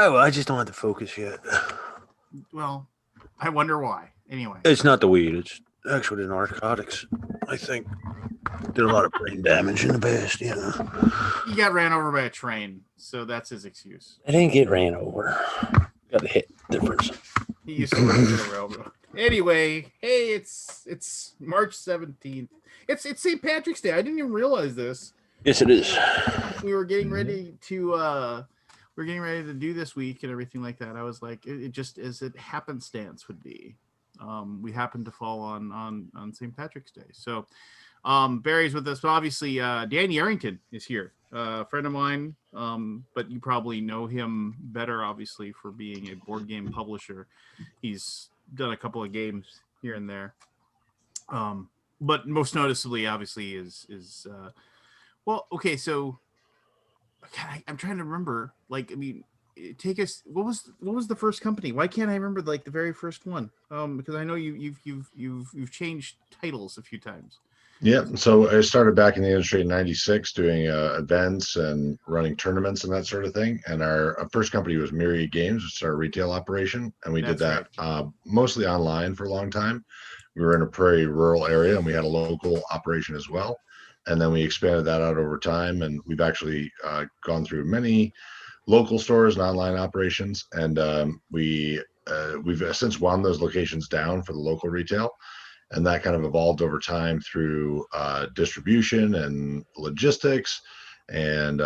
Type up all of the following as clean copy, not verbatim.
Oh, well, I just don't have the focus yet. Well, I wonder why. Anyway, It's not the weed. It's actually the narcotics. I think did a lot of brain damage in the past. Yeah. he got ran over by a train, so that's his excuse. I didn't get ran over. Got a hit difference. He used to work for the railroad. Anyway, hey, it's March 17th. It's St. Patrick's Day. I didn't even realize this. Yes, it is. We were getting ready to do this week and everything like that. I was like, it just as it happenstance would be. We happened to fall on St. Patrick's Day. So Barry's with us, but obviously Danny Arrington is here, a friend of mine, but you probably know him better, obviously, for being a board game publisher. He's done a couple of games here and there, but most noticeably, obviously, is well, okay. So I'm trying to remember. Like, I mean, take us. What was the first company? Why can't I remember like the very first one? Because I know you've changed titles a few times. Yeah, so I started back in the industry in '96 doing events and running tournaments and that sort of thing. And our first company was Myriad Games, which is our retail operation. And we did that mostly online for a long time. We were in a pretty rural area and we had a local operation as well. And then we expanded that out over time. And we've actually gone through many local stores and online operations. And we've since wound those locations down for the local retail. And that kind of evolved over time through distribution and logistics, and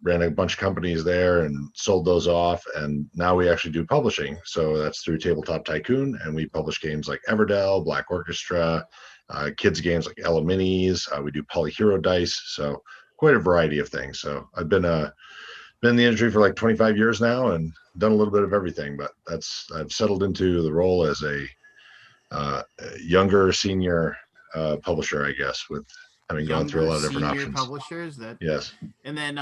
ran a bunch of companies there and sold those off. And now we actually do publishing. So that's through Tabletop Tycoon, and we publish games like Everdell, Black Orchestra, kids games like Ella Minis. We do Polyhero dice, so quite a variety of things. So I've been in the industry for like 25 years now and done a little bit of everything. But I've settled into the role as a younger senior publisher, I guess, with having gone through a lot of different options. Publishers that yes, and then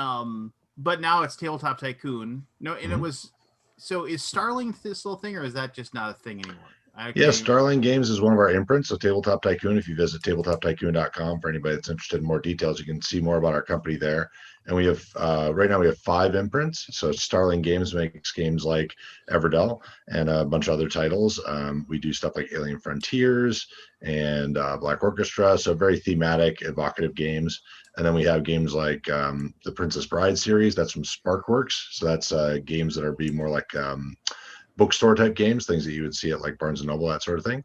but now it's Tabletop Tycoon. No, and it was. So is Starling this little thing, or is that just not a thing anymore? Yes, Starling Games is one of our imprints. So Tabletop Tycoon, if you visit tabletoptycoon.com for anybody that's interested in more details, you can see more about our company there. And we have right now we have 5 imprints. So Starling Games makes games like Everdell and a bunch of other titles. We do stuff like Alien Frontiers and Black Orchestra, so very thematic, evocative games. And then we have games like the Princess Bride series. That's from Sparkworks. So that's games that are be more like bookstore type games, things that you would see at like Barnes and Noble, that sort of thing.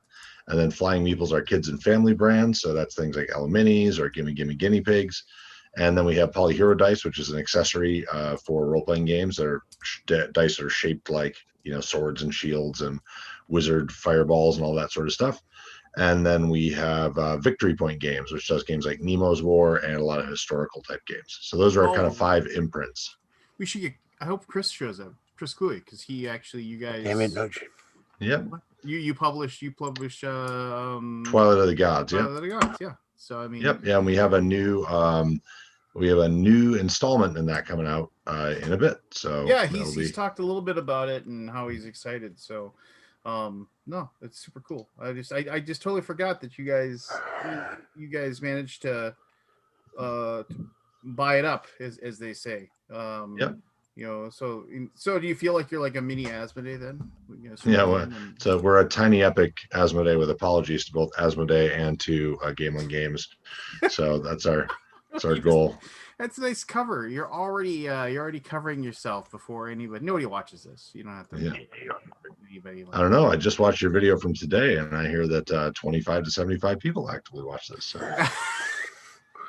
And then Flying Meeples are kids and family brands. So that's things like Ella Minis or Gimme Gimme Guinea Pigs. And then we have Polyhero dice, which is an accessory for role-playing games that are dice that are shaped like, swords and shields and wizard fireballs and all that sort of stuff. And then we have Victory Point Games, which does games like Nemo's War and a lot of historical type games. So those are our kind of 5 imprints. We should get, I hope Chris shows up. Chris Cooley, because he actually, you guys. Damn it, nudge. Yep. You publish Twilight of the Gods. Twilight of the Gods, yeah. So I mean. Yep. Yeah, and we have a new installment in that coming out in a bit. So yeah, he's talked a little bit about it and how he's excited. So no, it's super cool. I just totally forgot that you guys managed to buy it up, as they say. Yep. So do you feel like you're like a mini Asmodee then? Yeah, so we're a tiny epic Asmodee, with apologies to both Asmodee and to Gamelin Games. So that's our goal. That's a nice cover. You're already covering yourself before nobody watches this. You don't have to. Yeah. Anybody. I don't know. I just watched your video from today, and I hear that 25 to 75 people actively watch this. So.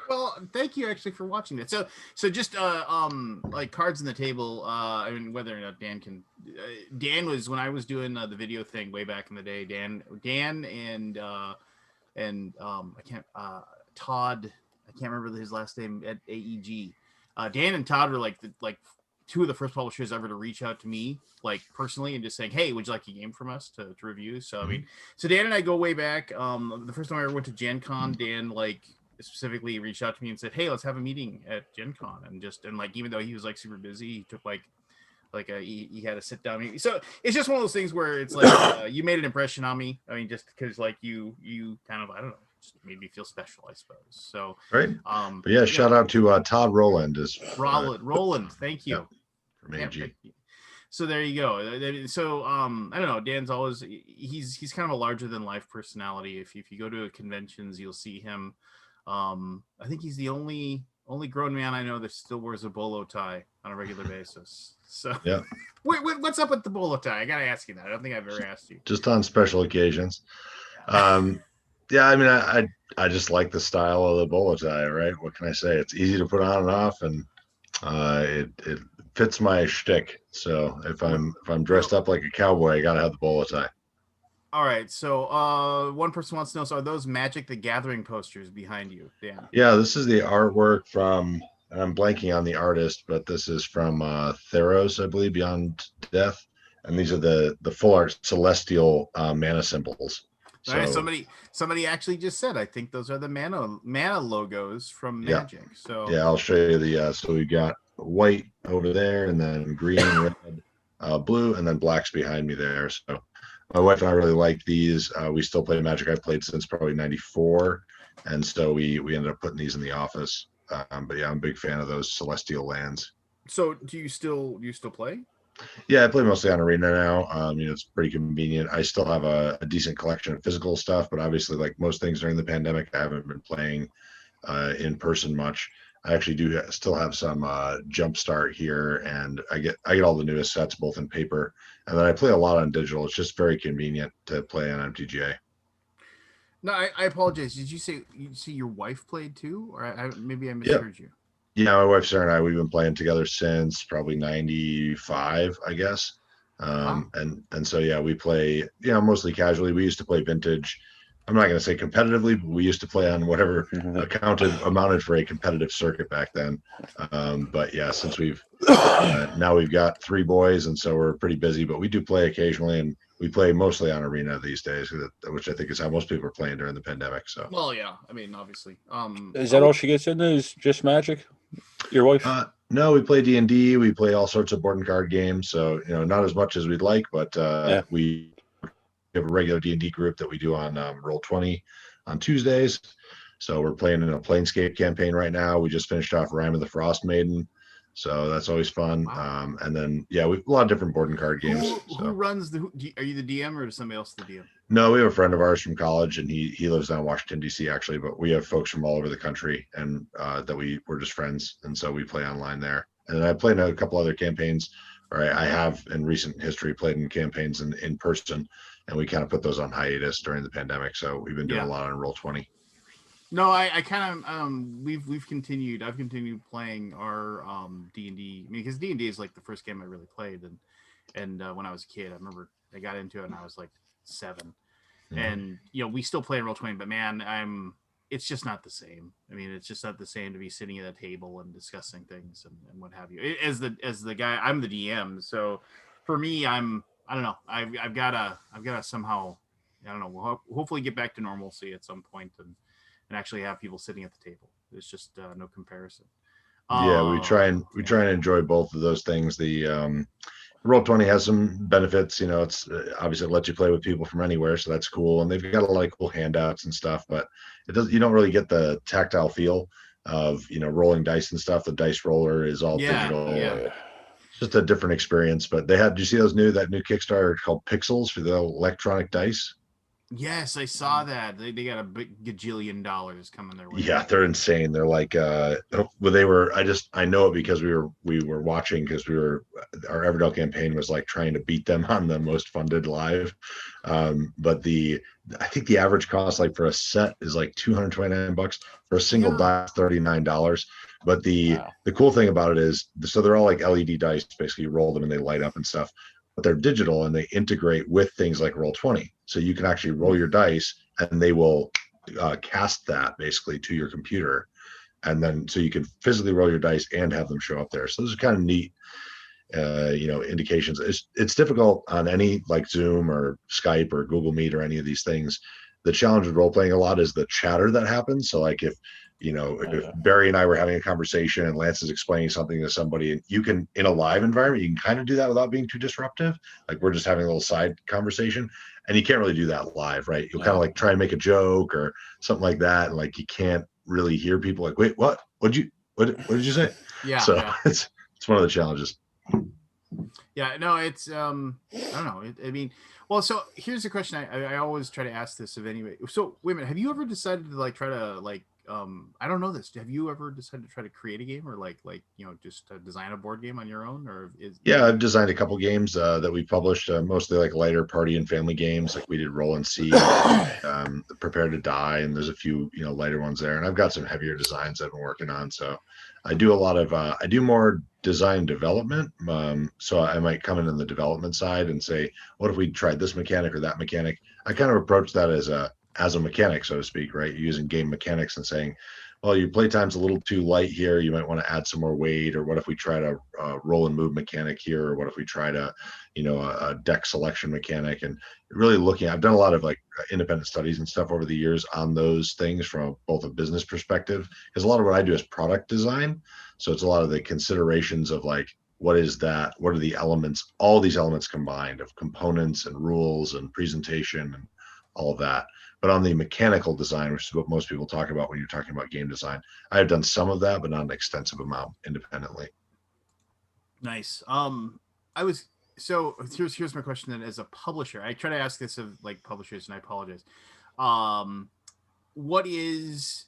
Well, thank you actually for watching it. So just like cards on the table. I mean, whether or not Dan can. Dan was when I was doing the video thing way back in the day. Dan and I can't Todd. I can't remember his last name at AEG. Dan and Todd were like 2 of the first publishers ever to reach out to me, like personally, and just saying, "Hey, would you like a game from us to review?" So I mean, so Dan and I go way back. The first time I ever went to Gen Con, Dan specifically reached out to me and said, "Hey, let's have a meeting at Gen Con," and even though he was super busy, he took he had a sit down meeting. So it's just one of those things where it's you made an impression on me. I mean, just because you kind of, I don't know, just made me feel special, I suppose. So right. But yeah, shout out to Todd Rowland. Roland, thank you. Yeah, from AG. So there you go. So I don't know. Dan's always he's kind of a larger than life personality. If you go to conventions, you'll see him. I think he's the only grown man I know that still wears a bolo tie on a regular basis. So yeah. What's up with the bolo tie? I gotta ask you that. I don't think I've ever asked you. Just on special occasions. Yeah, I mean, I just like the style of the bolo tie, right? What can I say? It's easy to put on and off, and it fits my shtick. So if I'm dressed up like a cowboy, I gotta have the bolo tie. All right. So one person wants to know: so are those Magic the Gathering posters behind you, Dan? Yeah, this is the artwork from, and I'm blanking on the artist, but this is from Theros, I believe, Beyond Death, and these are the full art celestial mana symbols. So, right, somebody actually just said, I think those are the mana logos from Magic. Yeah. So yeah, I'll show you the. So we got white over there, and then green, red, blue, and then black's behind me there. So my wife and I really like these. We still play Magic. I've played since probably '94, and so we ended up putting these in the office. But yeah, I'm a big fan of those celestial lands. So do you still play? Yeah, I play mostly on Arena now. It's pretty convenient. I still have a decent collection of physical stuff, but obviously, like most things during the pandemic, I haven't been playing in person much. I actually still have some Jumpstart here, and I get all the newest sets both in paper, and then I play a lot on digital. It's just very convenient to play on MTGA. No, I apologize. Did you say your wife played too, or maybe I misheard you? Yeah, my wife Sarah and I, we've been playing together since probably '95, I guess. Wow. And so yeah, we play mostly casually. We used to play Vintage. I'm not going to say competitively, but we used to play on whatever amounted for a competitive circuit back then. But yeah, since now we've got 3 boys, and so we're pretty busy. But we do play occasionally, and we play mostly on Arena these days, which I think is how most people are playing during the pandemic. So well, yeah, I mean, obviously. Is that all she gets into? Is just Magic? Your wife? No, we play D&D. We play all sorts of board and card games. So not as much as we'd like, but we have a regular D&D group that we do on Roll20 on Tuesdays. So we're playing in a Planescape campaign right now. We just finished off Rime of the Frost Maiden, so that's always fun. Wow. And then we have a lot of different board and card games. Who runs are you the DM or is somebody else the DM? No, we have a friend of ours from college, and he lives down in Washington D.C. actually. But we have folks from all over the country, and that we're just friends, and so we play online there. And I played in a couple other campaigns, or I have in recent history played in campaigns in person, and we kind of put those on hiatus during the pandemic. So we've been doing a lot on Roll20. No, I kind of we've continued. I've continued playing our D&D. I mean, because D&D is like the first game I really played, and when I was a kid, I remember I got into it and I was like 7, and we still play Roll20, but man, it's just not the same. I mean, it's just not the same to be sitting at a table and discussing things and what have you. As the guy, I'm the DM, so for me, I don't know. I've got to somehow, I don't know. We'll hopefully get back to normalcy at some point and actually have people sitting at the table. There's just no comparison. Yeah, we try and enjoy both of those things. The Roll20 has some benefits. It's obviously it lets you play with people from anywhere, so that's cool. And they've got a lot of cool handouts and stuff, but you don't really get the tactile feel of rolling dice and stuff. The dice roller is all digital. Yeah. It's just a different experience. But did you see that new Kickstarter called Pixels for the electronic dice? Yes, I saw that. They got a big gajillion dollars coming their way. Yeah, they're insane. They're like, they were. I know it because we were watching, because our Everdell campaign was like trying to beat them on the most funded live. But I think the average cost like for a set is like $229 for a single die, $39. But the cool thing about it is, so they're all like LED dice. Basically, you roll them and they light up and stuff. But they're digital and they integrate with things like Roll20. So you can actually roll your dice and they will cast that basically to your computer. And then so you can physically roll your dice and have them show up there. So those are kind of neat, indications. It's difficult on any like Zoom or Skype or Google Meet or any of these things. The challenge with role playing a lot is the chatter that happens. So like if Barry and I were having a conversation and Lance is explaining something to somebody, and you can, in a live environment, you can kind of do that without being too disruptive. Like we're just having a little side conversation, and you can't really do that live, right? You'll kind of like try and make a joke or something like that. And like, you can't really hear people like, wait, what did you say? Yeah. So it's one of the challenges. Yeah, no, it's I don't know. I mean, well, so here's the question I always try to ask this of anybody. So wait a minute, have you ever decided to like try to like I don't know this. Have you ever decided to try to create a game or like just design a board game on your own or is Yeah, I've designed a couple games that we published, mostly like lighter party and family games. Like we did Roll and See, Prepare to Die, and there's a few lighter ones there. And I've got some heavier designs I've been working on. So I do a lot of I do more design development. So I might come in on the development side and say, what if we tried this mechanic or that mechanic? I kind of approach that as a mechanic, so to speak, right? You're using game mechanics and saying, well, your playtime's a little too light here. You might want to add some more weight, or what if we try to roll and move mechanic here, or what if we try to, a deck selection mechanic, and really looking. I've done a lot of like independent studies and stuff over the years on those things from both a business perspective, because a lot of what I do is product design. So it's a lot of the considerations of like, what is that? What are the elements? All these elements combined of components and rules and presentation and all of that. But on the mechanical design, which is what most people talk about when you're talking about game design, I have done some of that, but not an extensive amount independently. Nice. I was so here's my question then. As a publisher, I try to ask this of like publishers, and I apologize. What is,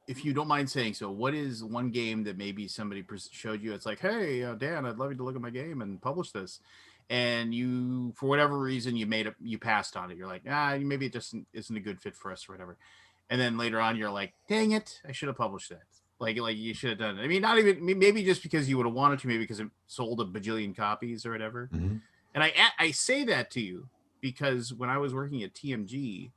if you don't mind saying so, what is one game that maybe somebody showed you? It's like, hey, Dan, I'd love you to look at my game and publish this. And you, for whatever reason, you passed on it. You're like, maybe it just isn't a good fit for us or whatever. And then later on, you're like, dang it, I should have published that. Like you should have done it. I mean, not even, maybe just because you would have wanted to, maybe because it sold a bajillion copies or whatever. Mm-hmm. And I say that to you because when I was working at TMG,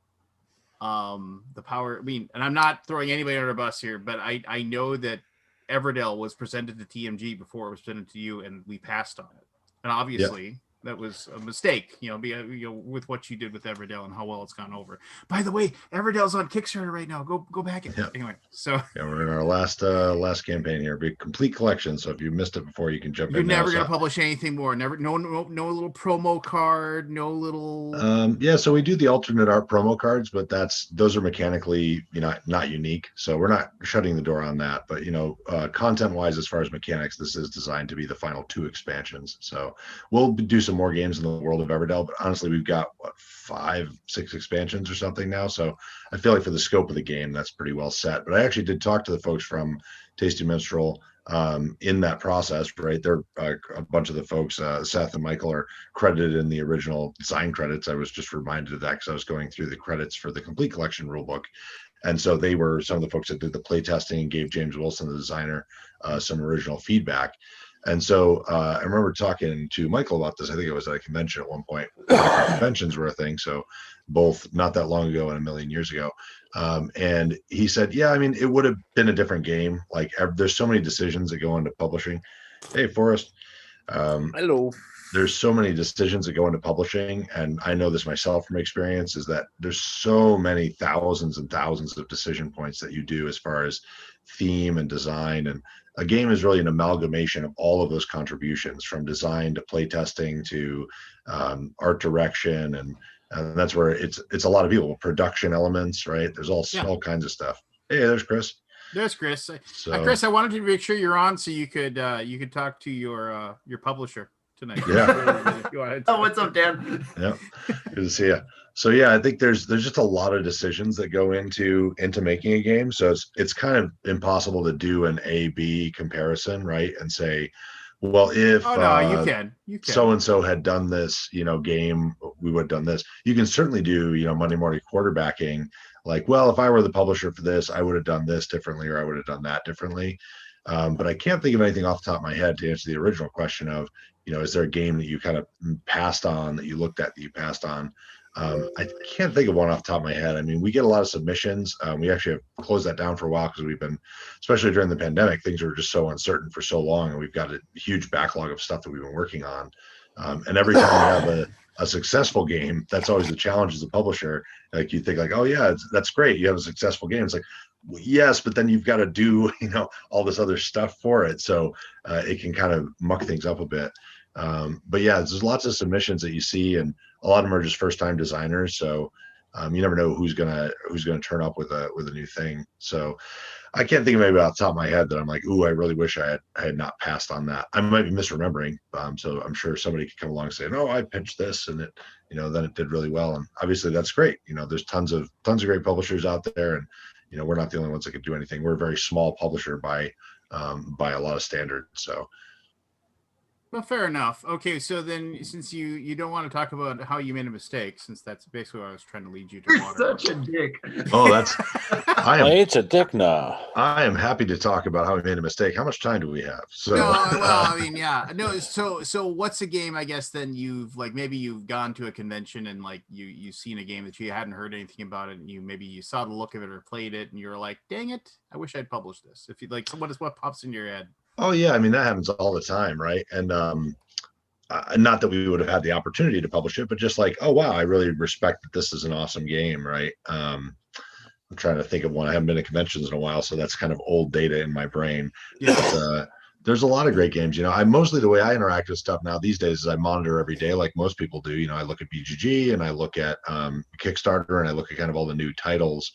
the power, I mean, and I'm not throwing anybody under a bus here, but I know that Everdell was presented to TMG before it was presented to you, and we passed on it. And obviously that was a mistake, with what you did with Everdell and how well it's gone over. By the way, Everdell's on Kickstarter right now. Go back it. Anyway, so we're in our last campaign here. Be complete collection. So if you missed it before, you can jump in. You're never gonna publish anything more. Never, no little promo card, no little. So we do the alternate art promo cards, but those are mechanically, not unique. So we're not shutting the door on that. But content wise, as far as mechanics, this is designed to be the final 2 expansions. So we'll do some more games in the world of Everdell, but honestly, we've got 5-6 expansions or something now. So I feel like for the scope of the game, that's pretty well set. But I actually did talk to the folks from Tasty Minstrel in that process, right? They're a bunch of the folks, Seth and Michael, are credited in the original design credits. I was just reminded of that because I was going through the credits for the complete collection rulebook. And so they were some of the folks that did the play testing and gave James Wilson, the designer, some original feedback. And so I remember talking to Michael about this. I think it was at a convention at one point. Conventions were a thing. So both not that long ago and a million years ago. And he said, yeah, I mean, it would have been a different game. Like there's so many decisions that go into publishing. Hey, Forrest. Hello. There's so many decisions that go into publishing. And I know this myself from experience, is that there's so many thousands and thousands of decision points that you do as far as theme and design. And a game is really an amalgamation of all of those contributions, from design to play testing to art direction. And that's where it's a lot of people, production elements, right? There's all kinds of stuff. Hey, there's Chris. There's Chris. Chris, I wanted to make sure you're on so you could talk to your publisher tonight. Yeah. Oh, what's up, Dan? Yeah. Good to see you. So yeah, I think there's just a lot of decisions that go into making a game. So it's kind of impossible to do an A/B comparison, right? And say, well, if you can so and so had done this, game, we would have done this. You can certainly do, Monday morning quarterbacking. Like, well, if I were the publisher for this, I would have done this differently, or I would have done that differently. But I can't think of anything off the top of my head to answer the original question of, is there a game that you kind of passed on, that you looked at, that you passed on? I can't think of one off the top of my head. I mean, we get a lot of submissions. We actually have closed that down for a while because we've been, especially during the pandemic, things were just so uncertain for so long, and we've got a huge backlog of stuff that we've been working on. And every time we have a successful game, that's always the challenge as a publisher. Like, you think like, oh yeah, that's great, you have a successful game. It's like, well, yes, but then you've got to do, all this other stuff for it. So it can kind of muck things up a bit. But yeah, there's lots of submissions that you see, and a lot of them are just first-time designers. So You never know who's gonna turn up with a new thing. So I can't think of maybe off the top of my head that I'm like, ooh, I really wish I had not passed on that. I might be misremembering. So I'm sure somebody could come along and say, no, I pitched this and it, then it did really well. And obviously that's great. There's tons of great publishers out there, and we're not the only ones that could do anything. We're a very small publisher by a lot of standards. So. Well, fair enough. Okay, so then since you don't want to talk about how you made a mistake, since that's basically what I was trying to lead you to. You're such a dick. Oh, It's a dick now. I am happy to talk about how we made a mistake. How much time do we have? So, no, well, I mean, yeah, no. So what's a game? I guess then you've maybe you've gone to a convention and you've seen a game that you hadn't heard anything about it, and you saw the look of it or played it, and you're like, dang it, I wish I'd published this. If you what pops in your head? Oh yeah, I mean that happens all the time, right? And not that we would have had the opportunity to publish it, but just like, oh wow, I really respect that this is an awesome game, right? I'm trying to think of one. I haven't been to conventions in a while, so that's kind of old data in my brain. Yeah. But, there's a lot of great games. I mostly the way I interact with stuff now these days is I monitor every day, like most people do. I look at BGG and I look at Kickstarter and I look at kind of all the new titles.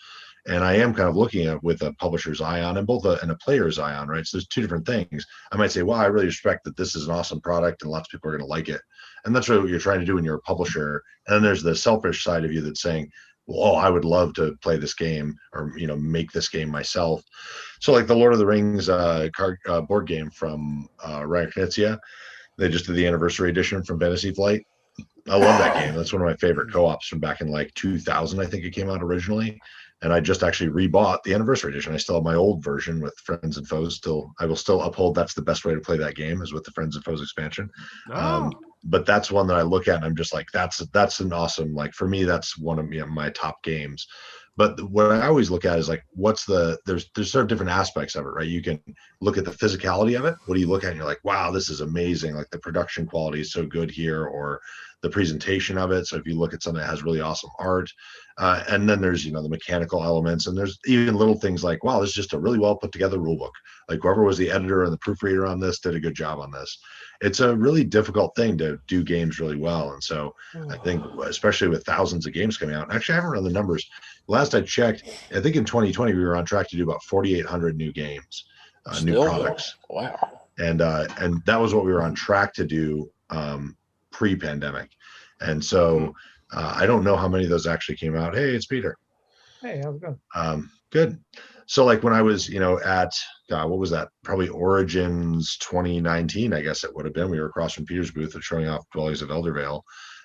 And I am kind of looking at with a publisher's eye on and and a player's eye on, right? So there's two different things. I might say, well, I really respect that this is an awesome product and lots of people are going to like it. And that's really what you're trying to do when you're a publisher. And then there's the selfish side of you that's saying, well, I would love to play this game or, make this game myself. So like the Lord of the Rings board game from Ryan Knizia, they just did the anniversary edition from Fantasy Flight. I love that game. That's one of my favorite co-ops from back in 2000. I think it came out originally. And I just actually rebought the anniversary edition. I still have my old version with Friends and Foes. I will still uphold that's the best way to play that game is with the Friends and Foes expansion. Oh. But that's one that I look at and I'm just like, that's an awesome, for me, that's one of my top games. But what I always look at is there's sort of different aspects of it, right? You can look at the physicality of it. What do you look at and you're like, wow, this is amazing. Like the production quality is so good here, or the presentation of it. So if you look at something that has really awesome art, and then there's, the mechanical elements, and there's even little things like, wow, this is just a really well put together rule book. Like whoever was the editor and the proofreader on this did a good job on this. It's a really difficult thing to do games really well. And so I think, especially with thousands of games coming out, actually I haven't run the numbers. Last I checked, I think in 2020, we were on track to do about 4,800 new games, new products. Wow. And that was what we were on track to do pre-pandemic. And so I don't know how many of those actually came out. Hey, it's Peter. Hey, how's it going? Good. So like when I was, at, what was that? Probably Origins 2019, I guess it would have been. We were across from Peter's booth showing off Dwellings of Eldervale.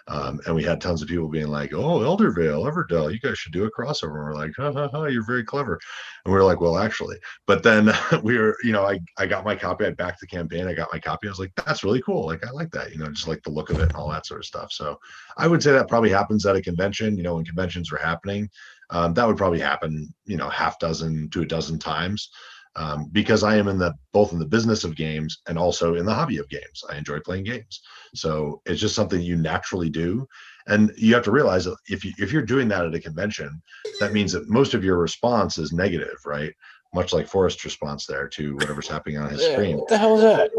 And we had tons of people being like, oh, Eldervale, Everdell, you guys should do a crossover. And we're like, ha, ha, ha, you're very clever. And we were like, well, actually. But then we were, I got my copy. I backed the campaign. I got my copy. I was like, that's really cool. Like, I like that, just like the look of it and all that sort of stuff. So I would say that probably happens at a convention, when conventions were happening. That would probably happen, half dozen to a dozen times. Because I am both in the business of games and also in the hobby of games. I enjoy playing games. So it's just something you naturally do. And you have to realize that if you're doing that at a convention, that means that most of your response is negative, right? Much like Forrest's response there to whatever's happening on his screen. What the hell is that?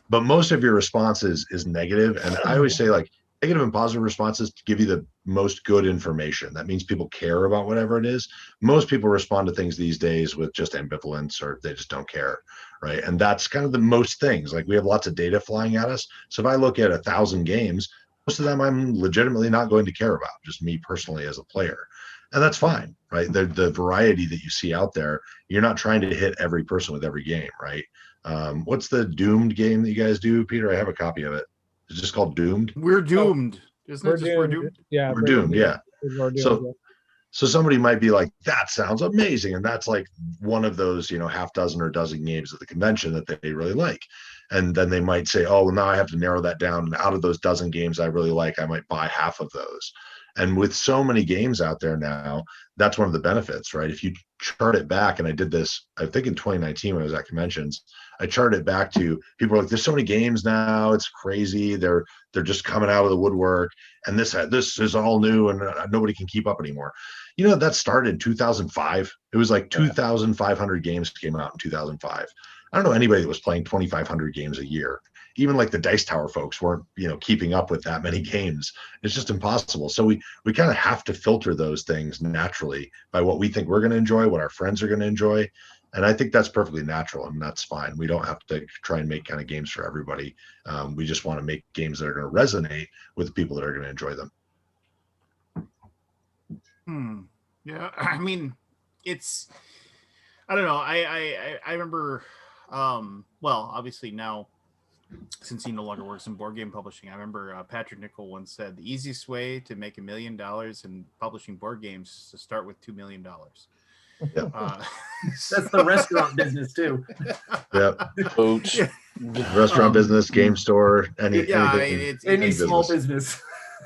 But most of your response is negative. And I always say negative and positive responses give you the most good information. That means people care about whatever it is. Most people respond to things these days with just ambivalence, or they just don't care, right? And that's kind of the most things. Like we have lots of data flying at us. So if I look at 1,000 games, most of them I'm legitimately not going to care about, just me personally as a player. And that's fine, right? The variety that you see out there, you're not trying to hit every person with every game, right? What's the Doomed game that you guys do, Peter? I have a copy of it. It's just called Doomed. We're Doomed. Isn't it just We're Doomed? Yeah. We're Doomed, yeah. So somebody might be like, that sounds amazing. And that's like one of those, half dozen or dozen games at the convention that they really like. And then they might say, oh, well, now I have to narrow that down. And out of those dozen games I really like, I might buy half of those. And with so many games out there now, that's one of the benefits, right? If you chart it back, and I did this, I think in 2019 when I was at conventions, I charted it back to people are like, there's so many games now, it's crazy. They're just coming out of the woodwork, and this is all new, and nobody can keep up anymore. That started in 2005. It was like 2,500 games came out in 2005. I don't know anybody that was playing 2,500 games a year. even like the Dice Tower folks weren't, keeping up with that many games. It's just impossible. So we kind of have to filter those things naturally by what we think we're going to enjoy, what our friends are going to enjoy. And I think that's perfectly natural, and that's fine. We don't have to try and make kind of games for everybody. We just want to make games that are going to resonate with the people that are going to enjoy them. Yeah, I mean, I don't know. I remember, well, obviously now, since he no longer works in board game publishing, I remember Patrick Nichol once said the easiest way to make $1 million in publishing board games is to start with $2 million. That's the restaurant business too. Yep. Boats. Yeah. Restaurant business, game store, anything. Any small business.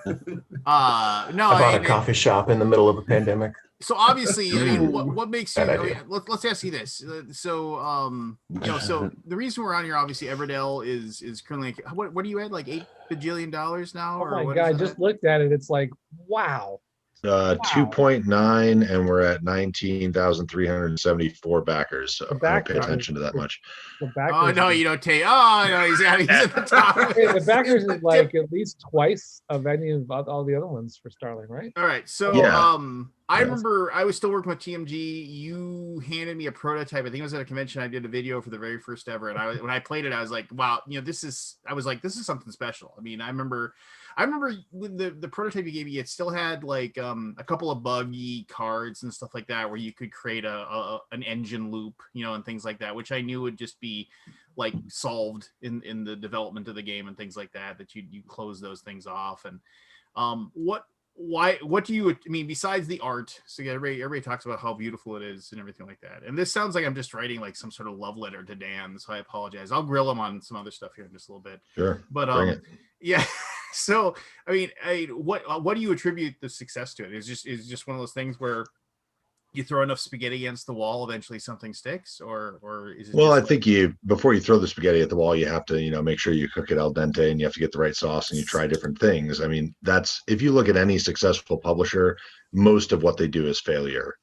No, I bought a coffee shop in the middle of a pandemic. So obviously, I mean, what makes you? Bad idea. Let's ask you this. So so the reason we're on here, obviously, Everdell is currently what are you at, like $8 bajillion now? Oh or my what God! I is just that? looked at it. It's like, wow. 2.9, and we're at 19,374 backers. So I don't pay attention to that much. The backers. Oh no, you don't take. Oh no, he's at the top. The backers is like at least twice of any of all the other ones for Starling, right? All right, so Yeah. I remember I was still working with TMG. You handed me a prototype. I think it was at a convention. I did a video for the very first ever, and when I played it, I was like, wow, this is something special. I mean, I remember when the prototype you gave me, it still had like a couple of buggy cards and stuff like that, where you could create an engine loop, and things like that, which I knew would just be like solved in the development of the game and things like that you close those things off. And what do you, I mean, besides the art? So everybody talks about how beautiful it is and everything like that. And this sounds like I'm just writing like some sort of love letter to Dan, so I apologize. I'll grill him on some other stuff here in just a little bit. Sure. But yeah. So I mean, what do you attribute the success to? It's just one of those things where you throw enough spaghetti against the wall, eventually something sticks, or is it? Well, I think before you throw the spaghetti at the wall, you have to, make sure you cook it al dente, and you have to get the right sauce, and you try different things. I mean, if you look at any successful publisher, most of what they do is failure.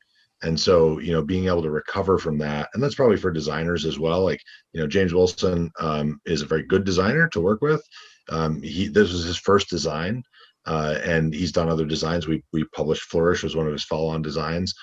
And so, being able to recover from that, and that's probably for designers as well. Like, James Wilson is a very good designer to work with. This was his first design, and he's done other designs. We published Flourish was one of his follow-on designs.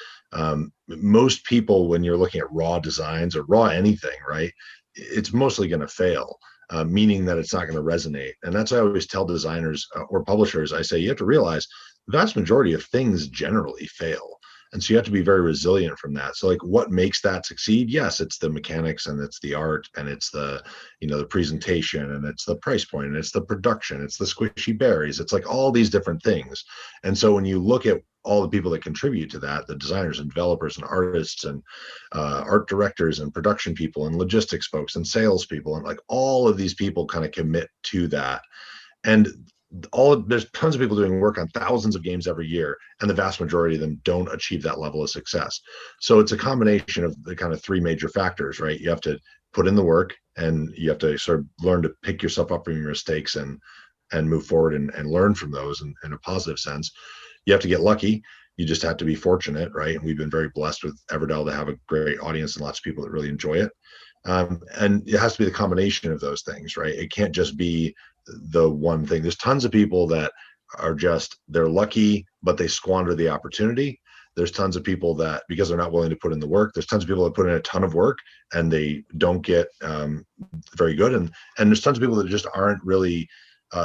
Most people, when you're looking at raw designs or raw anything, right, it's mostly going to fail, meaning that it's not going to resonate. And that's why I always tell designers or publishers, I say, you have to realize the vast majority of things generally fail. And so you have to be very resilient from that. So like, what makes that succeed? Yes, it's the mechanics, and it's the art, and it's the, the presentation, and it's the price point, and it's the production, it's the squishy berries. It's like all these different things. And so when you look at all the people that contribute to that, the designers and developers and artists and art directors and production people and logistics folks and sales people, and like all of these people kind of commit to that. And there's tons of people doing work on thousands of games every year, and the vast majority of them don't achieve that level of success. So it's a combination of the kind of three major factors, right? You have to put in the work, and you have to sort of learn to pick yourself up from your mistakes and move forward and learn from those in a positive sense. You have to get lucky. You just have to be fortunate, right? And we've been very blessed with Everdell to have a great audience and lots of people that really enjoy it. And it has to be the combination of those things, right? It can't just be the one thing. There's tons of people that are they're lucky, but they squander the opportunity. There's tons of people that, because they're not willing to put in the work, there's tons of people that put in a ton of work and they don't get very good. And there's tons of people that just aren't really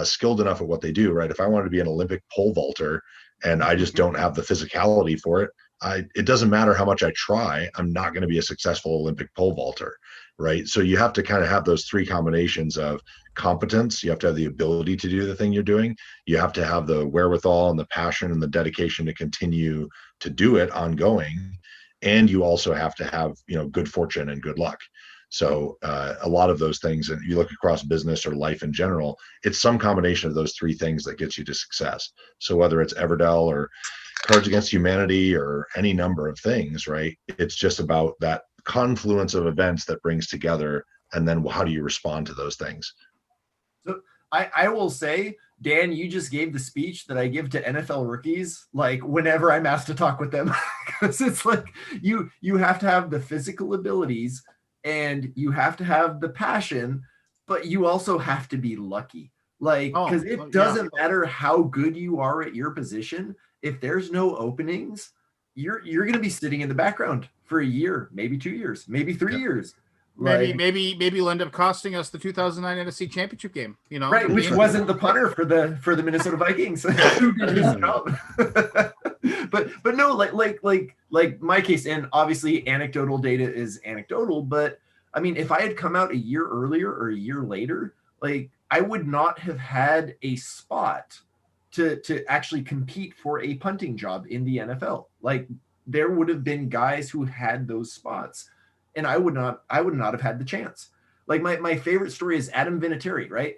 skilled enough at what they do, right? If I wanted to be an Olympic pole vaulter and I just don't have the physicality for it, it doesn't matter how much I try, I'm not going to be a successful Olympic pole vaulter, right? So you have to kind of have those three combinations of competence. You have to have the ability to do the thing you're doing. You have to have the wherewithal and the passion and the dedication to continue to do it ongoing. And you also have to have, good fortune and good luck. So a lot of those things, and you look across business or life in general, it's some combination of those three things that gets you to success. So whether it's Everdell or Cards Against Humanity or any number of things, right? It's just about that confluence of events that brings together, and then how do you respond to those things? So I will say, Dan, you just gave the speech that I give to NFL rookies, like whenever I'm asked to talk with them, because it's like you have to have the physical abilities and you have to have the passion, but you also have to be lucky. Like, because it yeah. doesn't matter how good you are at your position. If there's no openings, you're going to be sitting in the background for a year, maybe 2 years, maybe 3 years. Maybe Like, maybe you'll end up costing us the 2009 NFC Championship game. You know, right? Which wasn't the punter for the Minnesota Vikings who did his job. but no, like my case, and obviously anecdotal data is anecdotal. But I mean, if I had come out a year earlier or a year later, like I would not have had a spot to actually compete for a punting job in the NFL. Like there would have been guys who had those spots, and I would not have had the chance. Like my favorite story is Adam Vinatieri, right?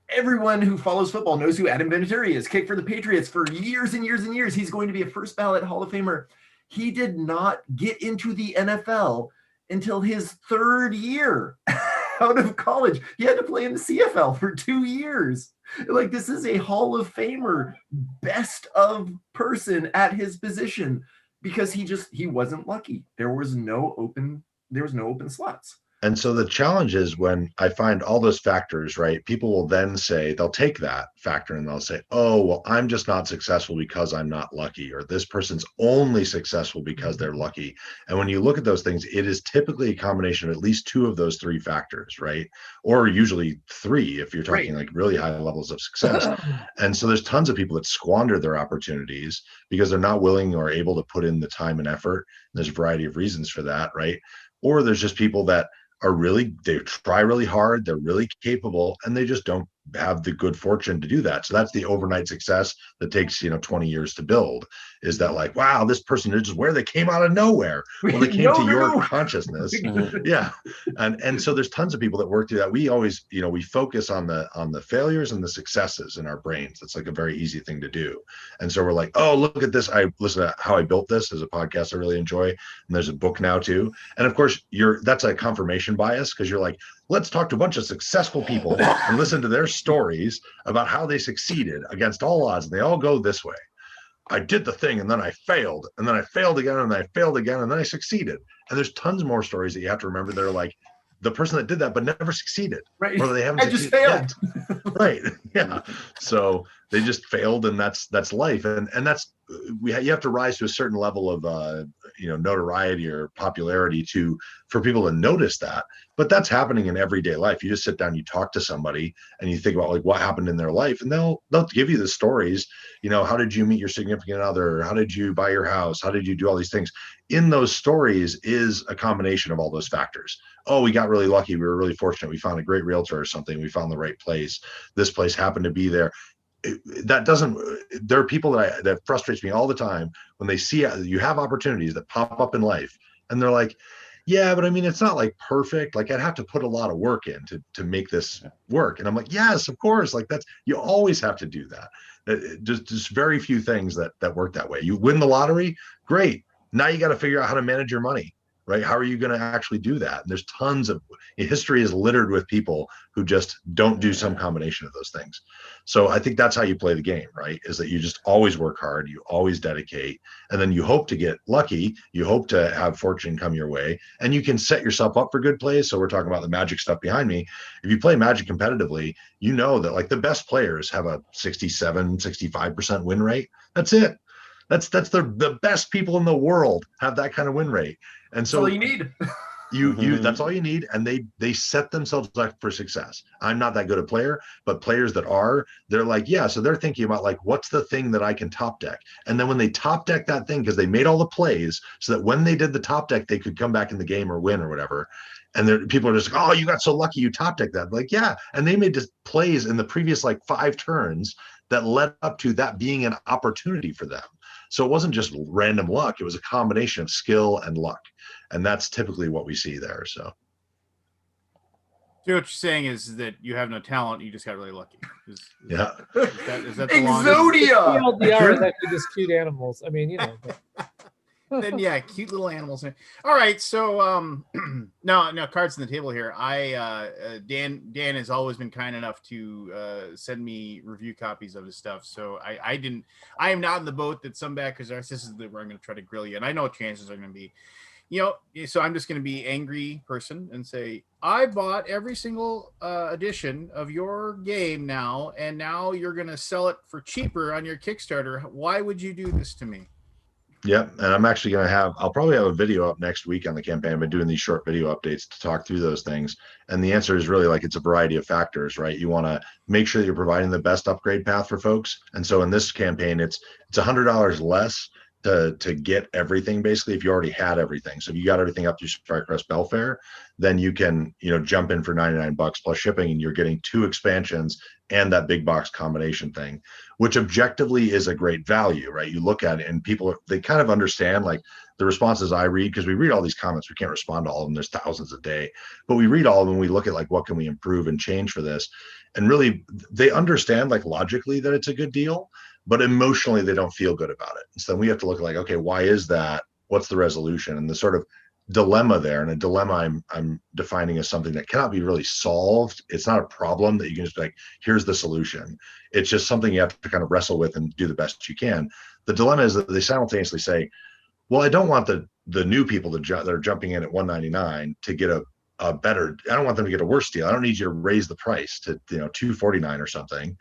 Everyone who follows football knows who Adam Vinatieri is. Kicked for the Patriots for years and years and years. He's going to be a first ballot Hall of Famer. He did not get into the NFL until his third year out of college. He had to play in the CFL for 2 years. Like this is a Hall of Famer, best of person at his position, because he wasn't lucky. There was no open slots. And so the challenge is when I find all those factors, right? People will then say, they'll take that factor and they'll say, oh, well, I'm just not successful because I'm not lucky, or this person's only successful because they're lucky. And when you look at those things, it is typically a combination of at least 2 of those 3 factors, right? Or usually 3 if you're talking like really high levels of success. And so there's tons of people that squander their opportunities because they're not willing or able to put in the time and effort. And there's a variety of reasons for that, right? Or there's just people that they try really hard, they're really capable, and they just don't have the good fortune to do that. So that's the overnight success that takes 20 years to build. Is that like, wow, this person is just where they came out of nowhere. Well, they came to your consciousness. Yeah. And so there's tons of people that work through that. We always, we focus on the failures and the successes in our brains. That's like a very easy thing to do. And so we're like, oh, look at this. I listen to How I Built This as a podcast I really enjoy. And there's a book now too. And of course that's a confirmation bias, because you're like, let's talk to a bunch of successful people and listen to their stories about how they succeeded against all odds. And they all go this way. I did the thing and then I failed, and then I failed again, and I failed again, and then I succeeded. And there's tons more stories that you have to remember. They're like the person that did that but never succeeded. Right. Or they haven't I just failed. Right. Yeah. So they just failed, and that's life. And that's you have to rise to a certain level of notoriety or popularity for people to notice that. But that's happening in everyday life. You just sit down, you talk to somebody, and you think about like what happened in their life, and they'll give you the stories. How did you meet your significant other? How did you buy your house? How did you do all these things? In those stories is a combination of all those factors. Oh, we got really lucky. We were really fortunate. We found a great realtor or something. We found the right place. This place happened to be there. There are people that frustrates me all the time when they see you have opportunities that pop up in life, and they're like, yeah, but I mean, it's not like perfect. Like I'd have to put a lot of work in to make this work. And I'm like, yes, of course. Like you always have to do that. Just very few things that work that way. You win the lottery, great. Now you got to figure out how to manage your money, right? How are you going to actually do that? And there's tons of history is littered with people who just don't do some combination of those things. So I think that's how you play the game, right? Is that you just always work hard, you always dedicate, and then you hope to get lucky. You hope to have fortune come your way, and you can set yourself up for good plays. So we're talking about the Magic stuff behind me. If you play Magic competitively, you know that like the best players have a 67, 65% win rate. That's it. That's the best people in the world have that kind of win rate. And so that's all you need. You that's all you need. And they set themselves up for success. I'm not that good a player, but players that are, they're like, yeah. So they're thinking about like, what's the thing that I can top deck? And then when they top deck that thing, because they made all the plays so that when they did the top deck, they could come back in the game or win or whatever. And people are just like, oh, you got so lucky you top decked that. Like, yeah. And they made just plays in the previous like 5 turns that led up to that being an opportunity for them. So it wasn't just random luck. It was a combination of skill and luck. And that's typically what we see there. So what you're saying is that you have no talent. You just got really lucky. Is that the Exodia? TLDR is actually just cute animals. I mean, Then yeah, cute little animals. All right, so no cards on the table here. Dan has always been kind enough to send me review copies of his stuff. So I am not in the boat that some backers are. This is where I'm going to try to grill you, and I know chances are going to be so I'm just going to be angry person and say, I bought every single edition of your game now, and now you're going to sell it for cheaper on your Kickstarter. Why would you do this to me? Yep. And I'm actually going to I'll probably have a video up next week on the campaign. I've been doing these short video updates to talk through those things. And the answer is really like, it's a variety of factors, right? You want to make sure that you're providing the best upgrade path for folks. And so in this campaign, it's $100 less to get everything, basically, if you already had everything. So if you got everything up to Strikecrest Belfair, then you can, jump in for $99 plus shipping, and you're getting 2 expansions and that big box combination thing, which objectively is a great value, right? You look at it and people, they kind of understand, like the responses I read, because we read all these comments, we can't respond to all of them. There's thousands a day, but we read all of them. We look at like, what can we improve and change for this? And really they understand like logically that it's a good deal, but emotionally they don't feel good about it. So then we have to look at like, okay, why is that? What's the resolution? And the sort of dilemma there, and a dilemma I'm defining as something that cannot be really solved. It's not a problem that you can just be like, here's the solution. It's just something you have to kind of wrestle with and do the best you can. The dilemma is that they simultaneously say, well, I don't want the new people that are jumping in at $199 to get a better, I don't want them to get a worse deal. I don't need you to raise the price to $249 or something.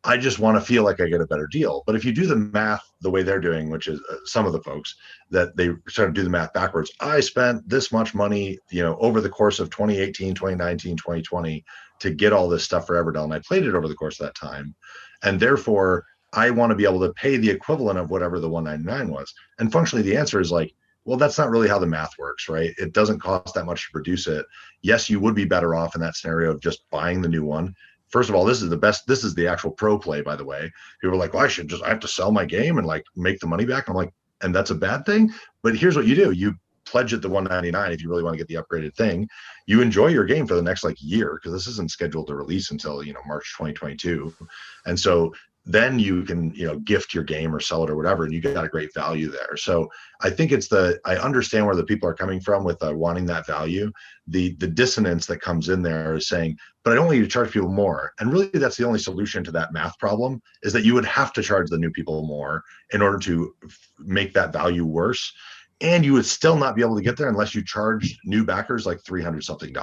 I just want to feel like I get a better deal. But if you do the math the way they're doing, which is some of the folks that they sort of do the math backwards, I spent this much money, over the course of 2018, 2019, 2020 to get all this stuff for Everdell. And I played it over the course of that time. And therefore I want to be able to pay the equivalent of whatever the $199 was. And functionally the answer is like, well, that's not really how the math works, right? It doesn't cost that much to produce it. Yes, you would be better off in that scenario of just buying the new one. First of all, this is the best. This is the actual pro play, by the way. People are like, well, I have to sell my game and like make the money back. And I'm like, and that's a bad thing. But here's what you do. You pledge it to $199 if you really want to get the upgraded thing. You enjoy your game for the next like year, because this isn't scheduled to release until, March 2022. And so then you can, gift your game or sell it or whatever, and you get a great value there. So I think I understand where the people are coming from with wanting that value. The dissonance that comes in there is saying, but I don't want you to charge people more. And really that's the only solution to that math problem, is that you would have to charge the new people more in order to make that value worse. And you would still not be able to get there unless you charged new backers like $300 something,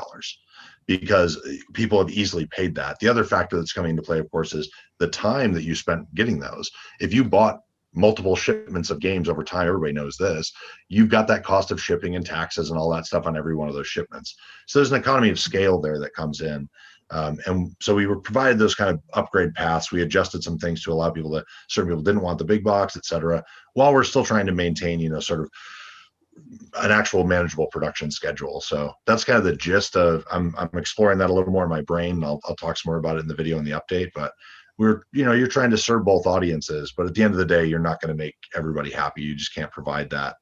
because people have easily paid that. The other factor that's coming into play, of course, is the time that you spent getting those. If you bought multiple shipments of games over time, everybody knows this, you've got that cost of shipping and taxes and all that stuff on every one of those shipments. So there's an economy of scale there that comes in. And so we were provided those kind of upgrade paths. We adjusted some things to allow people certain people didn't want the big box, et cetera, while we're still trying to maintain, sort of an actual manageable production schedule. So that's kind of the gist of, I'm exploring that a little more in my brain. I'll talk some more about it in the video and the update, but you're trying to serve both audiences, but at the end of the day, you're not going to make everybody happy. You just can't provide that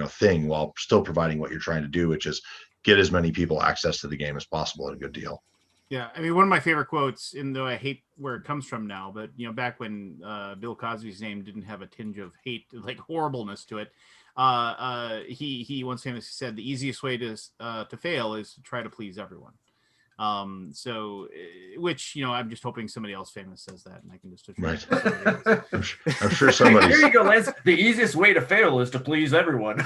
thing while still providing what you're trying to do, which is get as many people access to the game as possible at a good deal. Yeah, I mean, one of my favorite quotes, and though I hate where it comes from now, but back when Bill Cosby's name didn't have a tinge of hate, like horribleness to it, he once famously said, the easiest way to fail is to try to please everyone. Which I'm just hoping somebody else famous says that, and I can just right. I'm sure somebody. Here you go, Lance. The easiest way to fail is to please everyone.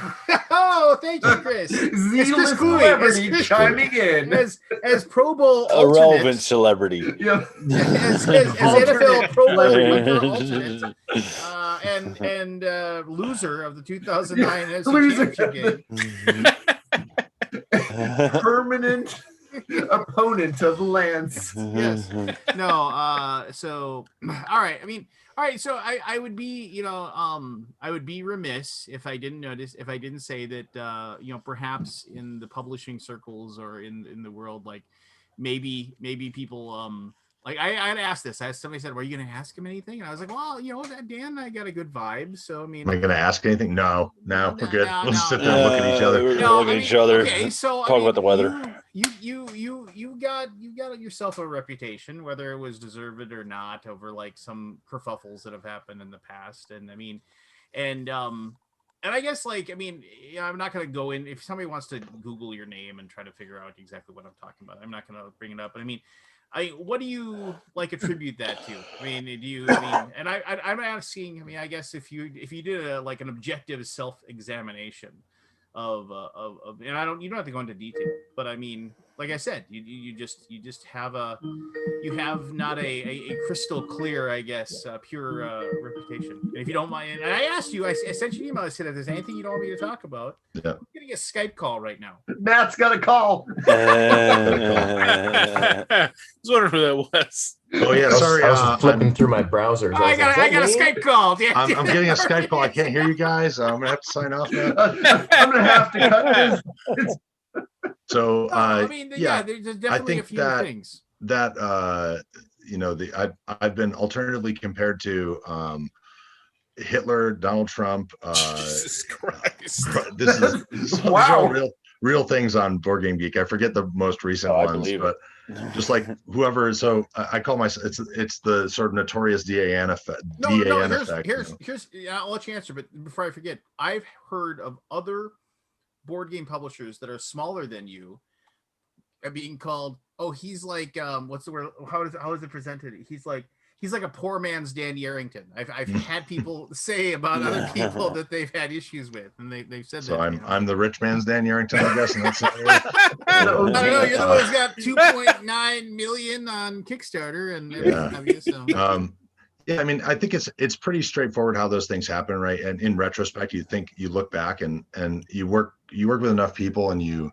Oh, thank you, Chris. It's Chris celebrity chiming in as Pro Bowl a relevant celebrity. Yeah. as NFL Pro Bowl alternate, and loser of the 2009 NFC Championship game. Permanent opponent of Lance. Yes. No. So, all right. I mean, all right. So I would be, I would be remiss if I didn't say that, perhaps in the publishing circles or in the world, like maybe people, like I had asked this. Somebody said, "Were you going to ask him anything?" And I was like, "Well, Dan, I got a good vibe. So I mean, am I going to ask anything? No, we're good. No, we'll no. sit there and look at each other. Look at each other. Okay, so talk about the weather. You got yourself a reputation, whether it was deserved or not, over like some kerfuffles that have happened in the past. And I mean, and I guess I'm not going to go in. If somebody wants to Google your name and try to figure out exactly what I'm talking about, I'm not going to bring it up. But I mean, what do you like attribute that to? I mean, and I'm asking. I mean, I guess if you did an objective self-examination of, and you don't have to go into detail, but I mean, like I said, you just have not a crystal clear, I guess, pure reputation. And if you don't mind, and I asked you, I sent you an email. I said, if there's anything you don't want me to talk about, I'm getting a Skype call right now. Matt's got a call. I was wondering who that was. Oh yeah, sorry. I was flipping through my browsers. I got a Skype call. I'm getting a Skype call. I can't hear you guys. I'm gonna have to sign off now. I'm gonna have to cut this. So I mean, yeah, there's definitely a few things that I've been alternatively compared to Hitler, Donald Trump. Jesus Christ! This is wow. Real things on Board Game Geek. I forget the most recent ones, but just like whoever. So I call myself. It's the sort of notorious DAN effect. Here's. I'll let you answer, but before I forget, I've heard of other board game publishers that are smaller than you are being called. Oh, he's like what's the word? How is it presented? He's like a poor man's Danny Arrington. I've had people say about other people that they've had issues with, and they've said so that. So I'm the rich man's Danny Arrington, I guess. And that's I don't know. You're the one who's got 2.9 million on Kickstarter, and everything. So. Yeah, I mean, I think it's pretty straightforward how those things happen, right? And in retrospect, you look back and you work with enough people, and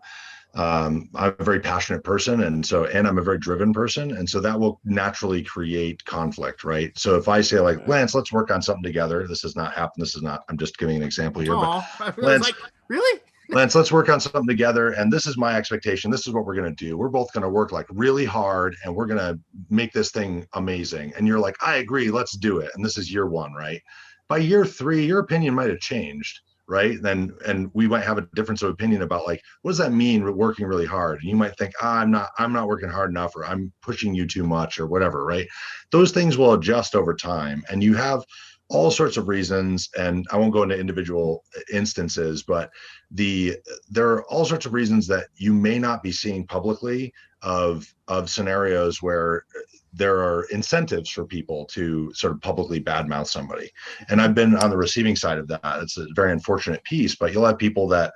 I'm a very passionate person, and I'm a very driven person, and so that will naturally create conflict, right? So if I say like, Lance, let's work on something together. This has not happened. I'm just giving an example here. But Lance, like, really? Lance, let's work on something together. And this is my expectation. This is what we're going to do. We're both going to work like really hard, and we're going to make this thing amazing. And you're like, I agree, let's do it. And this is year 1, right? By year 3, your opinion might have changed, right? And we might have a difference of opinion about like, what does that mean, working really hard? And you might think, I'm not working hard enough, or I'm pushing you too much, or whatever, right? Those things will adjust over time. And you have all sorts of reasons, and I won't go into individual instances, but there are all sorts of reasons that you may not be seeing publicly of scenarios where there are incentives for people to sort of publicly badmouth somebody. And I've been on the receiving side of that. It's a very unfortunate piece, but you'll have people that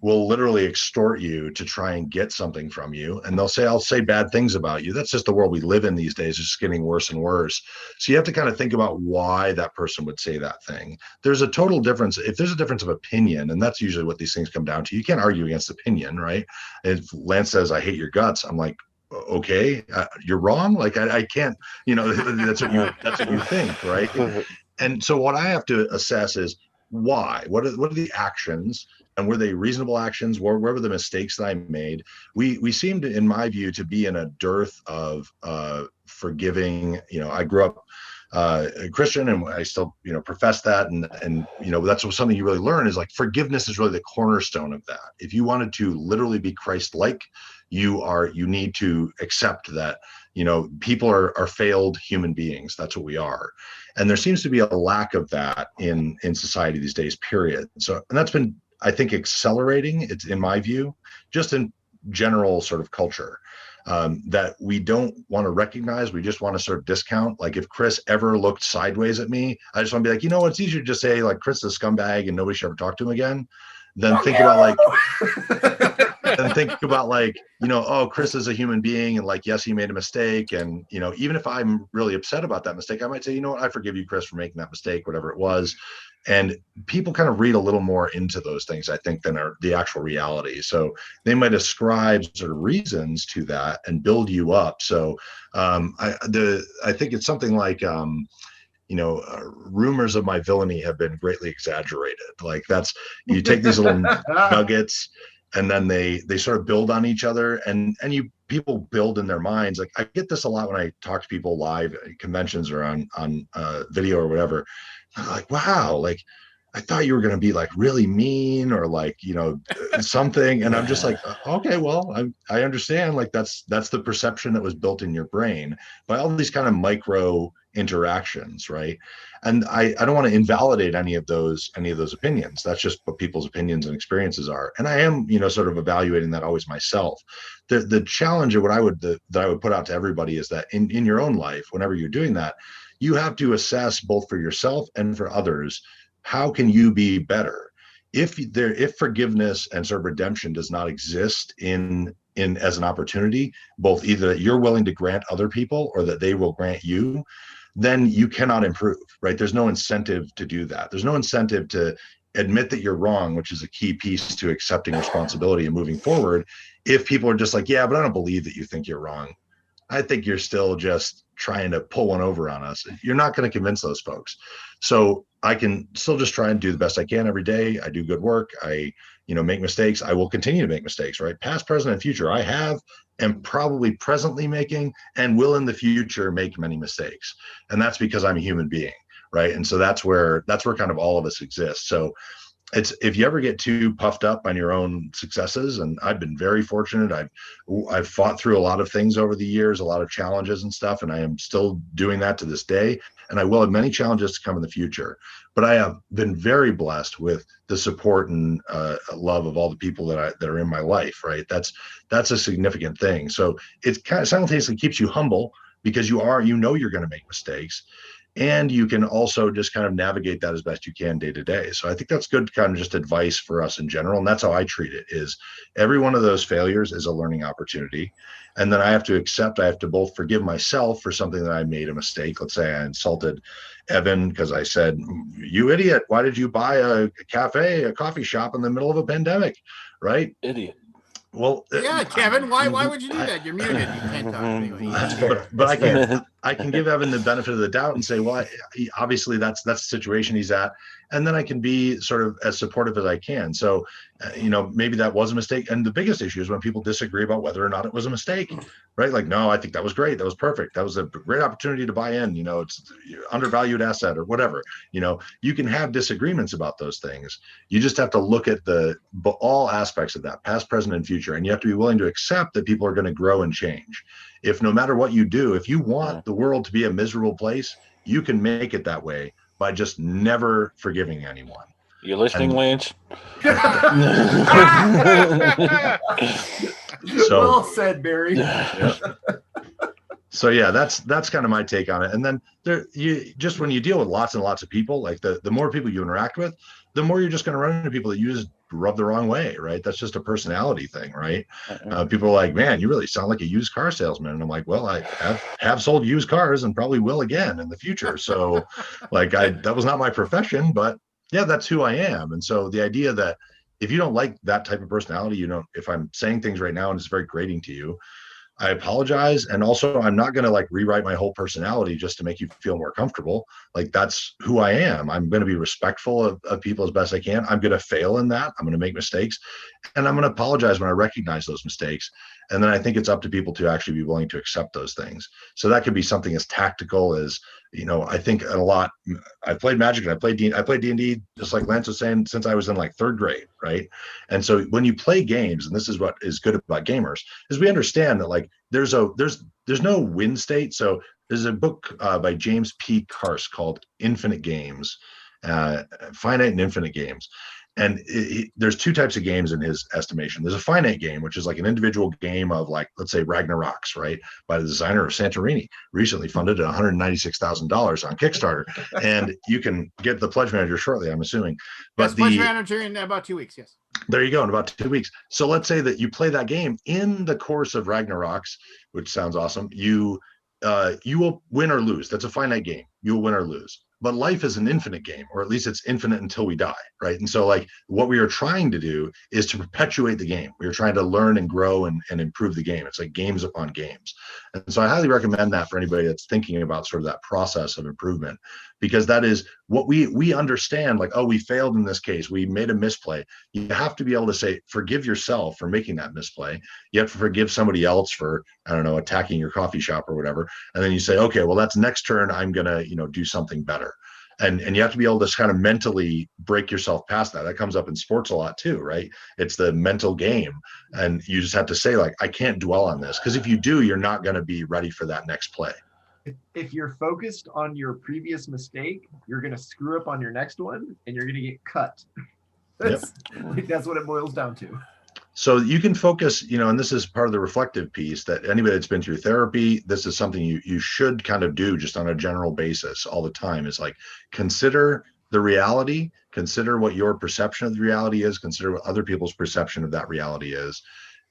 will literally extort you to try and get something from you. And they'll say, I'll say bad things about you. That's just the world we live in these days. It's just getting worse and worse. So you have to kind of think about why that person would say that thing. There's a total difference. If there's a difference of opinion, and that's usually what these things come down to, you can't argue against opinion, right? If Lance says, I hate your guts, I'm like, okay, you're wrong. Like I can't, that's what you think, right? And so what I have to assess is why. What are the actions, and were they reasonable actions? Where were the mistakes that I made? We seem to, in my view, to be in a dearth of forgiving. I grew up a Christian, and I still profess that, and that's something you really learn is like forgiveness is really the cornerstone of that. If you wanted to literally be Christ-like, you need to accept that people are failed human beings. That's what we are. And there seems to be a lack of that in society these days, period. So, and that's been, I think, accelerating. It's, in my view, just in general sort of culture, that we don't want to recognize. We just want to sort of discount. Like if Chris ever looked sideways at me, I just want to be like, it's easier to just say like Chris is a scumbag and nobody should ever talk to him again, than think about like, oh, Chris is a human being, and like, yes, he made a mistake. And, even if I'm really upset about that mistake, I might say, I forgive you, Chris, for making that mistake, whatever it was. And people kind of read a little more into those things, I think, than the actual reality. So they might ascribe sort of reasons to that and build you up. So I think it's something like, rumors of my villainy have been greatly exaggerated. Like you take these little nuggets, and then they sort of build on each other, and people build in their minds. Like I get this a lot when I talk to people live at conventions or on video or whatever. They're like, wow, like I thought you were going to be like really mean or like, something. And I'm just like, okay, well, I understand. Like that's the perception that was built in your brain by all these kind of micro interactions, right? And I don't want to invalidate any of those opinions. That's just what people's opinions and experiences are. And I am, sort of evaluating that always myself. The challenge of that I would put out to everybody is that in your own life, whenever you're doing that, you have to assess both for yourself and for others, how can you be better? If forgiveness and sort of redemption does not exist in as an opportunity, both either that you're willing to grant other people or that they will grant you, then you cannot improve, right? There's no incentive to do that. There's no incentive to admit that you're wrong, which is a key piece to accepting responsibility and moving forward. If people are just like, yeah, but I don't believe that you think you're wrong, I think you're still just trying to pull one over on us. You're not going to convince those folks. So I can still just try and do the best I can every day. I do good work. I, make mistakes. I will continue to make mistakes, right? Past, present, and future. I have, am probably presently making, and will in the future make many mistakes. And that's because I'm a human being, right? And so that's where kind of all of us exist. So it's, if you ever get too puffed up on your own successes, and I've been very fortunate, I've fought through a lot of things over the years, a lot of challenges and stuff, and I am still doing that to this day, and I will have many challenges to come in the future. But I have been very blessed with the support and love of all the people that are in my life, right? That's a significant thing. So it kind of simultaneously keeps you humble, because you're going to make mistakes. And you can also just kind of navigate that as best you can day to day. So I think that's good kind of just advice for us in general. And that's how I treat it, is every one of those failures is a learning opportunity. And then I have to both forgive myself for something that I made a mistake. Let's say I insulted Evan because I said, you idiot, why did you buy a coffee shop in the middle of a pandemic, right? Idiot. Well, yeah, Kevin, why would you do that? You're muted. You can't talk anyway. But I can give Evan the benefit of the doubt and say, well, obviously that's the situation he's at, and then I can be sort of as supportive as I can. So, maybe that was a mistake. And the biggest issue is when people disagree about whether or not it was a mistake, right? Like, no, I think that was great. That was perfect. That was a great opportunity to buy in. It's undervalued asset or whatever. You can have disagreements about those things. You just have to look at all aspects of that, past, present, and future. And you have to be willing to accept that people are going to grow and change. If no matter what you do, if you want the world to be a miserable place, you can make it that way by just never forgiving anyone. You listening, Lance? Well said, Barry. Yeah. So yeah, that's kind of my take on it. And then when you deal with lots and lots of people, like the more people you interact with, the more you're just going to run into people that you just rub the wrong way, right? That's just a personality thing, right? People are like, man, you really sound like a used car salesman. And I'm like, well, I have sold used cars and probably will again in the future. So that was not my profession, but yeah, that's who I am. And so the idea that if you don't like that type of personality, if I'm saying things right now and it's very grating to you, I apologize. And also, I'm not going to rewrite my whole personality just to make you feel more comfortable. That's who I am. I'm going to be respectful of people as best I can. I'm going to fail in that. I'm going to make mistakes, and I'm going to apologize when I recognize those mistakes. And then I think it's up to people to actually be willing to accept those things. So that could be something as tactical as, I think a lot. I've played Magic and I played D&D, just like Lance was saying, since I was in third grade, right? And so when you play games, and this is what is good about gamers, is we understand that there's no win state. So there's a book by James P. Carse called Infinite Games, Finite and Infinite Games. And there's two types of games in his estimation. There's a finite game, which is like an individual game of let's say Ragnaroks, right? By the designer of Santorini, recently funded at $196,000 on Kickstarter. And you can get the Pledge Manager shortly, I'm assuming. But Pledge Manager in about 2 weeks, yes. There you go, in about 2 weeks. So let's say that you play that game in the course of Ragnaroks, which sounds awesome. You will win or lose. That's a finite game. You will win or lose. But life is an infinite game, or at least it's infinite until we die, right? And so what we are trying to do is to perpetuate the game. We are trying to learn and grow and improve the game. It's like games upon games. And so I highly recommend that for anybody that's thinking about sort of that process of improvement, because that is what we understand, we failed in this case. We made a misplay. You have to be able to say, forgive yourself for making that misplay. You have to forgive somebody else for, I don't know, attacking your coffee shop or whatever. And then you say, okay, well, that's next turn. I'm going to, do something better. And you have to be able to kind of mentally break yourself past that. That comes up in sports a lot too, right? It's the mental game. And you just have to say, I can't dwell on this. Because if you do, you're not going to be ready for that next play. if you're focused on your previous mistake, you're gonna screw up on your next one, and you're gonna get cut. That's what it boils down to. So you can focus, and this is part of the reflective piece that anybody that's been through therapy, this is something you should kind of do just on a general basis all the time. Is like, consider the reality, consider what your perception of the reality is, consider what other people's perception of that reality is.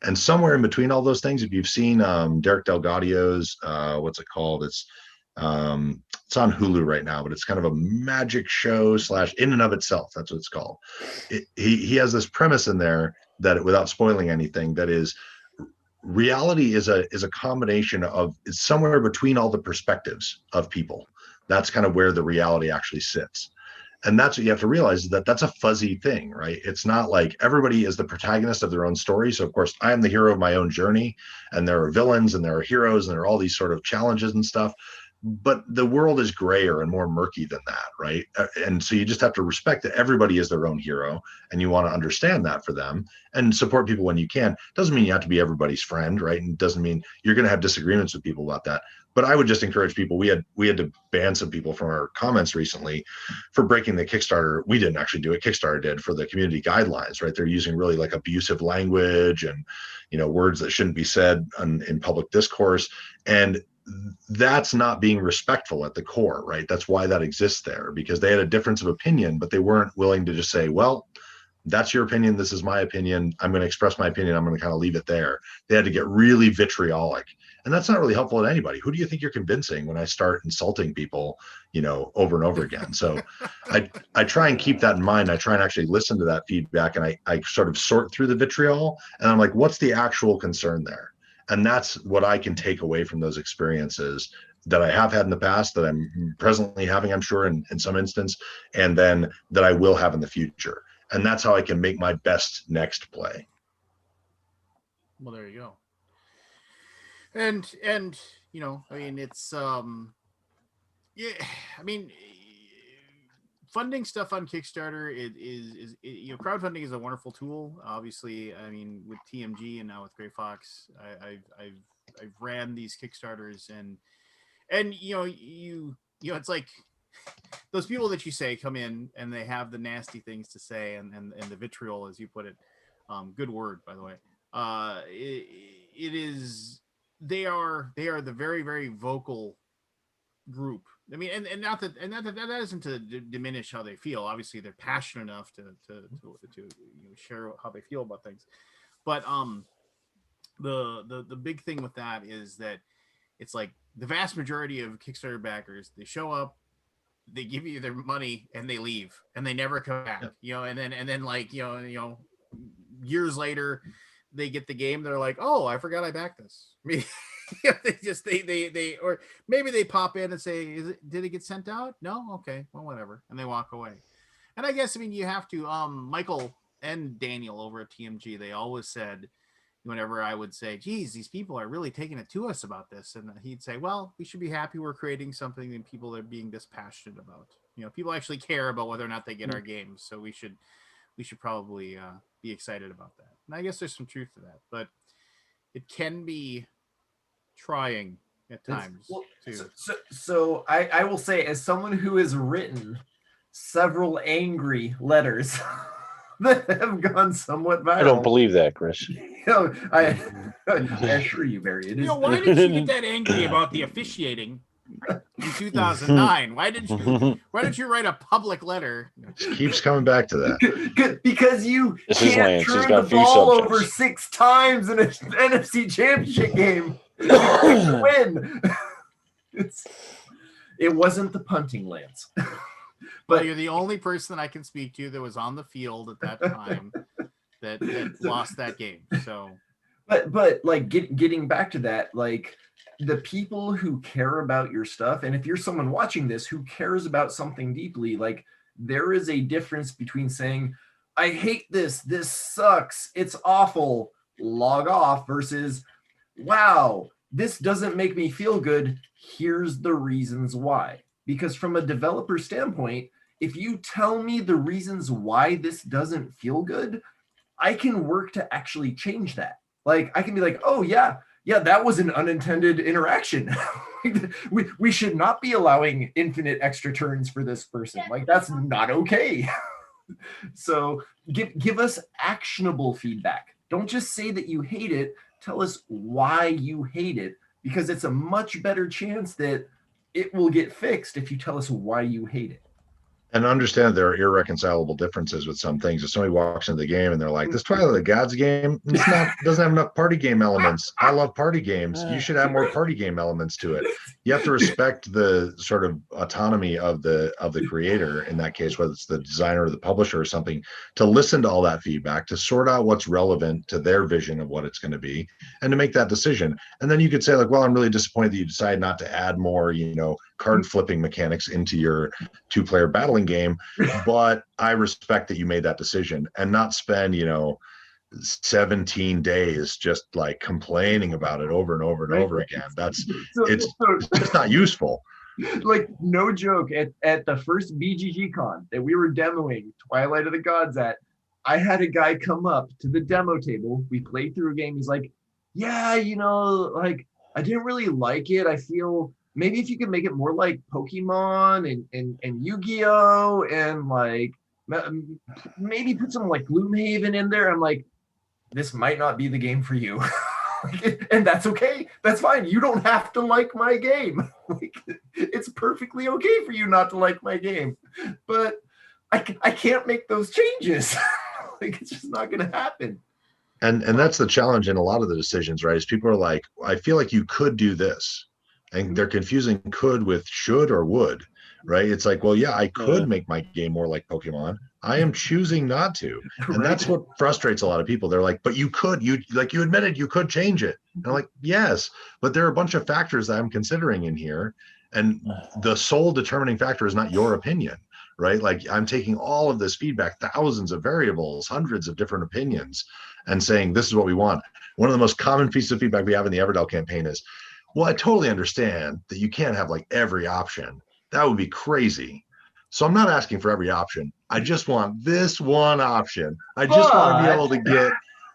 And somewhere in between all those things, if you've seen Derek Delgadio's, what's it called? It's on Hulu right now, but it's kind of a magic show / in and of itself. That's what it's called. He has this premise in there that, without spoiling anything, that is, reality is a combination of, it's somewhere between all the perspectives of people. That's kind of where the reality actually sits. And that's what you have to realize, is that that's a fuzzy thing, right? It's not like everybody is the protagonist of their own story. So of course I am the hero of my own journey, and there are villains and there are heroes and there are all these sort of challenges and stuff. But the world is grayer and more murky than that, right? And so you just have to respect that everybody is their own hero, and you want to understand that for them and support people when you can. Doesn't mean you have to be everybody's friend, right? And doesn't mean you're going to have disagreements with people about that. But I would just encourage people. We had to ban some people from our comments recently for breaking the Kickstarter. We didn't actually do it. Kickstarter did, for the community guidelines, right? They're using really like abusive language and, words that shouldn't be said in public discourse. And that's not being respectful at the core, right? That's why that exists there, because they had a difference of opinion, but they weren't willing to just say, well, that's your opinion, this is my opinion, I'm going to express my opinion, I'm going to kind of leave it there. They had to get really vitriolic, and that's not really helpful to anybody. Who do you think you're convincing when I start insulting people, over and over again? So I try and keep that in mind. I try and actually listen to that feedback, and I sort of sort through the vitriol, and I'm like, what's the actual concern there? And that's what I can take away from those experiences that I have had in the past, that I'm presently having, I'm sure, in some instance, and then that I will have in the future. And that's how I can make my best next play. Well, there you go. And it's yeah, funding stuff on Kickstarter, crowdfunding is a wonderful tool. Obviously, with TMG and now with Gray Fox, I've ran these Kickstarters, and it's like those people that you say come in and they have the nasty things to say, and the vitriol, as you put it, good word, by the way. They are the very, very vocal group. And not that isn't to diminish how they feel. Obviously, they're passionate enough to share how they feel about things. But the big thing with that is that it's like the vast majority of Kickstarter backers, they show up, they give you their money, and they leave, and they never come back. And then like years later, they get the game, they're like, oh, I forgot I backed this. They or maybe they pop in and say, did it get sent out? No, okay, well, whatever, and they walk away. And I guess you have to. Michael and Daniel over at TMG, they always said, whenever I would say, geez, these people are really taking it to us about this, and he'd say, well, we should be happy we're creating something that people are being this passionate about. People actually care about whether or not they get our games, so we should probably be excited about that. And I guess there's some truth to that, but it can be trying at times. So I will say, as someone who has written several angry letters that have gone somewhat viral. I don't believe that, Chris. I assure you, Barry. It is. Why did you get that angry about the officiating in 2009? Why did you write a public letter? It keeps coming back to that. Because you can't turn the ball over 6 times in an NFC Championship game. Win. It wasn't the punting, Lance. But you're the only person I can speak to that was on the field at that time that lost that game. So, but like getting back to that, like the people who care about your stuff, and if you're someone watching this who cares about something deeply, like there is a difference between saying, I hate this sucks, it's awful, log off, versus, wow, this doesn't make me feel good, here's the reasons why. Because from a developer standpoint, if you tell me the reasons why this doesn't feel good, I can work to actually change that. Like I can be like, oh yeah, yeah, that was an unintended interaction. we should not be allowing infinite extra turns for this person. Like, that's not okay. So give us actionable feedback. Don't just say that you hate it. Tell us why you hate it, because it's a much better chance that it will get fixed if you tell us why you hate it. And understand there are irreconcilable differences with some things. If somebody walks into the game and they're like, "This Twilight of the Gods game, doesn't have enough party game elements. I love party games. You should add more party game elements to it." You have to respect the sort of autonomy of the creator in that case, whether it's the designer or the publisher or something, to listen to all that feedback, to sort out what's relevant to their vision of what it's going to be, and to make that decision. And then you could say, like, "Well, I'm really disappointed that you decided not to add more, card flipping mechanics into your 2-player battling game, but I respect that you made that decision," and not spend 17 days just like complaining about it over and over and over again. It's just not useful. Like, no joke, at the first BGG con that we were demoing Twilight of the Gods at, I had a guy come up to the demo table. We played through a game. He's like, "Yeah, like, I didn't really like it. I feel maybe if you could make it more like Pokemon and Yu-Gi-Oh! And like maybe put some like Gloomhaven in there." I'm like, this might not be the game for you. And that's okay. That's fine. You don't have to like my game. Like, it's perfectly okay for you not to like my game. But I can't make those changes. Like, it's just not going to happen. And that's the challenge in a lot of the decisions, right? Is people are like, "I feel like you could do this." And they're confusing could with should or would, right? It's like, well, yeah, I could make my game more like Pokemon. I am choosing not to. And that's what frustrates a lot of people. They're like, "But you could, you admitted you could change it." And I'm like, yes, but there are a bunch of factors that I'm considering in here. And the sole determining factor is not your opinion, right? Like, I'm taking all of this feedback, thousands of variables, hundreds of different opinions, and saying, this is what we want. One of the most common pieces of feedback we have in the Everdell campaign is, "Well, I totally understand that you can't have like every option. That would be crazy. So I'm not asking for every option. I just want this one option. I just want to be able to get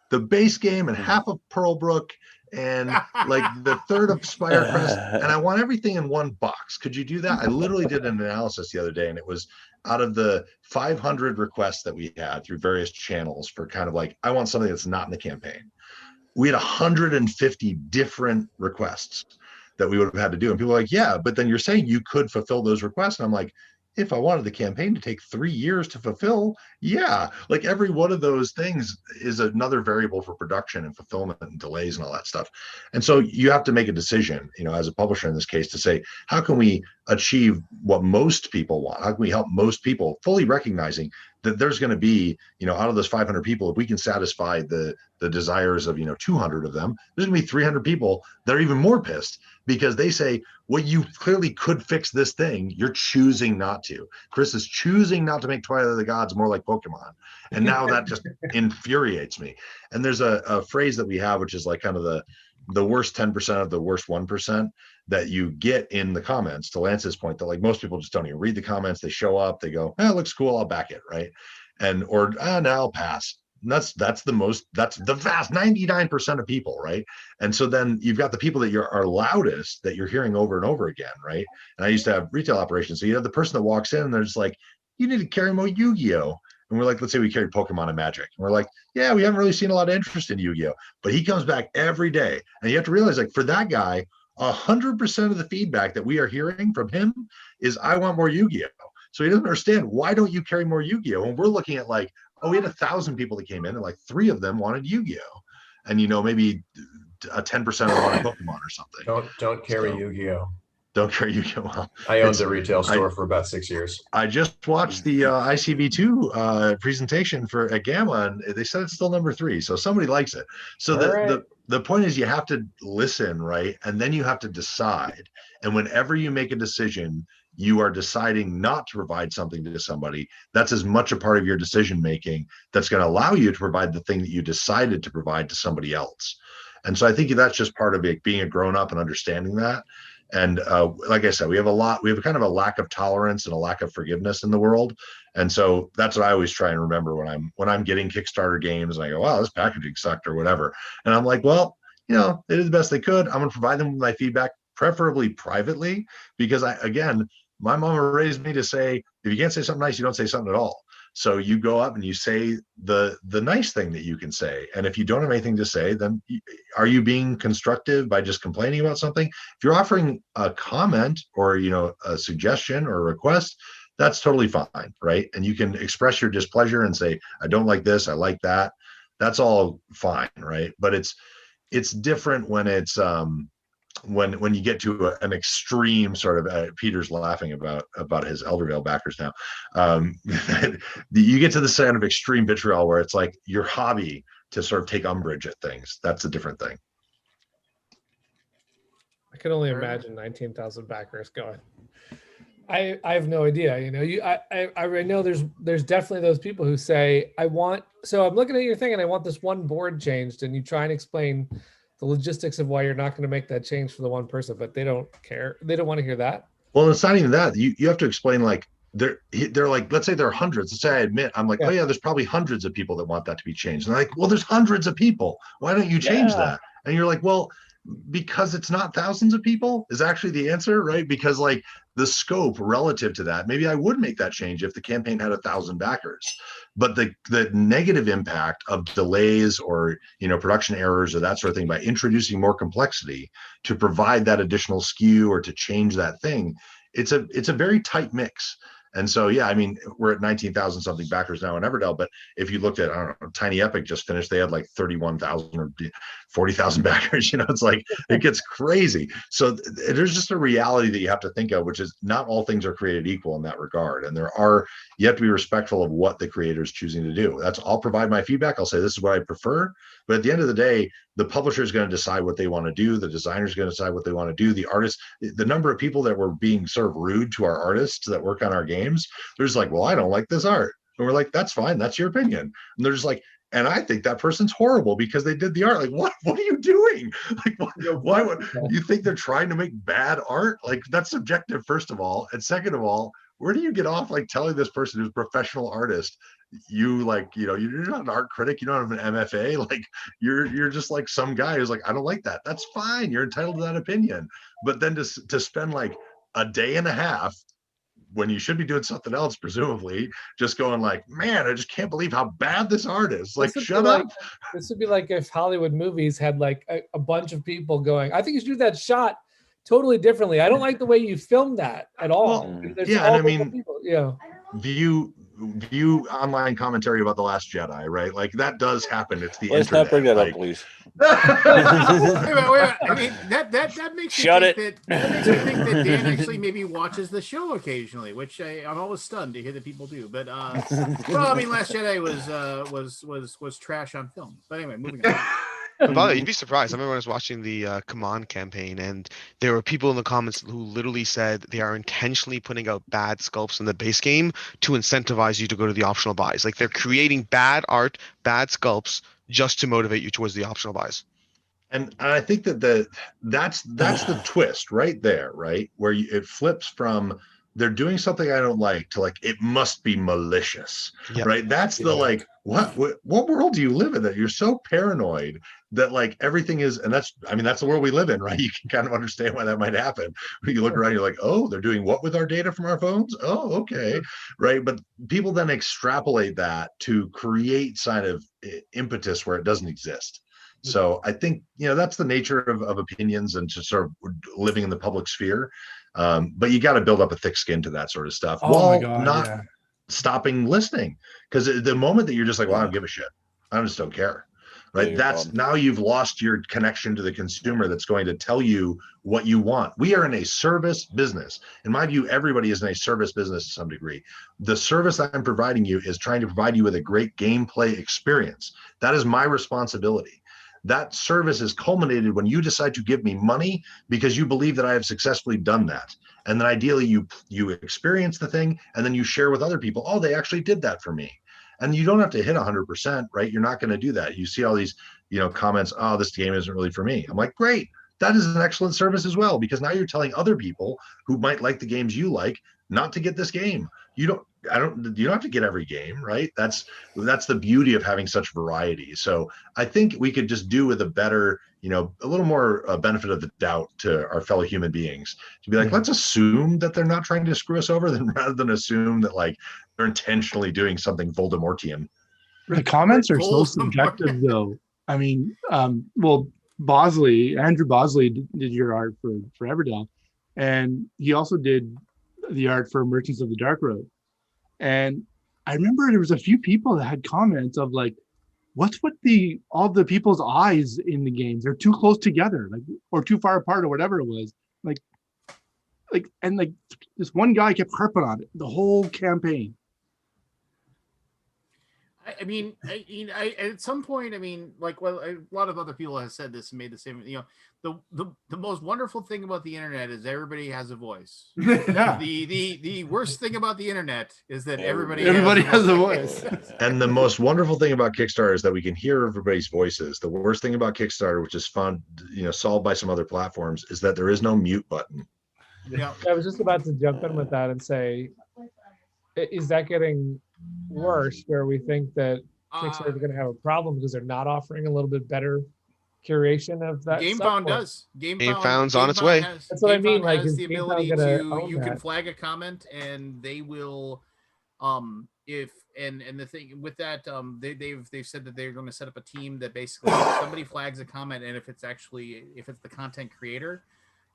the base game and half of Pearlbrook and like the third of Spirecrest, and I want everything in one box. Could you do that?" I literally did an analysis the other day, and it was out of the 500 requests that we had through various channels for kind of like, I want something that's not in the campaign. We had 150 different requests that we would have had to do. And people are like, "Yeah, but then you're saying you could fulfill those requests." And I'm like, if I wanted the campaign to take 3 years to fulfill, yeah, like every one of those things is another variable for production and fulfillment and delays and all that stuff. And so you have to make a decision, as a publisher in this case, to say, how can we achieve what most people want? How can we help most people, fully recognizing that there's going to be, out of those 500 people, if we can satisfy the desires of, 200 of them, there's going to be 300 people that are even more pissed because they say, well, you clearly could fix this thing. You're choosing not to. Chris is choosing not to make Twilight of the Gods more like Pokemon. And now that just infuriates me. And there's a phrase that we have, which is like kind of the worst 10% of the worst 1% that you get in the comments, to Lance's point, that like most people just don't even read the comments. They show up, they go, "It looks cool, I'll back it," right? Or no, I'll pass. And that's the vast 99% of people, right? And so then you've got the people that are loudest, that you're hearing over and over again, right? And I used to have retail operations, so you have the person that walks in and they're just like, "You need to carry more Yu-Gi-Oh!" And we're like, let's say we carried Pokemon and Magic. And we're like, "Yeah, we haven't really seen a lot of interest in Yu-Gi-Oh!" But he comes back every day. And you have to realize, like, for that guy, 100% of the feedback that we are hearing from him is, "I want more Yu-Gi-Oh!" So he doesn't understand, why don't you carry more Yu-Gi-Oh? And we're looking at like, oh, we had 1,000 people that came in and like 3 of them wanted Yu-Gi-Oh! And maybe a 10% wanted Pokemon or something. Don't carry Yu-Gi-Oh! Don't carry Yu-Gi-Oh! Well, I owned a retail store for about 6 years. I just watched the ICV2 presentation at Gamma, and they said it's still number 3, so somebody likes it. So the point is, you have to listen, right? And then you have to decide. And whenever you make a decision, you are deciding not to provide something to somebody. That's as much a part of your decision making that's going to allow you to provide the thing that you decided to provide to somebody else. And so I think that's just part of it, being a grown up and understanding that. And like I said, we have kind of a lack of tolerance and a lack of forgiveness in the world. And so that's what I always try and remember when I'm getting Kickstarter games, and I go, "Wow, this packaging sucked," or whatever. And I'm like, well, they did the best they could. I'm going to provide them with my feedback, preferably privately, because my mama raised me to say, if you can't say something nice, you don't say something at all. So you go up and you say the nice thing that you can say. And if you don't have anything to say, then are you being constructive by just complaining about something? If you're offering a comment or, a suggestion or a request, that's totally fine, right? And you can express your displeasure and say, I don't like this, I like that. That's all fine, right? But it's different when it's when you get to an extreme sort of Peter's laughing about his Eldervale backers now. You get to the kind of extreme vitriol where it's like your hobby to sort of take umbrage at things. That's a different thing. I can only imagine 19,000 backers going. I have no idea. I know there's definitely those people who say, so I'm looking at your thing and I want this one board changed, and you try and explain the logistics of why you're not going to make that change for the one person, but they don't care. They don't want to hear that. Well, it's not even that. You have to explain, like, they're like, let's say there are hundreds. Let's say I admit, I'm like, oh yeah, there's probably hundreds of people that want that to be changed. And they're like, well, there's hundreds of people. Why don't you change that? And you're like, well, because it's not thousands of people is actually the answer, right? Because like the scope relative to that, maybe I would make that change if the campaign had 1,000 backers, but the negative impact of delays or production errors or that sort of thing by introducing more complexity to provide that additional SKU or to change that thing, it's a very tight mix. And so, yeah, I mean, we're at 19,000 something backers now in Everdell, but if you looked at, I don't know, Tiny Epic just finished, they had like 31,000 or 40,000 backers, it's like, it gets crazy. So there's just a reality that you have to think of, which is not all things are created equal in that regard. And you have to be respectful of what the creator is choosing to do. I'll provide my feedback. I'll say, this is what I prefer. But at the end of the day, the publisher is going to decide what they want to do. The designer is going to decide what they want to do. The artist, the number of people that were being sort of rude to our artists that work on our games, they're just like, well, I don't like this art. And we're like, that's fine. That's your opinion. And they're just like, and I think that person's horrible because they did the art. Like, what are you doing? Like, why would you think they're trying to make bad art? Like, that's subjective, first of all. And second of all, where do you get off like telling this person who's a professional artist, you're not an art critic, you don't have an MFA, like you're just like some guy who's like, I don't like that. That's fine. You're entitled to that opinion. But then to spend like a day and a half when you should be doing something else, presumably, just going like, man, I just can't believe how bad this art is. Like, shut up. This would be like if Hollywood movies had like a bunch of people going, I think you should do that shot totally differently. I don't like the way you filmed that at all. Well, yeah, and I mean, view online commentary about The Last Jedi, right? Like that does happen. It's the Let's internet. not bring that like, up, please. wait a minute. I mean, that makes me think that Dan actually maybe watches the show occasionally, which I'm always stunned to hear that people do. But well, I mean, Last Jedi was trash on film. But anyway, moving on. But you'd be surprised. I remember when I was watching the Command campaign, and there were people in the comments who literally said they are intentionally putting out bad sculpts in the base game to incentivize you to go to the optional buys. Like they're creating bad art, bad sculpts just to motivate you towards the optional buys. And I think that's the twist right there, right? Where it flips from they're doing something I don't like to like it must be malicious, right? That's the like what world do you live in that you're so paranoid that like everything is, and that's the world we live in, right? You can kind of understand why that might happen. When you look around, you're like, oh, they're doing what with our data from our phones? Oh, okay, right? But people then extrapolate that to create sign of impetus where it doesn't exist. So I think that's the nature of opinions and just sort of living in the public sphere. But you got to build up a thick skin to that sort of stuff while stopping listening. Because the moment that you're just like, well, I don't give a shit, I just don't care, right? Now you've lost your connection to the consumer that's going to tell you what you want. We are in a service business. In my view, everybody is in a service business to some degree. The service I'm providing you is trying to provide you with a great gameplay experience. That is my responsibility. That service is culminated when you decide to give me money because you believe that I have successfully done that. And then ideally you experience the thing and then you share with other people, oh, they actually did that for me. And you don't have to hit 100%, right? You're not going to do that. You see all these, comments, oh, this game isn't really for me. I'm like, great. That is an excellent service as well, because now you're telling other people who might like the games you like not to get this game. You don't have to get every game, right? That's the beauty of having such variety. So I think we could just do with a better a little more benefit of the doubt to our fellow human beings, to be like, let's assume that they're not trying to screw us over, rather than assume that like they're intentionally doing something Voldemortian. The comments are so subjective, though. I mean, well, Andrew Bosley did your art for Everdell, and he also did the art for Merchants of the Dark Road. And I remember there was a few people that had comments of like, what's with all the people's eyes in the games? They're too close together, like, or too far apart, or whatever it was. And this one guy kept harping on it the whole campaign. I mean, at some point, I mean, like, well, a lot of other people have said this and made the same. The most wonderful thing about the internet is everybody has a voice. Yeah. The worst thing about the internet is that everybody has a voice. And the most wonderful thing about Kickstarter is that we can hear everybody's voices. The worst thing about Kickstarter, which is fun, solved by some other platforms, is that there is no mute button. Yeah. I was just about to jump in with that and say, is that getting worse, where we think that Kickstarter is going to have a problem because they're not offering a little bit better curation of that? GameFound does. GameFound's on its way. That's what I mean. Like, has is the GameFound ability gonna to own you can that? flag a comment and they will, if and the thing with that, they've said that they're going to set up a team that basically if somebody flags a comment, and if it's the content creator,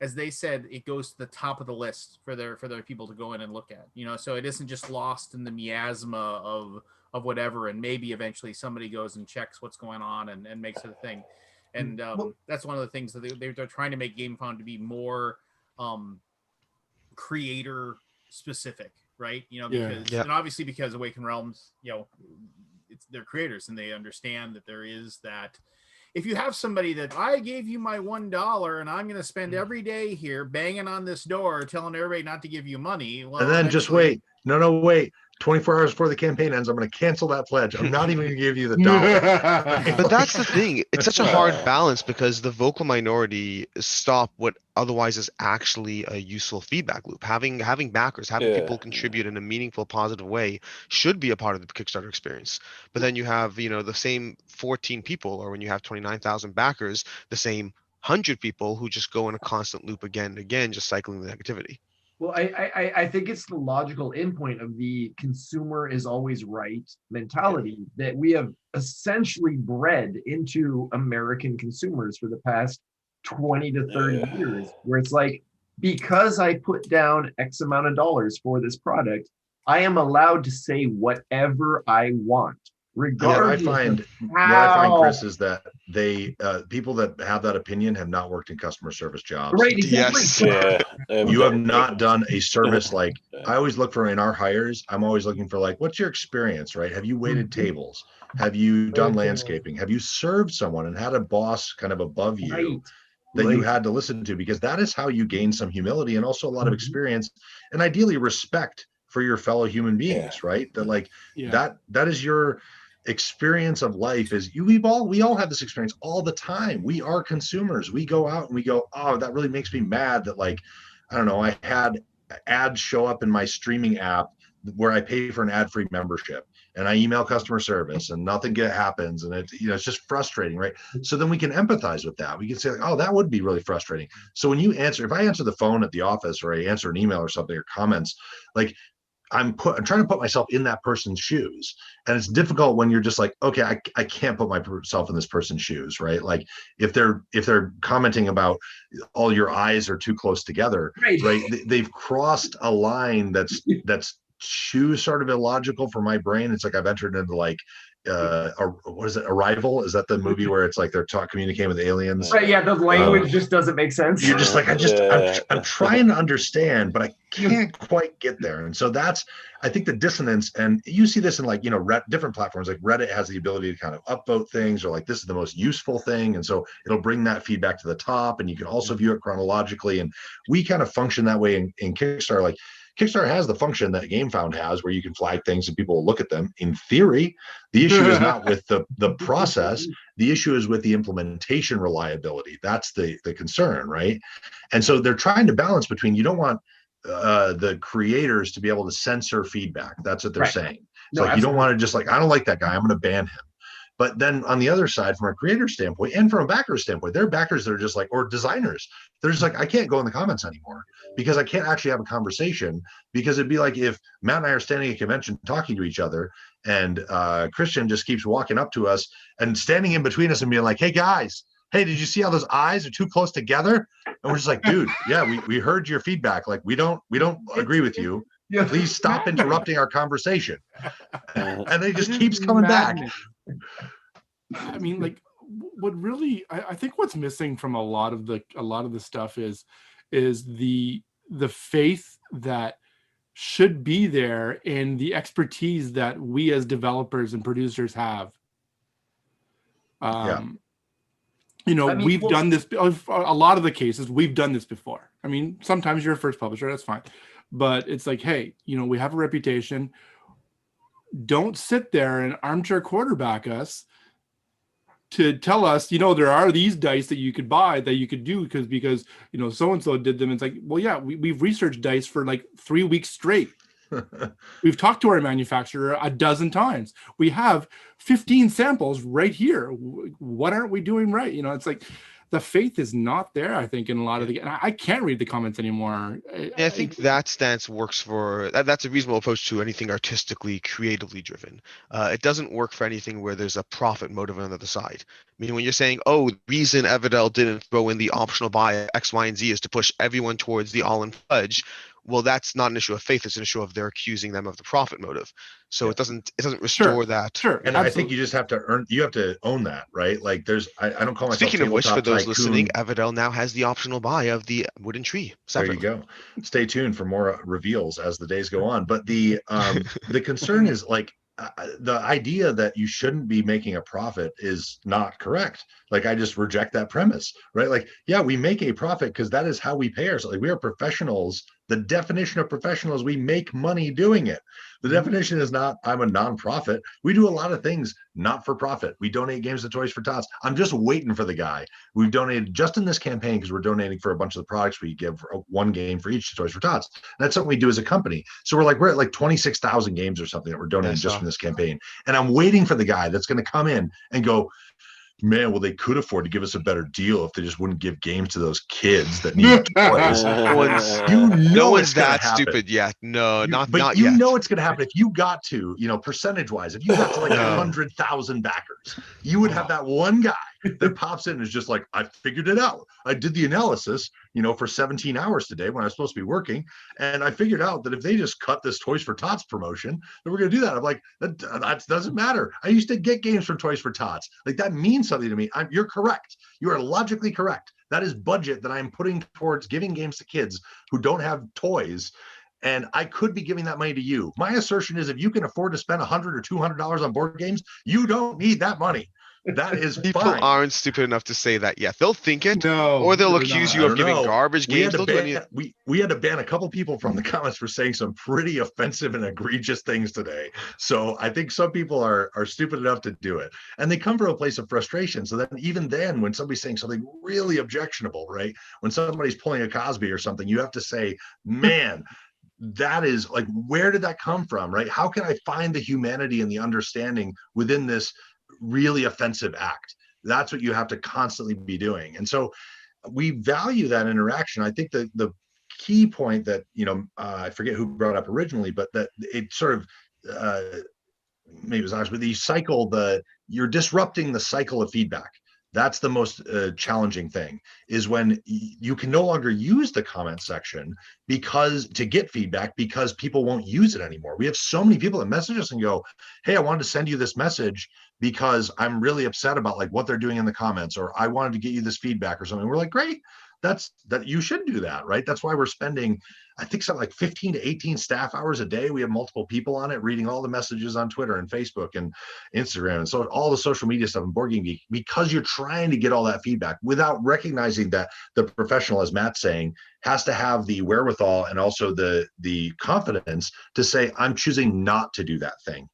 as they said, it goes to the top of the list for their people to go in and look at. So it isn't just lost in the miasma of whatever, and maybe eventually somebody goes and checks what's going on and makes it a thing. And that's one of the things that they're trying to make GameFound to be more creator specific, right? Because and obviously because Awaken Realms, they're creators and they understand that there is that. If you have somebody that I gave you my $1 and I'm going to spend every day here banging on this door, telling everybody not to give you money. Well, and then just wait. No, wait. 24 hours before the campaign ends, I'm going to cancel that pledge. I'm not even going to give you the $1. But that's the thing. It's such a hard balance because the vocal minority stop what otherwise is actually a useful feedback loop. Having backers, having people contribute in a meaningful, positive way should be a part of the Kickstarter experience. But then you have, the same 14 people, or when you have 29,000 backers, the same 100 people who just go in a constant loop again and again, just cycling the negativity. Well, I think it's the logical endpoint of the consumer is always right mentality that we have essentially bred into American consumers for the past 20 to 30 years, where it's like, because I put down X amount of dollars for this product, I am allowed to say whatever I want. Regardless what I find, Chris, is that they people that have that opinion have not worked in customer service jobs. Right, exactly. Yes. You have not done a service like I always look for in our hires. I'm always looking for like, what's your experience, right? Have you waited tables? Have you done landscaping? Have you served someone and had a boss kind of above you that you had to listen to? Because that is how you gain some humility and also a lot of experience and ideally respect for your fellow human beings, right? That like that is your experience of life. Is we all have this experience all the time. We are consumers. We go out and we go, oh, that really makes me mad that like, I don't know, I had ads show up in my streaming app where I pay for an ad-free membership and I email customer service and nothing happens. And it's just frustrating, right? So then we can empathize with that. We can say, like, oh, that would be really frustrating. So when if I answer the phone at the office or I answer an email or something or comments, like I'm trying to put myself in that person's shoes. And it's difficult when you're just like, okay, I can't put myself in this person's shoes, right? Like if they're commenting about all your eyes are too close together, right? They've crossed a line that's too sort of illogical for my brain. It's like I've entered into like what is it, Arrival? Is that the movie where it's like they're communicating with aliens? Right, yeah, the language just doesn't make sense. You're just like, I'm trying to understand, but I can't quite get there. And so that's, I think, the dissonance. And you see this in like, different platforms, like Reddit has the ability to kind of upvote things, or like, this is the most useful thing. And so it'll bring that feedback to the top, and you can also view it chronologically. And we kind of function that way in Kickstarter. Like, Kickstarter has the function that GameFound has where you can flag things and people will look at them. In theory, the issue is not with the process. The issue is with the implementation reliability. That's the concern, right? And so they're trying to balance between, you don't want the creators to be able to censor feedback. That's what they're saying. It's like, you don't want to just like, I don't like that guy, I'm going to ban him. But then on the other side, from a creator standpoint and from a backer standpoint, there are backers that are just like, or designers, they're just like, I can't go in the comments anymore because I can't actually have a conversation, because it'd be like if Matt and I are standing at a convention talking to each other, and Christian just keeps walking up to us and standing in between us and being like, hey guys, hey, did you see how those eyes are too close together? And we're just like, dude, yeah, we heard your feedback. Like, we don't agree with you. Please stop interrupting our conversation. And it just keeps coming back. I mean, like, what really I think what's missing from a lot of the stuff is the faith that should be there in the expertise that we as developers and producers have. You know, we've done this, a lot of the cases, we've done this before. I mean, sometimes you're a first publisher, that's fine. But it's like, hey, you know, we have a reputation. Don't sit there and armchair quarterback us to tell us, you know, there are these dice that you could buy, that you could do because you know, so-and-so did them. It's like, well, yeah, we've researched dice for like 3 weeks straight. We've talked to our manufacturer a dozen times. We have 15 samples right here. What aren't we doing right? You know, it's like the faith is not there, I think, in a lot of the, and I can't read the comments anymore. I think that stance works for that's a reasonable approach to anything artistically, creatively driven. It doesn't work for anything where there's a profit motive on the other side. I mean, when you're saying, oh, the reason Everdell didn't throw in the optional buy X, Y, and Z is to push everyone towards the all-in pledge. Well, that's not an issue of faith. It's an issue of they're accusing them of the profit motive. So it doesn't restore that. Sure. And absolutely. I think you just have to own that, right? Like I don't call myself. Speaking of which, for those listening, Everdell now has the optional buy of the wooden tree. Separately. There you go. Stay tuned for more reveals as the days go on. But the concern is like, the idea that you shouldn't be making a profit is not correct. Like, I just reject that premise, right? Like, yeah, we make a profit because that is how we pay ourselves. Like, we are professionals. The definition of professional is we make money doing it. The definition is not, I'm a nonprofit. We do a lot of things not for profit. We donate games to Toys for Tots. I'm just waiting for the guy. We've donated just in this campaign because we're donating for a bunch of the products we give for one game for each to Toys for Tots. And that's something we do as a company. So we're at like 26,000 games or something that we're donating just from this campaign. And I'm waiting for the guy that's going to come in and go, man, well, they could afford to give us a better deal if they just wouldn't give games to those kids that need toys. No one's that stupid yet. No, not yet. You know it's going to happen if you got to, you know, percentage-wise, if you got to like 100,000 backers, you would have that one guy that pops in and is just like, I figured it out. I did the analysis, you know, for 17 hours today when I was supposed to be working, and I figured out that if they just cut this Toys for Tots promotion, then we're going to do that. I'm like, that doesn't matter. I used to get games from Toys for Tots. Like, that means something to me. You're correct. You are logically correct. That is budget that I'm putting towards giving games to kids who don't have toys. And I could be giving that money to you. My assertion is if you can afford to spend $100 or $200 on board games, you don't need that money. That is people fine. Aren't stupid enough to say that yet. They'll think it, or they'll accuse you of giving garbage games. We had to ban a couple people from the comments for saying some pretty offensive and egregious things today. So I think some people are stupid enough to do it, and they come from a place of frustration. So then, even then, when somebody's saying something really objectionable, right? When somebody's pulling a Cosby or something, you have to say, man, that is like, where did that come from, right? How can I find the humanity and the understanding within this really offensive act? That's what you have to constantly be doing. And so we value that interaction. I think that the key point that, you know, I forget who brought up originally, but that it sort of maybe it was honest, but you're disrupting the cycle of feedback. That's the most challenging thing, is when you can no longer use the comment section to get feedback because people won't use it anymore. We have so many people that message us and go, hey, I wanted to send you this message because I'm really upset about like what they're doing in the comments, or I wanted to get you this feedback or something. We're like, great. That you should do that, right? That's why we're spending, I think, something like 15 to 18 staff hours a day. We have multiple people on it reading all the messages on Twitter and Facebook and Instagram, and so all the social media stuff and Board Game Geek, because you're trying to get all that feedback without recognizing that the professional, as Matt's saying, has to have the wherewithal and also the confidence to say, I'm choosing not to do that thing.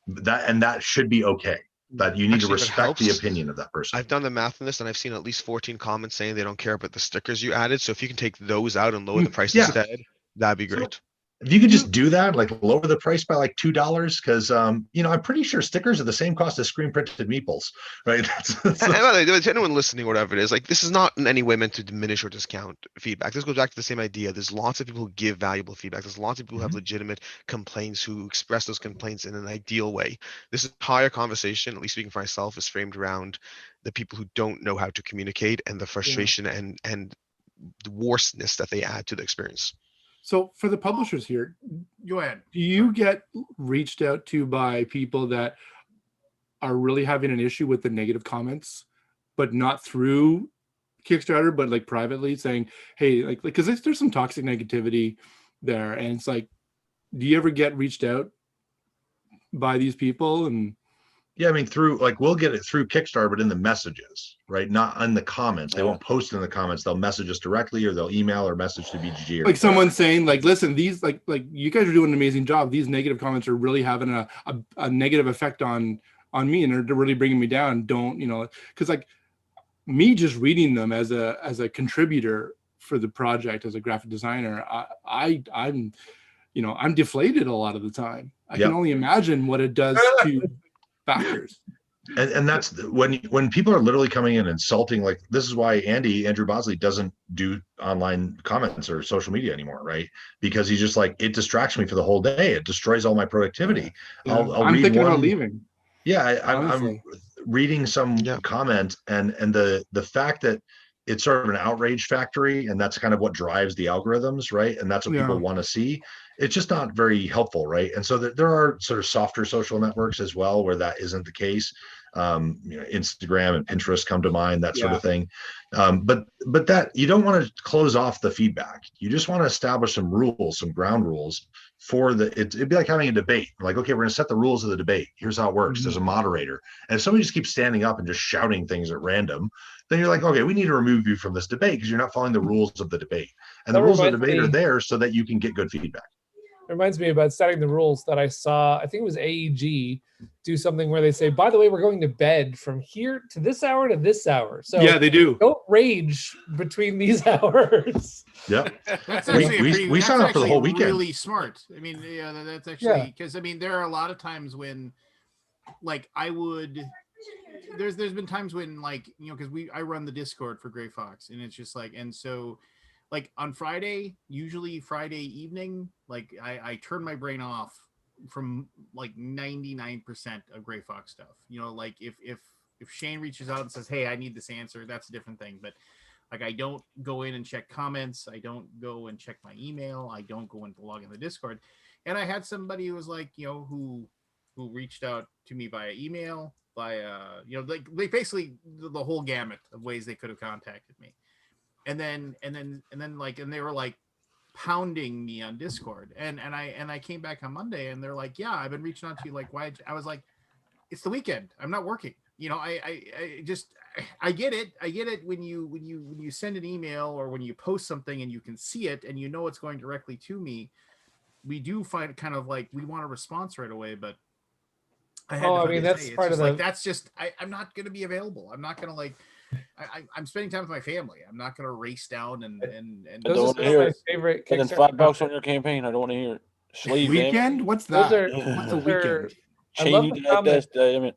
That should be okay. That you need to respect the opinion of that person. I've done the math on this, and I've seen at least 14 comments saying they don't care about the stickers you added. So if you can take those out and lower the price instead, that'd be great. If you could just do that, like lower the price by like $2, because you know, I'm pretty sure stickers are the same cost as screen printed meeples, right? And by the way, to anyone listening, or whatever it is, like this is not in any way meant to diminish or discount feedback. This goes back to the same idea. There's lots of people who give valuable feedback. There's lots of people who have legitimate complaints, who express those complaints in an ideal way. This entire conversation, at least speaking for myself, is framed around the people who don't know how to communicate and the frustration and the worseness that they add to the experience. So for the publishers here, go ahead. Do you get reached out to by people that are really having an issue with the negative comments, but not through Kickstarter, but like privately saying, hey, like, because there's some toxic negativity there. And it's like, do you ever get reached out by these people? And yeah, I mean, through like we'll get it through Kickstarter, but in the messages, right? Not in the comments. They won't post in the comments. They'll message us directly, or they'll email or message to BGG. Like someone saying, like, listen, these like you guys are doing an amazing job. These negative comments are really having a negative effect on me, and they're really bringing me down. Don't, you know, because like me just reading them as a contributor for the project as a graphic designer, I'm you know, I'm deflated a lot of the time. I can only imagine what it does to backers. And that's when people are literally coming in insulting, like this is why Andrew Bosley doesn't do online comments or social media anymore, right? Because he's just like, it distracts me for the whole day. It destroys all my productivity. Yeah. I'm read thinking about leaving. Yeah, I'm reading some comment, and the fact that it's sort of an outrage factory, and that's kind of what drives the algorithms, right? And that's what people want to see. It's just not very helpful, right? And so there are sort of softer social networks as well where that isn't the case. You know, Instagram and Pinterest come to mind, that sort of thing. But that you don't want to close off the feedback. You just want to establish some rules, some ground rules for it'd be like having a debate. Like, okay, we're going to set the rules of the debate. Here's how it works. There's a moderator. And if somebody just keeps standing up and just shouting things at random, then you're like, okay, we need to remove you from this debate because you're not following the rules of the debate. And the rules of the debate are there so that you can get good feedback. It reminds me about setting the rules that I saw, I think it was AEG, do something where they say, by the way, we're going to bed from here to this hour to this hour. So yeah, they do. Don't rage between these hours. Yeah. That's actually we signed up for the whole weekend. Really smart. I mean, yeah, that's actually, because I mean, there are a lot of times when, like, there's been times when, like, you know, because I run the Discord for Gray Fox, and it's just like, and so, like on Friday, usually Friday evening, like I turn my brain off from like 99% of Gray Fox stuff. You know, like if Shane reaches out and says, hey, I need this answer, that's a different thing. But like, I don't go in and check comments. I don't go and check my email. I don't go and log in the Discord. And I had somebody who was like, you know, who reached out to me via email, via, you know, like basically the whole gamut of ways they could have contacted me. And then they were like pounding me on Discord, and I came back on Monday, and they're like, yeah, I've been reaching out to you, like, why? I was like, it's the weekend, I'm not working, you know. I get it when you send an email or when you post something and you can see it and you know it's going directly to me. We do find kind of like we want a response right away, but that's part of the, like, that's just I'm not going to be available. I'm not going to, like, I'm spending time with my family. I'm not going to race down and I don't want to hear it. Favorite and then $5 on your campaign. I don't want to hear it. Slave weekend? man. What's that? What's a weekend? I love the comment damn it.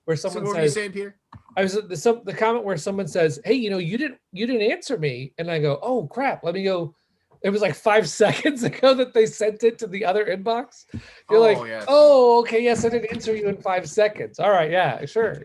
Where someone what says, were you saying, Peter? I was the comment where someone says, hey, you know, you didn't answer me, and I go, oh crap, let me go. It was like 5 seconds ago that they sent it to the other inbox. You're yes. Oh, okay, yes, I didn't answer you in 5 seconds. All right, yeah, sure.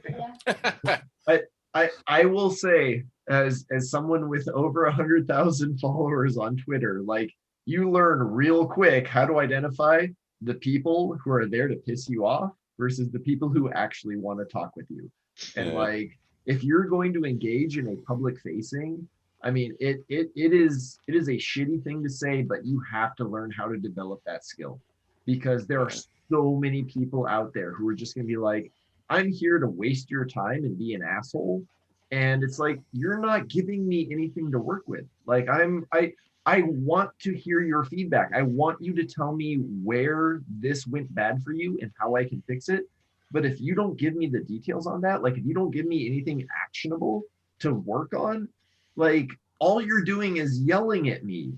I will say, as someone with over 100,000 followers on Twitter, like, you learn real quick how to identify the people who are there to piss you off versus the people who actually want to talk with you. And like, if you're going to engage in a public facing, I mean, it is a shitty thing to say, but you have to learn how to develop that skill, because there are so many people out there who are just going to be like, I'm here to waste your time and be an asshole. And it's like, you're not giving me anything to work with. Like, I want to hear your feedback. I want you to tell me where this went bad for you and how I can fix it. But if you don't give me the details on that, like if you don't give me anything actionable to work on, like all you're doing is yelling at me.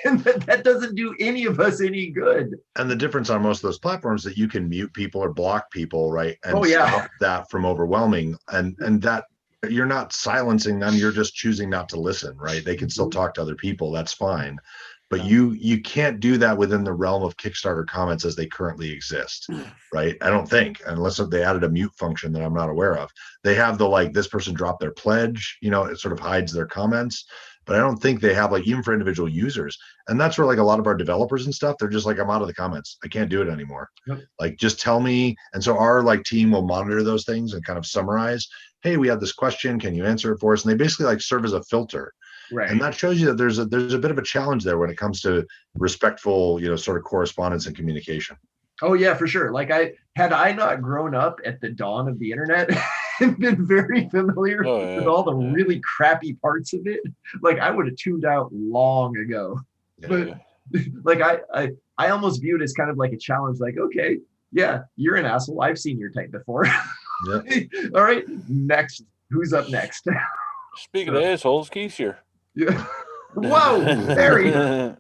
And that doesn't do any of us any good. And the difference on most of those platforms that you can mute people or block people, right? And Oh, yeah. stop that from overwhelming. And that you're not silencing them, you're just choosing not to listen, right? They can still talk to other people, that's fine. But you can't do that within the realm of Kickstarter comments as they currently exist, right? I don't think, unless they added a mute function that I'm not aware of. They have the like, this person dropped their pledge, you know, it sort of hides their comments. But I don't think they have, like, even for individual users. And that's where like a lot of our developers and stuff, they're just like, I'm out of the comments. I can't do it anymore. Yep. Like, just tell me. And so our like team will monitor those things and kind of summarize, hey, we have this question, can you answer it for us? And they basically like serve as a filter. Right. And that shows you that there's a bit of a challenge there when it comes to respectful, you know, sort of correspondence and communication. Oh yeah, for sure. Like had I not grown up at the dawn of the internet and been very familiar with all the really crappy parts of it, like I would have tuned out long ago. But like I almost view it as kind of like a challenge, like, okay, yeah, you're an asshole. I've seen your type before. Yep. All right, next. Who's up next? Speaking of assholes, Keith's here. Yeah. Whoa, very. Yeah,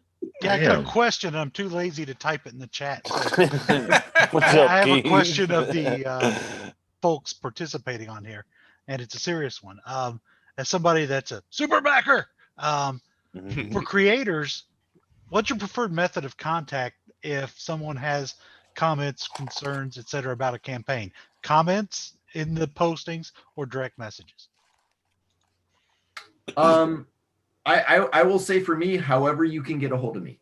I got a question. I'm too lazy to type it in the chat. So. What's up, I have Keith? a question of the folks participating on here, and it's a serious one. As somebody that's a super backer, for creators, what's your preferred method of contact if someone has comments, concerns, etc. about a campaign? Comments in the postings or direct messages? I will say for me, however you can get a hold of me.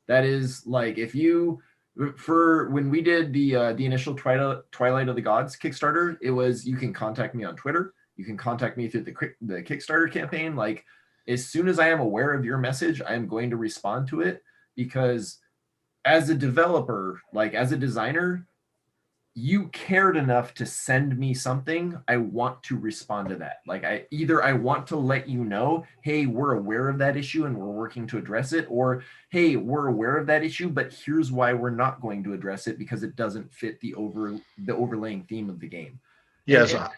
That is like, if you, when we did the initial Twilight of the Gods Kickstarter, it was, you can contact me on Twitter. You can contact me through the Kickstarter campaign. Like, as soon as I am aware of your message, I am going to respond to it, because as a developer, like as a designer, you cared enough to send me something. I want to respond to that. Like, I want to let you know, hey, we're aware of that issue and we're working to address it, or hey, we're aware of that issue, but here's why we're not going to address it, because it doesn't fit the overlaying theme of the game. Yes. And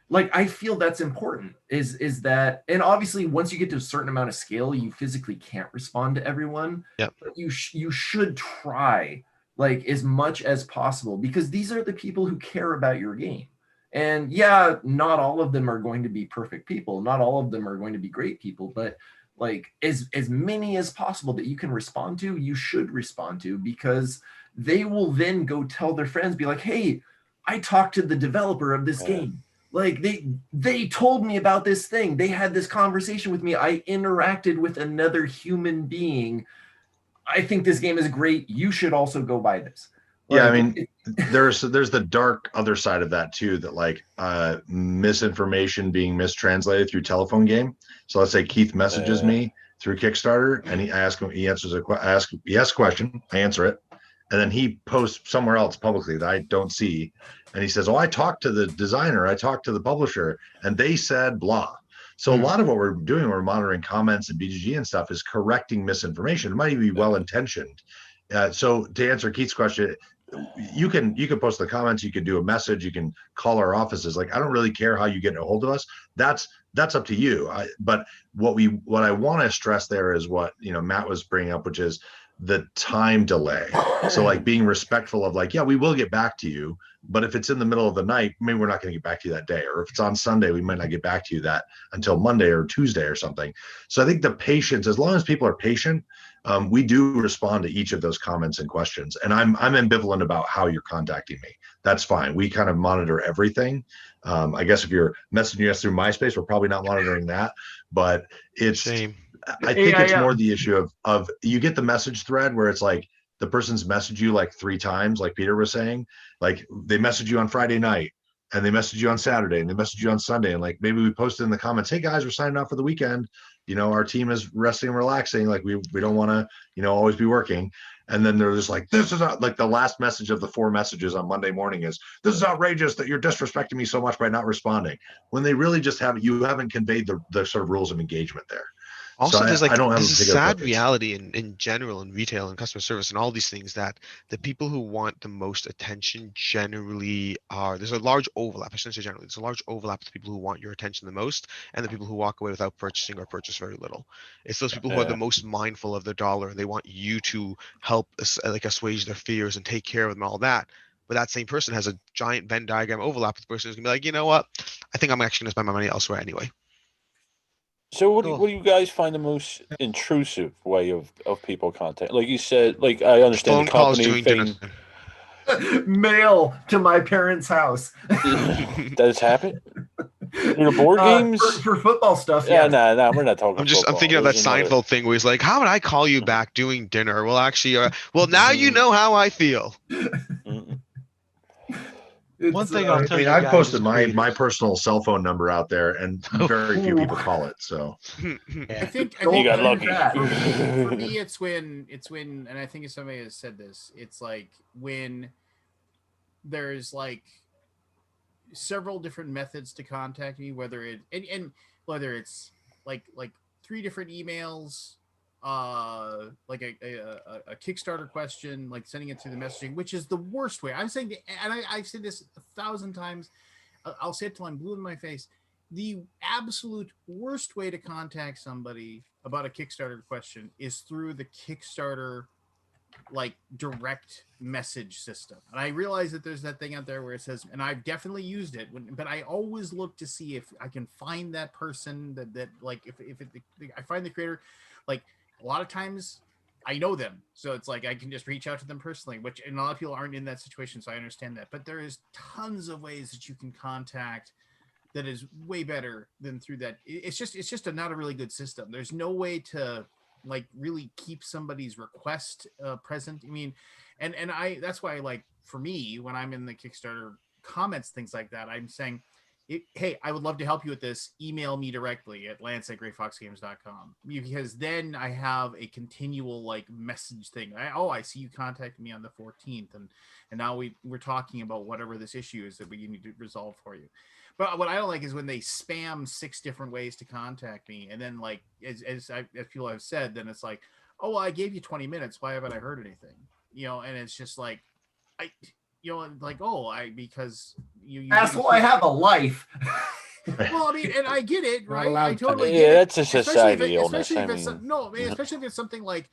like, I feel that's important, is that, and obviously once you get to a certain amount of scale, you physically can't respond to everyone. Yep. But you should try, like, as much as possible, because these are the people who care about your game. And yeah, not all of them are going to be perfect people. Not all of them are going to be great people, but like as many as possible that you can respond to, you should respond to, because they will then go tell their friends, be like, hey, I talked to the developer of this game. Like, they told me about this thing. They had this conversation with me. I interacted with another human being. I think this game is great. You should also go buy this. Yeah, I mean, there's the dark other side of that too, that like misinformation being mistranslated through telephone game. So let's say Keith messages me through Kickstarter, and he asks a question, I answer it, and then he posts somewhere else publicly that I don't see, and he says, "Oh, I talked to the designer, I talked to the publisher, and they said blah." So a lot of what we're doing, we're monitoring comments and BGG and stuff, is correcting misinformation. It might even be well-intentioned. So to answer Keith's question, you can post the comments, you can do a message, you can call our offices. Like, I don't really care how you get a hold of us. That's up to you. But what I want to stress there is what, you know, Matt was bringing up, which is the time delay. So like being respectful of like, yeah, we will get back to you, but if it's in the middle of the night, maybe we're not going to get back to you that day. Or if it's on Sunday, we might not get back to you that until Monday or Tuesday or something. So I think the patience, as long as people are patient, we do respond to each of those comments and questions. And I'm ambivalent about how you're contacting me. That's fine. We kind of monitor everything. I guess if you're messaging us through MySpace, we're probably not monitoring that, but it's, Same. I think it's more the issue of you get the message thread where it's like the person's messaged you like 3 times, like Peter was saying, like they message you on Friday night, and they message you on Saturday, and they message you on Sunday, and like maybe we posted in the comments, hey guys, we're signing off for the weekend. You know, our team is resting and relaxing. Like we don't want to, you know, always be working. And then they're just like, this is like the last message of the 4 messages on Monday morning is, this is outrageous that you're disrespecting me so much by not responding. When they really just you haven't conveyed the sort of rules of engagement there. Also, there's I don't have a there's a particular sad preference. reality in general in retail and customer service and all these things that the people who want the most attention generally are there's a large overlap. I shouldn't say generally, there's a large overlap of the people who want your attention the most and the people who walk away without purchasing or purchase very little. It's those people who are the most mindful of their dollar and they want you to help assuage their fears and take care of them and all that. But that same person has a giant Venn diagram overlap with the person who's gonna be like, you know what? I think I'm actually gonna spend my money elsewhere anyway. So what do you guys find the most intrusive way of people contact? Like you said, like I understand Phone the calls company doing thing. Mail to my parents' house. Does happen? The board games for football stuff. Yeah, Yeah, no, we're not talking. I'm thinking of that Seinfeld thing where he's like, "How would I call you back doing dinner?" Well, actually, well, now you know how I feel. One thing I'll tell you I've guys posted as my creators- personal cell phone number out there, and very few people call it. So I think you got lucky. For me, it's when, and I think somebody has said this. It's like when there's like several different methods to contact me, whether it and whether it's like 3 different emails, like a Kickstarter question, like sending it through the messaging, which is the worst way. I'm saying, and I've said this 1,000 times. I'll say it till I'm blue in my face. The absolute worst way to contact somebody about a Kickstarter question is through the Kickstarter like direct message system. And I realize that there's that thing out there where it says, and I've definitely used it, but I always look to see if I can find that person that like if I find the creator, like a lot of times I know them, so it's like I can just reach out to them personally, which and a lot of people aren't in that situation, so I understand that. But there is tons of ways that you can contact that is way better than through that. It's just not a really good system. There's no way to like really keep somebody's request present. I mean, and that's why, like, for me, when I'm in the Kickstarter comments, things like that, I'm saying, hey, I would love to help you with this. Email me directly at lance@greyfoxgames.com, because then I have a continual like message thing. I see you contacted me on the 14th, and now we're talking about whatever this issue is that we need to resolve for you. But what I don't like is when they spam 6 different ways to contact me, and then like as people have said, then it's like, oh, well, I gave you 20 minutes. Why haven't I heard anything? You know, and it's just like, because you asshole, I have a life. Well, I mean, and I get it, Not right? allowed I to. totally Yeah, get it. that's a Especially society if illness. especially if it's something like,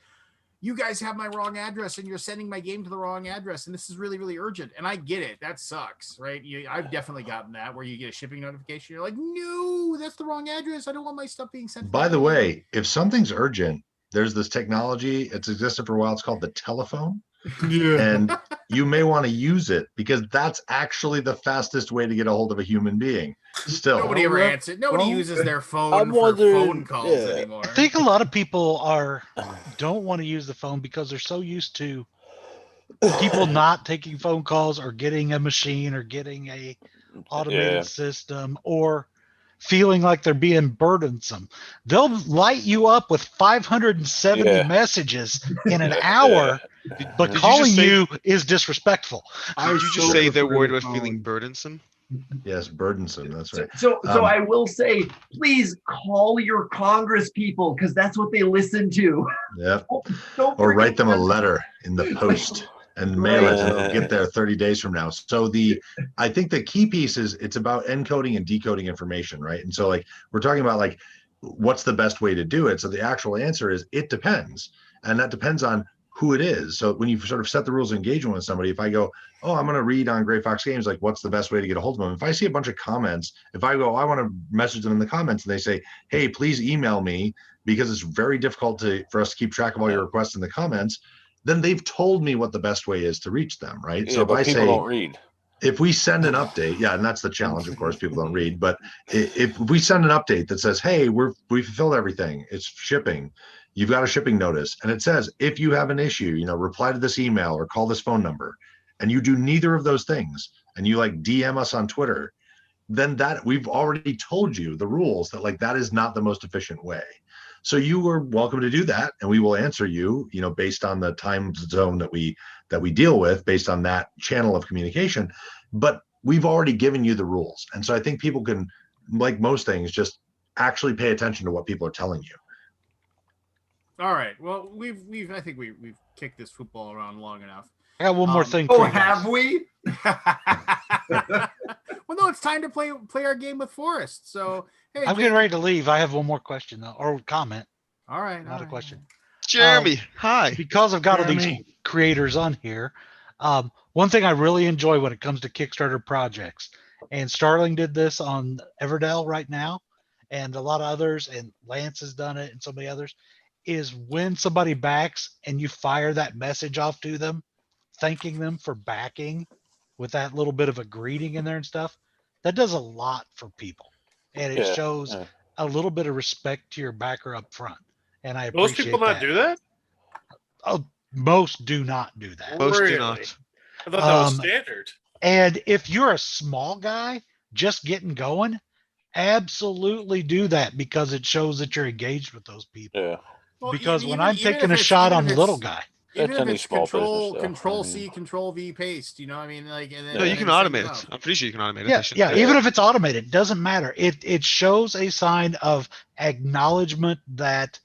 you guys have my wrong address and you're sending my game to the wrong address, and this is really, really urgent. And I get it. That sucks, right? I've definitely gotten that where you get a shipping notification. You're like, no, that's the wrong address. I don't want my stuff being sent. by the way, if something's urgent, there's this technology. It's existed for a while. It's called the telephone. Yeah. And you may want to use it because that's actually the fastest way to get a hold of a human being. Still, Nobody ever answers. Nobody uses their phone I'm for wondering- phone calls yeah. anymore. I think a lot of people don't want to use the phone because they're so used to people not taking phone calls or getting a machine or getting a automated system or feeling like they're being burdensome. They'll light you up with 570 messages in an hour, but Did calling say- you is disrespectful. Did you just say they're worried about feeling burdensome? Yes, burdensome. That's right. So I will say, please call your Congress people, because that's what they listen to. Yep. Don't Or forget write them a them. letter in the post and mail it, and it'll get there 30 days from now. So I think the key piece is it's about encoding and decoding information, right? And so like we're talking about like what's the best way to do it. So the actual answer is it depends, and that depends on who it is. So when you sort of set the rules of engagement with somebody, if I go, oh, I'm going to read on Grey Fox Games, like what's the best way to get a hold of them? If I see a bunch of comments, if I go, I want to message them in the comments, and they say, hey, please email me, because it's very difficult for us to keep track of all your requests in the comments, then they've told me what the best way is to reach them, right? Yeah, so if but I people say, don't read. if we send an update, and that's the challenge, of course, people don't read, but if we send an update that says, hey, we fulfilled everything, it's shipping, you've got a shipping notice, and it says, if you have an issue, reply to this email or call this phone number, and you do neither of those things, and you like DM us on Twitter, then that we've already told you the rules that like that is not the most efficient way. So you are welcome to do that, and we will answer you, based on the time zone that we deal with, based on that channel of communication. But we've already given you the rules, and so I think people can, like most things, just actually pay attention to what people are telling you. All right. Well, I think we've kicked this football around long enough. I got one more thing. Oh, for you have guys. we? Well, no, it's time to play our game with Forrest. So, hey, I'm getting ready to leave. I have one more question though, or comment, All right, not a question. Jeremy, hi. Because I've got all these Jeremy. creators on here, one thing I really enjoy when it comes to Kickstarter projects, and Starling did this on Everdell right now, and a lot of others, and Lance has done it, and so many others, is when somebody backs and you fire that message off to them, thanking them for backing with that little bit of a greeting in there and stuff. That does a lot for people, and it shows a little bit of respect to your backer up front. And I appreciate Most people not do that. Oh, most do not do that. Most Really? do not. I thought that was standard. And if you're a small guy just getting going, absolutely do that because it shows that you're engaged with those people. Yeah. Well, Because when even- I'm even taking if a it's- shot even on if the it's- little guy, Even That's if any it's small business, control though. control I mean- C, control V paste, you know, I mean, like, and then, No, you and can then send automate it it. out. I'm pretty sure you can automate it. yeah, They should- yeah. Even if it's automated, it doesn't matter. It shows a sign of acknowledgement that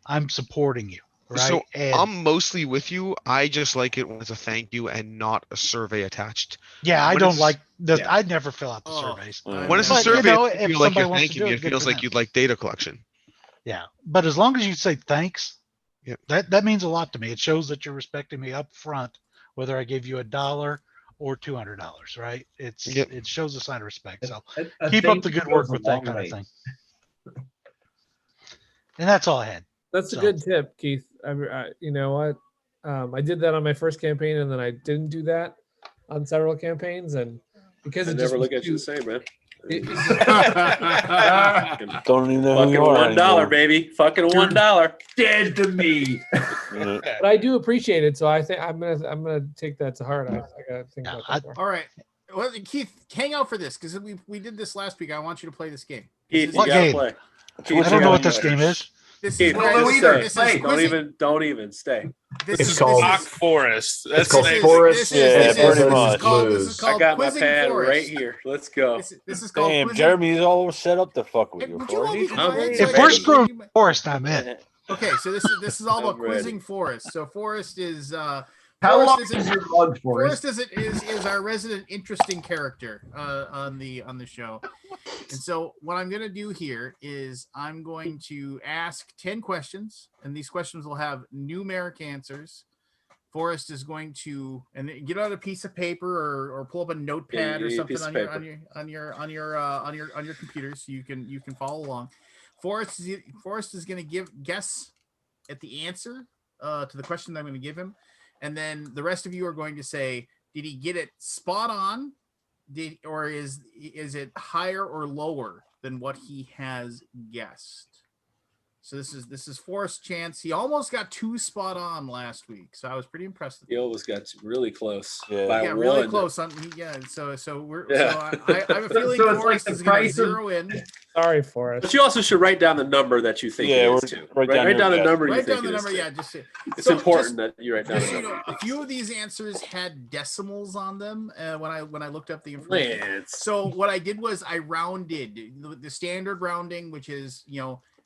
I'm supporting you, right? So And I'm mostly with you. I just like it when it's a thank you and not a survey attached. yeah, I When don't it's- like the. yeah. I'd never fill out the Oh, surveys. When it's a But, survey, you know, it if doesn't feel like somebody you're wants to thanking do me. it, It good feels for like them. you'd like data collection. Yeah, but as long as you say thanks, Yep. that means a lot to me. It shows that you're respecting me up front, whether I gave you $1 or $200, right? Yep. It shows a sign of respect. So A keep up thank the you good work goes a with that long kind way. of thing. And that's all I had. That's a So- good tip, Keith. You know what? I did that on my first campaign, and then I didn't do that on several campaigns, and because I it never just look was at you the too- same, man. it- Don't even know who Fucking you are $1, anymore. baby. Fucking $1. Dead to me. Yeah. but I do appreciate it, so I think I'm gonna take that to heart. I gotta think Yeah, about that more. All right. Well, Keith, hang out for this because we did this last week. I want you to play this game. Keith, What you gotta game? play. I don't know what this game is. This Keith, is Well, no, just either. stay. This is Play. quizzing. Don't even stay. This It's is called- Rock Forest. That's called the name. Forest. This is Yeah, this is pretty this much. is called this is Blues. I called got my quizzing pad forest. right here. Let's go. This is called Damn, quizzing. Jeremy's all set up to fuck with Hey, you. would you all be Forrest. quiet? If If we're we're You- screwing you- Forest, I'm in. Okay, so this is all about I'm ready. quizzing Forest. So Forest is How Forrest long is is it- your mug, Forrest Forrest? is our resident interesting character on the show. And so what I'm going to do here is I'm going to ask 10 questions, and these questions will have numeric answers. Forrest is going to get out a piece of paper or pull up a notepad or Yeah, something piece of on your computer so you can follow along. Forrest is going to guess at the answer to the question that I'm going to give him, and then the rest of you are going to say, did he get it spot on? Or is it higher or lower than what he has guessed? So this is Forrest's chance. He almost got 2 spot on last week, so I was pretty impressed. He almost got really close. Yeah. By He got really one. close on. So we're. Yeah. So I have a feeling So it's like Forrest the is going to price of- zero in. Sorry, Forrest. But you also should write down the number that you think Yeah, it is we're- too. write Write down your down the guess. number you Write think down the it is number. too. Yeah, just It's so important that you write down Just the so you number. know, a few of these answers had decimals on them when I looked up the information. Lance. So what I did was I rounded the standard rounding, which is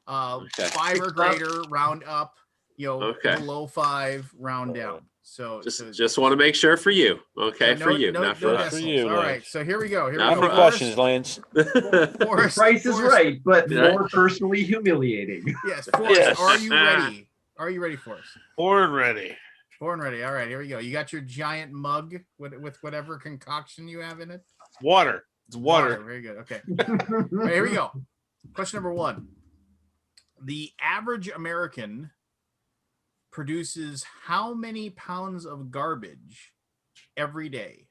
Okay. 5 or greater, round up. Okay. Below 5, round down. So Just want to make sure for you. Okay, yeah, for you, not for us. For you, All right, Lance. so here we go. Here Not we How go. many questions, Lance? The Forrest, price is Forrest- right, but Right. more personally humiliating. Yes, Forrest, Yes. are you ready? Are you ready, Forrest? Born ready. Born ready. All right, here we go. You got your giant mug with whatever concoction you have in it. Water. It's water. Very good. Okay. All right, here we go. Question number 1. The average American produces how many pounds of garbage every day?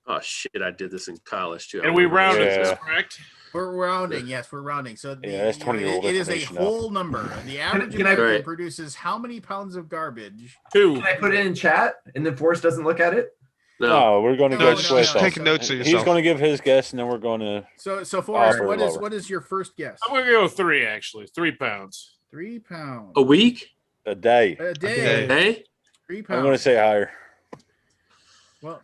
Oh shit! I did this in college too. I And we remember rounded this. this, correct? We're rounding. Yes, we're rounding. So that's 20-year-old it is a information now. whole number. The average can I- American Right. produces how many pounds of garbage? 2. Can I put it in chat and then Forrest doesn't look at it? No, No, we're going to No, go no, Swiss. no. Take notes of He's yourself. going to give his guess, and then we're going to. So Forrest, Upper or lower? what is your first guess? I'm gonna go 3 actually. 3 pounds. 3 pounds a week, A day. a day. hey, 3 I'm going to pounds. say higher. Well,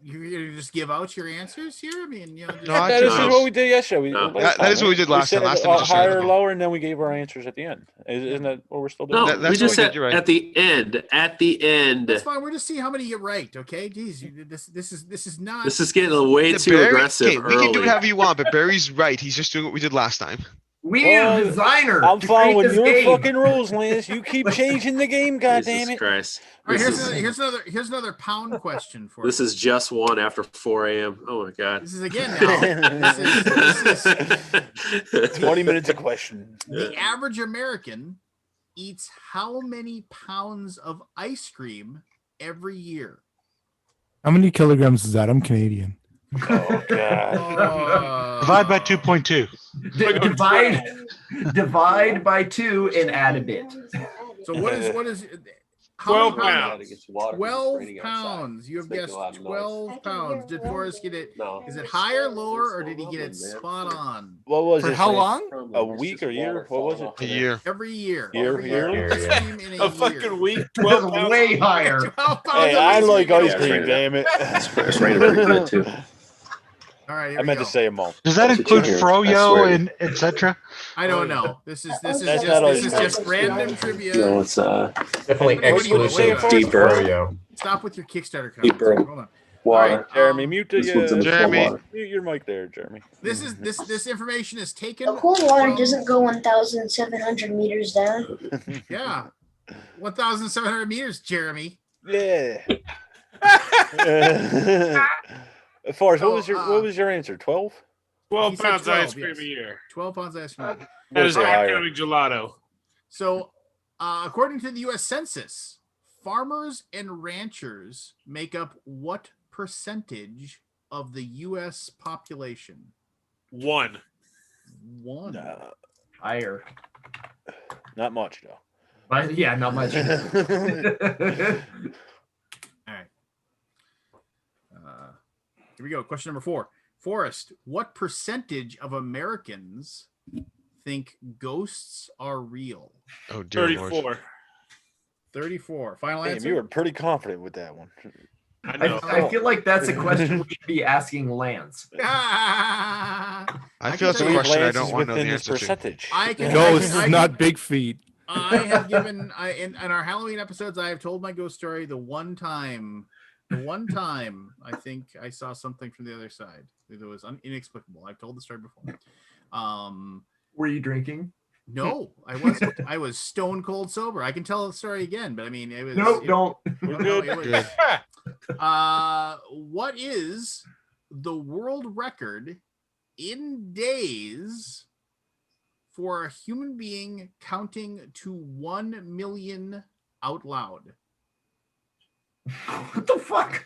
you're gonna just give out your answers here? I mean, you know, just, This is what we did yesterday. That is what we did last time. Last time we just shared higher or them. lower, and then we gave our answers at the end. Isn't that what we're still doing? No, we just said at the end. At the end. That's fine. We're just seeing how many you right. Okay, geez, this is not. This is getting way too Barry, aggressive. okay, we can do early. whatever you want, but Barry's right. He's just doing what we did last time. We need a designer. I'm to following create this your game. fucking rules, Lance. You keep changing the game, goddammit. Christ. All right, here's another pound question for This you. is just one after 4 a.m. Oh my god. This is again now. this is 20 minutes a question. the average American eats how many pounds of ice cream every year? How many kilograms is that? I'm Canadian. Oh god. Divide by 2.2. Divide by 2 and add a bit. So what is 12 pounds? pounds. 12 pounds. You have guessed 12 pounds. Did Forrest get it? Is it higher, lower, or did he get it spot on? What was For it? how Lance? long? A week or year? What was it? A year. Every year. Year? Ice cream in A fucking year. week. That's 12 pounds. way higher. 12 pounds Hey, of I ice like cream. ice cream, damn it. It's rated pretty good too. All right, here I we meant go. to say a month. Does that That's include what you hear. froyo I swear. and etc.? I don't know. This is That's not just random trivia. No, it's Definitely What do you want? exclusive Deeper. froyo. Stop with your Kickstarter comments. Deeper. Hold on. water. All right, Jeremy, mute This one's in the the cold Jeremy. water. mute your mic there, Jeremy. This is this information is taken. The cold water from- doesn't go 1,700 meters down. Yeah, 1,700 meters, Jeremy. Yeah. Forrest, what was your answer? 12? 12 He said pounds 12, ice cream yes. a year. 12 pounds ice cream. That is All not right. counting gelato. So, according to the U.S. Census, farmers and ranchers make up what percentage of the U.S. population? 1. One. Higher. Not much, though. Yeah, not much. All right. Here we go. Question number 4. Forrest, what percentage of Americans think ghosts are real? Oh, dear Lord. 34. 34. Final Damn, answer? you were pretty confident with that one. I know. I feel like that's a question we should be asking Lance. I I feel that's a can tell you question I Lance don't is want to know the within this answer to. percentage. I can Ghosts, I can- not big feet. I have given in our Halloween episodes, I have told my ghost story the one time I think I saw something from the other side. It was inexplicable. I've told the story before. Were you drinking? No, I was stone cold sober. I can tell the story again, but I mean it was Don't. No, good. it was- what is the world record in days for a human being counting to 1 million out loud? What the fuck?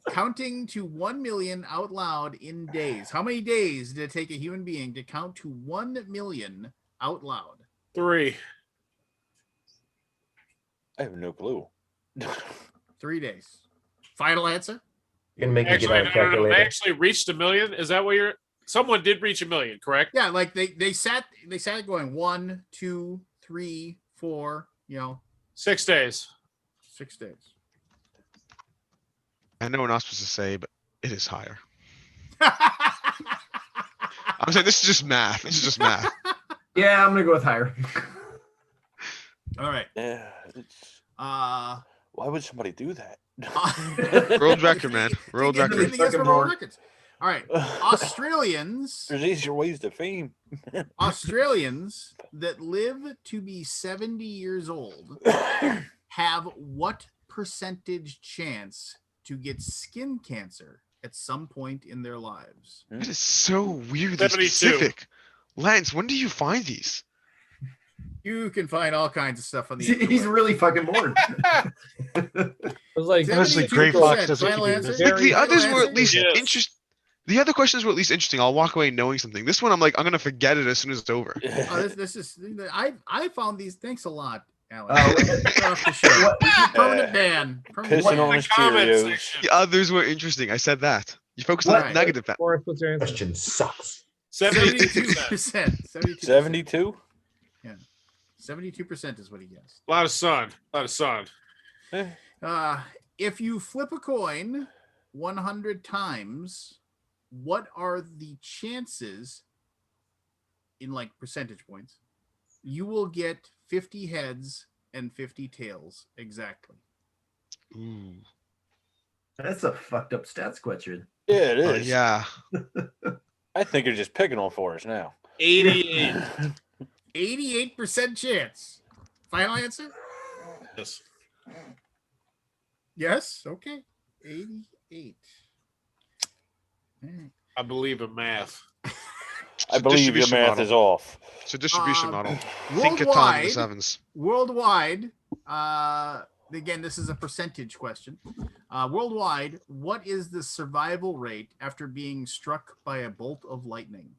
Counting to 1 million out loud in days. How many days did it take a human being to count to 1 million out loud? 3. I have no clue. 3 days. Final answer? You can make me get Actually, out a no. They calculator. actually reached 1 million. Is that what you're? Someone did reach 1 million, correct? Yeah, like they sat going 1, 2, 3, 4, 6 days. 6 days. I know we're not supposed to say, but it is higher. I'm saying this is just math. This is just math. Yeah, I'm gonna go with higher. All right. Yeah. Uh Why would somebody do that? World record, man. World Take it- record. take it for world records. All right. Australians There's easier ways to fame. Australians that live to be 70 years old have what percentage chance to get skin cancer at some point in their lives? That is so weirdly 72. specific. Lance, when do you find these? You can find all kinds of stuff on the He's really fucking bored. It was like Honestly, Gray Fox doesn't Final keep answer? this. Like the Final others were answer? at least Yes. interesting. The other questions were at least interesting. I'll walk away knowing something. This one, I'm like, I'm gonna forget it as soon as it's over. Oh, this is I found these. Thanks a lot, Alex. Oh, Get off the show. Permanent ban. Permanent Pissing ban. on The his comment Cheerios. section. The others were interesting. I said that. You focus on What? the negative. Forrest, what's your answer? Question sucks. 72%. 72%. 72? 72% is what he guessed. A lot of sun. A lot of sun. If you flip a coin 100 times, what are the chances in like percentage points? You will get 50 heads and 50 tails exactly. Ooh. That's a fucked up stats question. Yeah, it is. Yeah. I think you're just picking on for us now. 88. 88% chance. Final answer? Yes. Yes. Okay. 88. I believe in math. I believe your math is off. It's a distribution model. Think a ton in the sevens. Worldwide, again, this is a percentage question. Worldwide, what is the survival rate after being struck by a bolt of lightning?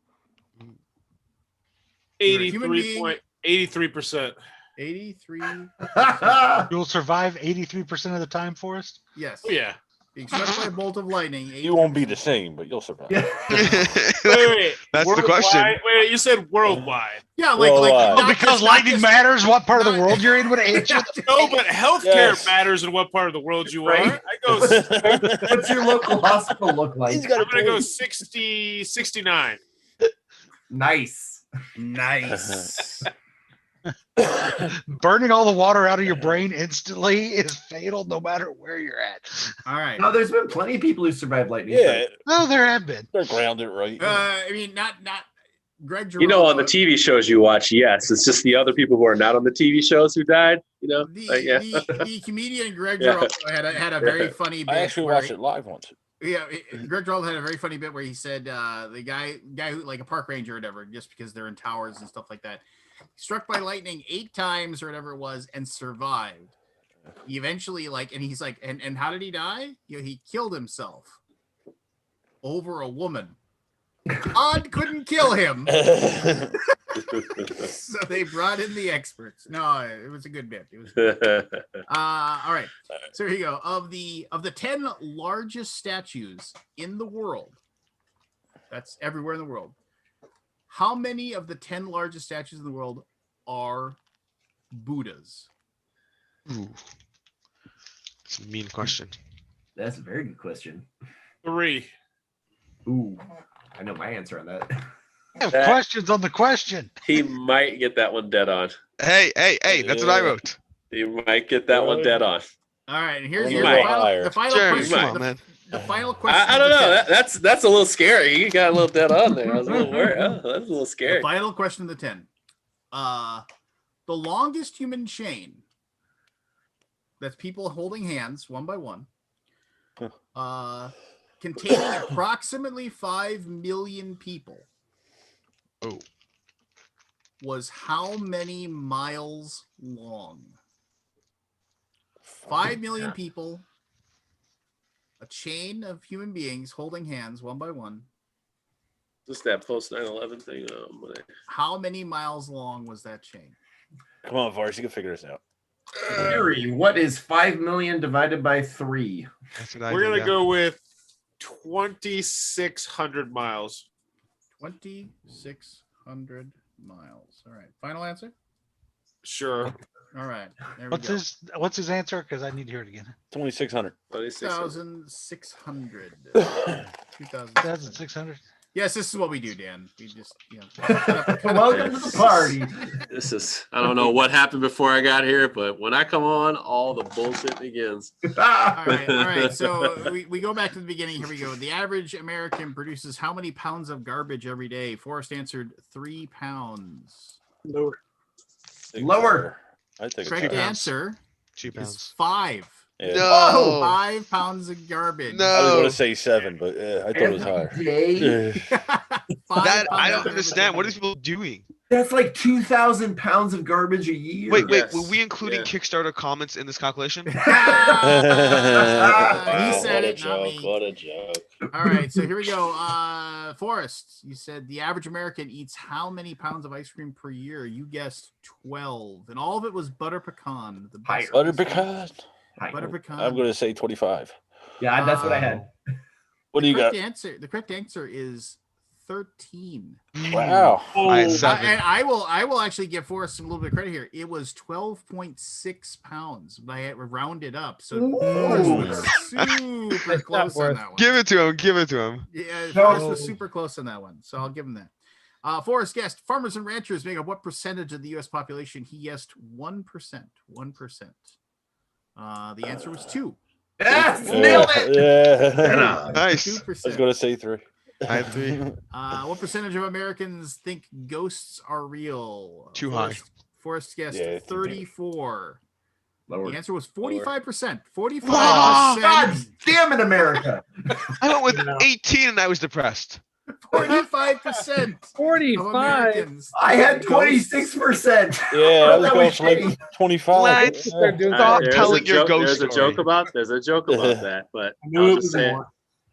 83%. 83. You'll survive 83% of the time, Forrest? Yes. Oh, yeah. Being struck by a bolt of lightning. You won't be the same, but you'll survive. Wait. That's the question. Wait, you said worldwide. Yeah, Oh, because lightning matters. What part of the world you're in would answer. No, but healthcare matters in what part of the world you are. I go. What's your local hospital look like? I'm gonna go 69. Nice. Burning all the water out of your brain instantly is fatal no matter where you're at. All right. No, there's been plenty of people who survived lightning. Yeah. No, there have been. They're grounded right. I mean, not Greg Giraldo. You know, on the TV shows you watch, yes, it's just the other people who are not on the TV shows who died. You know, the comedian Greg Giraldo had a very funny bit. I actually watched it live once. Yeah, Greg Giraldo had a very funny bit where he said the guy who like a park ranger or whatever, just because they're in towers and stuff like that, struck by lightning 8 times or whatever it was and survived. He eventually and he's like, and how did he die? He killed himself over a woman. God couldn't kill him. So they brought in the experts. No, it was a good bit. It was all right. So here you go. Of the 10 largest statues in the world, that's everywhere in the world, how many of the 10 largest statues in the world are Buddhas? Ooh. That's a mean question. That's a very good question. 3. Ooh, I know my answer on that. I have questions on the question. He might get that one dead on. Hey, that's what I wrote. You might get that one dead on. All right, and here's You the might. final Jeremy, question. come on, man. The final question. I don't know. That's a little scary. You got a little dead on there. I was a little worried. Oh, that's a little scary. The final question of the 10. The longest human chain, that's people holding hands one by one, containing approximately 5 million people. Oh. Was how many miles long? 5 million people, a chain of human beings holding hands one by one. Just that post 9/11 thing. How many miles long was that chain? Come on, Vars, you can figure this out. Theory, what is 5 million divided by 3? That's what We're gonna go with 2,600 miles. 2,600 miles. All right. Final answer? Sure. All right. There we go. What's his answer? Because I need to hear it again. 2,600. 2,600. 2,600. Yes, this is what we do, Dan. We just, Welcome to the party. This is, I don't know what happened before I got here, but when I come on, all the bullshit begins. All right. So we go back to the beginning. Here we go. The average American produces how many pounds of garbage every day? Forrest answered 3 pounds. Lower. I think Correct answer 2 pounds. is 5. Yeah. No. 5 pounds of garbage. No. I was going to say 7, but I thought it was higher. That I don't understand. What are people doing? That's like 2,000 pounds of garbage a year. Wait, were we including Kickstarter comments in this calculation? He said it, not me. What a joke. All right, so here we go. Forrest, you said the average American eats how many pounds of ice cream per year? You guessed 12, and all of it was butter pecan. Butter pecan. Butter pecan. I'm going to say 25. Yeah, that's what I had. What do you got? The correct answer is 13. Wow. I had 7. And I will actually give Forrest a little bit of credit here. It was 12.6 pounds. I had rounded up, so Forrest was super close on that one. Give it to him. Give it to him. Yeah, Forrest was super close on that one, so I'll give him that. Forrest guessed farmers and ranchers make up what percentage of the U.S. population? He guessed 1%. 1%. The answer was 2. Yes, nailed it. Yeah. Nice. 2%. I was going to say 3. I had 3. What percentage of Americans think ghosts are real? Too high. Forrest guessed Yeah, 34. Lower. The answer was 45%. 45%. God damn it, America. I went with 18 and I was depressed. 45%. 45. I had 26%. Yeah, I was That going was for like shitty. 25. Let's Yeah. stop telling your ghost There's a story. joke about that, but knew I'll it just was say more.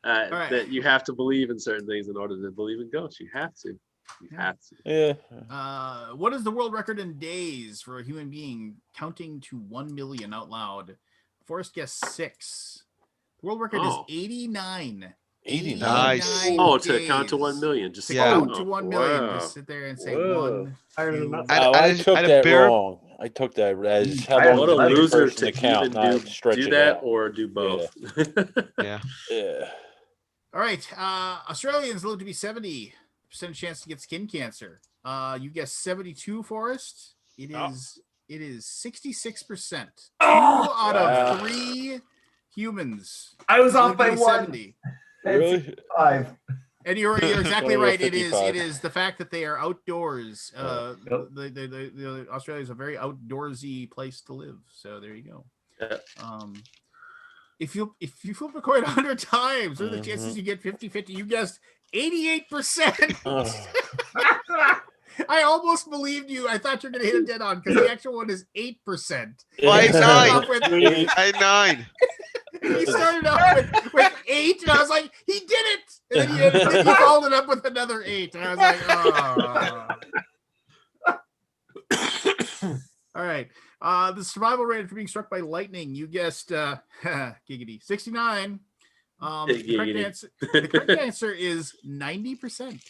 right. that you have to believe in certain things in order to believe in ghosts. You have to. You have to. Yeah. What is the world record in days for a human being counting to 1 million out loud? Forrest guessed 6. The world record is 89. 89. Nice. Oh, to count to 1 million. Just to Yeah. count to 1 million. Wow. Just sit there and say Whoa. 1. Higher than 2. that. I took at a that bare- wrong. I took that as how I long What a Let does it the loser person to count, even not do stretching that out. or do both. Yeah. Yeah. All right. Australians live to be 70% chance to get skin cancer. You guessed 72, Forrest. It is 66%. 2 out of 3 humans. I was off live to by be 1. 70. Really? 5. And you're exactly Only right. got 55. It is the fact that they are outdoors. The Australia is a very outdoorsy place to live. So there you go. Yeah. If you flip a coin 100 times, what are the chances you get 50-50? You guessed 88%. I almost believed you. I thought you were going to hit it dead on because the actual one is 8%. Well, I You started off with 9. You started off with 8, and I was like, he did it. And then you followed it up with another 8, and I was like, oh. All right. The survival rate for being struck by lightning, you guessed giggity 69. The correct answer is 90%.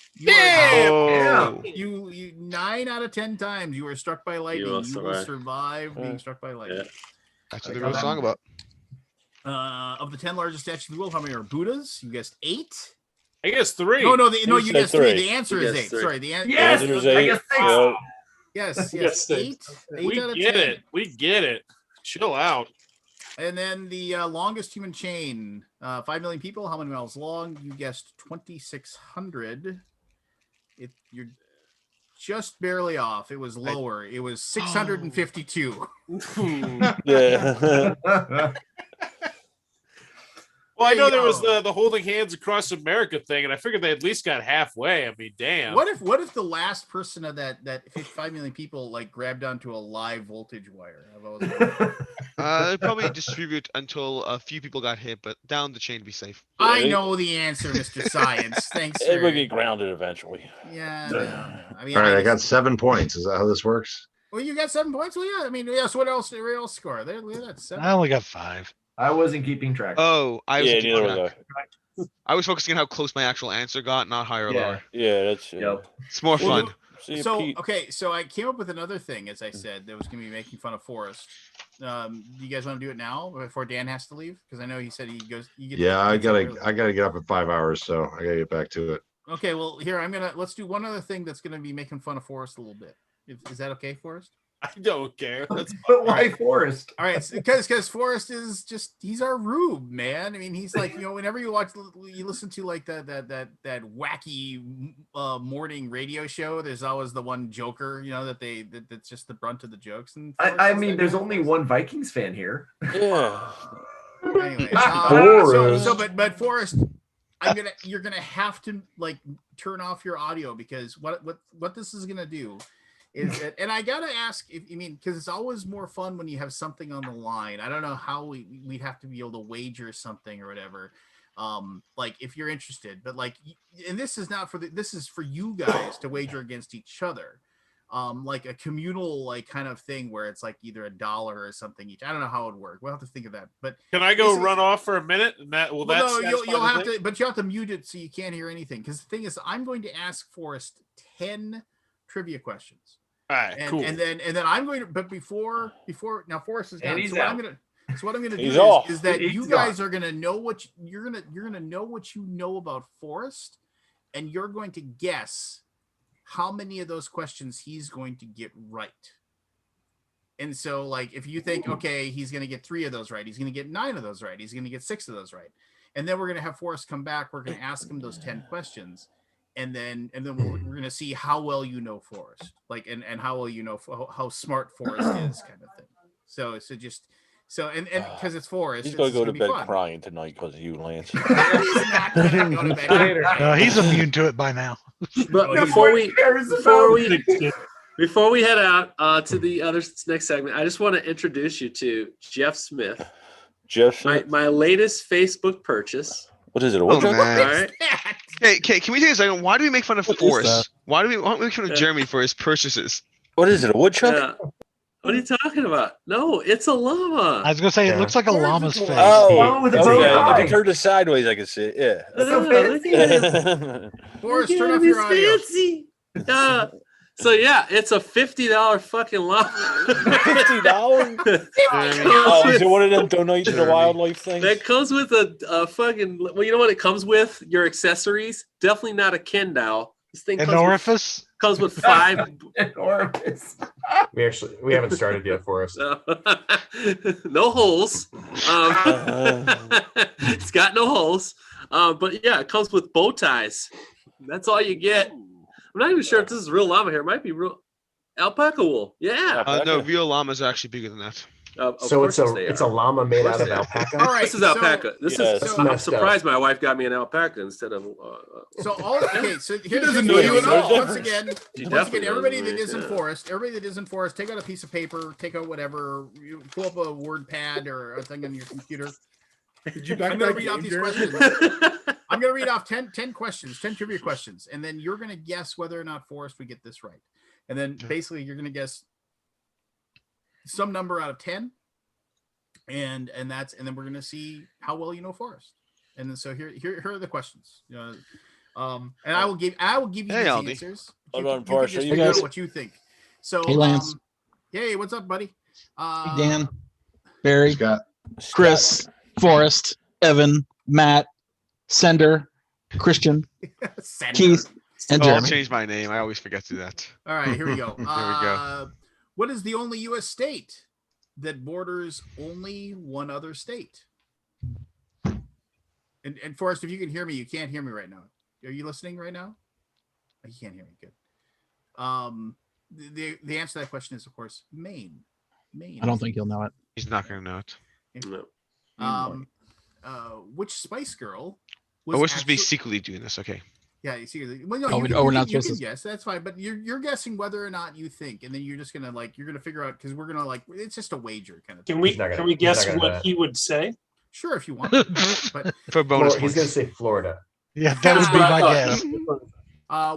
You 9 out of 10 times you were struck by lightning. You will survive being struck by lightning. Yeah. That's what they wrote a song about. Of the 10 largest statues of the world, how many are Buddhas? You guessed 8. I guess 3. No, you guessed 3. The He answer is 8. guessed 3. Sorry, the answer Yes, is I guess 6. Yes, 8. We out of get 10. it. We get it. Chill out. And then the longest human chain, 5 million people. How many miles long? You guessed 2,600. You're just barely off. It was lower. It was 652. Yeah. Well, I know there was the holding hands across America thing, and I figured they at least got halfway. I mean, damn. What if the last person of that 5 million people like grabbed onto a live voltage wire? They'd probably distribute until a few people got hit, but down the chain to be safe. I know the answer, Mr. Science. Thanks. It will get grounded eventually. Yeah. No. I mean, All right, I got 7 points. Is that how this works? Well, you got 7 points. Well, yeah. I mean, yes. What else? Did else score? There, that's 7. I only got 5. I wasn't keeping track. Oh, I was. Neither was I was focusing on how close my actual answer got, not higher or lower. Yeah, that's. It's more fun. So I came up with another thing, as I said, that was going to be making fun of Forrest. Do you guys want to do it now before Dan has to leave? Because I know he said he goes. I gotta get up in 5 hours, so I gotta get back to it. Okay, well here let's do one other thing that's going to be making fun of Forrest a little bit. Is that okay, Forrest? I don't care. But why Forrest? All right, because Forrest is he's our rube, man. I mean, he's like, whenever you listen to like that wacky morning radio show, there's always the one joker, that's just the brunt of the jokes. And I mean, there's only one Vikings fan here. Yeah. Anyway, but Forrest, you're gonna have to like turn off your audio because what this is gonna do. And I gotta ask because it's always more fun when you have something on the line. I don't know how we'd have to be able to wager something or whatever. Like if you're interested, but like, and this is not this is for you guys to wager against each other. like a communal like kind of thing where it's like either $1 or something each. I don't know how it would work. We'll have to think of that. But can I go run off for a minute? And that will that no, you'll have to, but you have to mute it so you can't hear anything. Because the thing is, I'm going to ask Forrest 10 trivia questions. All right, and, cool. And then I'm going to, but before now Forrest is done. So what I'm gonna do is that you guys are gonna know what you're gonna know what you know about Forrest, and you're going to guess how many of those questions he's going to get right. And so, like, if you think, okay, he's gonna get 3 of those right, he's gonna get 9 of those right, he's gonna get 6 of those right, and then we're gonna have Forrest come back. We're gonna ask him those 10 questions, and then we're gonna see how well you know Forrest, like, and how well you know how smart Forrest is, kind of thing. So just. So and because it's Forrest, he's gonna go to bed fun. crying tonight because of you, Lance. He's not gonna go to bed. No, he's immune to it by now. But before we head out to the other next segment, I just want to introduce you to Jeff Smith. Jeff Smith, my latest Facebook purchase. What is it? Oh, man. All right. Hey, can we take a second? Why do we make fun of Forrest? Why do we make fun of Jeremy for his purchases? What is it? A woodchuck? What are you talking about? No, it's a llama. I was gonna say it looks like a llama's face. Oh, with a okay. If you turn it sideways, I can see it. Yeah. Forrest, turn off your audio. Fancy. So yeah, it's a $50 fucking llama. $50? Oh, is it one of them donate to the wildlife things? That comes with a fucking. Well, you know what it comes with? Your accessories. Definitely not a Ken doll. This thing an orifice. Comes with 5 an orifice. We haven't started yet for us. No holes. It's got no holes. But yeah, it comes with bow ties. That's all you get. I'm not even sure if this is real llama hair. It might be real alpaca wool. Yeah. No, real llamas are actually bigger than that. So it's a llama made out of alpaca. All right, this is alpaca. I'm surprised my wife got me an alpaca instead of. So here's the deal. Once again, everybody that isn't Forrest, take out a piece of paper, take out whatever, you pull up a word pad or a thing on your computer. I'm going to read off these questions. I'm going to read off 10 questions, 10 trivia questions, and then you're going to guess whether or not Forrest would get this right. And then basically you're going to guess some number out of 10, and then we're gonna see how well you know Forrest. And then so here are the questions. And I will give you these answers. Hold on, you can just figure out what you think. So hey, Lance. Hey, what's up, buddy? Hey, Dan, Barry, Chris, Forrest, Evan, Matt, Sender, Christian, Keith, and Jeremy. I'll change my name. I always forget to do that. All right, here we go. Here we go. What is the only U.S. state that borders only one other state? And Forrest, if you can hear me, you can't hear me right now. Are you listening right now? You can't hear me. Good. The answer to that question is, of course, Maine. I don't think he'll know it. He's not going to know it. No. Which Spice Girl? We're supposed to be secretly doing this. Okay. Yeah, you see. Well, no, we're not supposed to. Yes, that's fine. But you're guessing whether or not you think, and then you're just gonna figure out because we're gonna it's just a wager kind of thing. Can we guess what he would say? Sure, if you want. But for bonus, he's gonna say Florida. Yeah, that would be my guess.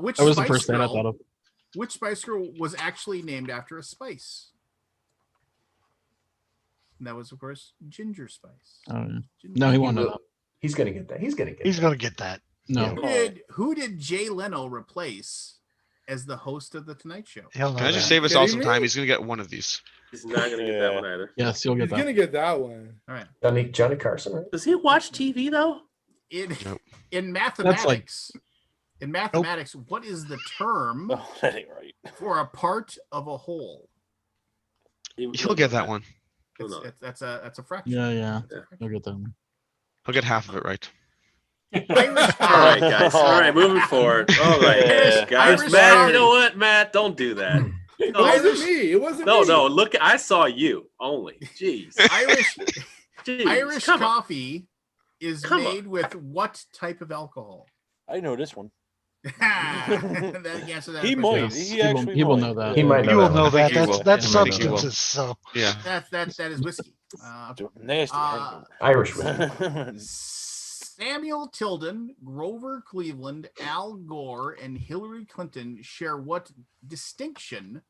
Which that was Spice the first thing I thought of. Which Spice Girl was actually named after a spice? And that was, of course, Ginger Spice. No, he won't know that. He's gonna get that. He's gonna get that. No. Who did Jay Leno replace as the host of the Tonight Show? Can I just save us all some time? He's gonna get one of these. He's not gonna get that one either. Yes, you'll get that. He's gonna get that one. All right. Johnny Carson. Right? Does he watch TV though? In mathematics, what is the term that ain't right. for a part of a whole? He'll get that one. That's a fraction. Yeah. You'll get that one. He'll get half of it right. All right, guys. All right, moving forward. All right, guys. Matt, you know what, Matt? Don't do that. It wasn't me. It wasn't me. No. Look, I saw you only. Jeez. Irish coffee is made with what type of alcohol? I know this one. He might. He will know that. He might know. You will know that. That's He substances. So yeah. That is whiskey. Nasty. Irish whiskey. Samuel Tilden, Grover Cleveland, Al Gore, and Hillary Clinton share what distinction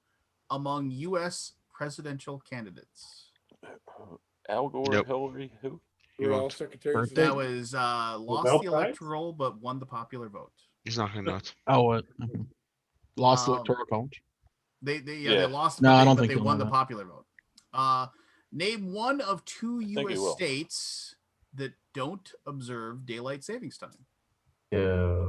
among U.S. presidential candidates? Al Gore, Nope. Hillary, who? We're all secretaries. That was lost Nobel the Prize? electoral but won the popular vote. He's not going nuts. Oh, what? Lost Um, electoral college. They lost, No, but I they, don't but think they you'll won know the that. popular vote. Name one of two think he U.S. will. states that don't observe daylight savings time. Yeah.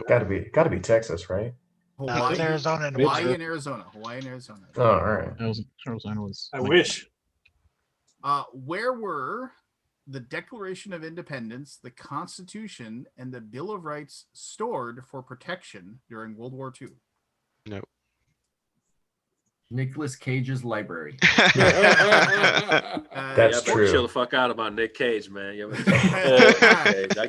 Gotta be Texas, right? Hawaii, it's Arizona and Hawaii Hawaii. and Arizona. Hawaii and Arizona. Oh, all right. Arizona was. I wish. Where were the Declaration of Independence, the Constitution, and the Bill of Rights stored for protection during World War II? No. Nicolas Cage's library. That's true. Chill the fuck out about Nick Cage, man. I'm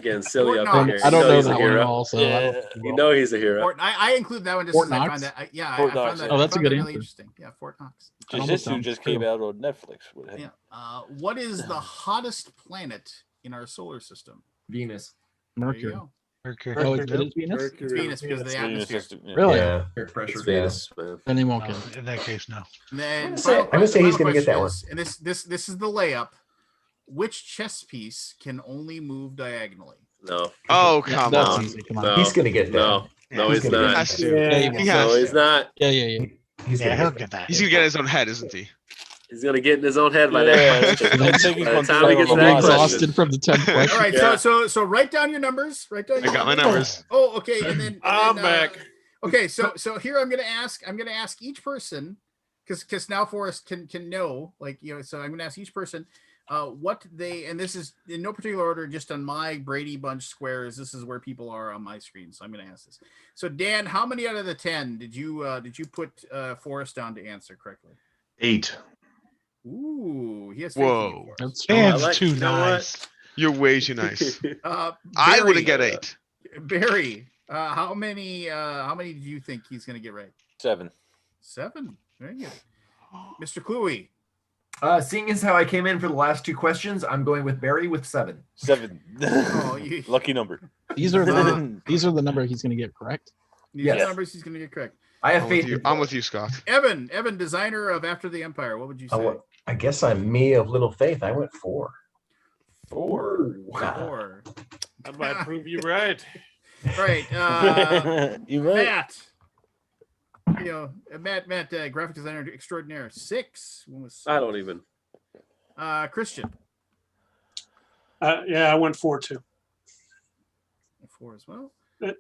getting silly Fort up Knox. here. I don't know he's a that one at hero. all, so I don't think You you know he's a hero. I include that one just Fort because I Knox? found that. I Fort found Knox, that. yeah. Oh, that's I a found good that really answer. interesting. Yeah, Fort Knox. Just almost this dude sounds just true. came out on Netflix with him. Yeah. What is the hottest planet in our solar system? Venus. There you Mercury. go. Mercury. Oh, it is Venus? It's Venus because of the atmosphere. Really? Yeah. Air pressure. It's Venus, man. Then he won't get No, it. in that case, no. And then I'm gonna say he's gonna get that one. And this is the layup. Which chess piece can only move diagonally? No. Oh, Yeah, come that's on. easy. Come on. No. He's gonna get that. No, He's he's gonna He not. has to. Yeah, he He will. has No, to. he's not. Yeah. He's Yeah, gonna he'll get get that. He's gonna get in his own head, isn't he? He's gonna get in his own head by Yeah, that. I think he's By gonna the time he gets do to that that Exhausted question. from the 10 questions. All right, Yeah. so write down your numbers. Write down. Your I got my numbers. Oh, okay, and then I'm back. Okay, so here I'm gonna ask each person because now Forrest can know, like, you know, so I'm gonna ask each person what they, and this is in no particular order, just on my Brady Bunch squares. This is where people are on my screen, so I'm gonna ask this. So Dan, how many out of the 10 did you put Forrest down to answer correctly? 8. Ooh, he has. Whoa. That's Dan's like- too you know nice. You're way too nice. I Barry, wouldn't get 8. Barry, how many do you think he's gonna get right? 7. 7. Very good. Mr. Cluey. Seeing as how I came in for the last two questions, I'm going with Barry with 7. 7. Oh, you, Lucky number. These are the number he's going to get correct. these are Yes. the numbers he's gonna get correct. I have I'm faith. with you. I'm with you, Scott. Evan, designer of After the Empire. What would you say? I guess I'm me of little faith. I went 4. 4. Wow. 4. I might prove you right. All right, You right. Matt. You know, Matt, graphic designer extraordinaire. 6. One was I don't even. Christian. Yeah, I went 4 too. 4 as well.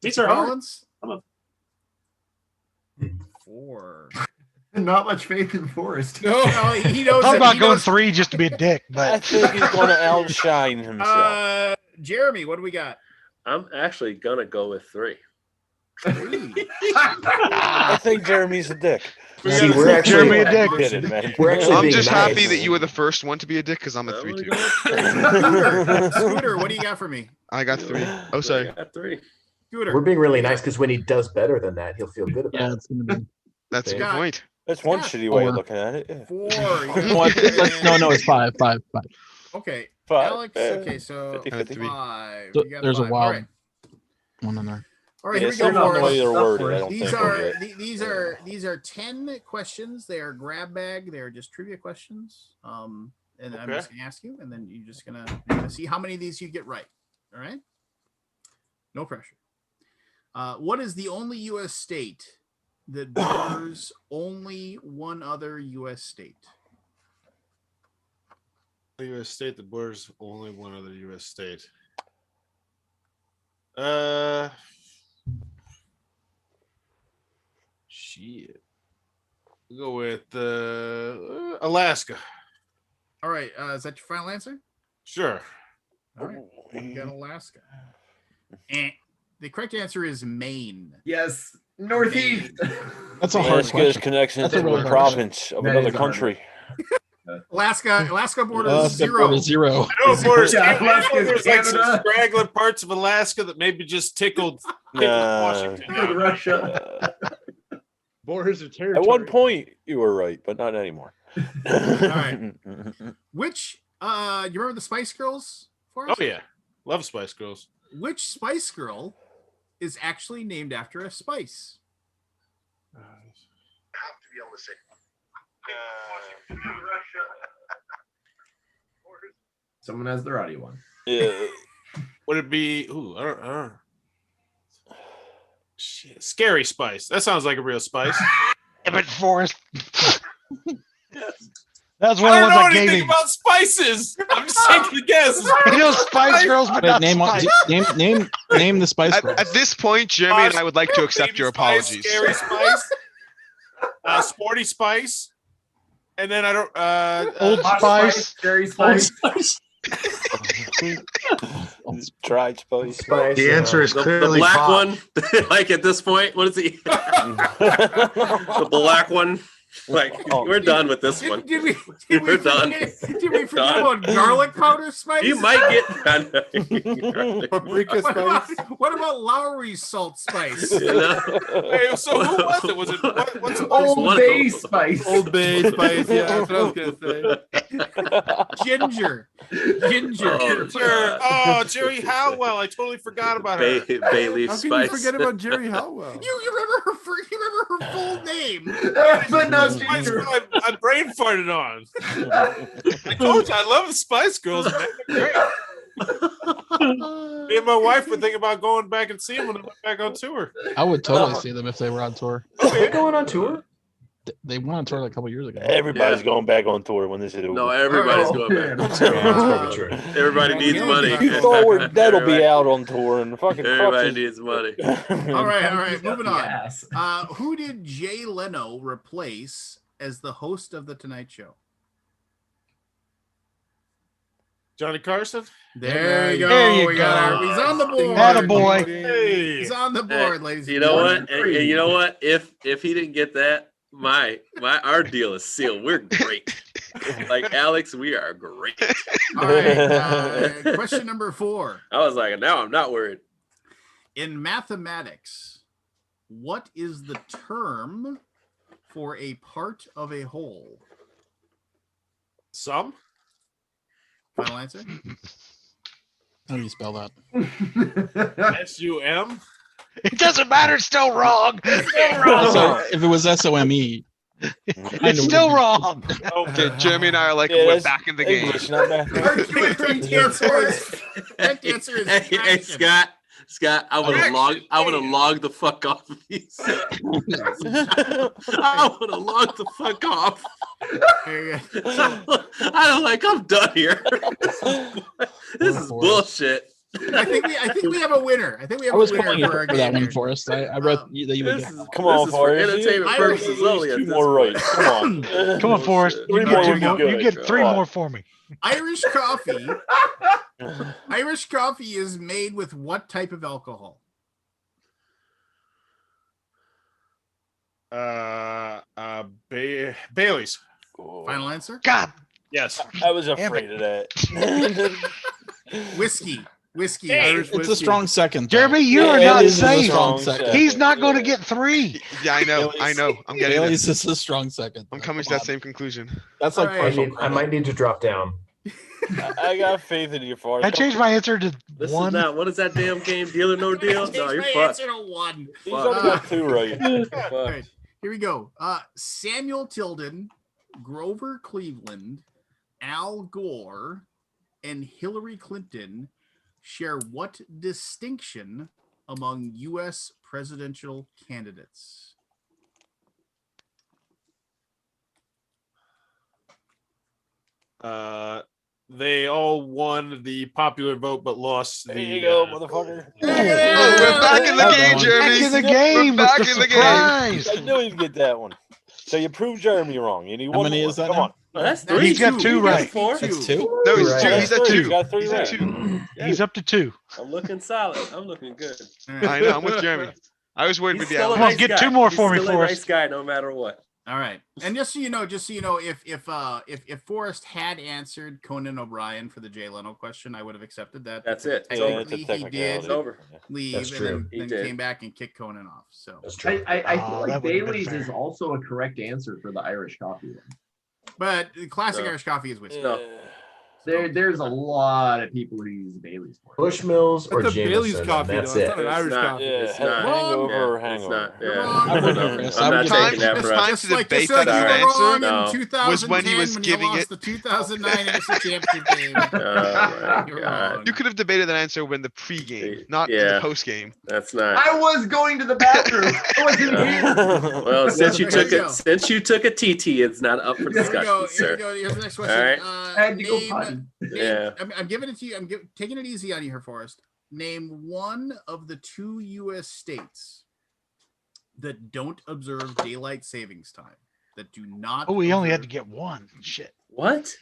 These Mr. are hard. Collins. I'm a- 4. Not much faith in Forrest. No, he knows. I'm that- about he going knows- 3 just to be a dick, I but think he's going to outshine himself. Jeremy, what do we got? I'm actually gonna go with 3. 3. I think Jeremy's a dick. See, we're actually Jeremy a dick. Get it, man. We're actually I'm being just nice. happy that you were the first one to be a dick because I'm a I'm 3 gonna too. go with 3. Scooter, what do you got for me? I got 3. Oh, sorry. I got 3. Scooter. We're being really nice because when he does better than that, he'll feel good about Yeah, it. it's going to be. That's a good Scott. point. That's one Scott. shitty way of 4. looking at it. Yeah. 4. No, it's 5. Okay. 5. Alex, okay, so 50-50. 5. So You got there's 5. a wild All right. one in there. All right, Yeah, here we go, certain on the way Forrest. they're worded, I don't These think are we're good. these are 10 questions. They are grab bag. They are just trivia questions. And I'm just gonna ask you, and then you're gonna see how many of these you get right. All right. No pressure. What is the only U.S. state that borders only one other U.S. state? A U.S. state that borders only one other U.S. state. Shit. We'll go with Alaska. All right. Is that your final answer? Sure. All right. You got Alaska. The correct answer is Maine. Yes, Northeast. That's a hard Alaska is question. connection That's to a really a hard province of That another is a hard country. Alaska borders Alaska 0. border 0. I know borders. Yeah, I know Alaska is there's like some Canada. straggling parts of Alaska that maybe just tickled Washington. With Russia. Borders of At territory. one point, you were right, but not anymore. right. Which you remember the Spice Girls? Oh yeah. Love Spice Girls. Which Spice Girl is actually named after a spice? I have to be able to say. Someone has their audio on. Yeah. Would it be? Ooh, I don't. Shit. Scary Spice. That sounds like a real spice. Damn it, Forrest. That's I one don't of the know ones I gave anything him. about spices. I'm just taking a guess. You know Spice Girls, but not name Spice. the Spice Girls. At this point, Jeremy and I would like to accept Baby your Spice, apologies. Scary Spice, Sporty Spice, and then I don't. Old Spice. Cherry Spice. Dried spice. The answer is The clearly black pop. one, like at this point, what is he? The black one. Like, we're done with this one. We're done. Did we forget about garlic powder spice? You might get Paprika spice. What about Lowry salt spice? You know? Hey, so who was it? Was it what's Old Bay Spice. Old Bay spice. Yeah, that's what I was gonna say. Ginger. Oh, Jerry Howell. I totally forgot about her. Bay leaf How can spice. you forget about Jerry Howell? You remember her full name? But no, Spice Girl I brain farted on. I told you I love the Spice Girls, man. They're great. Me and my wife were thinking about going back and seeing when they went back on tour. I would totally see them if they were on tour. They're going on tour? They went on tour like a couple years ago. Everybody's going back on tour when this is over. No, everybody's going back. That's probably true. Everybody needs money. You thought that'll be out on tour and fucking Everybody needs money. All right, moving on. Yes. Who did Jay Leno replace as the host of the Tonight Show? Johnny Carson? There you go. There you We got go. He's on the board. Attaboy. Hey. He's on the board, ladies. You know what? And you know what? If he didn't get that, our deal is sealed. We're great. Like Alex, we are great. All right. Question number 4. I was like, now I'm not worried. In mathematics, what is the term for a part of a whole? Some? Final answer? How do you spell that? SUM? It doesn't matter. It's still wrong. It's still wrong. So if it was SOME, It's still wrong. Okay, Jeremy and I are like, we're back in the game. English, not math. That answer is Hey, Scott, I would have logged the fuck off of these. I would have logged the fuck off. I'm done here. This is bullshit. I think we have a winner. I think we have I was a winner calling for our for that game. one, Forrest. I read that you would get. Come on, This is for Forrest. entertainment purposes only. Two more right. Come on. Come on, Forrest. You Three get more two would be more. good. You get 3 more for me. Irish coffee. Irish coffee is made with what type of alcohol? Bailey's. Final answer? God. Yes. I was afraid of that. Whiskey. Irish It's whiskey. a strong second. Jeremy, you are it not is a safe. strong second. He's not going to get 3. Yeah, I know. I'm getting it. Bailey's is a strong second. I'm coming to that same conclusion. That's like All right. partial. I might need to drop down. I got faith in you, Forrest. I changed my answer to This 1. is not. What is that damn game? Deal or no deal? No, you're My fucked. answer to 1. He's only got 2 right. All right, here we go. Samuel Tilden, Grover Cleveland, Al Gore, and Hillary Clinton share what distinction among U.S. presidential candidates? They all won the popular vote, but lost the. There you go, motherfucker. We're back in the game, Jeremy. Back in the game. We're back with in the the game. surprise. I knew he'd get that one. So you proved Jeremy wrong. You need How one many more. is that Come now? on. That's Now He's got 2 right. That's 2. No, he's Right. two. He's at You 2. got 3 He's at right. 2. He's up to 2. I'm looking solid. I'm looking good. I know. I'm with Jeremy. I was worried He's with the still a Come on, nice get guy. 2 more He's for me, still a Forrest. nice guy, no matter what. All right, and just so you know, if Forrest had answered Conan O'Brien for the Jay Leno question, I would have accepted that. That's it. It's Yeah, over. it's a He technicality. did It's over. leave That's and true. He then did. came back and kicked Conan off. So, That's true. I feel Oh, like that would've been Bailey's fair. is also a correct answer for the Irish coffee one. but the classic No. Irish coffee is whiskey. No. There's a lot of people who use Bailey's port. Bushmills or That's a Bailey's Jameson. coffee, That's though. It's it. not an Irish coffee. Yeah, It's not. hangover, Yeah, hangover. It's not. You're Yeah. wrong. I would No, agree. I'm not Time- taking that it's for time us. to Just like debate you were that wrong answer in No. 2010 was when he was when giving you lost it. the 2009 NFC Championship game. Oh my You're God. wrong. You could have debated that answer when the pre-game, not in Yeah. the post-game. That's not. I was going to the bathroom. I wasn't here. Well, since you Here took we it, go. since you took a TT, it's not up for Here we discussion, go. Here sir. we go. Here's the next All question. right. I had to go potty. Yeah. I'm giving it to you. Taking it easy on you here, Forrest. Name one of the 2 U.S. states that don't observe daylight savings time. That do not. Oh, we only had to observe- get one. Shit. What?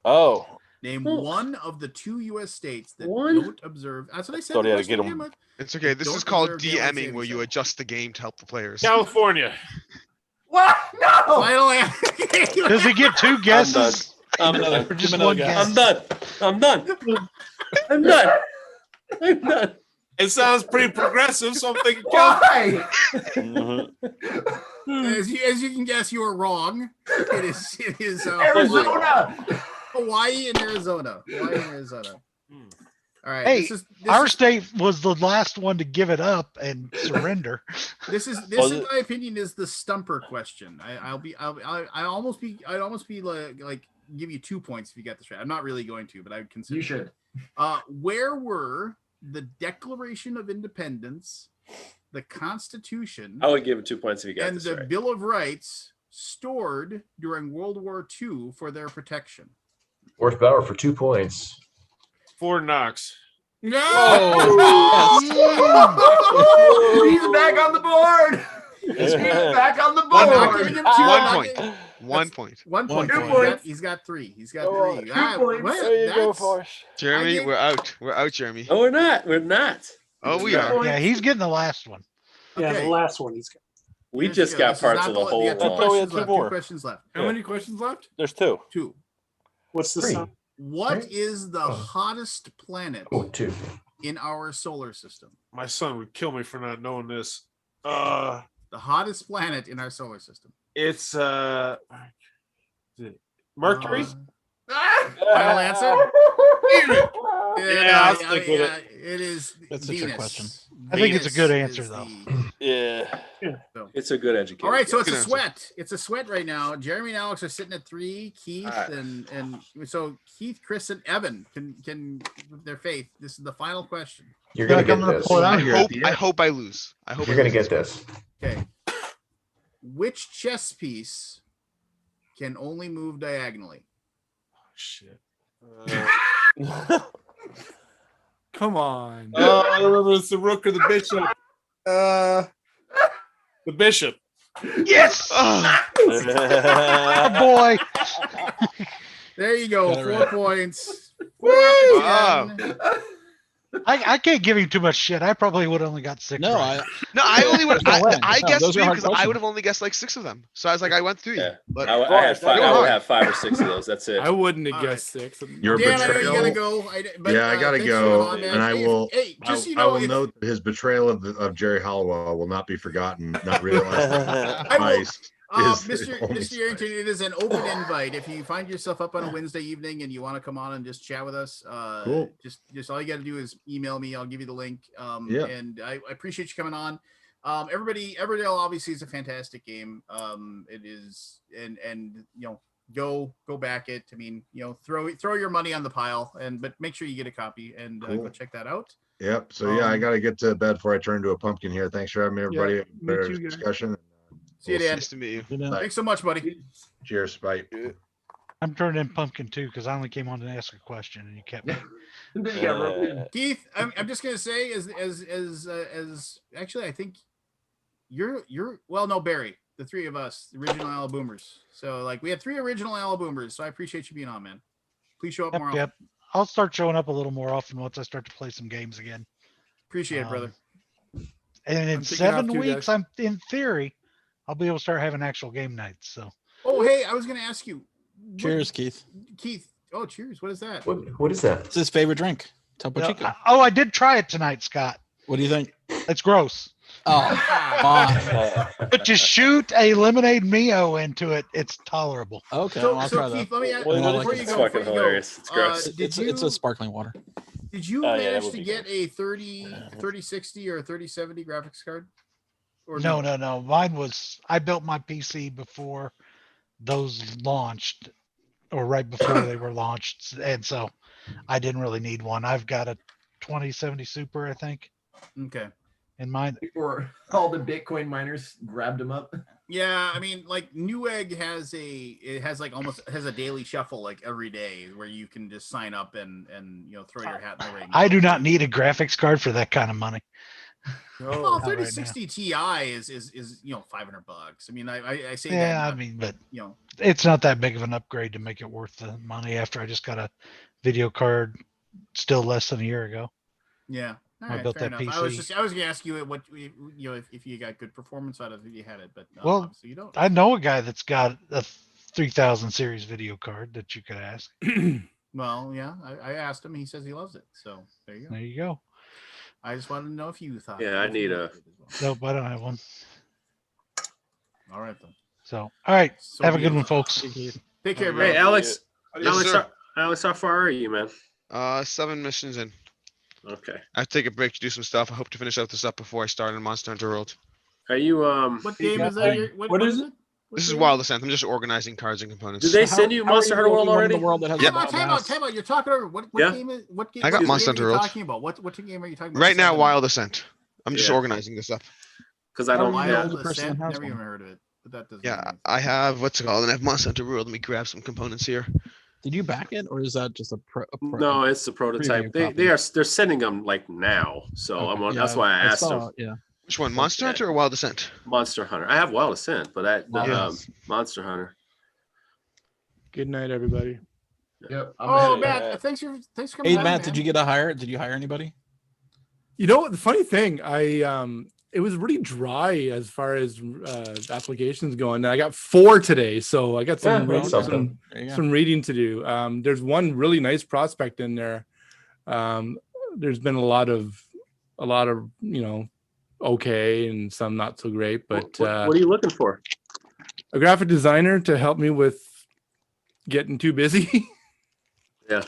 Oh, Name Oh. one of the 2 U.S. states that One? don't observe. That's what I said. Thought he the had to question get to 'em- begin with. It's okay. This Don't is called observe daylight DMing, savings where you time. adjust the game to help the players. California. What? No. Final answer. Does he get 2 guesses? I'm Give him done. another- Or give just him another one guess. guess? I'm done. I'm done. I'm done. I'm done. It sounds pretty progressive, so I'm thinking California. Why? mhm. As you can guess, you are wrong. It is Arizona. Hawaii and Arizona. All right. Hey, this Our is, state was the last one to give it up and surrender. this is Was in it- my opinion is the stumper question. I'd almost be like give you 2 points if you got this right. I'm not really going to, but I would consider You should. Where were the Declaration of Independence, the Constitution, I would give him 2 points if you got and this the right. Bill of Rights stored during World War II for their protection? Forrest Bauer for 2 points. Fort Knox. No. He's back on the board. He's back on the One not board. giving him two. 1 point. 1 point. 2 He's points. He's got 3. He's got Oh, 3. 2 points. What? There you go, That's- Forrest. Jeremy, gave- we're out. We're out, Jeremy. No, we're not. We're not. Oh, we Two are. points. Yeah, he's getting the last one. Yeah, Okay. the last one he's got. We Here just she goes. got This is parts not of the we whole. got 2 I thought we had questions two left. more. 2 questions left. How many questions left? There's 2. 2. What's the 3. sum? What Right. is the Oh. hottest planet Oh, 2. in our solar system? My son would kill me for not knowing this. The hottest planet in our solar system. It's Mercury. Final answer? Yeah, I'll stick with it. It is That's a Venus. trick question. I think it's a good Venus answer, is though. Yeah. It's a good education. All right, so it's Good a answer. sweat. It's a sweat right now. Jeremy and Alex are sitting at 3. Keith All right. and so Keith, Chris, and Evan can with their faith. This is the final question. You're going to get I'm gonna this. pull it out I here. at hope. the I end. hope I lose. I hope You're I going to lose. get this. Okay. Which chess piece can only move diagonally? Shit. Come on. I remember it's the rook or the bishop. The bishop. Yes! Oh, Oh, boy. There you go. Got it 4 right. points. Wow. 10. I can't give him too much shit. I probably would have only got 6. No, right. no, I only would. There's no way. I No, guessed those are 3 hard because I questions. would have only guessed like 6 of them. So I was like, I went 3. Yeah. But I had Forrest, 5. you're I would hard. have 5 or 6 of those. That's it. I wouldn't have All guessed 6. Your Dan, I know you betrayal. gotta go. Yeah, I gotta thanks for go, coming on, man. and I Hey, will. Hey, just so you I know, will if- note that his betrayal of Jerry Hollowell will not be forgotten. Not realized. I will- Spice is the Mr. only Mr. Arrington, it is an open invite. If you find yourself up on a Wednesday evening and you want to come on and just chat with us, Cool. just all you got to do is email me. I'll give you the link. Yeah. And I appreciate you coming on. Everdale obviously is a fantastic game. It is, and go back it. I mean, throw your money on the pile, but make sure you get a copy and Cool. go check that out. Yep. So yeah, I got to get to bed before I turn into a pumpkin here. Thanks for having me, everybody. Yeah, me Better too, guys. discussion. See you, Dan. Nice to meet you. You know, Thanks so much, buddy. Cheers. Bye. I'm turning in pumpkin too because I only came on to ask a question and you kept me. Then you got roped in. Keith, I'm just gonna say as actually I think you're well, no, Barry, the 3 of us, the original Alaboomers. So like we have 3 original Alaboomers. So I appreciate you being on, man. Please show up more often. Yep. I'll start showing up a little more often once I start to play some games again. Appreciate it, brother. And in I'm taking off 7 too, weeks, guys. I'm in theory, I'll be able to start having actual game nights. So Oh, hey, I was gonna ask you. cheers, Keith. Keith. Oh, cheers. What is that? What is that? It's his favorite drink. Topo No, Chico. I did try it tonight, Scott. What do you think? It's gross. Oh, But you shoot a lemonade Mio into it, it's tolerable. Okay, So, well, I'll so try Keith, that. let me ask Well, before you It's go. fucking hilarious. It's gross. It's a sparkling water. Did you Oh, yeah, that manage would to be get a 3060 or 3070 graphics card? Or No. Mine was, I built my PC before those launched, or right before they were launched, and so I didn't really need one. I've got a 2070 Super, I think. Okay. In mine. Before all the Bitcoin miners grabbed them up. Yeah, I mean, like Newegg has a daily shuffle like every day where you can just sign up and throw your hat in the ring. I do not need a graphics card for that kind of money. Well, Not right 3060 Ti is $500. I mean, I say that. Yeah, not, I mean, but you know, it's not that big of an upgrade to make it worth the money after I just got a video card still less than a year ago. yeah. All I right, built fair that enough. PC. I was gonna ask you what if you got good performance out of it, you had it, but Well, obviously you don't. I know a guy that's got a 3000 series video card that you could ask. Well, yeah, I asked him. He says he loves it. So there you go. There you go. I just wanted to know if you thought. Yeah, I need a. Nope, I don't have one. All right then. So, all right. So have a be good it. one, folks. Take care, bro. Hey, Alex. Yes, sir. Alex, how far are you, man? 7 missions in. Okay. I have to take a break to do some stuff. I hope to finish out this up before I start in Monster Hunter World. Are you What game is that? What is it? This is Wild Ascent. I'm just organizing cards and components. Did they send you Monster Hunter World already? Time out. You're talking over what Yeah. game is what game? I got what Monster game are Hunter you World. talking about? What game are you talking about? Right now, Seven? Wild Ascent. I'm just Yeah. organizing this up. Because I don't. Wild Yeah. Ascent, never even heard of it. But that doesn't. Yeah, I have what's it called? And I have Monster Hunter World. Let me grab some components here. Did you back it, or is that just a pro? No, it's the prototype. preview They're sending them like now, so Okay. I'm on, Yeah, that's why I asked saw them. it, yeah. Which one, Monster Hunter or Wild Ascent? Monster Hunter. I have Wild Ascent, but Yes. Monster Hunter. Good night, everybody. Yep. Oh, Matt, thanks for coming. Hey, on, Matt, man. did you get a hire? Did you hire anybody? You know what? The funny thing, it was really dry as far as applications going. I got 4 today, so I got some that's something. some reading to do. There's one really nice prospect in there. There's been a lot of okay and some not so great, but What are you looking for? a graphic designer to help me with getting too busy. Yeah.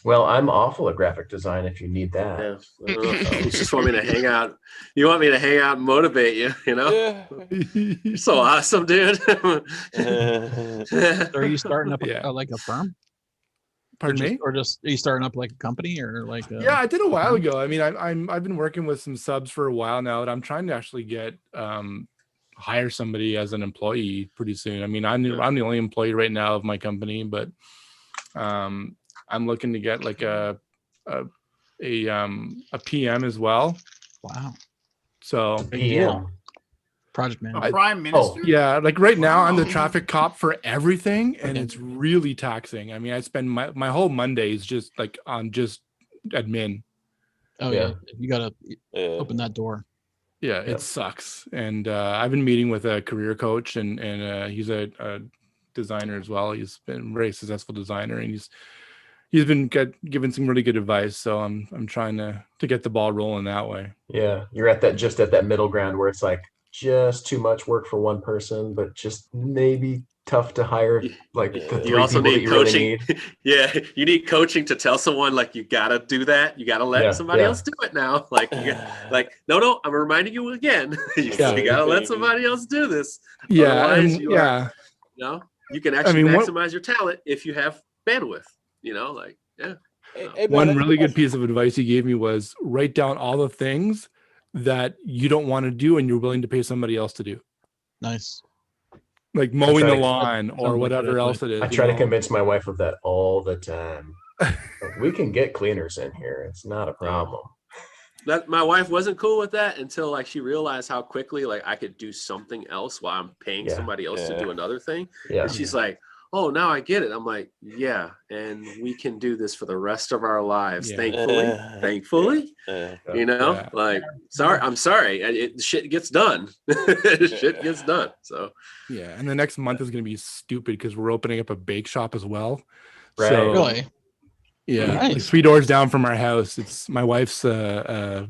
Well, I'm awful at graphic design if you need that. Yeah. I don't know. You just want me to hang out. You want me to hang out and motivate you, you know? Yeah. You're so awesome, dude. So are you starting up like a firm? Pardon me? Or just are you starting up like a company or like? Yeah, I did a while ago. I mean, I've been working with some subs for a while now, and I'm trying to actually get hire somebody as an employee pretty soon. I mean, I'm the only employee right now of my company, but I'm looking to get like a PM as well. Wow. So PM. Project manager. Prime Minister. yeah, like right now I'm the traffic cop for everything, and it's really taxing. I mean, I spend my whole Mondays just like on just admin. Oh yeah, you gotta open that door. Yeah, it sucks. And I've been meeting with a career coach, and he's a designer as well. He's been a very successful designer, and he's been given some really good advice. So I'm trying to get the ball rolling that way. Yeah, you're at that middle ground where it's like just too much work for one person, but just maybe tough to hire like the 3 You also people that need you really coaching. need. Yeah, you need coaching to tell someone like you gotta do that. You gotta let somebody else do it now. Like, no, I'm reminding you again. You gotta let somebody else do this. Yeah, Otherwise and, you are, you can actually maximize your talent if you have bandwidth. One really good piece of advice he gave me was write down all the things that you don't want to do and you're willing to pay somebody else to do. Nice. Like mowing the lawn or whatever else it is. I try to convince my wife of that all the time. We can get cleaners in here. It's not a problem. That my wife wasn't cool with that until like she realized how quickly like I could do something else while I'm paying somebody else to do another thing. Yeah. And she's like, "Oh, now I get it." I'm like, "Yeah, and we can do this for the rest of our lives, thankfully." Like, I'm sorry, shit gets done. Shit gets done. So yeah, and the next month is going to be stupid because we're opening up a bake shop as well. Right. So, really? Yeah, like Nice. 3 doors down from our house. It's my wife's a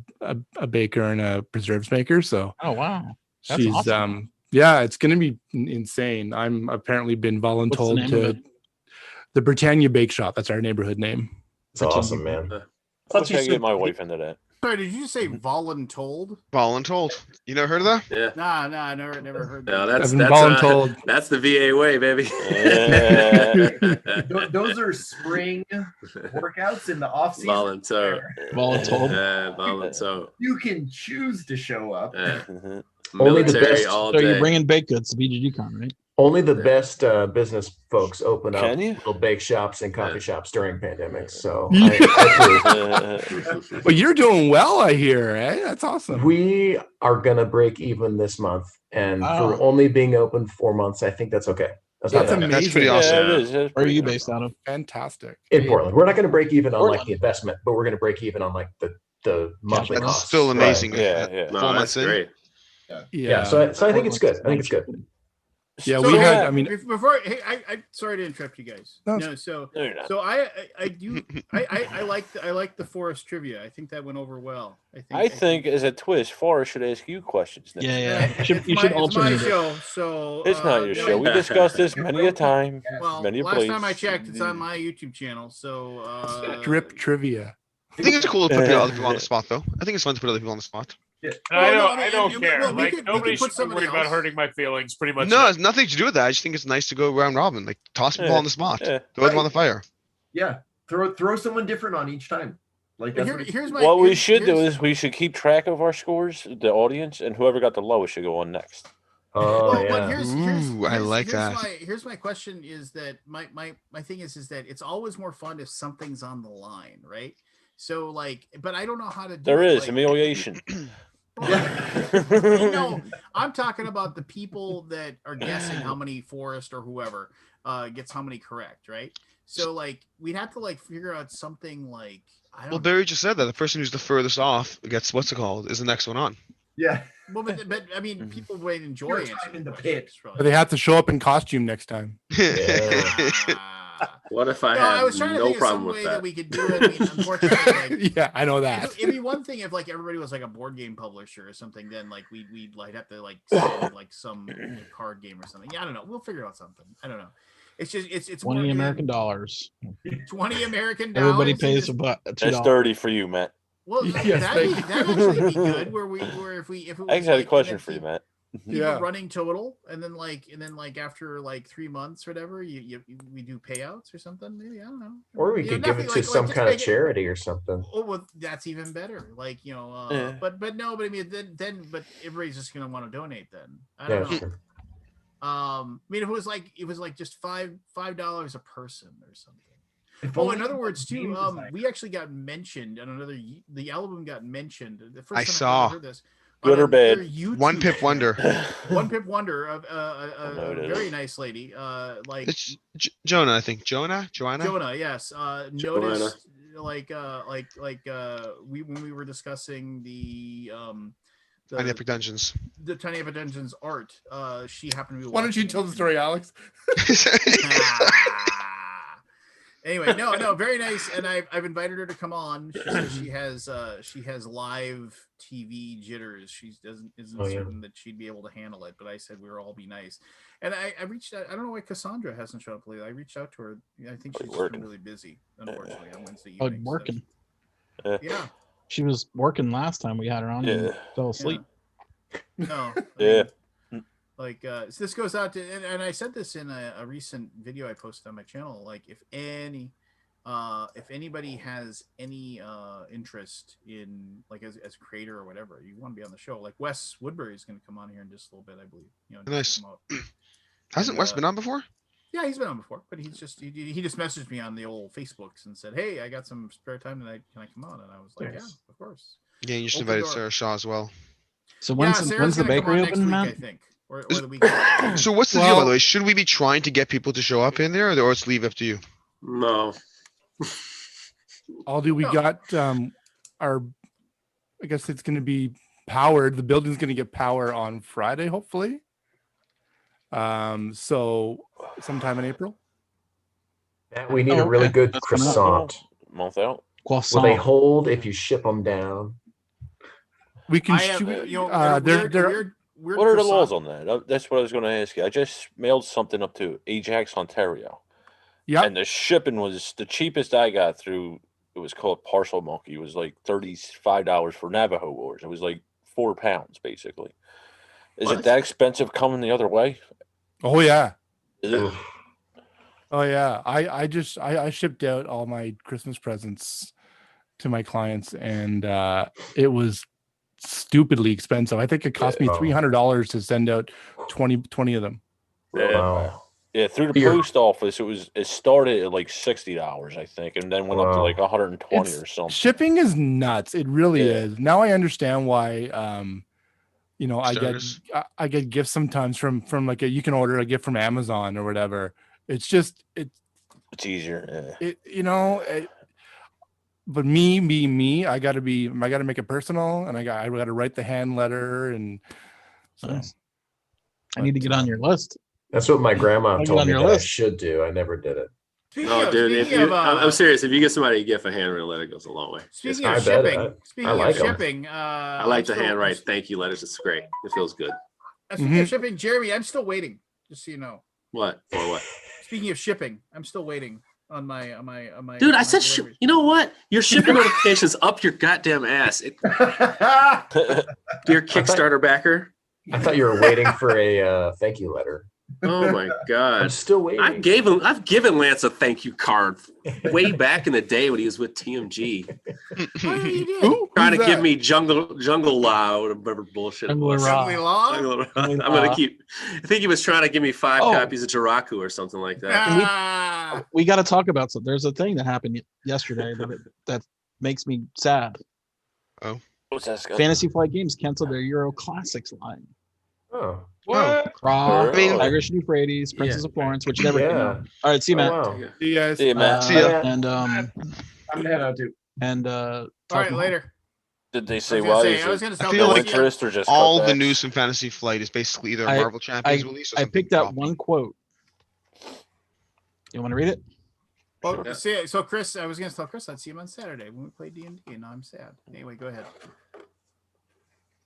baker and a preserves maker. So Oh wow, that's she's awesome. yeah, it's gonna be insane. I'm apparently been What's the voluntold name of to it? the Britannia Bake Shop. That's our neighborhood name. It's awesome, man. I wish I could get my wife into that. Sorry, did you say voluntold? Voluntold. You never heard of that? Yeah. Nah, I never heard that. No, that's I've been voluntold. that's the VA way, baby. Those are spring workouts in the off season. Voluntold. Voluntold. You can choose to show up. Only the Military best. all So day. you're bringing baked goods to BGG Con, right? Only the best business folks open up Can you? little bake shops and coffee shops during pandemics. So Yeah. I approve. Well, you're doing well, I hear. Eh? That's awesome. We are gonna break even this month, and for Oh. only being open 4 months, I think that's okay. That's not That's bad. amazing. That's pretty awesome. Yeah, it is. That's Where are pretty you good. based out of? Fantastic. In Portland, we're not going to break even on like Portland. the investment, but we're going to break even on like the monthly That's costs. Still amazing. Right. Yeah. No, 4 that's months in. great. Yeah. So I think it's good. I think it's good. Yeah, So, we had. I mean, before, hey, I sorry to interrupt you guys. No, No, so No, you're not. so I do I like the Forest trivia. I think that went over well. I think as a twist, Forrest should ask you questions next. Yeah, Yeah, yeah. You should it's my alternate it. show. So It's not your no, show. We discussed this many a time. Well, many a last place. time I checked, it's on my YouTube channel. So drip trivia. I think it's cool to put other people on the spot, though. I think it's fun to put other people on the spot. Yeah. I don't care. well, we Like could nobody put should be somebody worried about else. hurting my feelings. Pretty much. No, it's nothing to do with that. I just think it's nice to go round robin. Like toss people Yeah. on the spot. Yeah. Throw them on the fire. Yeah. Throw someone different on each time. Like that's here's my. What we here's- should do here's- is we should keep track of our scores, the audience, and whoever got the lowest should go on next. Oh Well, yeah. but I here's my question is that my thing is that it's always more fun if something's on the line, right? So like, but I don't know how to do There it. is like, humiliation. no, I'm talking about the people that are guessing how many Forrest or whoever gets how many correct, right? So like we'd have to like figure out something like I don't Well, Barry just said that the person who's the furthest off gets what's it called is the next one on. Yeah. well, but I mean people would enjoy Your it. time in the pit. But they have to show up in costume next time. What if I No, had I was trying to no think of problem some with way that? that we could do it. I mean, unfortunately, like, Yeah, I know that. it'd be one thing if like everybody was like a board game publisher or something. Then like we'd like have to like sell like some card game or something. Yeah, I don't know. We'll figure out something. I don't know. It's just it's 20 more- American dollars. 20 American dollars. Everybody and pays just- about That's $2. dirty for you, Matt. Well, Yes, that'd thank actually be good. Where if it was I just had a like, question and for you, then Matt. people Yeah. running total, and then like after like 3 months or whatever, we do payouts or something. Maybe I don't know. Or we You know, could give nothing it to like some just kind of make it- charity or something. Oh, well, that's even better. Like Yeah. but no, but I mean, then, but everybody's just gonna want to donate. Then I Yeah, don't know. sure. I mean, if it was like just $5 a person or something. If Oh, only in other the words, game too, design. we actually got mentioned on the Alaboom got mentioned. The first I time saw. ever heard this. Good on or bad? their YouTube One pip channel. wonder. One pip wonder of know a it is. very nice lady. Like It's Jonah, I think. Joanna? Jonah, yes. Noticed like when we were discussing the Tiny Epic Dungeons. the Tiny Epic Dungeons art. She happened to be. Why don't you watching tell it. the story, Alex? Anyway, no, very nice, and I've invited her to come on. She says she has live TV jitters. She isn't certain that she'd be able to handle it, but I said we'll all be nice. And I reached out. I don't know why Cassandra hasn't shown up lately. I reached out to her. I think she's just been working. really busy, unfortunately, on Wednesday Oh, evenings. working. Yeah. She was working last time we had her on and Yeah. fell asleep. No. Yeah. Like so this goes out to and I said this in a recent video I posted on my channel. Like if anybody has any interest in like as a creator or whatever, you want to be on the show. Like Wes Woodbury is going to come on here in just a little bit, I believe. Nice. Come out. Hasn't Wes been on before? Yeah, he's been on before, but he just messaged me on the old Facebooks and said, "Hey, I got some spare time tonight. Can I come on?" And I was like, Nice. "Yeah, of course." Yeah, you just Open invited door. Sarah Shaw as well. So Sarah's when's the gonna come bakery on next open, week, Matt? I think, or the week. after. So what's the deal, by the way? Should we be trying to get people to show up in there, or it's leave up to you? No. Aldi, we got our. I guess it's going to be powered. The building's going to get power on Friday, hopefully. So sometime in April. We need a really good that's coming up. croissant. month out. Will they hold if you ship them down? We can I have, shoot. you know, weird What are the laws croissant- on that? That's what I was going to ask you. I just mailed something up to Ajax, Ontario. Yeah. And the shipping was the cheapest I got through. It was called Parcel Monkey. It was like $35 for Navajo Wars. It was like 4 pounds basically. Is it that expensive coming the other way? Oh yeah. Is it? Oh yeah. I shipped out all my Christmas presents to my clients, and it was stupidly expensive. I think it cost me $300 to send out 20 of them. Wow. Yeah, through the post office, it started at like $60, I think, and then went up to like 120 or something. Shipping is nuts. It really is. Now I understand why. I get gifts sometimes from like you can order a gift from Amazon or whatever. It's just it's easier. But me, I gotta make it personal, and I gotta write the hand letter, and so nice. I need to get on your list. That's what my grandma Get told on me your that I list. should do. I never did it. No, dude. I'm serious. If you get somebody a gift, a handwritten letter goes a long way. Speaking of shipping, I like the handwrite thank you letters. It's great. It feels good. Speaking of shipping, Jeremy, I'm still waiting. Just so you know. What for? What? Speaking of shipping, I'm still waiting on my. Dude, I said, you know what? Your shipping notifications up your goddamn ass. Dear Kickstarter backer. I thought you were waiting for a thank you letter. Oh my god! I'm still waiting. I've given Lance a thank you card way back in the day when he was with TMG. Trying to give me jungle whatever bullshit. Jungle Law? I'm gonna keep. I think he was trying to give me 5 copies of Jiraku or something like that. We got to talk about something. There's a thing that happened yesterday that makes me sad. Oh, what's that? Fantasy Flight Games canceled their Euro Classics line. Oh. What? Raw, Tigris and Euphrates, Princess of Florence, which never came out. All right, see you, Matt. wow. See you guys. See you, Matt. See ya. And I'm gonna head out too. and All right, later. Did they say I was why? gonna Is say, I was it gonna I tell feel Bill like again. interest or just all the cutbacks? news from Fantasy Flight is basically either a I- Marvel Champions release or I something. picked out floppy. one quote. You want to read it? Well, so Chris, I was gonna tell Chris I'd see him on Saturday when we play D&D, and now I'm sad. Anyway, go ahead.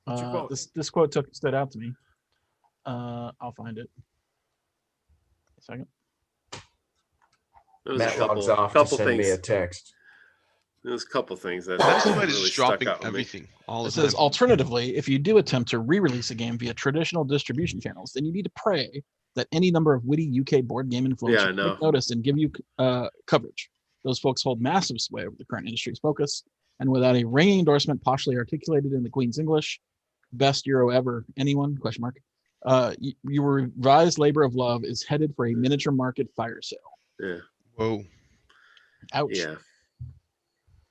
What's your quote? This quote stood out to me. I'll find it. A second. There was Matt a logs off to couple send me things. a text. There's a couple things that Fantasy Flight really is just stuck dropping out with me. everything all the It says, time. alternatively, if you do attempt to re-release a game via traditional distribution channels, then you need to pray that any number of witty UK board game influencers I know. take notice and give you coverage. Those folks hold massive sway over the current industry's focus, and without a ringing endorsement poshly articulated in the Queen's English, best Euro ever, anyone? Question mark. Your revised labor of love is headed for a miniature market fire sale. Yeah. Whoa. Ouch. Yeah.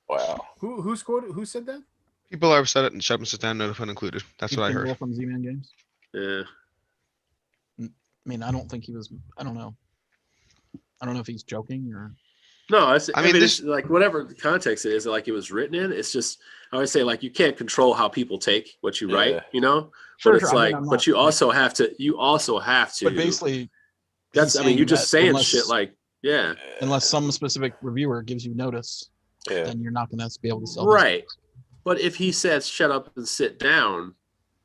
Wow. Who's quoted? Who said that? People are upset and shut and sit down, no fun included. That's what I heard. From Z-Man Games. Yeah. I mean, I don't think he was. I don't know. I don't know if he's joking or. No, I mean, it's like whatever the context is, like it was written in. It's just I always say like you can't control how people take what you write, you know. Sure, but it's sure. I mean, like, I'm but not- you also have to. You also have to. But basically, that's. he's I mean, you're saying just that saying unless- shit like, yeah. Unless some specific reviewer gives you notice, then you're not going to be able to sell. Right. But if he says shut up and sit down,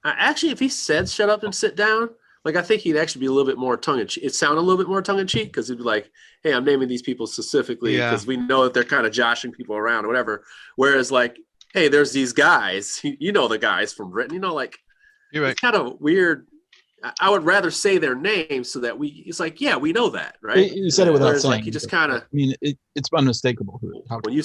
actually, if he said shut up and sit down, like I think he'd actually be a little bit more tongue in cheek. It sounded a little bit more tongue in cheek because he'd be like, "Hey, I'm naming these people specifically because we know that they're kind of joshing people around or whatever." Whereas, like, hey, there's these guys, you know, the guys from Britain, you know, like, you're right. It's kind of weird. I would rather say their names so that it's like, yeah, we know that, right? You said it without Whereas, saying. like, you just kind of. I mean, it's unmistakable. When you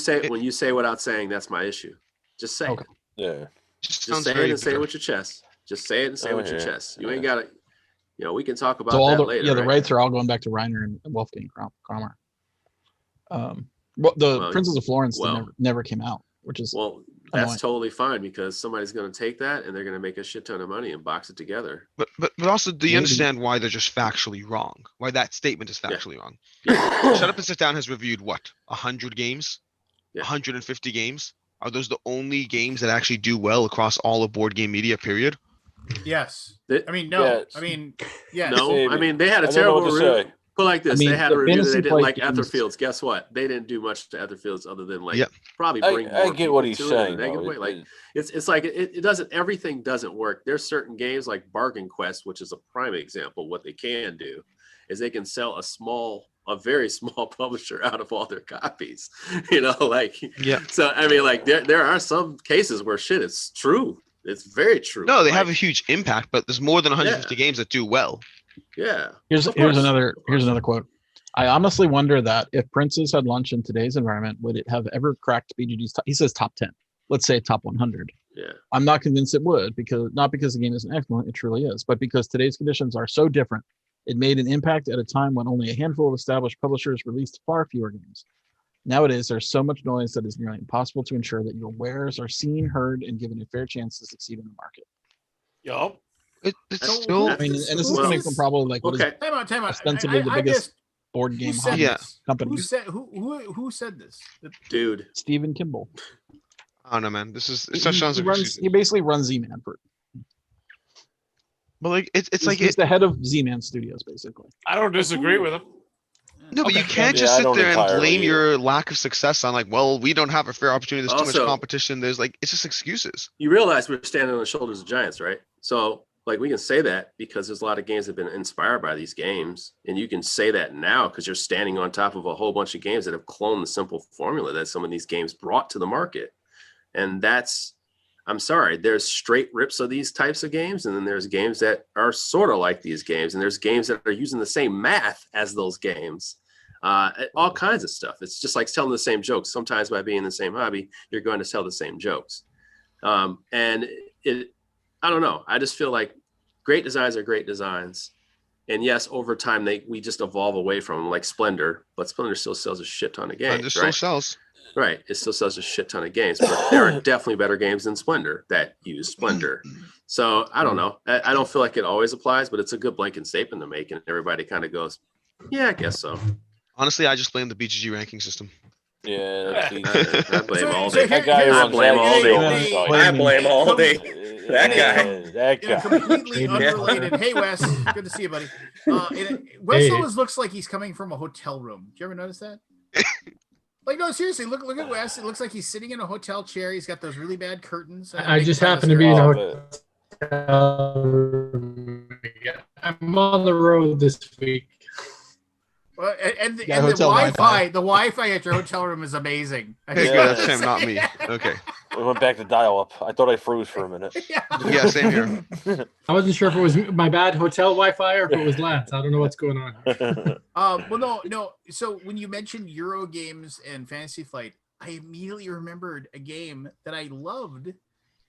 say without saying, that's my issue. Just say it. Yeah. Just sounds say it very and say it bizarre. with your chest. Just say it and say it with your chest. You ain't got to. You know, we can talk about So all that the later. the right? rights are all going back to Reiner and Wolfgang Kramer. The Princess of Florence never came out, which is that's annoying. totally fine because somebody's going to take that and they're going to make a shit ton of money and box it together. But also, do you Maybe. understand why they're just factually wrong? Why that statement is factually wrong? Shut Up and Sit Down has reviewed what? 100 games? 150 games? Are those the only games that actually do well across all of board game media, period? Yes. I mean, no. Yes. I mean, yes. No, I mean they had a I don't know terrible what to review. say. Put like this, I mean, they had a the review that Fantasy they didn't Flight like games- Etherfields. Guess what? They didn't do much to Etherfields other than like Yep. probably I- bring I more get what people he's to it in a saying, negative though. way. Like it's like it doesn't, everything doesn't work. There's certain games like Bargain Quest, which is a prime example. What they can do is they can sell a very small publisher out of all their copies. You know, like so I mean, like there are some cases where shit is true. It's very true. No, they like, have a huge impact, but there's more than 150 games that do well. Yeah. Here's another quote. I honestly wonder that if Prince's had lunch in today's environment, would it have ever cracked BGG's top? He says top 10. Let's say top 100. Yeah. I'm not convinced it would, because not because the game isn't excellent, it truly is, but because today's conditions are so different. It made an impact at a time when only a handful of established publishers released far fewer games. Nowadays, there's so much noise that it's nearly impossible to ensure that your wares are seen, heard, and given a fair chance to succeed in the market. Yup. It's still. I mean, and this is coming from probably like what is Time out. ostensibly the biggest board game hobby company. Who said this? Dude. Stephen Kimball. I don't know, man. This is He, such he basically runs Z-Man for. But like it's like he's the head of Z-Man Studios, basically. I don't disagree with him. No, but you can't just sit there and blame your lack of success on like, well, we don't have a fair opportunity. There's too Also- much competition. There's like, it's just excuses. You realize we're standing on the shoulders of giants, right? So like we can say that because there's a lot of games that have been inspired by these games. And you can say that now because you're standing on top of a whole bunch of games that have cloned the simple formula that some of these games brought to the market. And that's, I'm sorry, there's straight rips of these types of games. And then there's games that are sort of like these games. And there's games that are using the same math as those games. All kinds of stuff. It's just like telling the same jokes. Sometimes by being in the same hobby, you're going to tell the same jokes. And I don't know. I just feel like great designs are great designs. And yes, over time, we just evolve away from them, like Splendor, but Splendor still sells a shit ton of games. And it still sells. Right. It still sells a shit ton of games, but there are definitely better games than Splendor that use Splendor. So I don't know. I don't feel like it always applies, but it's a good blanket statement to make. And everybody kind of goes, yeah, I guess so. Honestly, I just blame the BGG ranking system. Yeah, I blame all day. That guy I runs blame all day. every I blame all day. That guy. That In a guy. completely unrelated. Hey, Wes. Good to see you, buddy. Wes always looks like he's coming from a hotel room. Did you ever notice that? Like, no, seriously. Look at Wes. It looks like he's sitting in a hotel chair. He's got those really bad curtains. I just happen to be in a hotel room. I'm on the road this week. Well, and the Wi-Fi at your hotel room is amazing. That's him, not me. Okay. We went back to dial-up. I thought I froze for a minute. Yeah, same here. I wasn't sure if it was my bad hotel Wi-Fi or if it was Lance. I don't know what's going on. Well, no. So when you mentioned Euro games and Fantasy Flight, I immediately remembered a game that I loved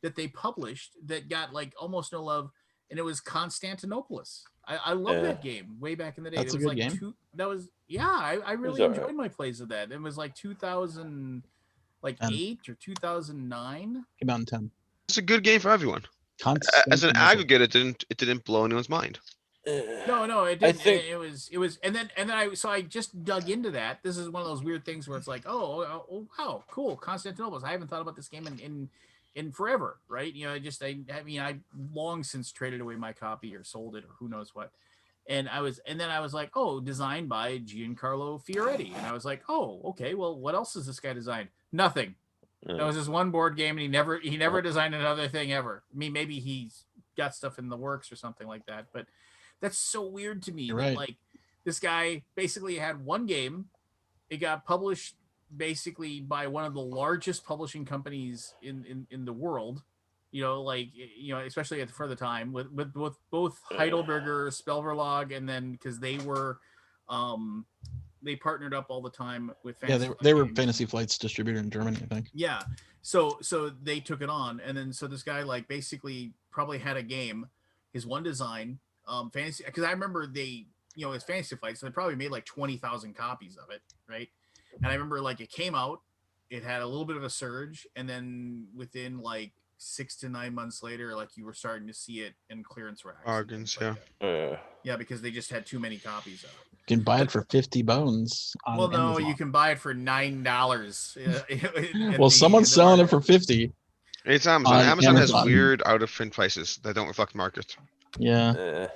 that they published that got like almost no love, and it was Constantinopolis. I love that game way back in the day. That's it was a good like game. I really all enjoyed right. my plays of that. It was like 2008 or 2009. Came out in 10. It's a good game for everyone. As an aggregate, it didn't blow anyone's mind. No, it didn't. It was, and then I just dug into that. This is one of those weird things where it's like, oh wow, cool, Constantinople. I haven't thought about this game in forever, right? You know, I long since traded away my copy or sold it or who knows what. And then I was like, oh, designed by Giancarlo Fioretti. And I was like, oh, okay, well, what else has this guy designed? Nothing. That was just one board game, and he never designed another thing ever. I mean, maybe he's got stuff in the works or something like that, but that's so weird to me. You're that, right. like, this guy basically had one game. It got published basically by one of the largest publishing companies in the world, especially for the time with both Heidelberger, Spellverlag, and then because they were they partnered up all the time with Fantasy they were Games. Fantasy Flight's distributor in Germany, I think. Yeah. So they took it on, and then so this guy like basically probably had a game, his one design, fantasy, because I remember it's Fantasy Flight, so they probably made like 20,000 copies of it, right? And I remember like it came out, it had a little bit of a surge, and then within like 6 to 9 months later, like you were starting to see it in clearance racks. Bargains, yeah. Yeah, because they just had too many copies of it. You can buy it for 50 bones. On Well, no, Amazon. you can buy it for $9. Well, someone's selling it for 50. It's Amazon. On Amazon has Amazon. weird out of print prices that don't reflect the market. Yeah.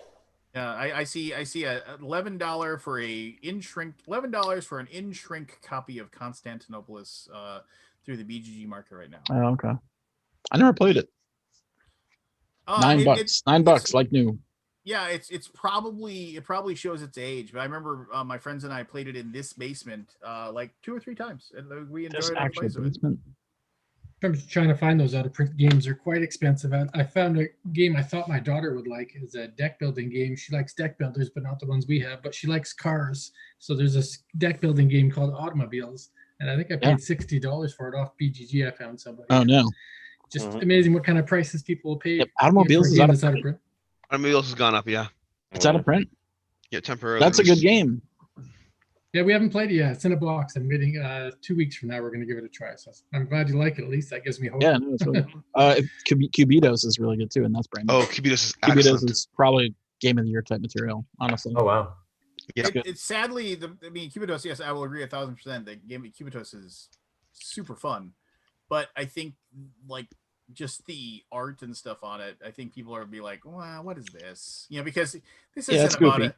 Yeah, I see a $11 for $11 for an in shrink copy of Constantinopolis through the BGG market right now. Oh, okay. I never played it. $9. $9 like new. Yeah, it probably shows its age, but I remember my friends and I played it in this basement like 2 or 3 times, and we enjoyed it. Actual basement. I'm trying to find those out of print games. They're quite expensive. I found a game I thought my daughter would like. It's a deck building game. She likes deck builders, but not the ones we have. But she likes cars. So there's this deck building game called Automobiles, and I think I paid $60 for it off BGG. I found somebody. Oh no! Just amazing what kind of prices people will pay. Yep. Automobiles is out of print. Automobiles has gone up. Yeah, it's out of print. Yeah, temporarily. That's a good game. Yeah, we haven't played it yet. It's in a box. I'm waiting 2 weeks from now. We're going to give it a try. So I'm glad you like it. At least that gives me hope. Yeah, no, it's really Cubitos is really good too, and that's brand new. Oh, Cubitos is probably game of the year type material, honestly. Oh wow. Yeah. It's sadly Cubitos. Yes, I will agree 1,000%. The game of Cubitos is super fun, but I think like just the art and stuff on it, I think people are be like, "Wow, what is this?" Because this isn't about it.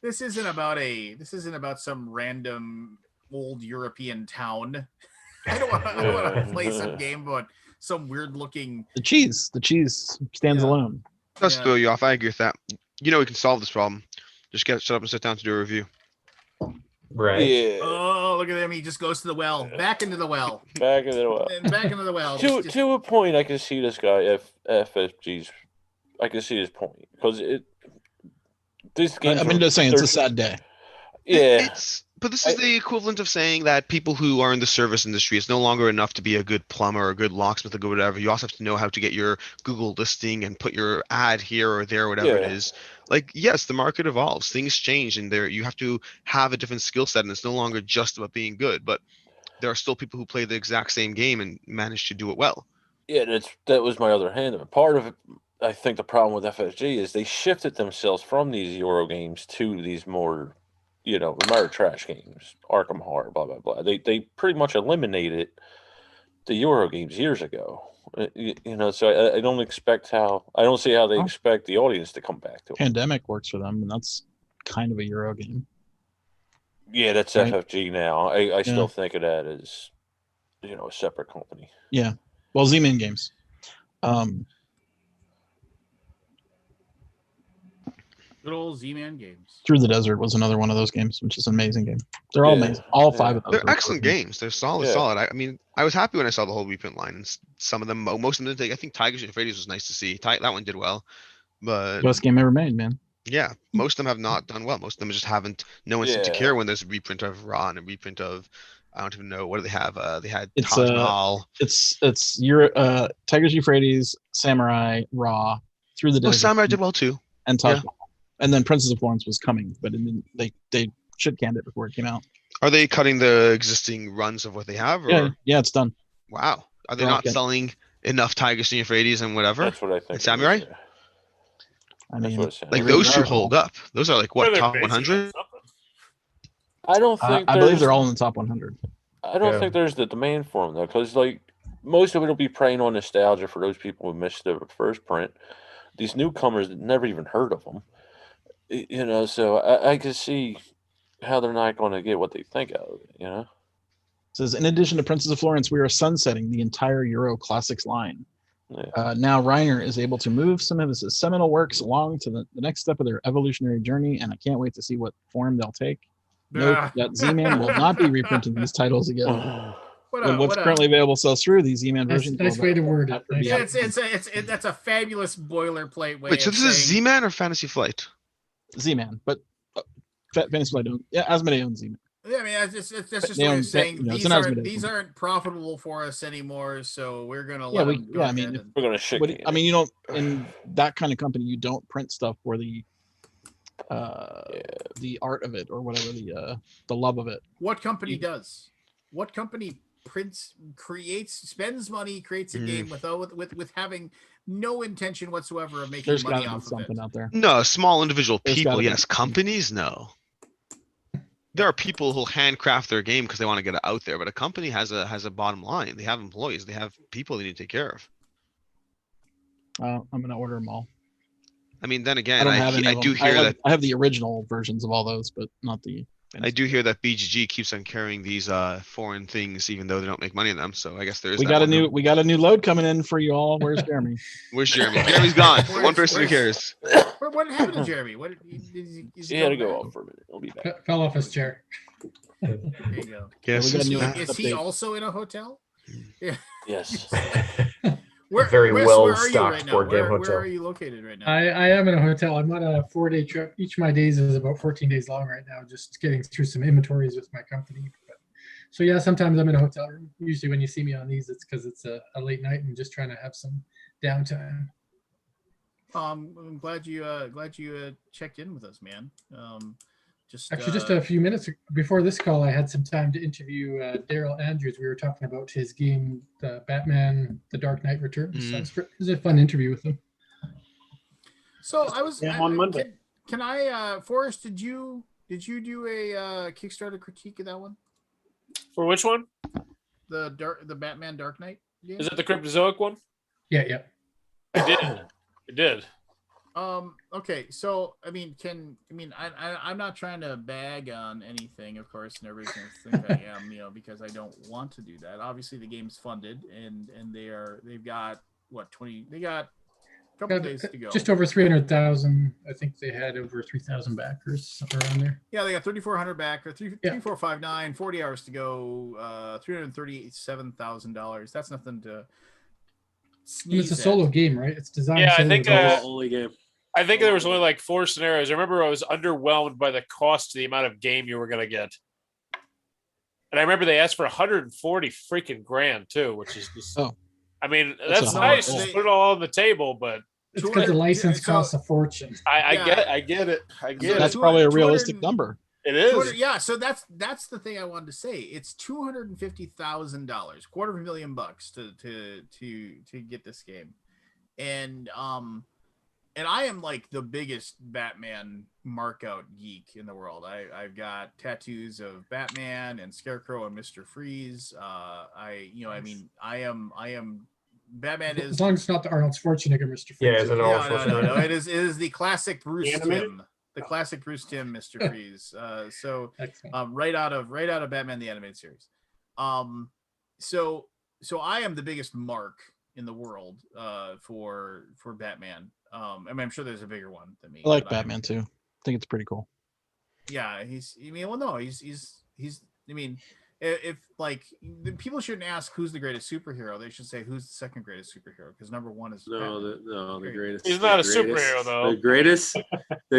This isn't about some random old European town. I don't want to play some game about some weird looking. The cheese stands alone. Let's throw you off. I agree with that. We can solve this problem. Just shut up and sit down to do a review. Right. Yeah. Oh, look at him. He just goes to the well. Back into the well. Back into the well. And back into the well. To a point, I can see this guy, FFG's. I can see his point. Because this game. I'm just saying it's a sad day. Yeah. But this is the equivalent of saying that people who are in the service industry, it's no longer enough to be a good plumber or a good locksmith or good whatever. You also have to know how to get your Google listing and put your ad here or there, whatever it is. Like, yes, the market evolves, things change, and you have to have a different skill set, and it's no longer just about being good. But there are still people who play the exact same game and manage to do it well. Yeah, that was my other hand of it. Part of it, I think the problem with FFG is they shifted themselves from these Euro games to these more American trash games, Arkham Horror, blah, blah, blah. They pretty much eliminated the Euro games years ago. So I don't see how they expect the audience to come back to it. Pandemic works for them, and that's kind of a Euro game. Yeah, that's right? FFG now. I still think of that as, a separate company. Yeah. Well, Z-Man Games. Good old Z-Man Games. Through the Desert was another one of those games, which is an amazing game. They're all amazing. All 5 of those. They're excellent games. They're solid. I mean, I was happy when I saw the whole reprint line, and some of them, most of them didn't. I think Tigers and Freddy's was nice to see. That one did well, but best game ever made, man. Yeah, most of them have not done well. Most of them just haven't. No one seemed to care when there's a reprint of Raw and a reprint of. I don't even know what do they have. They had Taj Mahal. It's your Tigers, Euphrates, Samurai, Raw, Through the Desert. Samurai did well too. And Taj Mahal. And then Princess of Florence was coming, but they shit canned it before it came out. Are they cutting the existing runs of what they have? Or? Yeah, it's done. Wow. Are they not selling enough Tigers and Euphrates and whatever? That's what I think. And Samurai? I mean, like those two hold up. Those are like what, top 100? I don't think. I believe they're all in the top 100. I don't think there's the demand for them though, because like most of it will be preying on nostalgia for those people who missed the first print. These newcomers that never even heard of them. So I can see how they're not going to get what they think out of it, It says, in addition to Princess of Florence, we are sunsetting the entire Euro Classics line. Yeah. Now Reiner is able to move some of his seminal works along to the next step of their evolutionary journey, and I can't wait to see what form they'll take. Note that Z-Man will not be reprinting these titles again. What's currently available sells through these Z-Man versions. Nice way to word it. Yeah, that's a fabulous boilerplate way. Wait, so this is Z-Man or Fantasy Flight? Z-Man, but Fantasy Flight don't. Yeah, Asmodee owns Z-Man. Yeah, I mean, that's just what I'm saying. These aren't profitable for us anymore, so we're gonna let them go. We're gonna shit. You don't in that kind of company. You don't print stuff for the art of it or whatever the love of it. What company does? What company spends money, creates a game with having no intention whatsoever of making money off of it? Out there. No, small individual people, yes. Companies, no. There are people who'll handcraft their game because they want to get it out there, but a company has a bottom line. They have employees, they have people they need to take care of. I'm gonna order them all. I mean, then again, I don't have any I of do them. hear that I have the original versions of all those, but not the. I do hear that BGG keeps on carrying these foreign things, even though they don't make money on them. So I guess there is. We got a new load coming in for you all. Where's Jeremy? Where's Jeremy? Jeremy's gone. One person who cares. What happened to Jeremy? What he had to go off for a minute. He'll be back. Fell off his chair. There you go. Yes. Is he also in a hotel? Yeah. Yes. Very well where are you stocked right now? board game Where hotel. are you located right now? I am in a hotel. I'm on a 4-day trip. Each of my days is about 14 days long right now, just getting through some inventories with my company. So yeah, sometimes I'm in a hotel room. Usually when you see me on these, it's because it's a late night and just trying to have some downtime. I'm glad you checked in with us, man. Just a few minutes before this call, I had some time to interview Daryl Andrews. We were talking about his game, Batman: The Dark Knight Returns. So it was a fun interview with him. So I was on Monday. Can I, Forrest? Did you do a Kickstarter critique of that one? For which one? The Batman Dark Knight game? Is it the Cryptozoic one? Yeah. I did. I did. Okay, so I'm not trying to bag on anything, of course, and everybody's gonna think I am, because I don't want to do that. Obviously the game's funded and they've got a couple days to go. Just over 300,000. I think they had over 3,000 backers somewhere around there. Yeah, they got 3,400 backer, 3,459, 40 hours to go, $337,000. That's nothing to It's a solo game, right? It's designed. Yeah, I think only game. I think there was only like 4 scenarios. I remember I was underwhelmed by the cost, the amount of game you were going to get. And I remember they asked for 140 freaking grand too, which is just. Oh. I mean, that's nice. Just put it all on the table, but it's because the license costs a fortune. I get it. That's probably a realistic number. It is. Yeah, so that's the thing I wanted to say. It's $250,000, $250,000 to get this game, and I am like the biggest Batman markout geek in the world. I've got tattoos of Batman and Scarecrow and Mr. Freeze. I am. Batman is, as long as it's not the Arnold Schwarzenegger Mr. Freeze. Yeah, is it Arnold Schwarzenegger? No. It is the classic Bruce Timm. The classic Bruce Timm, Mr. Freeze. Right out of Batman the Animated Series. So I am the biggest mark in the world for Batman. I'm sure there's a bigger one than me. I like Batman too. I think it's pretty cool. Yeah, he's if like people shouldn't ask who's the greatest superhero, they should say who's the second greatest superhero, because number one is the greatest. He's not a superhero though. The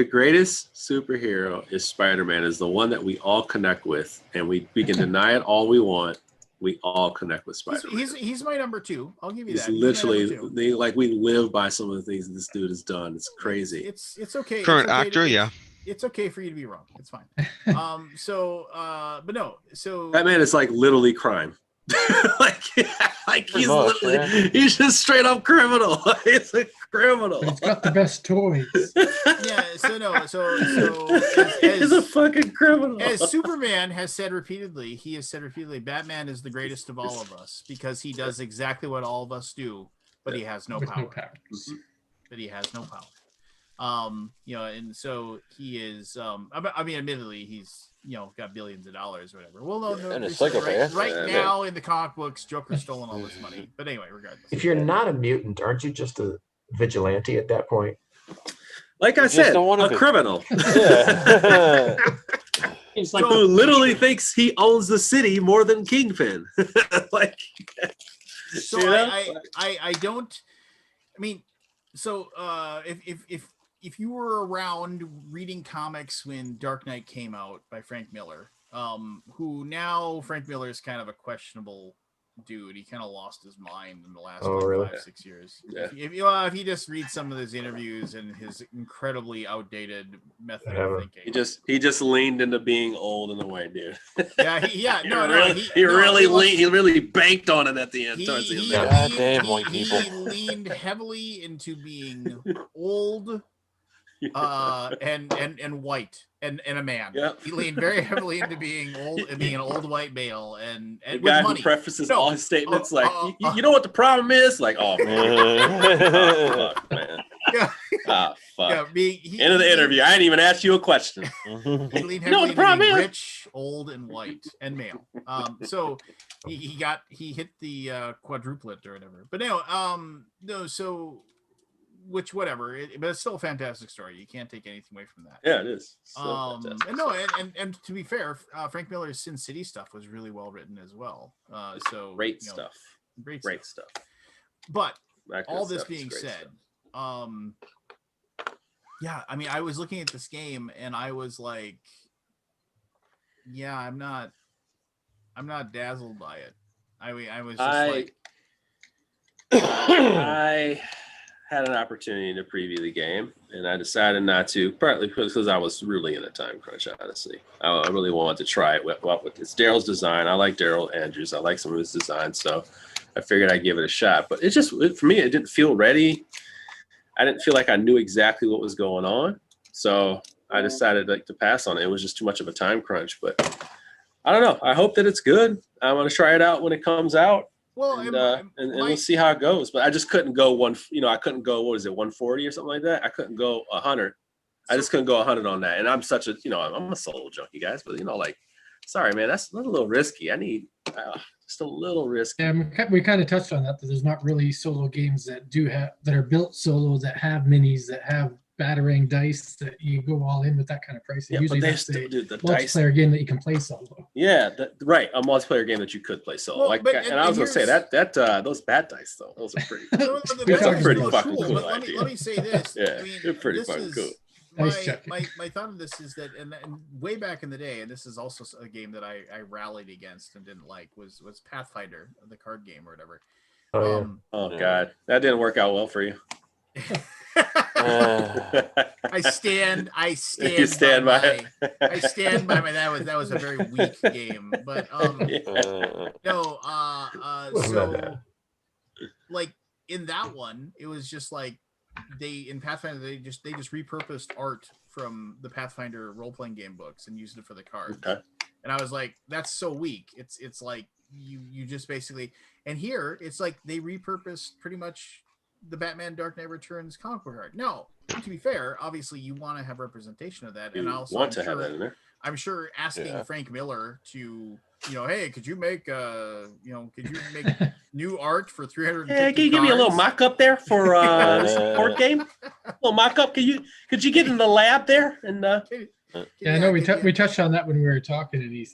greatest superhero is Spider-Man. Is the one that we all connect with, and we can deny it all we want. We all connect with Spider-Man. He's my number 2. I'll give you that. He's literally we live by some of the things this dude has done. It's crazy. It's okay. Current it's okay actor, yeah. It's okay for you to be wrong. It's fine. But no. So Batman is like literally crime. he's literally he's just straight up criminal. It's a criminal. He's got the best toys. Yeah. He's a fucking criminal. As Superman has said repeatedly, Batman is the greatest of all of us because he does exactly what all of us do, but he has no power. But he has no power. And so he is. Admittedly, he's got billions of dollars or whatever. Well, no, and a psychopath. Right now in the comic books, Joker's stolen all this money. But anyway, regardless. If you're not a mutant, aren't you just a vigilante at that point? Like I said, a criminal. Yeah. He's like who literally thinks he owns the city more than Kingpin. So I don't. I mean, so if you were around reading comics when Dark Knight came out by Frank Miller, who now Frank Miller is kind of a questionable dude. He kind of lost his mind in the last 5-6 years. Yeah. If you just read some of his interviews and his incredibly outdated method of thinking, he just leaned into being old and the white dude. He really banked on it at the end. Damn white people. He leaned heavily into being old, and white and a man. Yep. He leaned very heavily into being old and being an old white male and the with guy money. who prefaces all his statements you know what the problem is? Like, oh man, fuck, man. fuck. Yeah, End of the interview. I ain't even asked you a question. He leaned You know what the problem is? rich, old, and white, and male. So he hit the quadruplet or whatever. But no, so whatever. But it's still a fantastic story. You can't take anything away from that. Yeah, it is. And to be fair, Frank Miller's Sin City stuff was really well written as well. So great stuff. Great stuff. But That all good this stuff is being great said, stuff. yeah, I mean, I was looking at this game and I was like, yeah, I'm not dazzled by it. I was just like, I had an opportunity to preview the game, and I decided not to, partly because I was really in a time crunch, honestly. I really wanted to try it. It's Daryl's design. I like Daryl Andrews. I like some of his design, so I figured I'd give it a shot. But for me, it didn't feel ready. I didn't feel like I knew exactly what was going on, so I decided to pass on it. It was just too much of a time crunch. But I don't know. I hope that it's good. I'm going to try it out when it comes out. Well, and we'll see how it goes. But I just couldn't go I couldn't go, what is it, 140 or something like that? I couldn't go 100. I just couldn't go 100 on that. And I'm such a, I'm a solo junkie, guys. But, sorry, man, that's a little risky. I need just a little risky. Yeah, we kind of touched on that there's not really solo games that are built solo, that have minis, that have batarang dice, that you go all in with that kind of pricing. Yeah, Usually but that's the multiplayer game that you can play solo. Yeah, right. A multiplayer game that you could play solo. Well, and I was gonna say that those bat dice though, those are pretty. That's a pretty fucking cool idea. Let me say this. Yeah, I mean, they're pretty fucking cool. My thought of this is that, and way back in the day, and this is also a game that I rallied against and didn't like, was Pathfinder, the card game or whatever. Oh God, that didn't work out well for you. I stand You stand by it. I stand by my. That was a very weak game, but so like in that one, it was just like in Pathfinder they just repurposed art from the Pathfinder role playing game books and used it for the cards. Okay. And I was like, that's so weak. It's like you just basically, and here it's like they repurposed pretty much the Batman Dark Knight Returns comic book art. No, to be fair, obviously you want to have representation of that, and also want to have that in there. I'm sure asking Frank Miller to, hey, could you make new art for 350 Hey, can you give me a little mock-up there for this board game? A little mock-up. Could you get in the lab there and Yeah, I know we touched on that when we were talking, and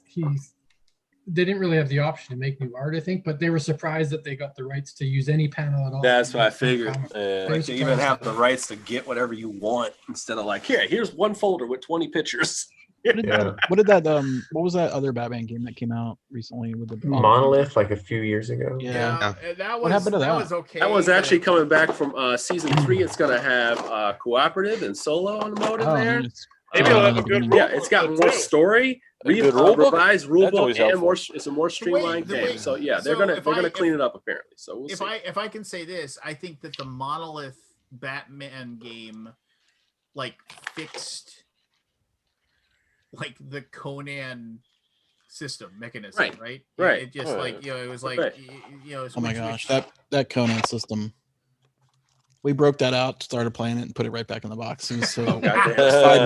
they didn't really have the option to make new art, I think, but they were surprised that they got the rights to use any panel at all. That's what I figured. Like you even have the rights to get whatever you want instead of like, here's one folder with 20 pictures. What did that what was that other Batman game that came out recently with the Monolith like a few years ago? Yeah. That was, what happened to that? was okay. That was actually coming back from season 3. It's gonna have cooperative and solo mode in there. Maybe it'll have a good rule. Yeah, it's got more story, revised rule book, and it's a more streamlined game. So yeah, they're gonna clean it up apparently. So we'll see. If I can say this, I think that the Monolith Batman game like fixed like the Conan system mechanism, right? Right. It just it was like oh my gosh, that Conan system. We broke that out, started playing it, and put it right back in the box. It was so 5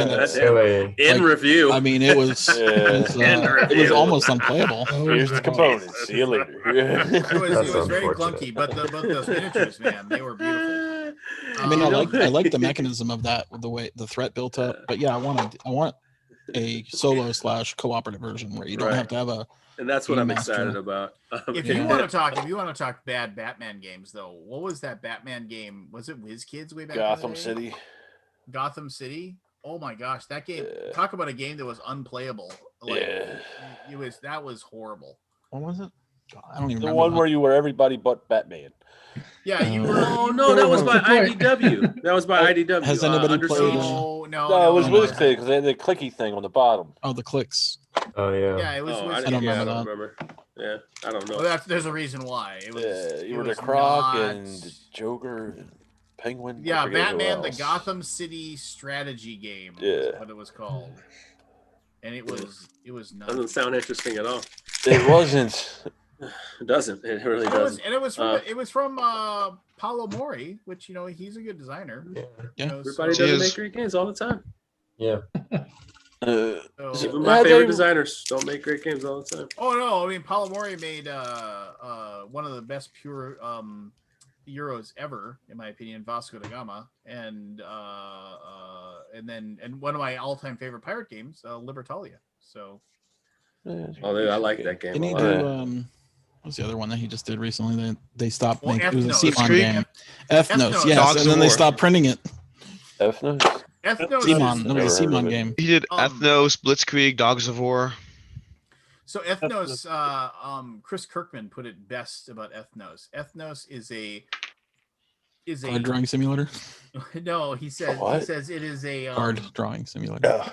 minutes. In review. I mean, it was almost unplayable. Here's the components. See you later. It was very clunky, but those miniatures, man, they were beautiful. I mean, I like the mechanism of that, with the way the threat built up. But yeah, I want a solo / cooperative version where you don't have to have a. And that's what I'm excited about. If you want to talk bad Batman games, though, what was that Batman game? Was it WizKids way back? Gotham City. Gotham City. Oh my gosh, that game! Talk about a game that was unplayable. Like, that was horrible. What was it? I don't even the remember. One where you were everybody but Batman. Yeah, you were. Oh no, that was by IDW. That was by IDW. Has anybody played? No, it was WizKids because they had the clicky thing on the bottom. Oh, the clicks. Oh yeah. Yeah, it was. I don't remember. Yeah, I don't know. Well, there's a reason why. It was. You were the Croc and the Joker and Penguin. Yeah, Batman, the Gotham City strategy game. Yeah, what it was called. And it was nuts. Doesn't sound interesting at all. It wasn't. It doesn't. It really And doesn't. it was from Paolo Mori, which he's a good designer. Yeah. Everybody doesn't make great games all the time. Yeah. Even my favorite designers don't make great games all the time. Oh no! I mean, Paolo Mori made one of the best pure Euros ever, in my opinion, Vasco da Gama, and one of my all-time favorite pirate games, Libertalia. So, I like that game. Didn't he do what's the other one that he just did recently? They stopped making it was a Ethnos. Simon game. Ethnos, yes, Dogs and of then they War. stopped printing it. Ethnos. Simon, it was a Simon game. He did Ethnos, Blitzkrieg, Dogs of War. So Ethnos, Chris Kirkman put it best about Ethnos. Ethnos is a Card drawing simulator. No, he says it is a Card drawing simulator.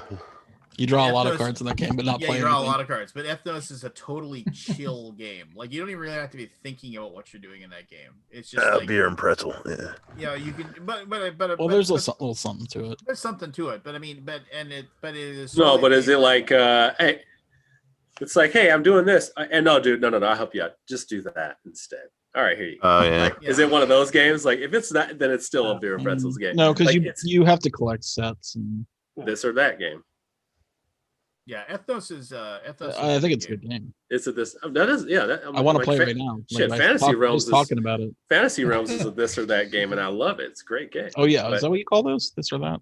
You draw a lot of cards in that game, but not yeah, play you draw anything. a lot of cards. But Ethnos is a totally chill game. Like you don't even really have to be thinking about what you're doing in that game. It's just like beer and pretzel. Yeah. Yeah, you can, but there's a little something to it. There's something to it, but I mean, it is No, but is it like, hey, it's like, hey, I'm doing this, and no, dude, no, I'll help you out. Just do that instead. All right, here you go. Oh yeah. Like, is it one of those games? Like, if it's not, then it's still a beer and pretzels game. No, because like, you have to collect sets and this or that game. Yeah, Ethnos is Ethnos. I think it's a good game. It's a this. That is, yeah. That, I want to play it right now. Shit, Like, Fantasy Realms is talking about it. Fantasy Realms is a this or that game, and I love it. It's a great game. Oh yeah, but, is that what you call those? This or that?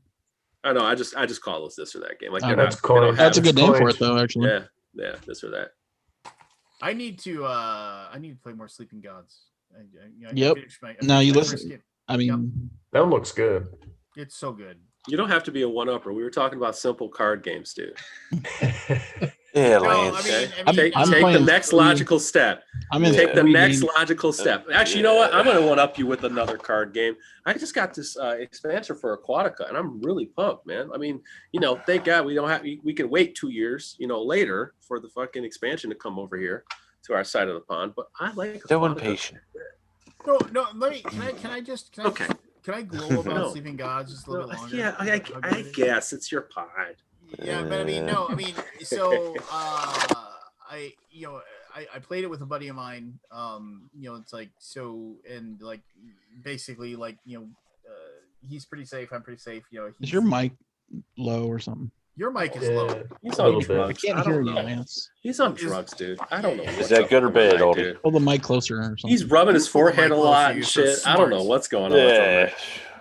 I know. I just call those this or that game. Like Oh, they're that's not. They don't That's a have- good name for it, though. Actually. Yeah, this or that. I need to play more Sleeping Gods. I Yep. finished my- Now you my first listen. game. I mean, that one looks good. It's so good. You don't have to be a one-upper. We were talking about simple card games, dude. Yeah, No, Lance. Take I'm the playing next three- logical step. I'm in Take the three next games. logical step. Actually, you know what? I'm going to one-up you with another card game. I just got this expansion for Aquatica, and I'm really pumped, man. I mean, thank God we don't have. We can wait 2 years, later for the fucking expansion to come over here to our side of the pond. But I like So Aquatica. impatient. No. Let me. Can I glow about No. Sleeping Gods just a little bit longer? Yeah, I guess it's your pod. Yeah, but I mean, no, I mean, so I played it with a buddy of mine. It's like so, and like basically, like he's pretty safe. I'm pretty safe. is your mic low or something? Your mic is low. He's A on little bit. drugs. I can't I hear don't you, know. Lance. He's on drugs, dude. I don't know. Is what's that up good or with him, bad, like, Aldi? dude. Hold the mic closer or something. He's rubbing his Pull the forehead a mic lot closer, and you're so shit. I don't know smart. what's going on with him. Yeah. man.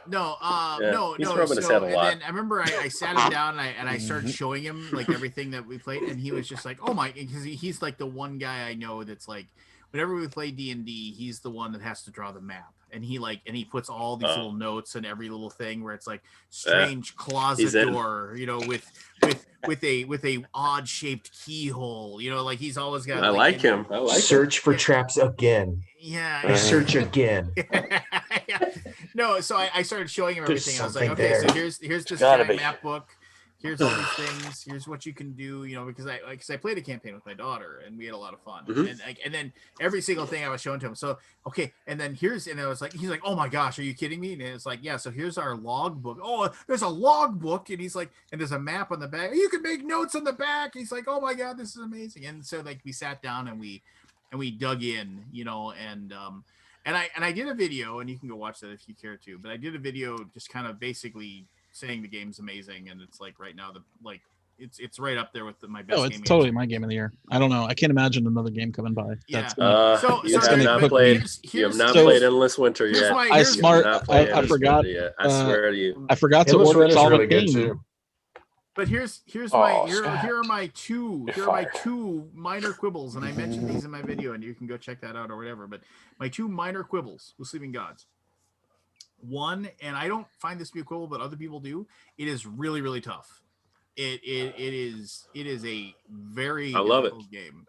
No, Yeah, no. he's rubbing his head a and lot. then I remember I sat him down and I started showing him like everything that we played, and he was just like, "Oh my!" Because he's like the one guy I know that's like, whenever we play D&D, he's the one that has to draw the map, and he puts all these little notes and every little thing where it's like strange closet He's in. door, with a odd shaped keyhole, like he's always got. I like him. I like him. Search for traps again. Yeah. Search again. No, so I started showing him There's everything. I was like, something okay, so there. here's this gotta giant be. map book. Here's all these things. Here's what you can do. Because I played a campaign with my daughter and we had a lot of fun. Mhm. And then every single thing I was showing to him. So okay, and then he's like, oh my gosh, are you kidding me? And it's like, yeah. So here's our log book. Oh, there's a log book, and he's like, and there's a map on the back. You can make notes on the back. He's like, oh my god, this is amazing. And so like we sat down and we dug in, and I did a video, and you can go watch that if you care to. But I did a video just kind of basically saying the game's amazing, and it's like right now it's right up there with my best. Oh, it's game totally my game of the year. I don't know. I can't imagine another game coming by. Yeah. That's You have gonna not cook played. me. You have not So- played Endless Winter here's yet. my- I here's- You have smart. not played I Endless forgot. Winter yet. I swear to you. I forgot to Endless order Winter's Solid really good Game. too. But here's Oh, my Scott. here are my two You're here are my fired. two minor quibbles, and I mentioned these in my video, and you can go check that out or whatever. But my two minor quibbles with Sleeping Gods. One, and I don't find this to be a quibble, but other people do. It is really, really tough. It is a very I love it. difficult game.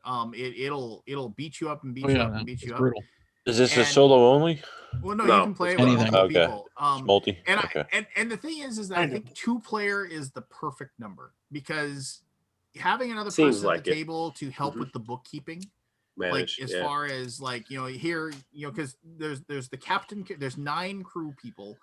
It'll beat you up and beat Oh you yeah, up and beat it's you up. brutal. Is this a And- solo only? Well, no, No, you can play it it's with anything. multiple Okay. people. It's multi. And Okay. and the thing is that I think 2-player is the perfect number, because having another Seems person like at the it. table to help Mhm. with the bookkeeping, Manage. like as yeah. far as like here, because there's the captain, there's 9 crew people.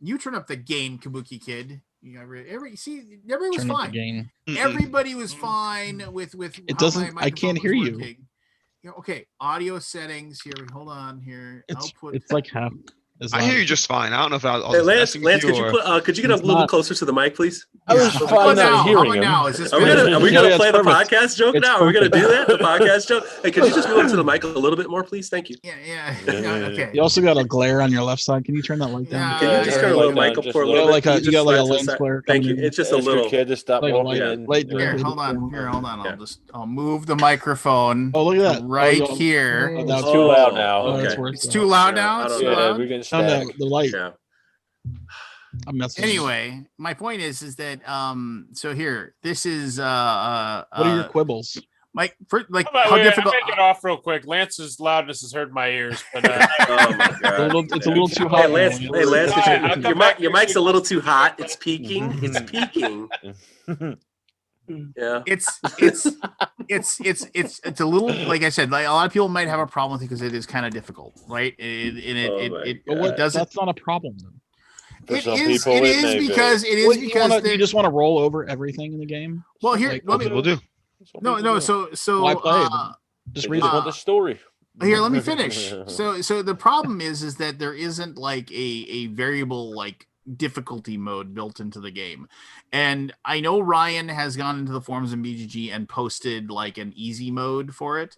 You turn up the gain, Kabuki Kid. Everybody was Turn up the fine. game. Everybody was fine with It how doesn't- my I can't microphone hear was you. working. Okay, audio settings here. Hold on here. Output. It's like half. I hear you just fine. I don't know if I was Hey, Lance, messing with could you or... could you get a little bit closer to the mic, please? I was fine not hearing him. Now? Is this Are we gonna it's play the perfect. podcast joke It's now? Are we gonna do that? perfect. The podcast joke? Hey, could you just move into the mic a little bit more, please? Thank you. Yeah. Okay. You also got a glare on your left side. Can you turn that light down? Can you just turn a little mic up for a little bit? You got like a lens flare. Thank you. coming in. It's just a Ask your little. kid to stop Like a walking light- in. light Here, directed hold on. down. Hold on. I'll move the microphone. Oh, look at that. Right Oh, here. oh, It's too loud now. Oh, that's Okay. worse. It's too loud now. I It's don't too know. loud. We're getting No, no, static. the light. Yeah. I'm messing. Anyway, my point is that so here, this is What are your quibbles? Mike, how Wait, difficult? I'll make it off real quick. Lance's loudness has hurt my ears, but Oh my god. It's a little too hot. Hey Lance, I'll come back your mic's a little too hot. It's peaking. It's peaking. Yeah. It's a little, like I said, like a lot of people might have a problem with it because it is kind of difficult, right? But what, doesn't. that's not a problem though. For some It people, may be. because You just want to roll over everything in the game. Well, here, Like, let me, People do. no. So Why play it? Just Just read read it. want the story. Here, let me finish. So the problem is that there isn't like a variable like difficulty mode built into the game. And I know Ryan has gone into the forums in BGG and posted like an easy mode for it.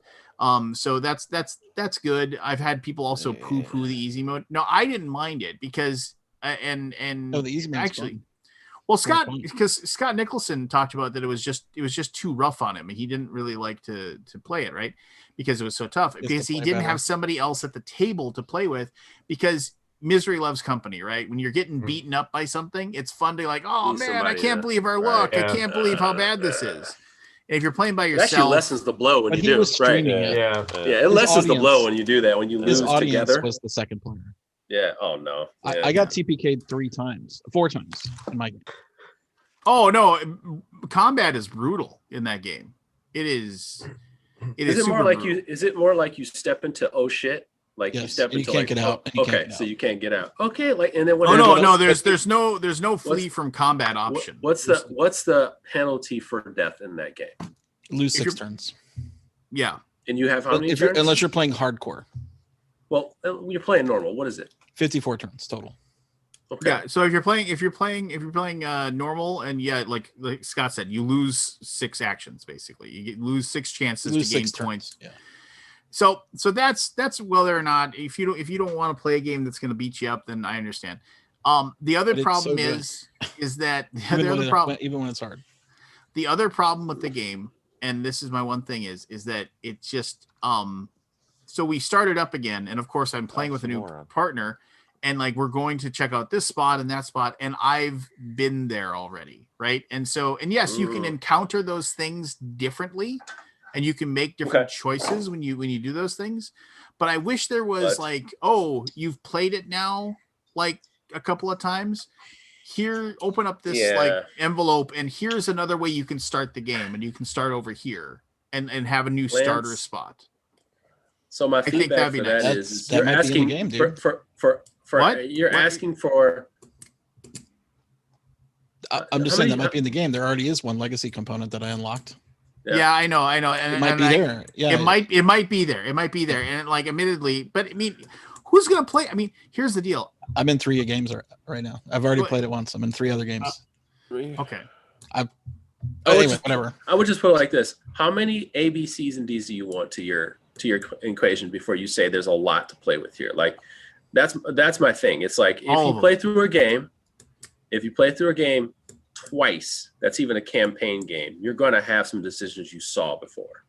So that's good. I've had people also poo-poo the easy mode. No, I didn't mind it because and No, the easy mode's actually fun. well, because Scott Nicholson talked about that it was just too rough on him. He didn't really like to play it, right? Because it was so tough. Just to Because he play didn't better. have somebody else at the table to play with. Because misery loves company, right? When you're getting beaten up by something, it's fun to like, oh Be man, somebody, I can't yeah. believe our Right. luck. I can't believe how bad this is. And if you're playing by It yourself, actually lessens the blow when But you he do. was Right. streaming it. Yeah. Yeah, it His lessens the blow audience- when you do that. When you His lose audience together. was the second player. Yeah. Oh no. Yeah. I got TPK'd 4 times in my game. oh no, combat is brutal in that game. It is. Is it more super like brutal. you? Is it more like you step into oh shit? Like you Yes, step and you into can't like get out, and you can't okay, get so out. you can't get out. Okay, like and then when Oh there's no, there's no flee from combat option. What's the penalty for death in that game? Lose If 6 you're- turns. Yeah. And you have how many If you're, turns? unless you're playing hardcore, Well, you're playing normal. What is it? 54 turns total. Okay. Yeah, so if you're playing normal, and yeah, like Scott said, you lose 6 actions basically. You lose 6 chances Lose to gain 6 turns, points. yeah. So that's whether or not if you don't want to play a game that's going to beat you up, then I understand. The other But it's problem so good. is that Even, the when other problem even when it's hard. the other problem with the game, and this is my one thing is that it just so we started up again, and of course I'm playing with a new partner, and like we're going to check out this spot and that spot, and I've been there already, right? And yes, you can encounter those things differently, and you can make different choices when you do those things. But I wish there was like, oh, you've played it now like a couple of times. Here, open up this like envelope, and here's another way you can start the game, and you can start over here and have a new starter spot. So my I think feedback that'd be for nice. that is That you're might be in the asking game, dude. for What? you're What? asking for. I'm just How saying many- that might be in the game. There already is one legacy component that I unlocked. Yeah, I know, and It might be there. Yeah, it might be there. It might be there, and like admittedly, but I mean, who's gonna play? I mean, here's the deal. I'm in 3 games right now. I've already But- played it once. I'm in 3 other games. Okay. Anyway, whatever. I would just put it like this: how many A, B, C's, and D's do you want to your equation before you say there's a lot to play with here? Like that's my thing. It's like if All of you them. play through a game twice, that's even a campaign game, you're going to have some decisions you saw before.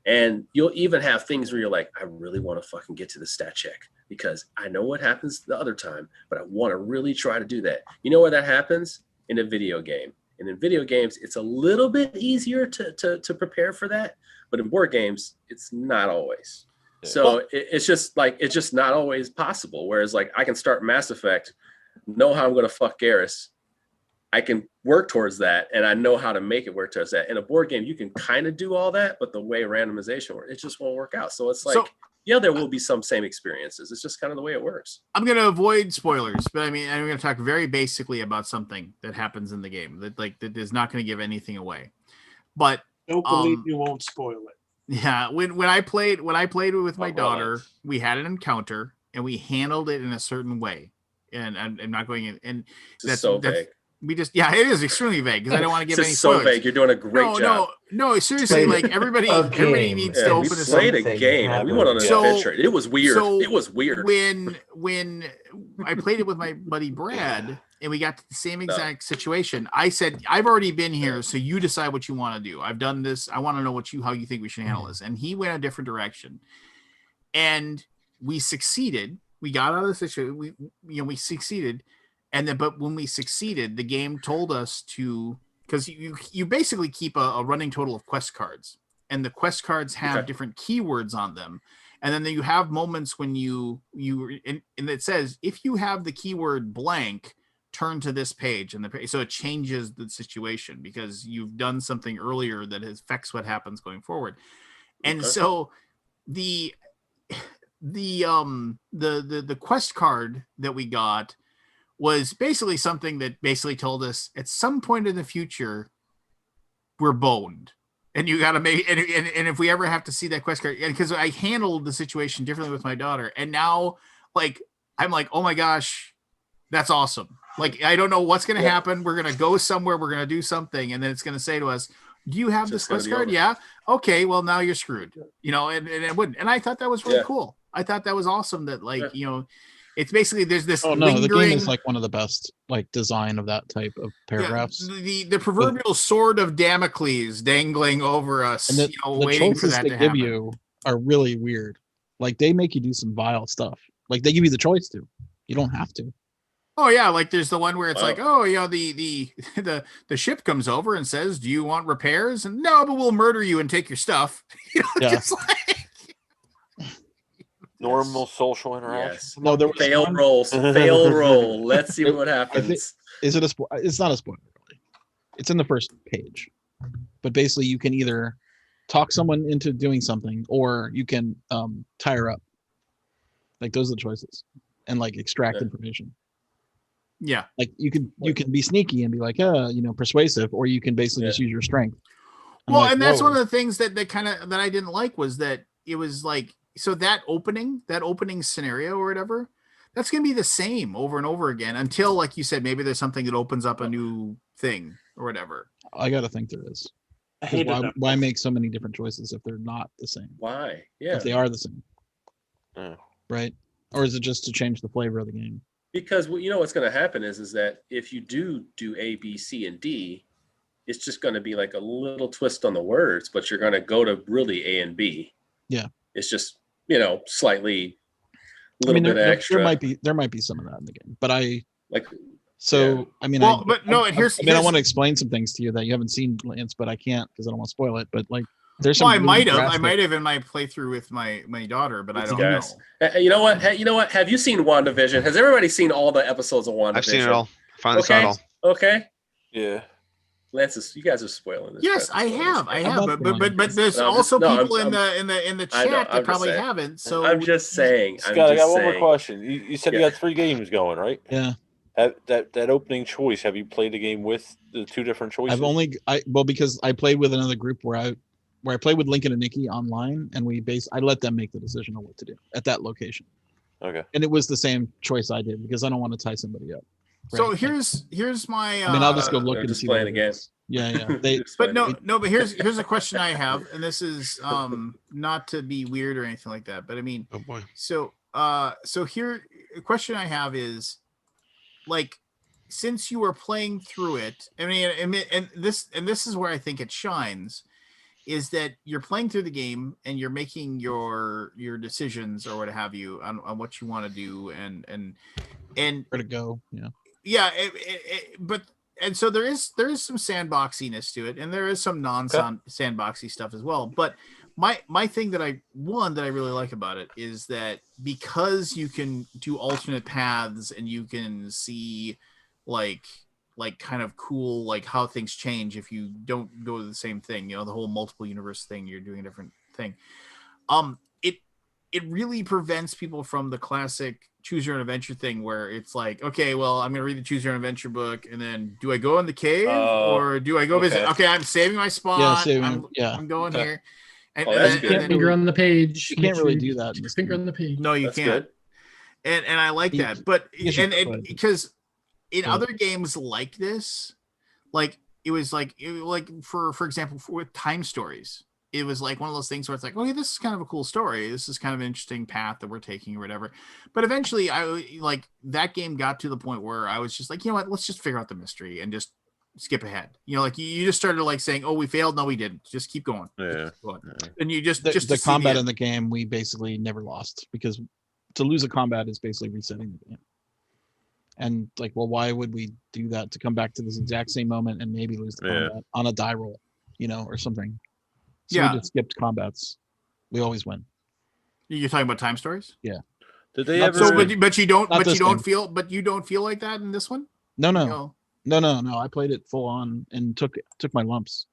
And you'll even have things where you're like, I really want to fucking get to the stat check because I know what happens the other time, but I want to really try to do that. You know where that happens? In a video game. And in video games, it's a little bit easier to prepare for that. But in board games, it's not always. So it's just not always possible. Whereas like I can start Mass Effect, know how I'm going to fuck Garrus. I can work towards that, and I know how to make it work towards that. In a board game, you can kind of do all that, but the way randomization works, it just won't work out. So it's like, there will be some same experiences. It's just kind of the way it works. I'm going to avoid spoilers, but I mean, I'm going to talk very basically about something that happens in the game that is not going to give anything away. But don't believe you won't spoil it. Yeah, when I played with my daughter, we had an encounter and we handled it in a certain way. And I'm not going in, and that's so vague. We just it is extremely vague because I don't want to give any so spoilers. Vague. You're doing a great job. No, seriously, like everybody needs to open this. We played a game and we went on an adventure. It was weird. It was weird. When I played it with my buddy Brad and we got to the same exact situation, I said, I've already been here, so you decide what you want to do. I've done this. I want to know how you think we should handle this. And he went a different direction. And we succeeded. We got out of the situation. We succeeded. And then, but when we succeeded, the game told us to, because you basically keep a running total of quest cards, and the quest cards have different keywords on them. And then you have moments when and it says, if you have the keyword blank, turn to this page, and so it changes the situation because you've done something earlier that affects what happens going forward. And so the quest card that we got was basically something that basically told us at some point in the future we're boned, and you got to make and if we ever have to see that quest card, because I handled the situation differently with my daughter, and now I'm like, oh my gosh, that's awesome. Like, I don't know what's going to happen. We're going to go somewhere, we're going to do something, and then it's going to say to us, do you have this quest card? Yeah. Okay, well, now you're screwed. And it wouldn't. And I thought that was really cool. I thought that was awesome that it's basically there's this lingering... the game is like one of the best design of that type of paragraphs. The proverbial sword of Damocles dangling over us, and waiting for that to happen. Give you are really weird. Like, they make you do some vile stuff. Like, they give you the choice to. You don't have to. Oh yeah, like there's the one where it's like, the ship comes over and says, "Do you want repairs?" And no, but we'll murder you and take your stuff. Just like normal social interaction. Yes. No, there was fail rolls. Fail roll. Let's see what happens. Is it it's not a spoiler, really. It's in the first page. But basically, you can either talk someone into doing something, or you can tie her up. Like, those are the choices, and extract information. Yeah, like you can be sneaky and be like, persuasive, or you can basically just use your strength. And that's one of the things that I didn't like, was that it was like, so that opening scenario or whatever, that's gonna be the same over and over again until, like you said, maybe there's something that opens up a new thing or whatever. I gotta think there is. Why make so many different choices if they're not the same? Why? Yeah, if they are the same, right? Or is it just to change the flavor of the game? Because what's going to happen is that if you do A, B, C, and D, it's just going to be like a little twist on the words, but you're going to go to really A and B. Yeah, it's just slightly a little bit extra. There might be some of that in the game, but I like. So yeah. I mean, well, but no, here's. I want to explain some things to you that you haven't seen, Lance, but I can't because I don't want to spoil it. But there's some. Well, I might have in my playthrough with my daughter, but I don't know. You know what? Have you seen WandaVision? Has everybody seen all the episodes of WandaVision? I've seen it all. Finally saw it all. Okay. Yeah. Lance, you guys are spoiling this. Yes, I have. But there's also people in the chat that probably haven't. So I'm just saying. Scott, I got one more question. You said you got 3 games going, right? Yeah. That opening choice. Have you played the game with the 2 different choices? Because I played with another group where I played with Lincoln and Nikki online, and I let them make the decision on what to do at that location. Okay. And it was the same choice I did because I don't want to tie somebody up. Right? So here's my. I'll just go look and see. Playing again. Yeah. But here's a question I have, and this is not to be weird or anything like that, but I mean, oh boy. So here, a question I have is, since you were playing through it, I mean, and this is where I think it shines, is that you're playing through the game and you're making your decisions or what have you on what you want to do and where to go. But so there is some sandboxiness to it, and there is some non-sandboxy stuff as well. But my thing that I really like about it is that because you can do alternate paths and you can see like kind of cool, like how things change if you don't go to the same thing, the whole multiple universe thing, you're doing a different thing. It really prevents people from the classic choose your own adventure thing where it's like, okay, well, I'm going to read the choose your own adventure book. And then do I go in the cave or do I go visit? Okay. I'm saving my spot. I'm going here. And, Oh, and that's then- good. and then- Finger on the page. You Make can't sure really you do that in this Finger game. on the page. No, you That's can't. good. And I like that, but Yes, you and could. because in But- other games like this, like it was like for example with Time Stories, it was like one of those things where it's like, okay, this is kind of a cool story, this is kind of an interesting path that we're taking or whatever. But eventually, I like that game got to the point where I was just like, you know what, let's just figure out the mystery and just skip ahead. You know, like you just started like saying, oh, we failed, no, we didn't. Just keep going. Yeah. And you just the to see combat the in the game, we basically never lost because to lose a combat is basically resetting the game. And like, well, why would we do that to come back to this exact same moment and maybe lose the combat on a die roll, you know, or something? So Yeah. we just skipped combats. We always win. You're talking about Time Stories? Yeah. Did they Not ever? this So, game. but you don't, Not but you this don't game. feel, but you don't feel like that in this one. No, no, You know? no. I played it full on and took my lumps.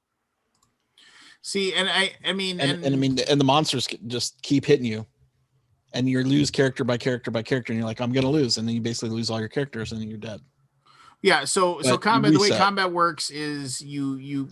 See, and I mean, And I mean, and the monsters just keep hitting you, and you lose character by character by character, and you're like, I'm gonna lose, and then you basically lose all your characters, and then you're dead. yeah. So But you combat, the way reset. combat works is you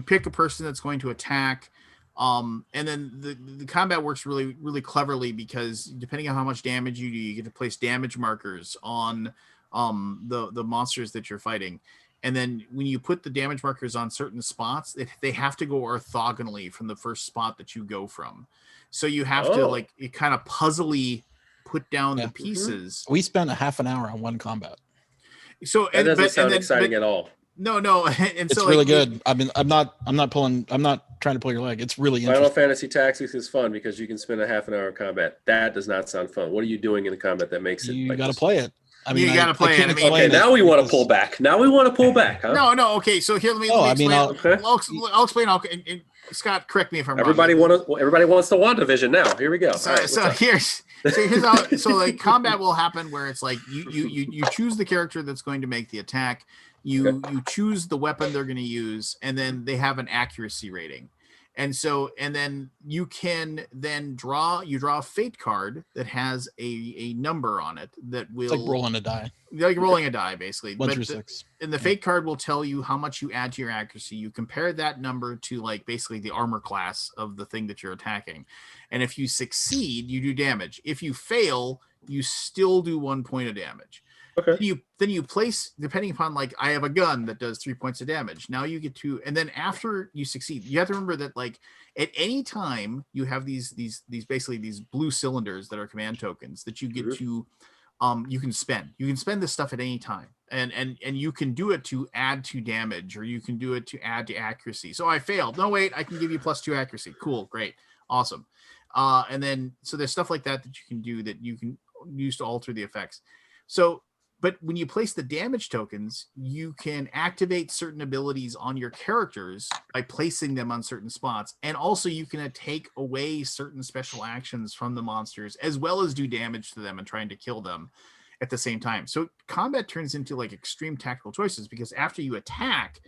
pick a person that's going to attack, and then the combat works really cleverly because depending on how much damage you do, you get to place damage markers on the monsters that you're fighting. And then when you put the damage markers on certain spots, they have to go orthogonally from the first spot that you go from. So you have to like it kind of puzzly put down the pieces. We spent a half an hour on one combat. So That doesn't sound exciting at all. No, and It's so really like, good. I mean, I'm not trying to pull your leg. It's really Final interesting. Fantasy Tactics is fun because you can spend a half an hour in combat. That does not sound fun. What are you doing in the combat that makes it? You like got to this? play it. I mean, You gotta play it. can't I mean, explain Okay, it now we want to because- pull back. Now we want to pull back, huh? No. Okay, so here let me I mean, explain. I'll explain. And Scott, correct me if I'm Everybody wrong. everybody wants the WandaVision now. Here we go. So, All right, so what's up? here's how. So like combat will happen where it's like you choose the character that's going to make the attack. You choose the weapon they're going to use, and then they have an accuracy rating. And then you can then draw a fate card that has a number on it that will It's like rolling a die. Like rolling a die, basically. 1 through 6. And the fate card will tell you how much you add to your accuracy. You compare that number to like basically the armor class of the thing that you're attacking. And if you succeed, you do damage. If you fail, you still do 1 point of damage. Okay. Then you place, depending upon like I have a gun that does 3 points of damage. Now you get to, and then after you succeed, you have to remember that like at any time you have these basically these blue cylinders that are command tokens that you get to you can spend. You can spend this stuff at any time. And you can do it to add to damage, or you can do it to add to accuracy. So I failed. No, wait, I can give you +2 accuracy. Cool, great, awesome. And then so there's stuff like that you can do that you can use to alter the effects. So but when you place the damage tokens, you can activate certain abilities on your characters by placing them on certain spots. And also you can take away certain special actions from the monsters, as well as do damage to them and trying to kill them at the same time. So combat turns into like extreme tactical choices, because after you attack,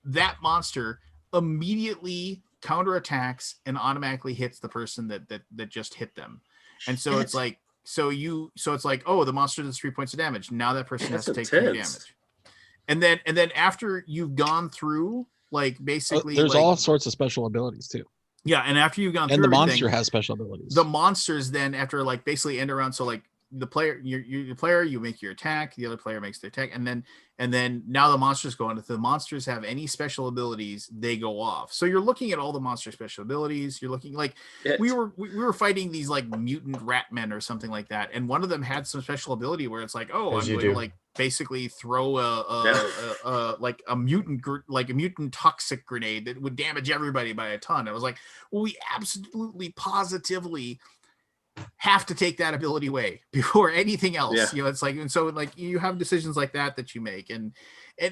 that monster immediately counterattacks and automatically hits the person that just hit them. And so it's like, so it's like, oh, the monster does 3 points of damage. Now that person has to take 3 damage. And then after you've gone through, like basically there's like, all sorts of special abilities too. Yeah, and after you've gone through and the everything, monster has special abilities. the monsters then after like basically end around, so like the player, you player, you make your attack, the other player makes their attack, and then now the monsters go on. If the monsters have any special abilities, they go off. So you're looking at all the monster special abilities. You're looking like we were fighting these like mutant rat men or something like that, and one of them had some special ability where it's like, oh, As I'm you going to do. like basically throw like a mutant toxic grenade that would damage everybody by a ton. I was like, well, we absolutely positively have to take that ability away before anything else. Yeah. You know, it's like, and so like you have decisions like that you make, and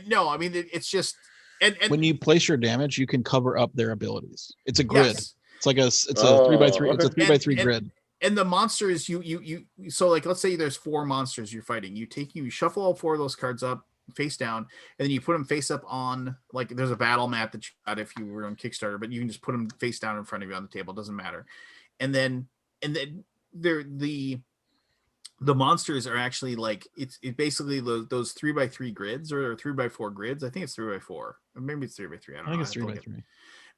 no, I mean it's just and when you place your damage, you can cover up their abilities. It's a grid. Yes. It's like it's a 3x3. It's a 3x3 And- grid. And the monsters, you so like let's say there's 4 monsters you're fighting. You shuffle all 4 of those cards up face down, and then you put them face up on, like there's a battle mat that you got if you were on Kickstarter, but you can just put them face down in front of you on the table. It doesn't matter. And then they're the monsters are actually like it's basically those 3x3 grids or 3x4 grids. I think it's 3x4, or maybe it's 3x3. I don't know. I think it's I have to look 3x3.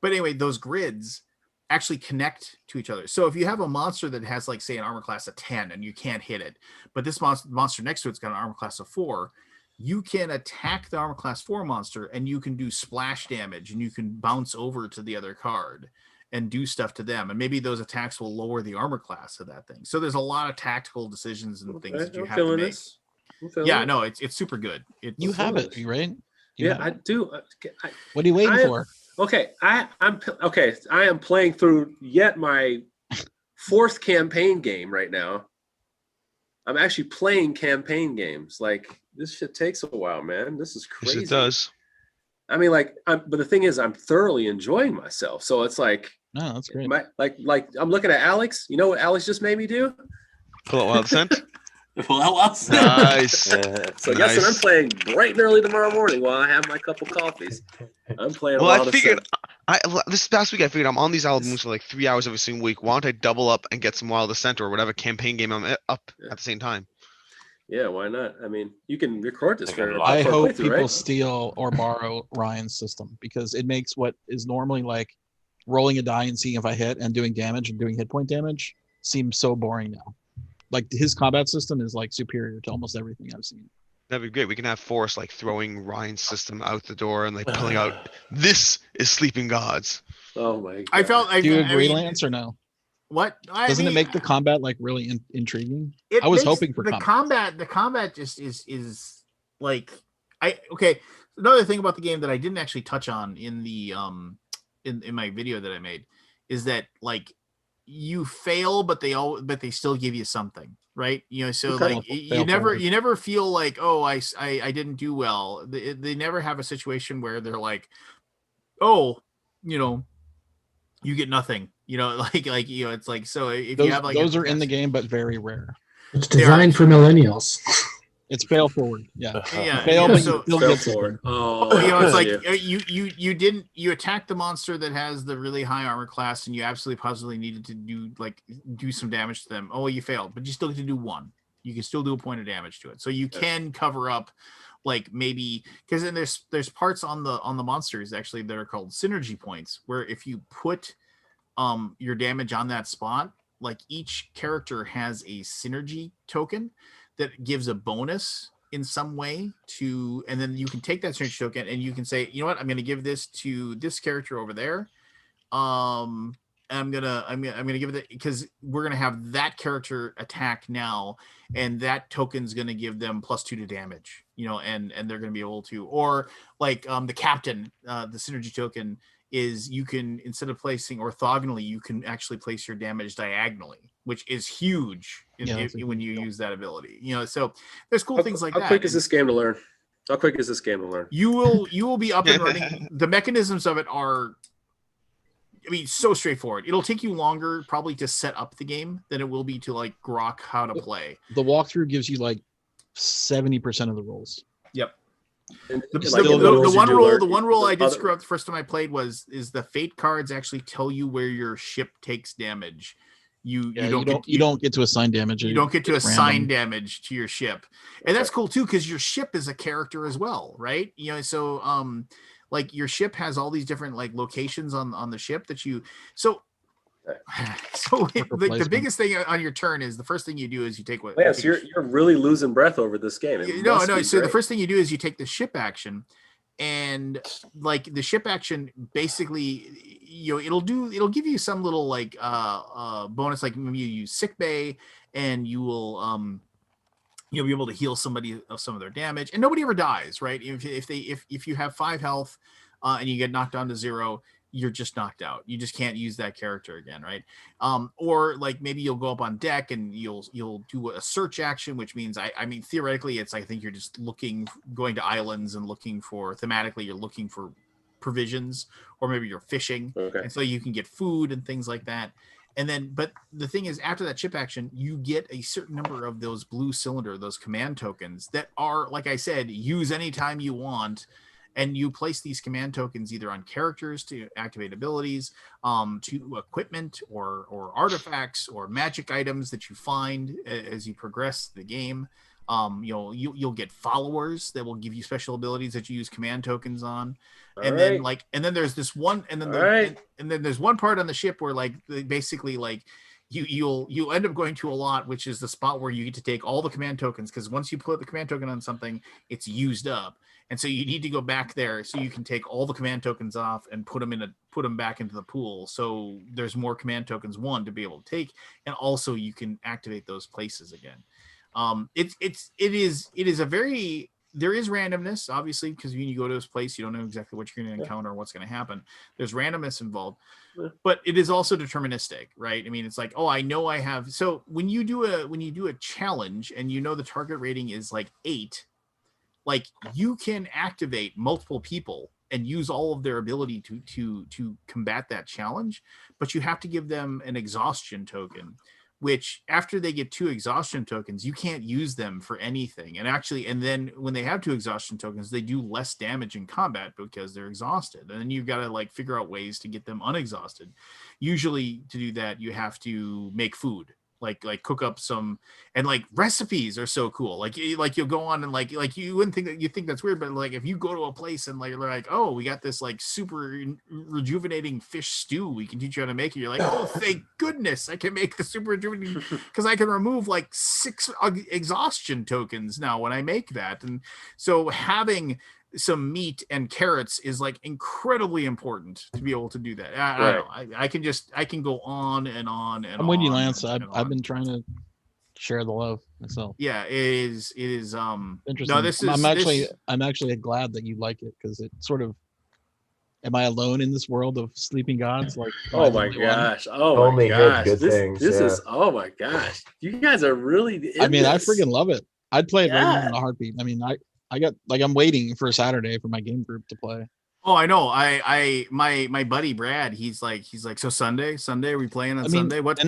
But anyway, those grids actually connect to each other. So if you have a monster that has like say an armor class of 10 and you can't hit it, but this monster next to it's got an armor class of 4, you can attack the armor class 4 monster and you can do splash damage and you can bounce over to the other card and do stuff to them. And maybe those attacks will lower the armor class of that thing. So there's a lot of tactical decisions and things that you have to make. Yeah, no, it's super good. You have it, right? Yeah, I do. What are you waiting for? Okay, I am playing through yet my 4th campaign game right now. I'm actually playing campaign games. Like, this shit takes a while, man. This is crazy. Yes, it does. I mean, like, but the thing is, I'm thoroughly enjoying myself. So it's like, no, that's great. Like I'm looking at Alex. You know what Alex just made me do? Pull out Wild Descent. Nice. So guess what? I'm playing bright and early tomorrow morning while I have my couple coffees. I'm playing. Well, I figured this past week I figured I'm on these Alabooms for like 3 hours every single week. Why don't I double up and get some Wild Descent or whatever campaign game I'm up at the same time? Yeah, why not? I mean, you can record this. I hope people steal or borrow Ryan's system because it makes what is normally like rolling a die and seeing if I hit and doing damage and doing hit point damage seem so boring now. Like his combat system is like superior to almost everything I've seen. That'd be great. We can have Forrest like throwing Ryan's system out the door and like pulling out. This is Sleeping Gods. Oh my God. I felt. Do you agree, Lance, or no? What doesn't it make the combat like really intriguing? It I was makes hoping for the combat. The combat just is like okay. Another thing about the game that I didn't actually touch on in the in my video that I made is that like you fail, but they still give you something, right? You know, so Okay. like you never feel like, oh, I didn't do well. They never have a situation where they're like, oh, you know, you get nothing. You know, like you know, it's like so if Those, you have like those are in the game, but very rare. It's designed for millennials. It's fail forward. Yeah. Yeah, Fail, yeah, but so- you still Fail get forward. something. Oh, you know, it's like yeah. you attack the monster that has the really high armor class, and you absolutely positively needed to do some damage to them. Oh, you failed, but you still get to do 1. You can still do a point of damage to it, so you can cover up, like maybe because then there's parts on the monsters actually that are called synergy points, where if you put your damage on that spot, like each character has a synergy token that gives a bonus in some way to, and then you can take that synergy token and you can say, you know what, I'm going to give this to this character over there. I'm gonna give it because we're gonna have that character attack now, and that token's gonna give them +2 to damage, you know, and they're gonna be able to, or like the captain, the synergy token is you can, instead of placing orthogonally, you can actually place your damage diagonally, which is huge when you use that ability. You know, so there's cool things like that. How quick is this game to learn? How quick is this game to learn? You will be up and running. The mechanisms of it are, I mean, so straightforward. It'll take you longer probably to set up the game than it will be to like grok how to play. The walkthrough gives you like 70% of the rolls. Yep. The one rule I did screw up the first time I played is the fate cards actually tell you where your ship takes damage. You don't get to assign damage. You don't get to It's assign random. damage to your ship, and that's cool too because your ship is a character as well, right? You know, so like your ship has all these different like locations on the ship that you the biggest thing on your turn is the first thing you do is you take what. Lance, you're really losing breath over this game. No. So the first thing you do is you take the ship action, and like the ship action basically, you know, it'll give you some little like bonus, like maybe you use sick bay, and you will you'll be able to heal somebody of some of their damage, and nobody ever dies, right? If you have 5 health and you get knocked down to 0. You're just knocked out. You just can't use that character again, right? Or like maybe you'll go up on deck and you'll do a search action, which means I mean theoretically I think you're just going to islands and thematically you're looking for provisions, or maybe you're fishing, and so you can get food and things like that. And then, but the thing is, after that ship action, you get a certain number of those blue cylinder, those command tokens that are, like I said, use anytime you want. And you place these command tokens either on characters to activate abilities, to equipment or artifacts or magic items that you find as you progress the game. You'll get followers that will give you special abilities that you use command tokens on. And All then and then there's this one, and then and then there's one part on the ship where basically you'll end up going to a lot, which is the spot where you get to take all the command tokens, because once you put the command token on something, it's used up. And so you need to go back there so you can take all the command tokens off and put them back into the pool. So there's more command tokens, one, to be able to take, and also you can activate those places again. There is randomness, obviously, because when you go to this place, you don't know exactly what you're going to encounter or what's going to happen. There's randomness involved, but it is also deterministic, right? I mean, it's like, oh, I know I have. So when you do a challenge and you know the target rating is like 8, like you can activate multiple people and use all of their ability to combat that challenge, but you have to give them an exhaustion token, which after they get 2 exhaustion tokens, you can't use them for anything. And then when they have 2 exhaustion tokens, they do less damage in combat because they're exhausted. And then you've got to figure out ways to get them unexhausted. Usually to do that, you have to make food. Like cook up some, and recipes are so cool. You'll go on and you wouldn't think that, you think that's weird, but if you go to a place and they're like, oh, we got this super rejuvenating fish stew, we can teach you how to make it. You're like, oh, thank goodness I can make the super rejuvenating, because I can remove 6 exhaustion tokens now when I make that. And so having some meat and carrots is incredibly important to be able to do that. I don't know. I can go on and on and I'm with you, on Lance. I've been trying to share the love myself. Yeah, it is interesting. No, I'm actually glad that you like it, because it sort of, am I alone in this world of sleeping gods? Oh my gosh. Oh my gosh. This is, oh my gosh. You guys are really I freaking love it. I'd play it right now in a heartbeat. I mean, I got I'm waiting for Saturday for my game group to play. Oh, I know. My buddy Brad, he's like, so Sunday are we playing on Sunday? What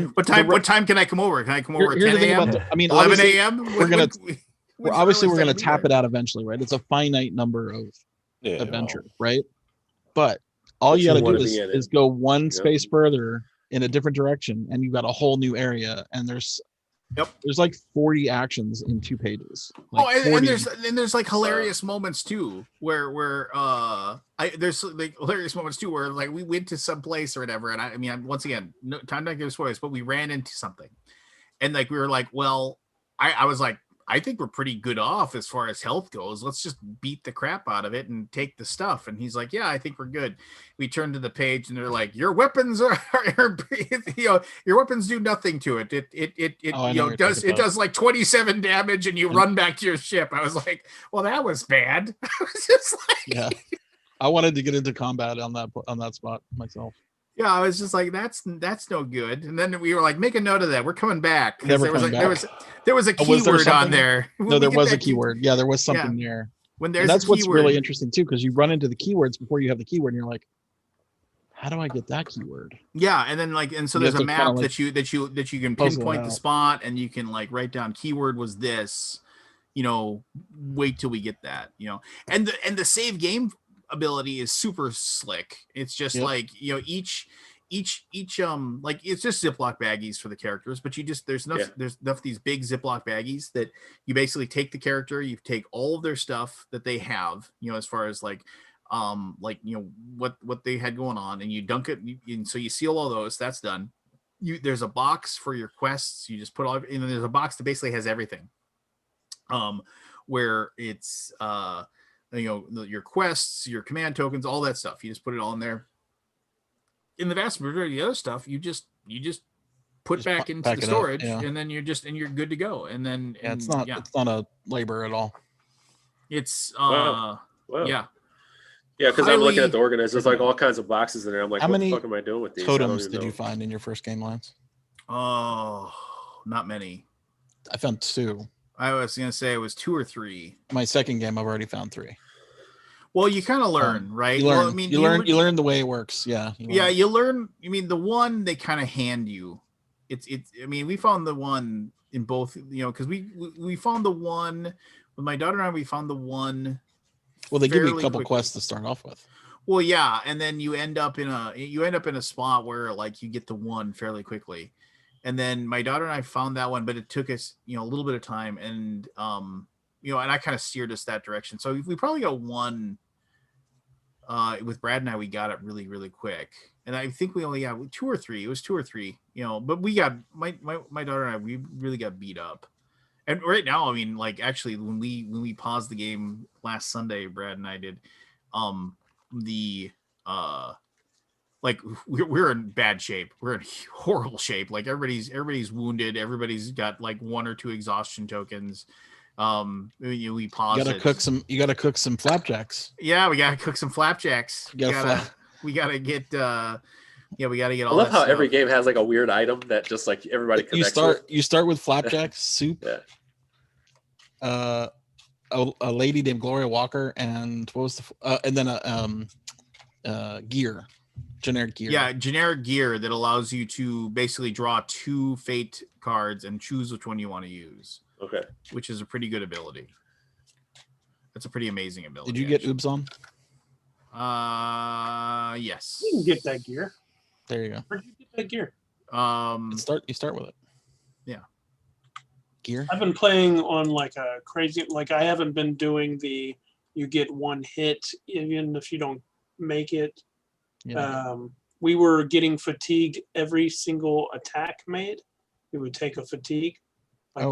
time can I come over? Can I come over at 10 a.m.? 11 a.m. We're gonna tap it out eventually, right? It's a finite number of adventure, right? But all you gotta do is go one space further in a different direction, and you've got a whole new area, and there's 40 actions in 2 pages. And there's hilarious moments too, where there's hilarious moments too where we went to some place or whatever, and I mean, once again, no time to give spoilers, but we ran into something, and we were like, well, I was like, I think we're pretty good off as far as health goes. Let's just beat the crap out of it and take the stuff. And he's like, yeah, I think we're good. We turn to the page and they're like, your weapons are your weapons do nothing to it. It does 27 damage and you run back to your ship. I was like, well, that was bad. I was just yeah. I wanted to get into combat on that spot myself. Yeah, I was just like, that's no good. And then we were like, make a note of that. We're coming back. There was a keyword on there. No, there was a keyword. Yeah, there was something there. When there's that's what's really interesting too, because you run into the keywords before you have the keyword, and you're like, how do I get that keyword? Yeah, and then so there's a map that you can pinpoint the spot, and you can write down keyword was this. Wait till we get that. And the save game ability is super slick. It's just each it's just Ziploc baggies for the characters, but there's enough these big Ziploc baggies that you basically take the character, you take all of their stuff that they have, as far as what they had going on, and you dunk it, and so you seal all those. That's done. There's a box for your quests. You just put all, and then there's a box that basically has everything. Where it's your quests, your command tokens, all that stuff. You just put it all in there. In the vast majority of the other stuff, you just put back into the storage, and then you're good to go. And then it's not a labor at all. It's because I'm looking at the organizer. There's all kinds of boxes in there. I'm like, how many the fuck am I doing with these? Totems did you find in your first game, Lance? Oh, not many. I found 2. I was gonna say it was 2 or 3. My second game, I've already found 3. Well, you kind of learn, right? You learn, well, I mean, you learn the way it works. Yeah. You learn. I mean, the one they kind of hand you. It's. I mean, we found the one in both. Because we found the one with my daughter and I. We found the one. Well, they give you a couple quests to start off with. Well, yeah, and then you end up in a spot where you get the one fairly quickly. And then my daughter and I found that one, but it took us, a little bit of time, and and I kind of steered us that direction. So we probably got one. With Brad and I, we got it really, really quick, and I think we only got 2 or 3. It was 2 or 3, But we got my daughter and I, we really got beat up. And right now, I mean, like actually, when we paused the game last Sunday, Brad and I did, like we're in bad shape. We're in horrible shape. Like everybody's wounded. Everybody's got like 1 or 2 exhaustion tokens. We pause. You gotta cook some flapjacks. Yeah, we gotta cook some flapjacks. We gotta get. We gotta get all. I love that how stuff. every game has like a weird item that just like everybody connects. You start with flapjacks, soup. Yeah. A lady named Gloria Walker, and what was and then gear, generic gear. Yeah, generic gear that allows you to basically draw 2 fate cards and choose which one you want to use. Okay. Which is a pretty good ability. That's a pretty amazing ability. Did you get Oobs on? Yes. You can get that gear. There you go. Where'd you get that gear? You start with it. Yeah. Gear. I've been playing on like a crazy, like I haven't been doing the you get 1 hit even if you don't make it. Yeah. We were getting fatigue every single attack made. We would take a fatigue. Like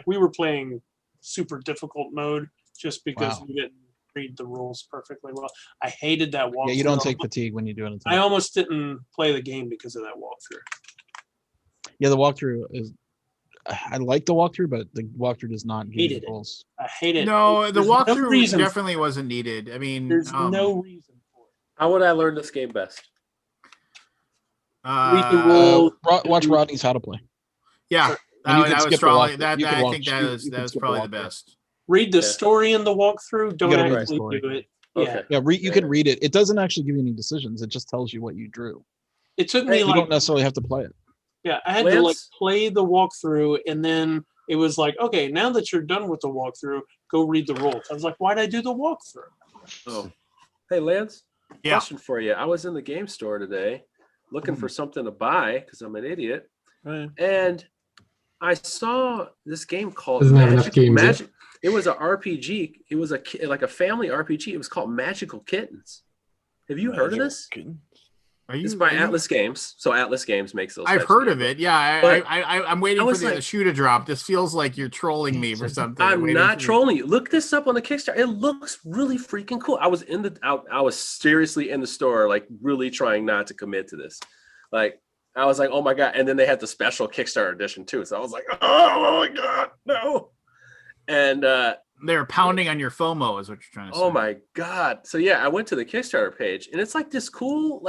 we were playing super difficult mode just because we didn't read the rules perfectly well. I hated that walkthrough. Yeah, you don't take fatigue when you do anything. I almost didn't play the game because of that walkthrough. Yeah, the walkthrough is. I like the walkthrough, but the walkthrough does not give you the rules. I hate it. No, the There's walkthrough no definitely wasn't needed. I mean, there's no reason for it. How would I learn this game best? Read the rules. Watch Rodney's How to Play. Yeah. And you can I skip was the probably walkthrough. that. You can I walk- think you- that you was can that was skip the probably the walkthrough. best. Read the story in the walkthrough. Don't gotta read the actually story. do it. Okay. Yeah. Yeah, you can read it. It doesn't actually give you any decisions. It just tells you what you drew. It took me You like don't necessarily have to play it. Yeah, I had to like play the walkthrough, and then it was like, okay, now that you're done with the walkthrough, go read the rules. I was like, why'd I do the walkthrough? Oh, hey Lance. Yeah. Question for you. I was in the game store today, looking for something to buy because I'm an idiot, and I saw this game called Doesn't have enough games, Magic. It was an RPG. It was like a family RPG. It was called Magical Kittens. Have you heard of this? It's by Atlas Games. So Atlas Games makes those. I've heard of it. Yeah, But I'm waiting I for was the like- shoe to drop. This feels like you're trolling me for something. I'm waiting not for trolling you. Look this up on the Kickstarter. It looks really freaking cool. I was I was seriously in the store, like really trying not to commit to this. Like I was like, oh my god! And then they had the special Kickstarter edition too. So I was like, oh my god, no! And they're pounding on your FOMO, is what you're trying to say. oh my god! So yeah, I went to the Kickstarter page, and it's like this cool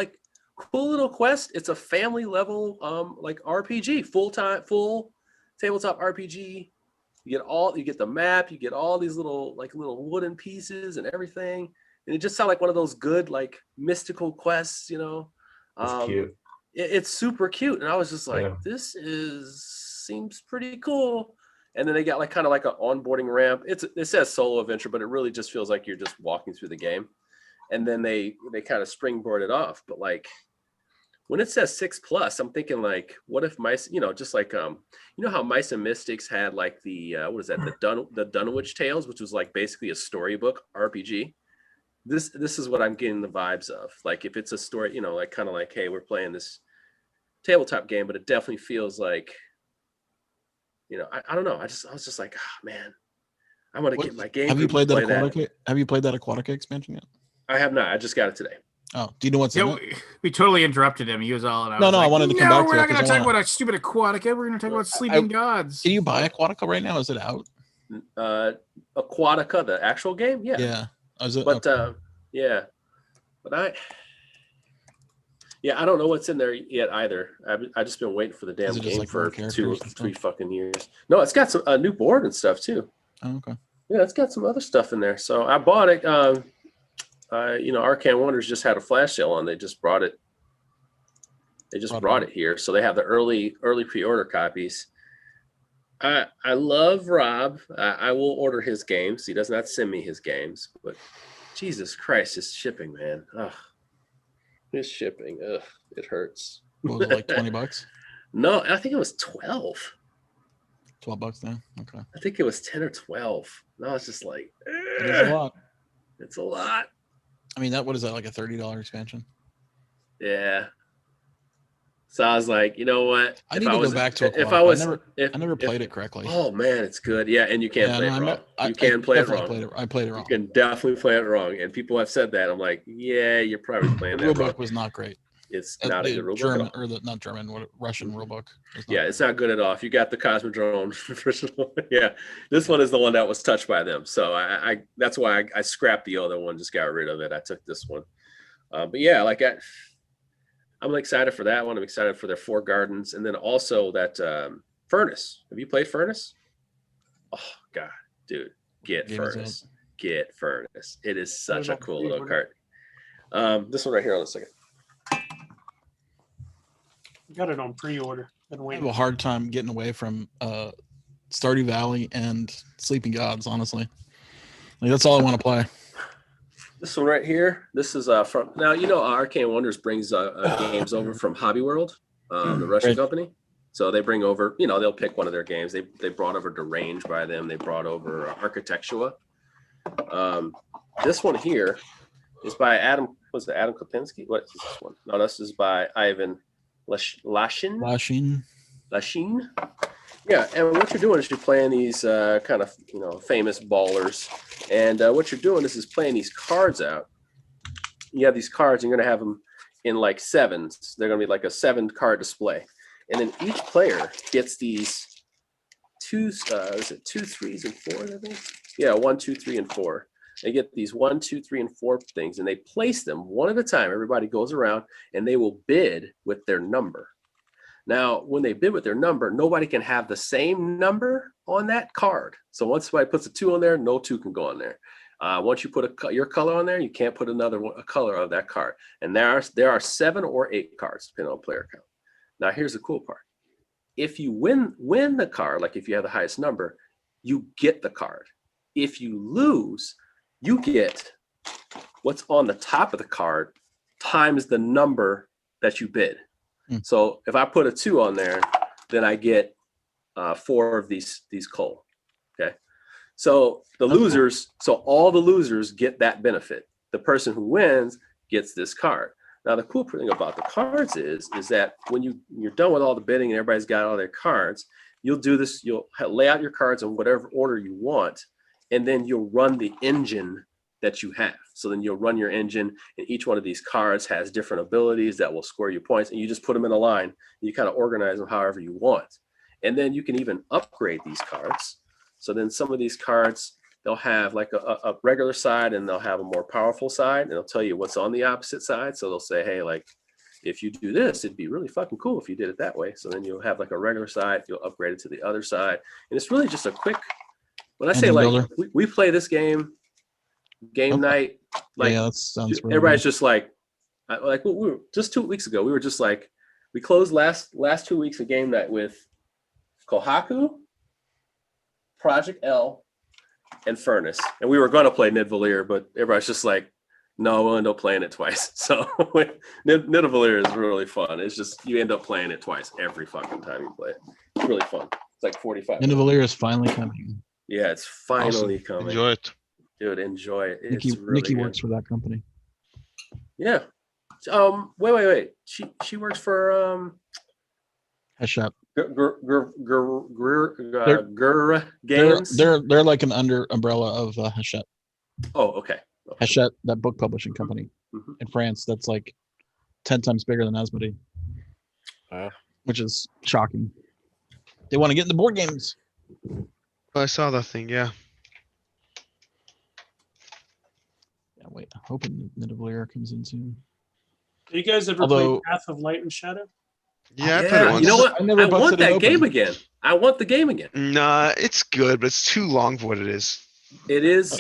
little quest. It's a family level like RPG, full tabletop RPG. You get the map, you get all these little wooden pieces and everything. And it just sounded like one of those good like mystical quests, It's cute. It's super cute. And I was just like, Yeah. this seems pretty cool. And then they got like kind of like an onboarding ramp. It says solo adventure, but it really just feels like you're just walking through the game. And then they kind of springboard it off. But like when it says 6+, I'm thinking like, what if mice, just like how Mice and Mystics had like the what is that, the Dunwich Tales, which was like basically a storybook RPG. This is what I'm getting the vibes of. Like if it's a story, like kind of like, hey, we're playing this tabletop game, but it definitely feels like, I don't know. I was just like, oh man, I'm gonna get my game. Have you played that play Aquatica? Have you played that Aquatica expansion yet? I have not. I just got it today. Oh, do you know what's in it? We totally interrupted him. He was all. And No, I wanted to come back to we're it not going 'cause to I talk wanna- about a stupid Aquatica. We're going to talk about Sleeping Gods. Can you buy Aquatica right now? Is it out? Aquatica, the actual game, yeah. Yeah. Is it? But Okay. yeah, but I don't know what's in there yet either. I've just been waiting for the damn Is it just game like for more 2 characters or and stuff? 3 fucking years. No, it's got a new board and stuff too. Oh, okay. Yeah, it's got some other stuff in there. So I bought it. Arcane Wonders just had a flash sale on. They just brought it. They just brought it here, so they have the early pre-order copies. I love Rob. I will order his games. He does not send me his games, but Jesus Christ, his shipping, man. Ugh. His shipping. Ugh, it hurts. What was it, like $20? No, I think it was 12. $12 now. Okay. I think it was 10 or 12. No, it's just like It is a lot. It's a lot. I mean, what is that, like a $30 expansion? Yeah. So I was like, you know what? I need to go back to a co-op. I never played it correctly. Oh man, it's good. Yeah, and you can't play it wrong. You can play it wrong. I played it wrong. You can definitely play it wrong. And people have said that. I'm like, yeah, you're probably playing that wrong. Rulebook was not great. It's not a good rulebook. German or not German, Russian rulebook. Yeah, it's not good at all. If you got the Cosmodrome, yeah, this one is the one that was touched by them. So I that's why I scrapped the other one, just got rid of it. I took this one. But yeah, like I'm excited for that one. I'm excited for their Four Gardens, and then also that Furnace. Have you played Furnace? Oh God, dude, get Furnace. Get Furnace. It is such a cool little cart. This one right here on a second. Got it on pre-order. I have a hard time getting away from Stardew Valley and Sleeping Gods, honestly. Like, that's all I want to play. This one right here, this is from now. You know, Arcane Wonders brings games over from Hobby World, the Russian company. So they bring over, you know, they'll pick one of their games. They brought over Derange by them. They brought over Architectua. This one here is by Adam. Was it Adam Kopinski? What is this one? No, this is by Ivan Lashin. Yeah, and what you're doing is you're playing these kind of, you know, famous ballers, and what you're doing is playing these cards out. You have these cards, and you're going to have them in like sevens. They're going to be like a 7-card display, and then each player gets these is it 2, 3s, and 4s? I think. Yeah, 1, 2, 3, and 4. They get these 1, 2, 3, and 4 things, and they place them one at a time. Everybody goes around, and they will bid with their number. Now, when they bid with their number, nobody can have the same number on that card. So once somebody puts a 2 on there, no 2 can go on there. Once you put your color on there, you can't put a color of that card. And there are 7 or 8 cards, depending on player count. Now, here's the cool part. If you win the card, like if you have the highest number, you get the card. If you lose, you get what's on the top of the card times the number that you bid. So if I put a 2 on there, then I get 4 of these coal. Okay. So the losers, so all the losers get that benefit. The person who wins gets this card. Now the cool thing about the cards is that when you're done with all the bidding and everybody's got all their cards, you'll do this. You'll lay out your cards in whatever order you want, and then you'll run the engine that you have. So then you'll run your engine, and each one of these cards has different abilities that will score you points, and you just put them in a line, and you kind of organize them however you want. And then you can even upgrade these cards. So then some of these cards, they'll have like a regular side, and they'll have a more powerful side, and they'll tell you what's on the opposite side. So they'll say, hey, like, if you do this, it'd be really fucking cool if you did it that way. So then you'll have like a regular side, you'll upgrade it to the other side. And it's really just a quick, when I say like, we play this game night, like, yeah, that sounds really everybody's good. just like we were just 2 weeks ago, we were just like, we closed last 2 weeks of game night with Kohaku, Project L, and Furnace. And we were going to play Nidavellir, but everybody's just like, no, we'll end up playing it twice. So Nidavellir is really fun. It's just, you end up playing it twice every fucking time you play it. It's really fun. It's like 45 minutes. Nidavellir is finally coming. Yeah, it's finally coming. Enjoy it. Dude, enjoy it. Nikki, It's really Nikki good. works for that company. Yeah. Wait. She works for Hachette. Games. They're like an under umbrella of Hachette. Oh, okay. Hachette, that book publishing company in France, that's like 10 times bigger than Asmodee, which is shocking. They want to get into board games. I saw that thing. Yeah. Yeah, wait. I'm hoping Nidavellir comes in soon. Do you guys ever play Path of Light and Shadow? Yeah, I played it once. You know what? I want that game again. I want the game again. Nah, it's good, but it's too long for what it is. It is.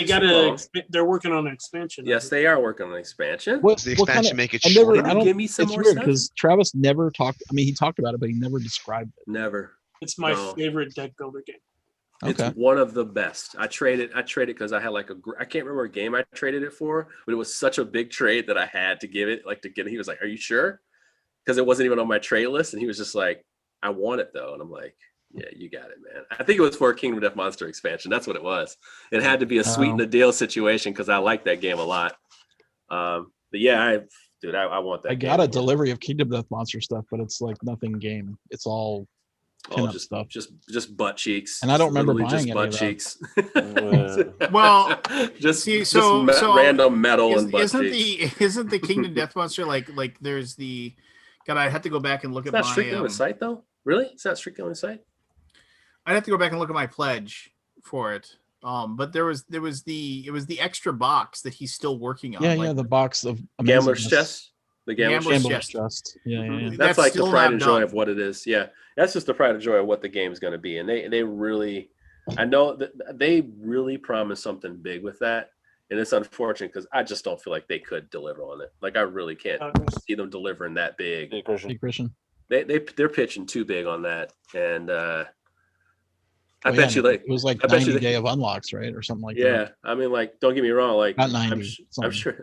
They're working on an expansion. Yes, they are working on an expansion. Does the expansion make it shorter? Give me some it's more weird stuff. because Travis never talked. I mean, he talked about it, but he never described it. Never. It's my favorite deck builder game. It's one of the best. I traded because I had like I can't remember a game I traded it for, but it was such a big trade that I had to give it. He was like, "Are you sure?" Because it wasn't even on my trade list, and he was just like, I want it though. And I'm like, yeah, you got it, man. I think it was for a Kingdom Death Monster expansion. That's what it was. It had to be a sweeten the deal situation because I like that game a lot. But yeah, I want that. I got a delivery of Kingdom Death Monster stuff, but it's like nothing game. It's all just stuff. Just butt cheeks. And I don't remember Literally buying just any butt of cheeks. Well, just so random metal and butt cheeks. Isn't the Kingdom Death Monster like there's the God? I had to go back and look It's at not my strictly on the site though. Really? It's not strictly on the site. I'd have to go back and look at my pledge for it. But it was the extra box that he's still working on. Yeah, the box of Gambler's Chest. The Gambler's Chest. Yeah. That's like the pride and joy of what it is. Yeah, that's just the pride and joy of what the game's going to be. And they really, I know that they really promised something big with that. And it's unfortunate because I just don't feel like they could deliver on it. Like I really can't see them delivering that big. Hey, Christian. They're pitching too big on that. And I bet you it was like 90 day of unlocks, right, or something like that. Yeah, I mean, like, don't get me wrong, like, not 90. I'm sure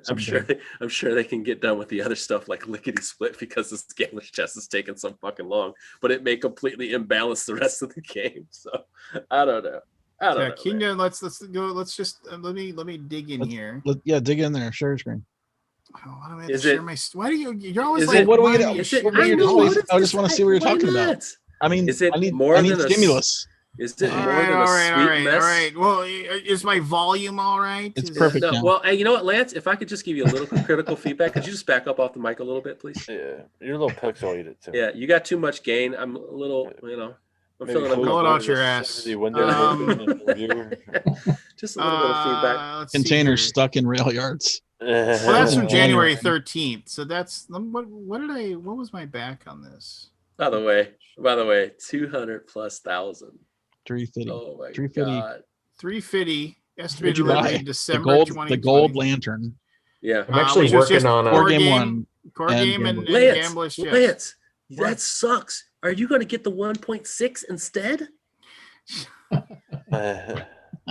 they can get done with the other stuff like lickety split because this Gambler's Chest is taking so fucking long, but it may completely imbalance the rest of the game. So I don't know. Kingdom. Let's go. Let's just let me dig in here. Dig in there. Share screen. Why do you're always like, what do we? I just want to see what you're talking about. I mean, I need stimulus. Is it more than a sweet mess? All right. Well, is my volume all right? It's perfect. No, well, hey, you know what, Lance? If I could just give you a little critical feedback, could you just back up off the mic a little bit, please? Yeah, you're a little pixelated too. Yeah, you got too much gain. I'm a little, I'm feeling pull it out your ass. Just a little bit of feedback. Containers stuck in rail yards. Well, that's from January 13th. So that's what was my back on this? By the way, 200,000+. 350. Oh my 350. God. 350 estimated delivery in December 2020. The gold lantern. Yeah, I'm actually working on core game and Gambler's Chest. Lance, that sucks. Are you going to get the 1.6 instead?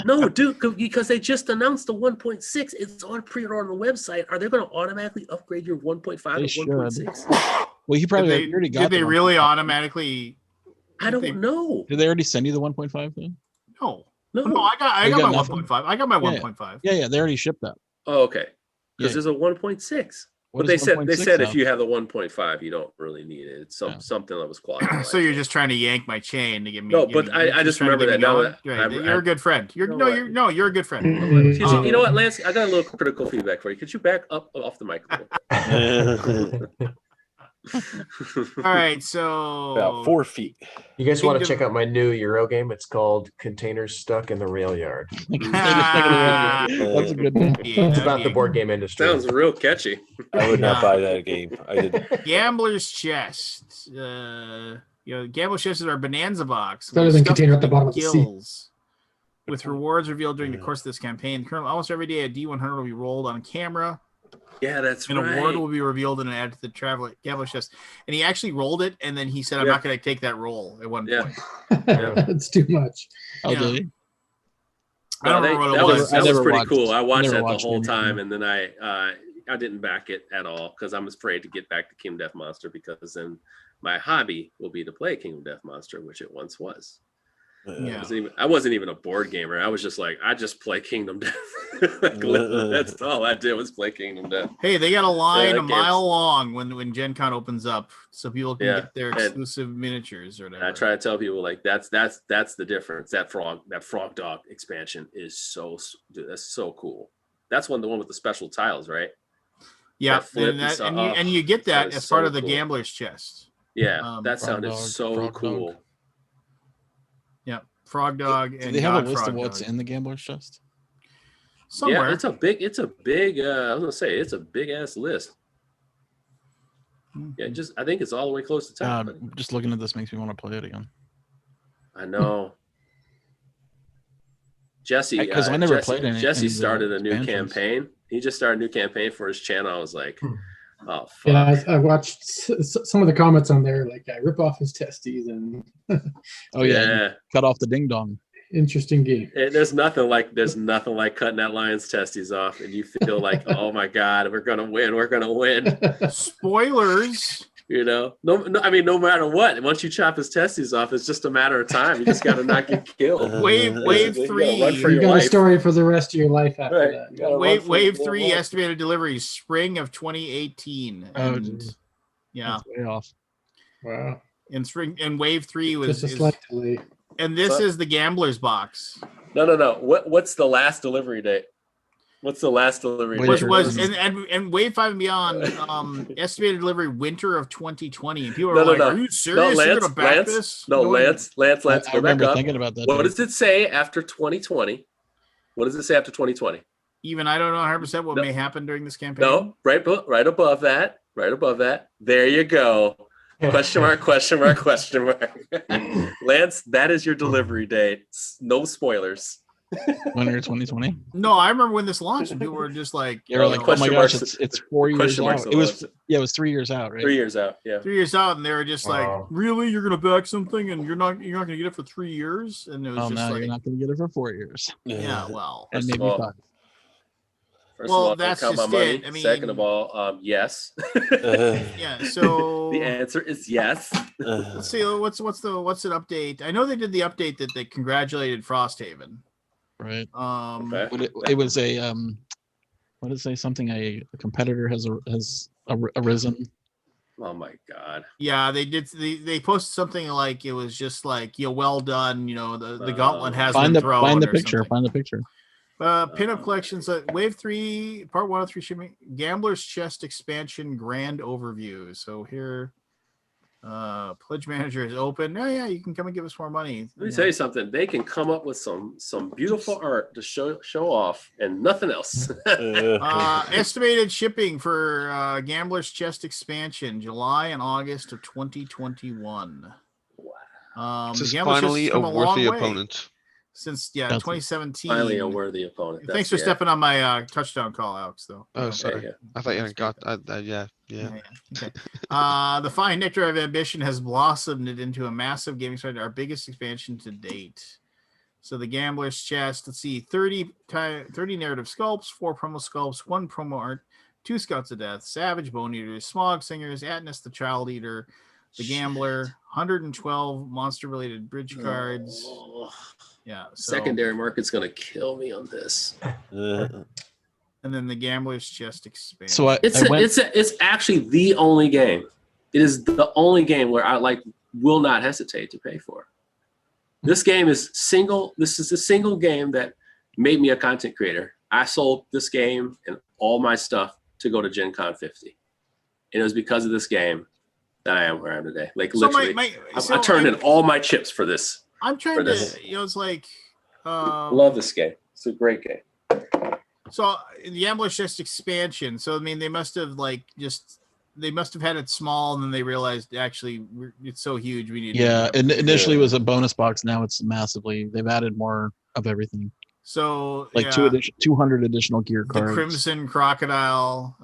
No, dude, because they just announced the 1.6. It's on pre-order on the website. Are they going to automatically upgrade your 1.5 to 1.6? Well, he probably already got. Did they really automatically? I don't know. Did they already send you the 1.5 thing? No. I got my 1.5. I got my 1.5. Yeah, they already shipped that. Oh, okay. Because there's a 1.6. But they said if you have the 1.5, you don't really need it. It's something that was qualified. So you're just trying to yank my chain to give me. No, but I just remember that now. You're a good friend. You're a good friend. You know what, Lance? I got a little critical feedback for you. Could you back up off the mic a little? All right, so about 4 feet. You guys want to check out my new Euro game? It's called Containers Stuck in the Rail Yard. That's a good one. It's about the board game industry. Sounds real catchy. I would not buy that game. I did. Gambler's Chest. Gambler's Chest is our Bonanza box. Better than container at the bottom of the sea. With rewards revealed during the course of this campaign. Currently, almost every day a D100 will be rolled on camera. Yeah, that's right. An award will be revealed and added to the Gambler's Chest. And he actually rolled it, and then he said, I'm not going to take that roll at one point. That's too much. Oh, did he? I don't remember what it was. That was pretty cool. I watched that the whole time, and then I didn't back it at all because I'm afraid to get back to Kingdom Death Monster because then my hobby will be to play Kingdom Death Monster, which it once was. Yeah. I wasn't even a board gamer. I was just like, I just play Kingdom Death. That's all I did was play Kingdom Death. Hey, they got a line a mile long when Gen Con opens up, so people can get their exclusive miniatures or whatever. I try to tell people like that's the difference. That frog dog expansion is that's so cool. That's the one with the special tiles, right? Yeah, and you get that as part of the Gambler's Chest. Yeah, that sounded so cool. Yeah, Frog Dog. Do they have a list of what's in the Gambler's Chest? Somewhere. Yeah, it's a big. I was gonna say it's a big ass list. Yeah, I think it's all the way close to 10. Just looking at this makes me want to play it again. I know. Jesse, because I never played any. Jesse started a new campaign. He just started a new campaign for his channel. I was like, oh, fuck. Yeah, I watched some of the comments on there. Like, I rip off his testes and. Oh yeah, cut off the ding dong. Interesting game. There's nothing like cutting that lion's testes off, and you feel like, oh my god, we're gonna win. We're gonna win. Spoilers. You know, no, I mean, no matter what, once you chop his testes off, it's just a matter of time. You just got to not get killed. Wave Basically, 3. You gotta run for You your got a life. story for the rest of your life after Right. that. You gotta run Wave for your damn 3 life. estimated delivery spring of 2018. Oh, And geez. yeah, That's way off. Wow. in spring, and Wave 3 was Just a slight delay. and this So- is the gambler's box. No. What's the last delivery date? What's the last delivery date? Was and Wave 5 and Beyond estimated delivery winter of 2020. And people are No, like, no. "Are you serious? No, You're Lance, gonna back Lance, this?" No, Go Lance. I Go back remember up. thinking about that. What dude. does it say after 2020? What does it say after 2020? Even I don't know 100% what may happen during this campaign. No, right above that. Right above that. There you go. Question mark, question mark, question mark. Lance, that is your delivery date. No spoilers. Winter 2020. No, I remember when this launched, and people were just like, You're like, oh my gosh, it's 4 years question marks out. It was it was 3 years out, right? 3 years out. Yeah. 3 years out, and they were just like, Wow. "Really, you're gonna back something, and you're not gonna get it for 3 years?" And it was Oh just no, like, you're not going to get it for 4 years. yeah, well, And First of maybe all- 5. First Well, of all, that's don't count just my money. it. I mean- Second of all, yes. yeah. So The answer is yes. let's see. What's an update? I know they did the update that they congratulated Frosthaven. Right. Okay. But it was a what did it say? Something a competitor has arisen. Oh my god. Yeah, they did. They posted something like it was just like, well done. You know, the gauntlet has been thrown. Find the or picture. something. Find the picture. Pinup collections. Wave 3, part 1 of 3 shipping. Gambler's Chest expansion grand overview. So here, pledge manager is open. Oh yeah, you can come and give us more money. Let me tell you something. They can come up with some beautiful art to show off, and nothing else. Estimated shipping for Gambler's Chest expansion, July and August of 2021. Wow. This is the Gambler's Chest finally has a come long worthy way opponent. since That's 2017. Finally a worthy opponent. Thanks for stepping on my touchdown call, Alex. Though. Oh, sorry. I thought you hadn't got. Yeah. Okay. The fine nectar of ambition has blossomed it into a massive gaming site, our biggest expansion to date. So the Gambler's Chest, let's see, 30 narrative sculpts, 4 promo sculpts, 1 promo art, 2 Scouts of Death, Savage Bone Eaters, Smog Singers, Atnus the Child Eater, the Gambler, 112 monster-related bridge cards. Yeah. So, Secondary market's gonna kill me on this. and then the Gambler's Chest expansion. So it's actually the only game. It is the only game where I will not hesitate to pay for. This game is single. This is a single game that made me a content creator. I sold this game and all my stuff to go to Gen Con 50. And it was because of this game that I am where I am today. Like So literally, I turned in all my chips for this. I'm trying for to, this. it's like, Love this game. It's a great game. so the Gambler's Chest expansion. So I mean, they must have had it small, and then they realized actually it's so huge we need. Yeah, to initially it was a bonus box. Now it's massively. They've added more of everything. So Like yeah, 200 additional gear the cards. Crimson Crocodile.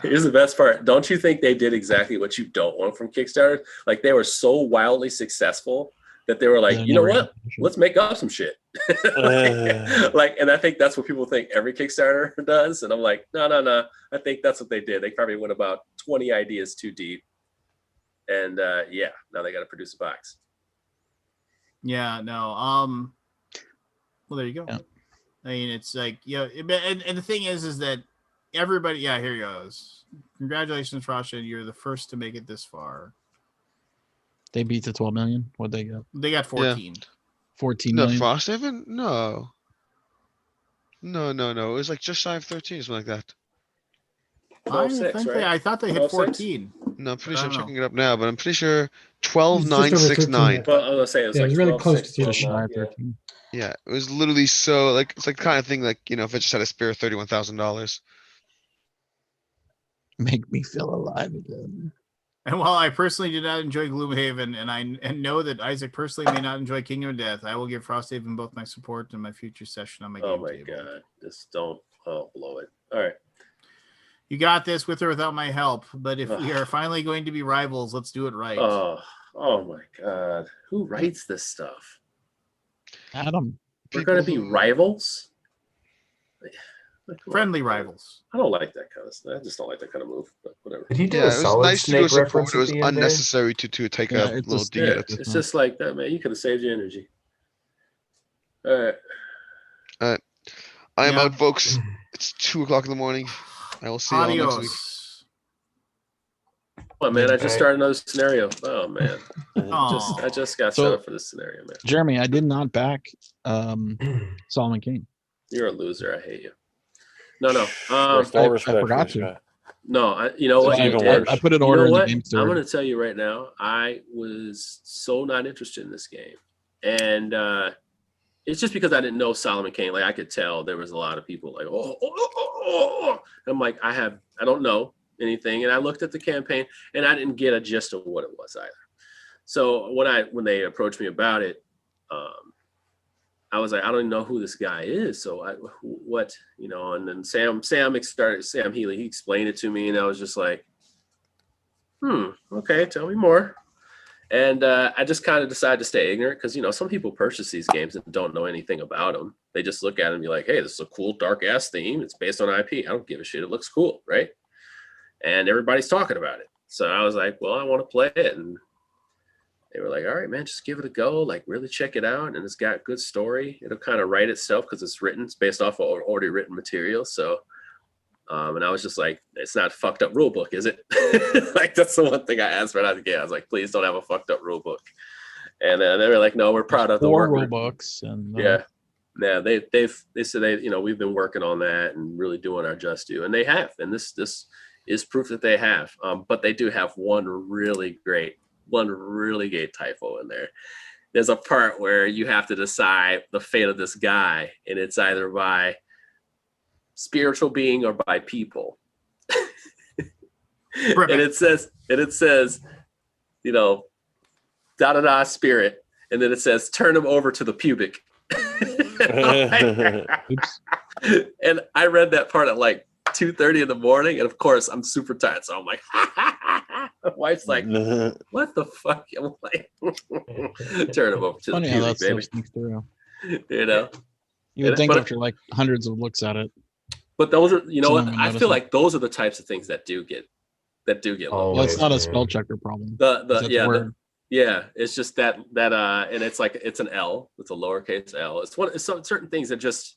Here's the best part. Don't you think they did exactly what you don't want from Kickstarter? Like they were so wildly successful that they were like, you know what? Let's make up some shit. And I think that's what people think every Kickstarter does. And I'm like, no. I think that's what they did. They probably went about 20 ideas too deep. And now they got to produce a box. Yeah, no. Well, there you go. Yeah. I mean, it's like, and the thing is that everybody, here he goes. Congratulations, Rasha. You're the first to make it this far. They beat the 12 million. What they got? They got 14. 14 No, million. Frosthaven? No. It was like just shy of 13, something like that. I thought they hit 14. No, I'm pretty I sure I'm don't checking it up now, but I'm pretty sure 12,969. Well, I was gonna say it was really 12, close 6, to 12, 5, 9, 13. Yeah, it was literally so it's like the kind of thing if I just had a spare $31,000. Make me feel alive again. And while I personally did not enjoy Gloomhaven, and know that Isaac personally may not enjoy Kingdom of Death, I will give Frosthaven both my support and my future session on my game table. God. Just don't blow it. All right. You got this with or without my help, but if we are finally going to be rivals, let's do it right. Oh my God. Who writes this stuff? Adam. We're going to be rivals? Friendly rivals. I don't like that kind of stuff. I just don't like that kind of move. But whatever. Did he do Yeah, a it was solid nice to go snake support. reference It was at the end there? unnecessary to take a little dig at it. It's just like that, man. You could have saved your energy. All right. All right. I am out, folks. It's 2:00 in the morning. I will see you all next week. Oh man, I just started another scenario. Oh man, I just got set So- up for this scenario, man. Jeremy, I did not back Solomon Kane. You're a loser. I hate you. No. I forgot to. No, you know what? So I put an order in the game I'm store. going to tell you right now. I was so not interested in this game, and it's just because I didn't know Solomon Kane. Like I could tell there was a lot of people like, oh. I'm like, I don't know anything, and I looked at the campaign, and I didn't get a gist of what it was either. So when they approached me about it, I was like, I don't even know who this guy is. So and then Sam Healy, he explained it to me, and I was just like, okay, tell me more. And I just kind of decided to stay ignorant because, some people purchase these games and don't know anything about them. They just look at it and be like, hey, this is a cool dark ass theme. It's based on IP. I don't give a shit. It looks cool, right? And everybody's talking about it. So I was like, well, I want to play it. And they were like, all right, man, just give it a go. Like, really check it out. And it's got good story. It'll kind of write itself because it's based off of already written material. So, and I was just like, it's not fucked up rule book, is it? Like, that's the one thing I asked right out of the gate. I was like, please don't have a fucked up rule book. And then they were like, no, we're proud of the work. 4 rule books. And they said we've been working on that and really doing our just due. And they have. And this is proof that they have. But they do have one really great typo in there. There's a part where you have to decide the fate of this guy, and it's either by spiritual being or by people. And it says, spirit, and then it says turn him over to the pubic. And I read that part at like 2:30 in the morning, and of course I'm super tired, so I'm like, my wife's like, what the fuck? I'm like, turn him over to Funny the how pubic, that baby. stuff sneaks through. You would think but, after like hundreds of looks at it. But those are, Someone would I notice feel it. like those are the types of things that do get Well, it's not a spell checker problem. It's just that and it's like it's an L, it's a lowercase L. It's certain things that just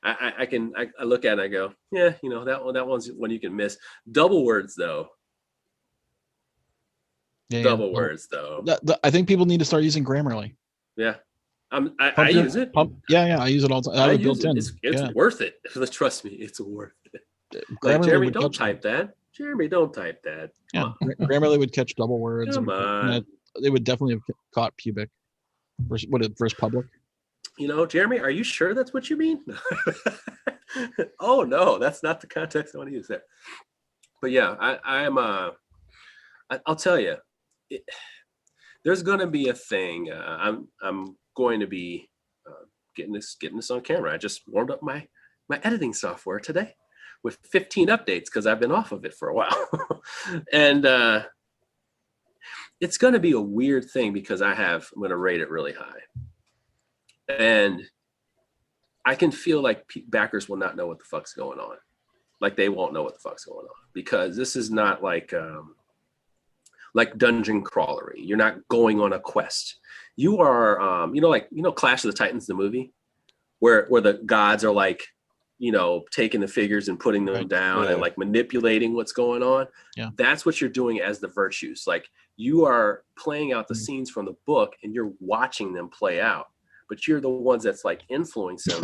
I look at it and I go, yeah, that one's one you can miss. Double words though. Double words though. I think people need to start using Grammarly. Yeah. I use it. I use it all the time. I have it built in. It's worth it. Trust me, it's worth it. Grammarly Jeremy, would don't catch type that. Jeremy, don't type that. Yeah, Grammarly would catch double words. Come on. They would definitely have caught pubic. Versus public. Jeremy, are you sure that's what you mean? Oh no, that's not the context I want to use there. But yeah, I'll tell you, there's going to be a thing. I'm going to be getting this on camera. I just warmed up my editing software today with 15 updates because I've been off of it for a while. And it's going to be a weird thing because I'm going to rate it really high. And I can feel like backers will not know what the fuck's going on. Like they won't know what the fuck's going on because this is not like dungeon crawlery. You're not going on a quest. You are, Clash of the Titans, the movie, where the gods are like, taking the figures and putting them down and like manipulating what's going on. Yeah. That's what you're doing as the virtues. Like you are playing out the scenes from the book and you're watching them play out, but you're the ones that's like influencing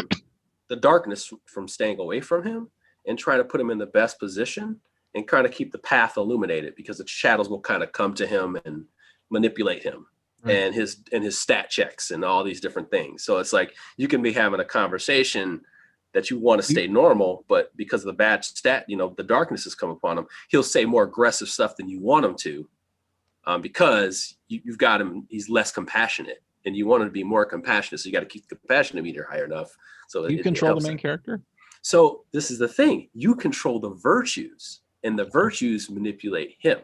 the darkness from staying away from him and trying to put him in the best position and kind of keep the path illuminated because the shadows will kind of come to him and manipulate him and his stat checks and all these different things. So it's like you can be having a conversation that you want to stay normal, but because of the bad stat, the darkness has come upon him. He'll say more aggressive stuff than you want him to, because you've got him. He's less compassionate, and you want him to be more compassionate. So you got to keep the compassionate meter higher enough. So you control the main character. So this is the thing: you control the virtues, and the virtues manipulate him.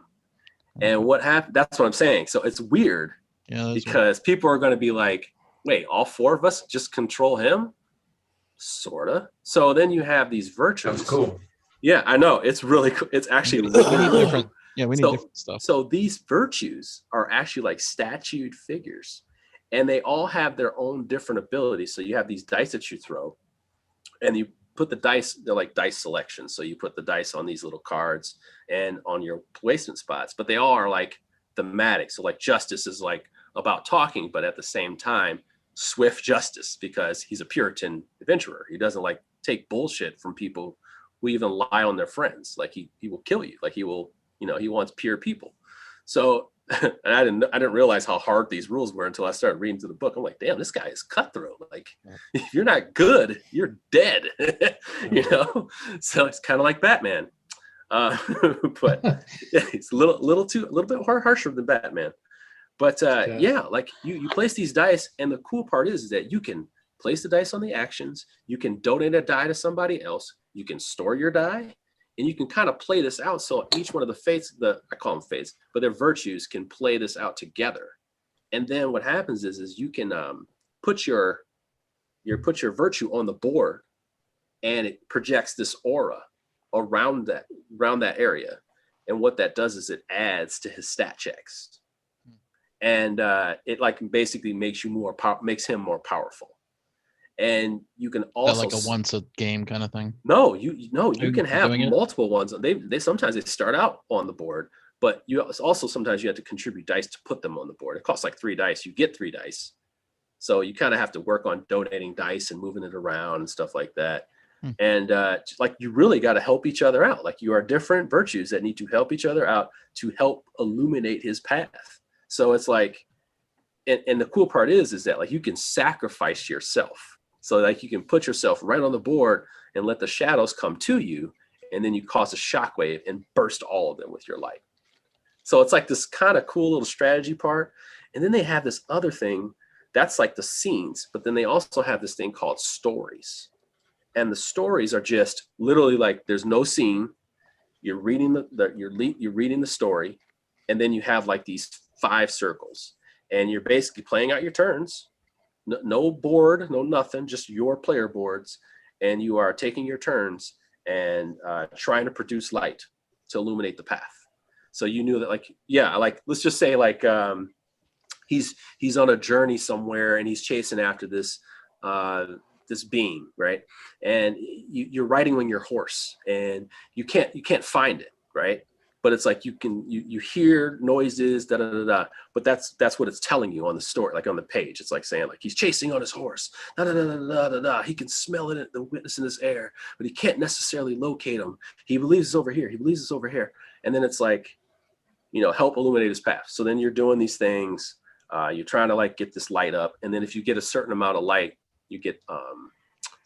And what happened? That's what I'm saying. So it's weird, because people are going to be like, "Wait, all 4 of us just control him?" Sorta. So then you have these virtues. That's cool. Yeah, I know. It's really cool. It's actually We need really different. Yeah, we need different stuff. So these virtues are actually like statued figures, and they all have their own different abilities. So you have these dice that you throw, and you put the dice, they're like dice selections. So you put the dice on these little cards and on your placement spots, but they all are like thematic. So like justice is like about talking, but at the same time, swift justice, because he's a Puritan adventurer. He doesn't like take bullshit from people who even lie on their friends. Like he will kill you. Like he will, he wants pure people. So and I didn't realize how hard these rules were until I started reading through the book. I'm like, damn, this guy is cutthroat. Like, if you're not good, you're dead. So it's kind of like Batman, but it's a little bit harsher than Batman. But like you place these dice, and the cool part is that you can place the dice on the actions. You can donate a die to somebody else. You can store your die. And you can kind of play this out. So each one of the fates, I call them fates, but their virtues can play this out together. And then what happens is you can put your virtue on the board, and it projects this aura around that area. And what that does is it adds to his stat checks. And it like basically makes him more powerful. And you can also like a once a game kind of thing. No, you can have multiple ones. They sometimes they start out on the board, but you also sometimes you have to contribute dice to put them on the board. It costs like 3 dice. You get 3 dice, so you kind of have to work on donating dice and moving it around and stuff like that. And like you really got to help each other out. Like you are different virtues that need to help each other out to help illuminate his path. So it's like, and the cool part is that like you can sacrifice yourself. So like you can put yourself right on the board and let the shadows come to you, and then you cause a shockwave and burst all of them with your light. So it's like this kind of cool little strategy part. And then they have this other thing that's like the scenes, but then they also have this thing called stories. And the stories are just literally like there's no scene. You're reading you're reading the story, and then you have like these 5 circles, and you're basically playing out your turns. No board, no nothing, just your player boards, and you are taking your turns and trying to produce light to illuminate the path. So you knew that, like let's just say like he's on a journey somewhere and he's chasing after this this being, right? And you're riding on your horse and you can't find it, right? But it's like you hear noises, but that's what it's telling you on the story, like on the page. It's like saying like he's chasing on his horse, he can smell it, the witness in his air, but he can't necessarily locate him. He believes it's over here. He believes it's over here. And then it's like, help illuminate his path. So then you're doing these things. You're trying to like get this light up, and then if you get a certain amount of light, you get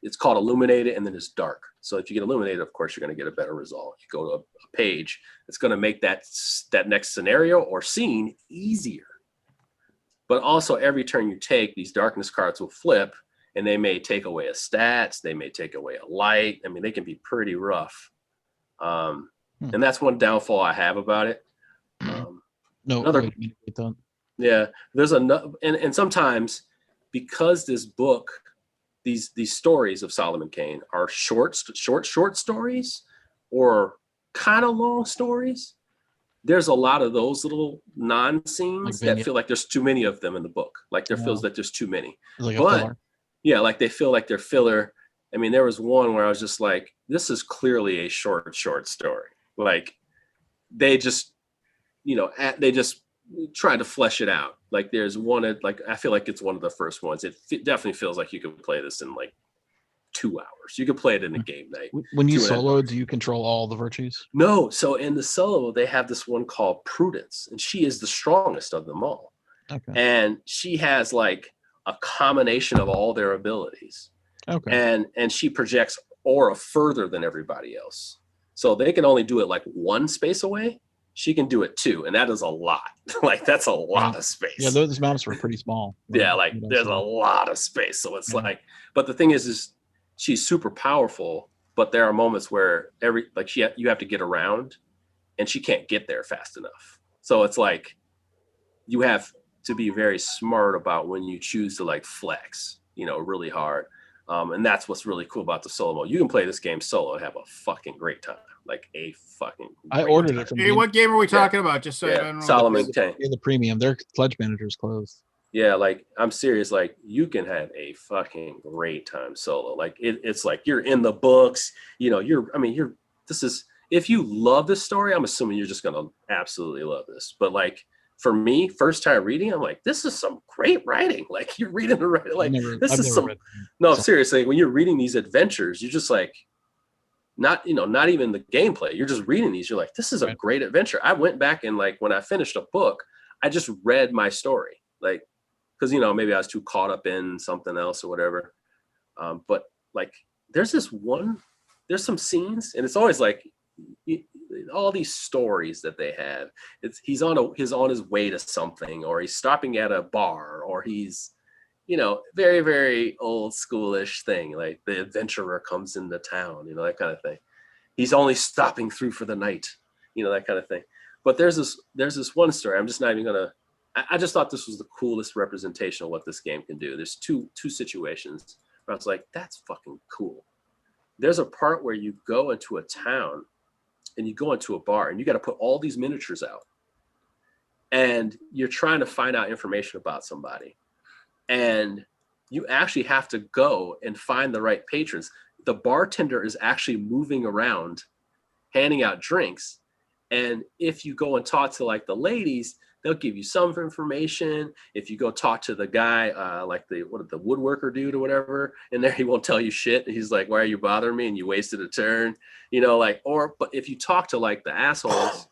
it's called illuminated, and then it's dark. So if you get illuminated, of course, you're going to get a better result. You go to a page that's going to make that next scenario or scene easier. But also every turn you take, these darkness cards will flip, and they may take away a stats. They may take away a light. I mean, they can be pretty rough. And that's one downfall I have about it. There's another, and sometimes because this book, these stories of Solomon Kane are short stories or kind of long stories. There's a lot of those little non-scenes that feel like there's too many of them in the book. Like there feels like there's too many. But yeah, like they feel like they're filler. I mean, there was one where I was just like, this is clearly a short story. Like they just, they just tried to flesh it out. Like there's one, like I feel like it's one of the first ones. It definitely feels like you could play this in like 2 hours. You could play it in a game night. When you solo, do you control all the virtues? No. So in the solo, they have this one called Prudence, and she is the strongest of them all. Okay. And she has like a combination of all their abilities. Okay. And she projects aura further than everybody else. So they can only do it like 1 space away. She can do it 2, and that is a lot. Like that's a lot of space. Yeah, those maps were pretty small. Yeah, like there's a lot of space. So it's like, but the thing is she's super powerful, but there are moments where you have to get around, and she can't get there fast enough. So it's like you have to be very smart about when you choose to like flex, really hard. And that's what's really cool about the solo mode. You can play this game solo and have a fucking great time. Like a fucking I great ordered time. it from Hey, what game are we talking about? Just so I don't know. Solomon Kane. in the premium. Their pledge manager's closed. Yeah, like I'm serious. Like you can have a fucking great time solo. Like it's like you're in the books. You know, this is, if you love this story, I'm assuming you're just gonna absolutely love this. But like for me, first time reading, I'm like, this is some great writing. Like you're reading the right, like this is some. No, seriously, when you're reading these adventures, you're just like, not even the gameplay. You're just reading these. You're like, this is a great adventure. I went back and like when I finished a book, I just read my story, like. Because maybe I was too caught up in something else or whatever, but like there's some scenes, and it's always like all these stories that they have. He's on his way to something, or he's stopping at a bar, or he's very, very old schoolish thing, like the adventurer comes into town, that kind of thing. He's only stopping through for the night, that kind of thing. But there's this one story. I'm just not even gonna. I just thought this was the coolest representation of what this game can do. There's two situations where I was like, that's fucking cool. There's a part where you go into a town and you go into a bar and you got to put all these miniatures out. And you're trying to find out information about somebody. And you actually have to go and find the right patrons. The bartender is actually moving around, handing out drinks. And if you go and talk to like the ladies, they'll give you some information. If you go talk to the guy, like the woodworker dude or whatever, in there, he won't tell you shit. He's like, why are you bothering me? And you wasted a turn, but if you talk to like the assholes,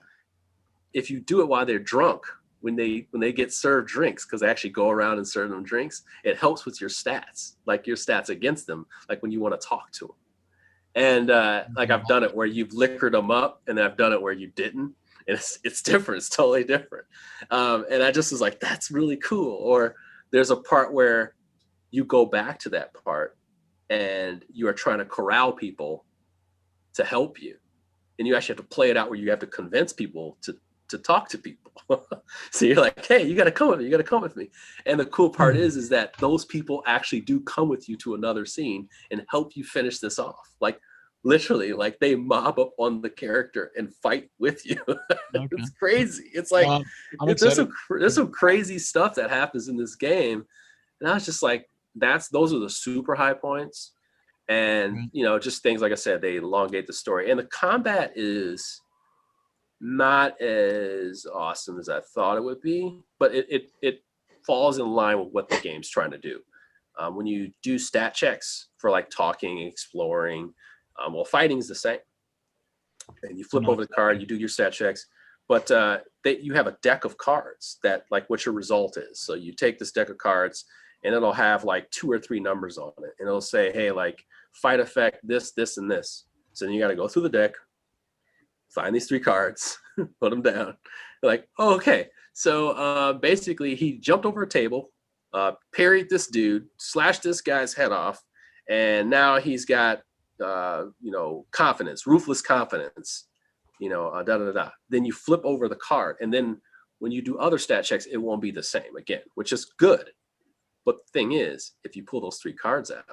if you do it while they're drunk, when they get served drinks, because they actually go around and serve them drinks, it helps with your stats, like your stats against them, like when you want to talk to them. And like I've done it where you've liquored them up, and then I've done it where you didn't. And it's different. It's totally different. And I just was like, that's really cool. Or there's a part where you go back to that part and you are trying to corral people to help you. And you actually have to play it out where you have to convince people to talk to people. So you're like, hey, you got to come with me. You got to come with me. And the cool part is that those people actually do come with you to another scene and help you finish this off. Like, literally, like they mob up on the character and fight with you. Okay. It's crazy. It's like there's some crazy stuff that happens in this game, and I was just like, those are the super high points, and just things like I said, they elongate the story, and the combat is not as awesome as I thought it would be, but it falls in line with what the game's trying to do. When you do stat checks for like talking and exploring. Well, fighting's the same, and you flip over the card, you do your stat checks, but you have a deck of cards that like what your result is. So you take this deck of cards, and it'll have like 2 or 3 numbers on it, and it'll say, hey, like fight effect this, this, and this. So then you got to go through the deck, find these 3 cards, put them down. You're like, oh, okay. So basically, he jumped over a table, parried this dude, slashed this guy's head off, and now he's got confidence, ruthless confidence, Then you flip over the card, and then when you do other stat checks, it won't be the same again, which is good. But the thing is, if you pull those 3 cards out,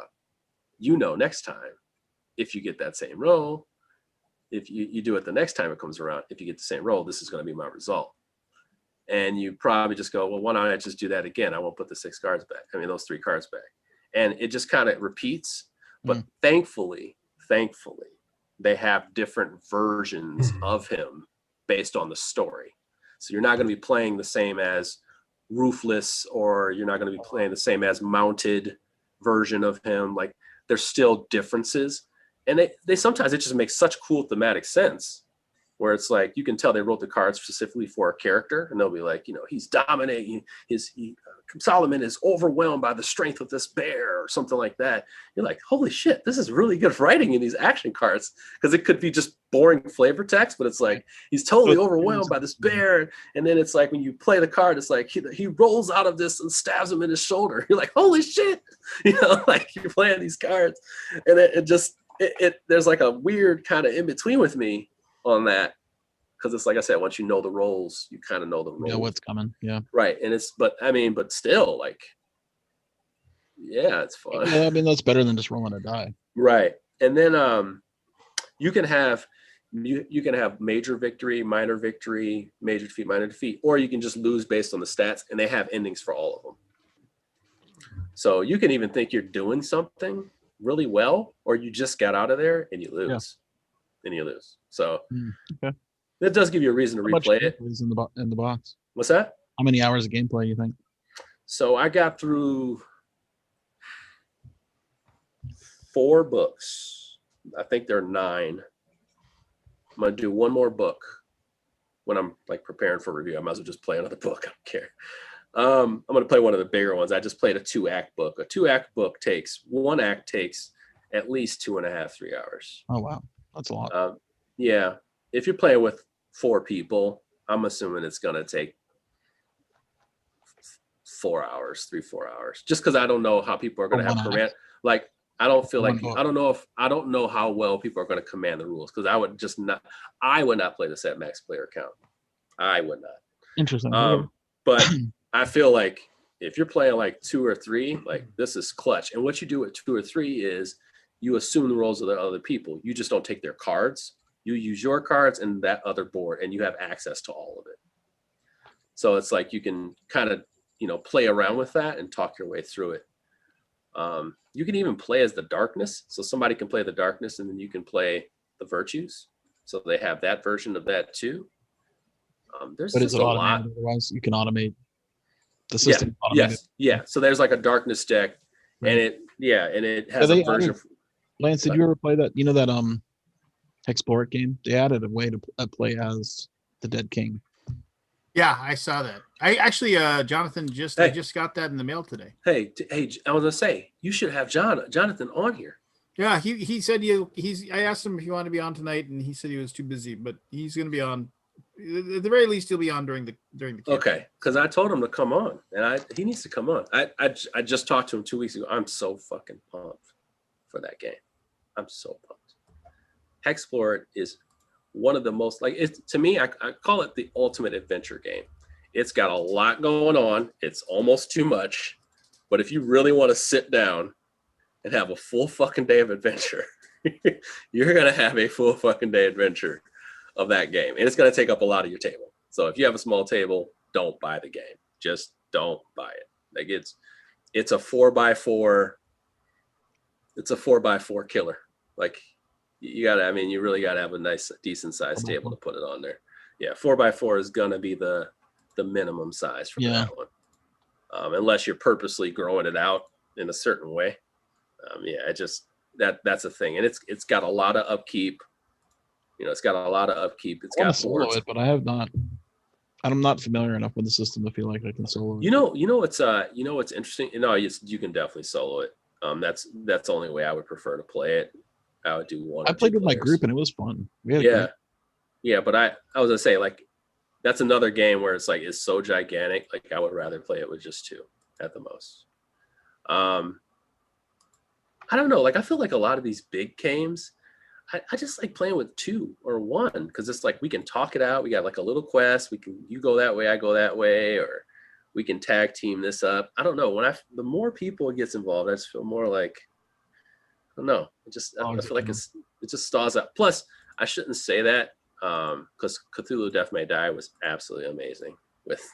next time, if you get that same roll, if you do it the next time it comes around, if you get the same roll, this is going to be my result. And you probably just go, well, why don't I just do that again? I won't put the 6 cards back. I mean, those 3 cards back. And it just kind of repeats. But thankfully, they have different versions of him based on the story. So you're not going to be playing the same as Ruthless, or you're not going to be playing the same as Mounted version of him. Like there's still differences. And they sometimes it just makes such cool thematic sense, where it's like you can tell they wrote the cards specifically for a character, and they'll be like, he's dominating. Solomon is overwhelmed by the strength of this bear, or something like that. You're like, holy shit, this is really good writing in these action cards, because it could be just boring flavor text, but it's like he's totally overwhelmed by this bear, and then it's like when you play the card, it's like he rolls out of this and stabs him in his shoulder. You're like, holy shit, like you're playing these cards, and it just there's like a weird kind of in between with me on that, because it's like I said, once you know the roles, you kind of know the roles. You know what's coming. Yeah. Right. And but still, like, Yeah, it's fun. Yeah, I mean that's better than just rolling a die. Right. And then you can have major victory, minor victory, major defeat, minor defeat, or you can just lose based on the stats, and they have endings for all of them. So you can even think you're doing something really well, or you just got out of there and you lose. And you lose. So Okay. that does give you a reason to How much replay it. gameplay is in the box? What's that? How many hours of gameplay you think? So I got through 4 books. I think there are 9. I'm gonna do one more book when I'm like preparing for review. I might as well just play another book. I don't care. I'm gonna play one of the bigger ones. I just played a 2-act book. A 2-act book one act takes at least 2.5, 3 hours. Oh wow, that's a lot. Yeah, if you're playing with 4 people, I'm assuming it's gonna take 4 hours, 3-4 hours. Just because I don't know how people are gonna have command. Like I don't feel like I don't know how well people are gonna command the rules because I would not play this at max player count. I would not. Interesting. But I feel like if you're playing like 2 or 3, like this is clutch. And what you do at 2 or 3 is you assume the roles of the other people. You just don't take their cards. You use your cards and that other board, and you have access to all of it. So it's like you can kind of, play around with that and talk your way through it. You can even play as the darkness. So somebody can play the darkness and then you can play the virtues. So they have that version of that too. There's but just is it a lot. Otherwise, you can automate the system. Yeah. So there's like a darkness deck, and it has a version. Lance, did you ever play that? You know that Explorer game? They added a way to play as the Dead King. Yeah, I saw that. I actually, Jonathan, I just got that in the mail today. Hey, I was gonna say you should have Jonathan on here. Yeah, he said I asked him if he wanted to be on tonight, and he said he was too busy, but he's going to be on. At the very least, he'll be on during the campaign. Okay, because I told him to come on, and he needs to come on. I just talked to him 2 weeks ago. I'm so fucking pumped for that game. I'm so pumped. Hexplorer is one of the most to me. I call it the ultimate adventure game. It's got a lot going on. It's almost too much, but if you really want to sit down and have a full fucking day of adventure, you're gonna have a full fucking day adventure of that game, and it's going to take up a lot of your table. So if you have a small table, don't buy the game. Just don't buy it. Like it's a 4x4. It's a 4x4 killer. Like you really got to have a nice, decent sized table to put it on there. Yeah, 4x4 is going to be the minimum size for that one, unless you're purposely growing it out in a certain way. That's a thing, and it's got a lot of upkeep. It's got a lot of upkeep. It's got solo it, but I have not. I'm not familiar enough with the system to feel like I can solo it. What's interesting. No, you can definitely solo it. That's the only way I would prefer to play it. I would do one. I played with my group and it was fun. Yeah, but I was gonna say like that's another game where it's so gigantic. Like I would rather play it with just 2 at the most. I don't know. Like I feel like a lot of these big games. I just like playing with 2 or 1 because it's like we can talk it out. We got like a little quest. You go that way, I go that way, or we can tag team this up. I don't know. The more people it gets involved, I just feel more like I don't know. I feel like it just stalls out. Plus, I shouldn't say that because Cthulhu Death May Die was absolutely amazing with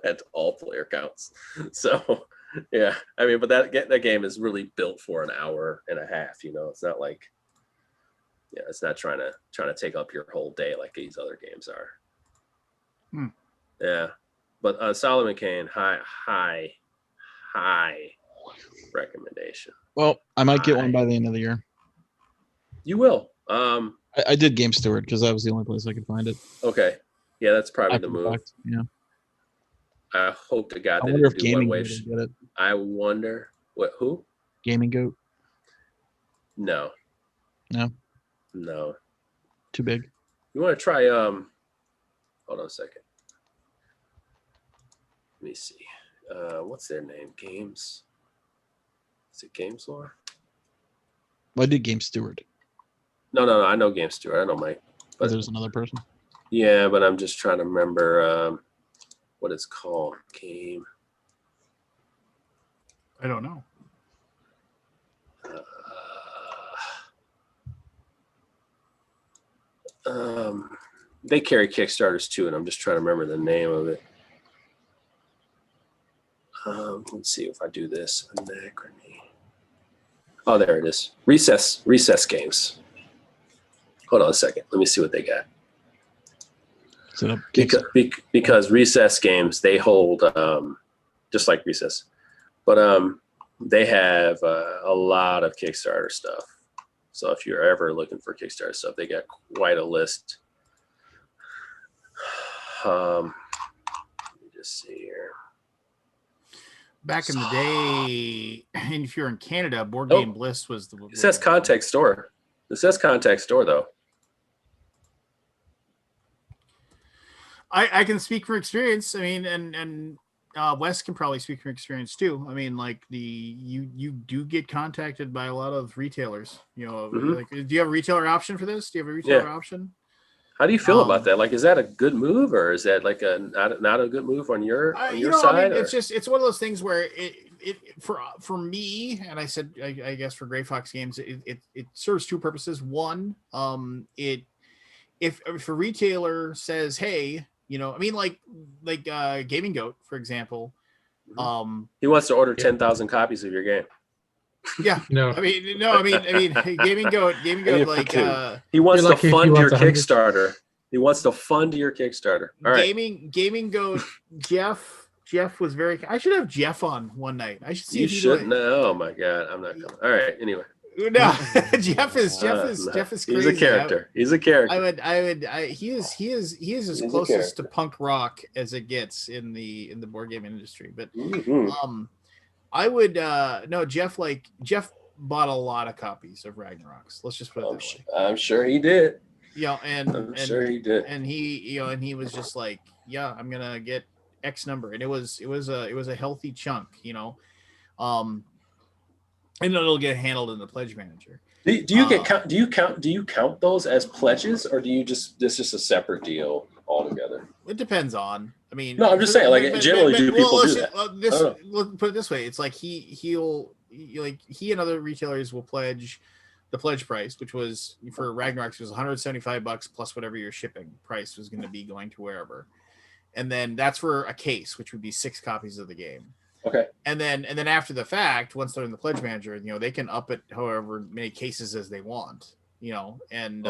at all player counts. So yeah, but that game is really built for an hour and a half. It's not like. Yeah, it's not trying to take up your whole day like these other games are. Yeah, but Solomon Kane, high recommendation. Well, I might get one by the end of the year. You will. I did Game Steward because that was the only place I could find it. Okay, yeah, that's probably the move. Yeah. I hope to God I that wonder if do Gaming one Goat will get it. I wonder who? Gaming Goat. No. Too big. You want to try hold on a second. Let me see. What's their name? Games. Is it Games Lore? I did Game Steward. No. I know Game Steward. I know Mike. But there's another person. Yeah, but I'm just trying to remember what it's called. Game. I don't know. They carry Kickstarters too, and I'm just trying to remember the name of it. Let's see if I do this. Anachrony. Oh, there it is. Recess Games. Hold on a second. Let me see what they got. Because Recess Games, they hold just like Recess, but they have a lot of Kickstarter stuff. So if you're ever looking for Kickstarter stuff, they got quite a list. Let me just see here. Back in the day, and if you're in Canada, Board Game Bliss was the. It says Contact Store. It says Contact Store though. I can speak from experience. I mean, and Wes can probably speak from experience too. I mean, like you do get contacted by a lot of retailers. You know, like, do you have a retailer option for this? Do you have a retailer option? How do you feel about that? Like, is that a good move, or is that like not a good move on your side? I mean, it's one of those things where it for me, and I said I guess for Gray Fox Games, it serves two purposes. One, if a retailer says, hey, you know, I mean, like Gaming Goat, for example, he wants to order 10,000 copies of your game. Yeah, I mean, Gaming Goat, like he wants to fund your Kickstarter. He wants to fund your Kickstarter. All right. Gaming Goat, Jeff was very. I should have Jeff on one night. I should see. You shouldn't. Oh my God, I'm not coming. All right. Anyway. No, Jeff is crazy. He's a character. He's a character. He is as closest to punk rock as it gets in the board game industry. But I would Jeff bought a lot of copies of Ragnaroks. Let's just put it that way. I'm sure he did. Yeah, I'm sure he did. And he was just like, yeah, I'm gonna get X number, and it was a healthy chunk, you know, and it'll get handled in the pledge manager. Do you count those as pledges, or this just a separate deal altogether? It depends on. I mean, no, I'm just saying. Like, generally, do people do that? Let's put it this way: it's like he and other retailers will pledge the pledge price, which was for Ragnarok was $175 plus whatever your shipping price was going to be going to wherever, and then that's for a case, which would be 6 copies of the game. Okay. And then after the fact, once they're in the pledge manager, you know, they can up it however many cases as they want, you know, and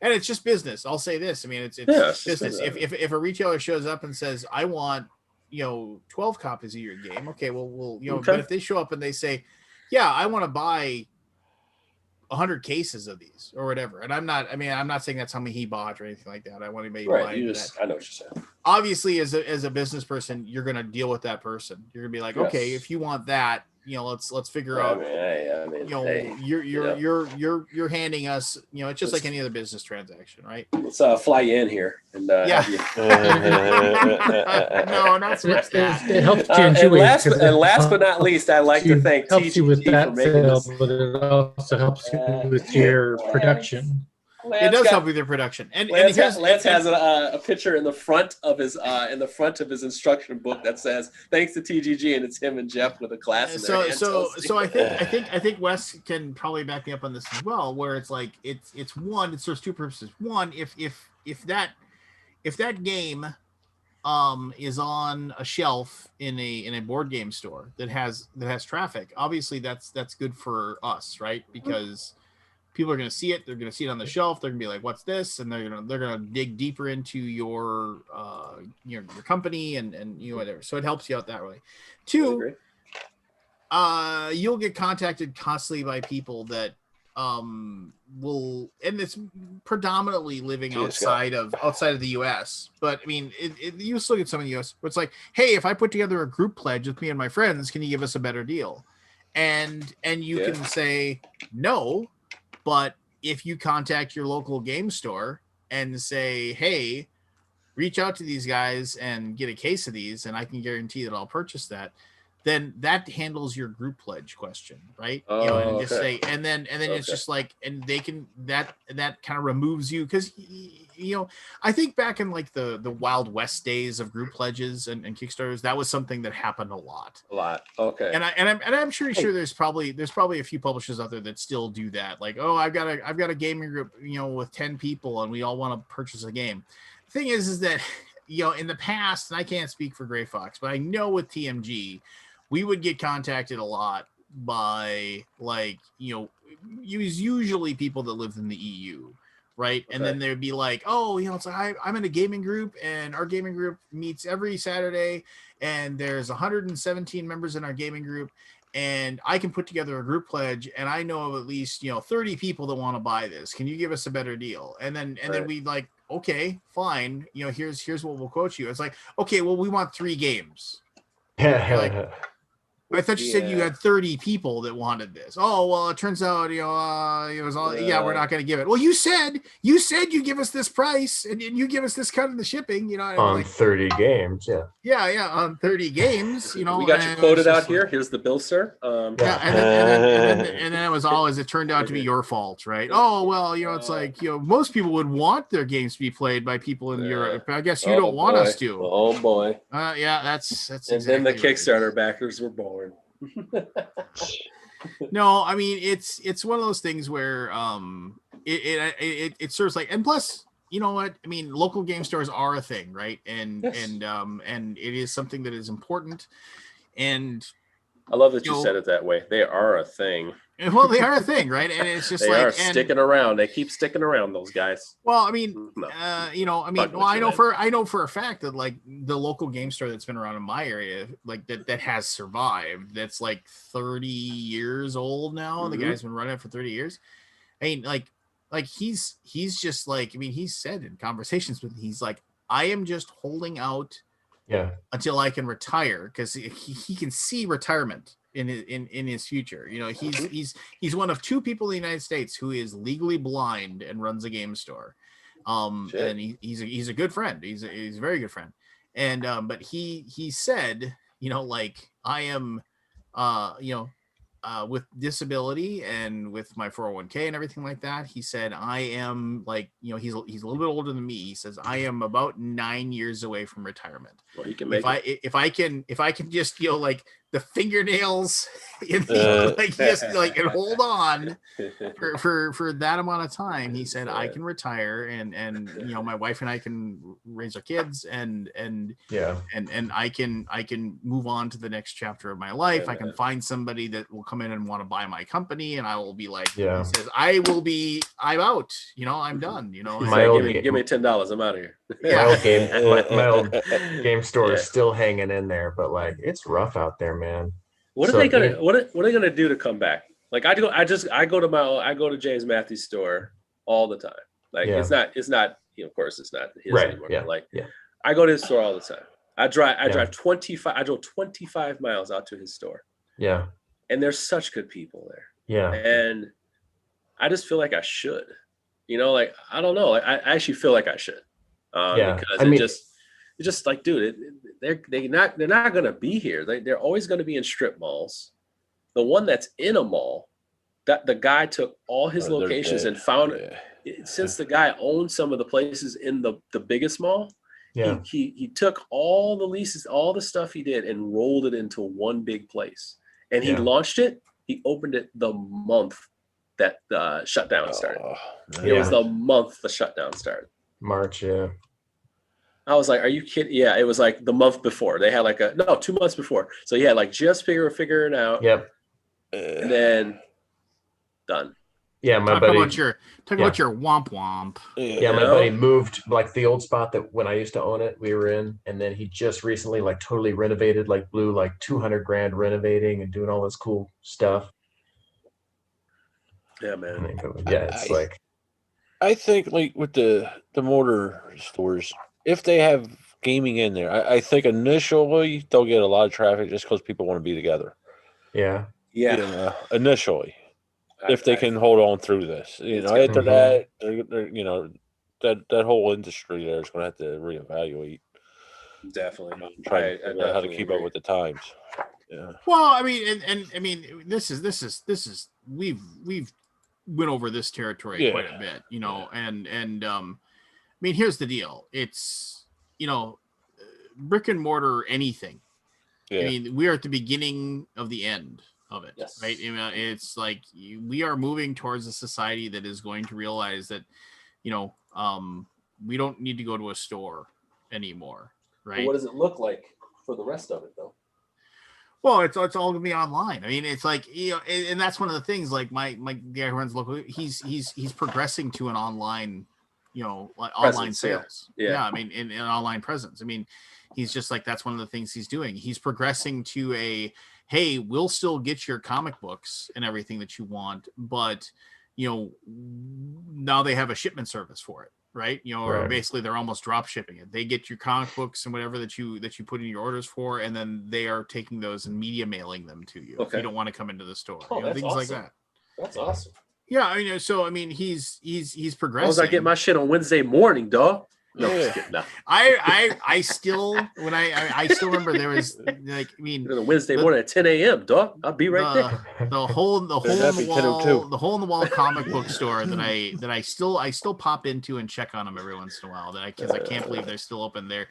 and it's just business. I'll say this. I mean, it's business. If a retailer shows up and says, I want, 12 copies of your game. Okay, well, but if they show up and they say, yeah, I want to buy 100 cases of these or whatever. And I'm not saying that's how many he bought or anything like that. I want anybody to buy that. I know what you're saying. Obviously, as a business person, you're going to deal with that person. You're going to be like, okay, if you want that, let's figure out. You're handing us, it's just like any other business transaction, right? Let's fly you in here and yeah. No, not so much that. It helps you in two ways. And last but not least, I'd like to thank helps you with that sale, but it also helps you with your production. It does help with your production. And Lance has a picture in the front of his instruction book that says thanks to TGG, and it's him and Jeff with a glass in their hand. So I think Wes can probably back me up on this as well, where it's like it serves two purposes. One, if that game is on a shelf in a board game store that has traffic, obviously that's good for us, right? Because people are going to see it. They're going to see it on the shelf. They're going to be like, "What's this?" And they're going to dig deeper into your company and whatever. So it helps you out that way. Two, you'll get contacted constantly by people that will, and it's predominantly living outside of the U.S. But I mean, you still get some in the U.S. where it's like, "Hey, if I put together a group pledge with me and my friends, can you give us a better deal?" And you can say no. But if you contact your local game store and say, hey, reach out to these guys and get a case of these, and I can guarantee that I'll purchase that, then that handles your group pledge question, right? Oh, and just okay. say, and then it's just like, and they can that kind of removes you, because I think back in like the Wild West days of group pledges and Kickstarters, that was something that happened a lot. Okay. And I'm sure there's probably a few publishers out there that still do that. Like, oh, I've got a gaming group, with 10 people, and we all want to purchase a game. The thing is that in the past, and I can't speak for Gray Fox, but I know with TMG, we would get contacted a lot by usually people that lived in the EU, right? And then there'd be like, oh, it's like I'm in a gaming group, and our gaming group meets every Saturday, and there's 117 members in our gaming group, and I can put together a group pledge, and I know of at least 30 people that want to buy this. Can you give us a better deal? And then we like, okay, fine, here's what we'll quote you. It's like, okay, well, we want 3 games. Like, I thought you said you had 30 people that wanted this. Oh, well, it turns out, it was all, we're not going to give it. Well, you said you give us this price, and you give us this cut of the shipping, on like, 30 games. Yeah, on 30 games, we got you quoted out here. Here's the bill, sir. And then it was always, it turned out to be your fault, right? Oh, well, it's like, most people would want their games to be played by people in Europe. I guess you don't want us to. Oh boy. Yeah, that's and exactly then the Kickstarter backers were born. No, I mean, it's one of those things where it serves like, and plus, you know what I mean, local game stores are a thing, right? And and it is something that is important. And I love that you said it that way. They are a thing. Well, they are a thing, right? And it's just they like are sticking around. They keep sticking around, those guys. Well, I mean, I know for a fact that like the local game store that's been around in my area, like that has survived. That's like 30 years old now. The guy's been running it for 30 years. I mean, like he's just like, I mean, he's said in conversations with me, he's like, I am just holding out until I can retire, because he can see retirement in his future. He's one of 2 people in the United States who is legally blind and runs a game store. And he's a good friend. He's a very good friend. And but he said, like, I am with disability and with my 401k and everything like that. He said, I am like, he's a little bit older than me. He says, I am about 9 years away from retirement. Well, he can make if I can just, like the fingernails in the, like just like, and hold on for that amount of time, he said, I can retire and my wife and I can raise our kids and I can move on to the next chapter of my life. I can find somebody that will come in and want to buy my company, and I will be like, he says, I'm out, I'm done, give me $10, I'm out of here. My old game store is still hanging in there, but like, it's rough out there, man. What are they gonna do to come back? Like, I go to James Matthews' store all the time. Like, it's not of course it's not his anymore. But I go to his store all the time. I drove 25 miles out to his store. Yeah. And there's such good people there. Yeah. And I just feel like I should. Like, I don't know. Like, I actually feel like I should. Because it's just like, dude, they're not gonna be here. They're always gonna be in strip malls. The one that's in a mall, that the guy took all his locations and found since the guy owned some of the places in the biggest mall, he took all the leases, all the stuff he did, and rolled it into one big place. And he launched it. He opened it the month that the shutdown started. It was the month the shutdown started. March, I was like, are you kidding? Yeah, it was like the month before. They had 2 months before. So yeah, like just figuring out. Yep. And then done. Yeah, my buddy. Talk about your womp womp. Yeah, my buddy moved like the old spot that when I used to own it, we were in, and then he just recently like totally renovated, like blew like $200,000 renovating and doing all this cool stuff. Yeah, man. It's like. I think like with the mortar stores, if they have gaming in there, I think initially they'll get a lot of traffic just because people want to be together. Yeah. Initially, if they can hold on through this, after that, that whole industry there is going to have to reevaluate. Definitely. Try to figure out how to keep up with the times. Yeah. Well, I mean, and I mean, this is we've went over this territory quite a bit, you know, and I mean, here's the deal. It's, you know, brick and mortar anything. I mean, we are at the beginning of the end of it, right? You know, it's like we are moving towards a society that is going to realize that, you know, we don't need to go to a store anymore, right? Well, what does it look like for the rest of it, though? Well, it's all gonna be online. I mean, it's like, you know, and that's one of the things. Like my guy who runs local, he's progressing to an online, you know, like online sales. Yeah. I mean, in an online presence. I mean, he's just like, that's one of the things he's doing. He's progressing to a, hey, we'll still get your comic books and everything that you want, but you know, now they have a shipment service for it. Right, you know, or basically they're almost drop shipping it. They get your comic books and whatever that you put in your orders for, and then they are taking those and media mailing them to you if you don't want to come into the store. Oh, you know, that's things awesome. like that. That's awesome. Yeah, I mean, so I mean, he's progressing. As long as I get my shit on Wednesday morning, dog. No, just kidding. No. I still when I still remember there was like, I mean, Wednesday morning at 10 a.m. dog. I'll be right there. The hole in the wall comic book store that I still pop into and check on them every once in a while. Because I can't believe they're still open. They're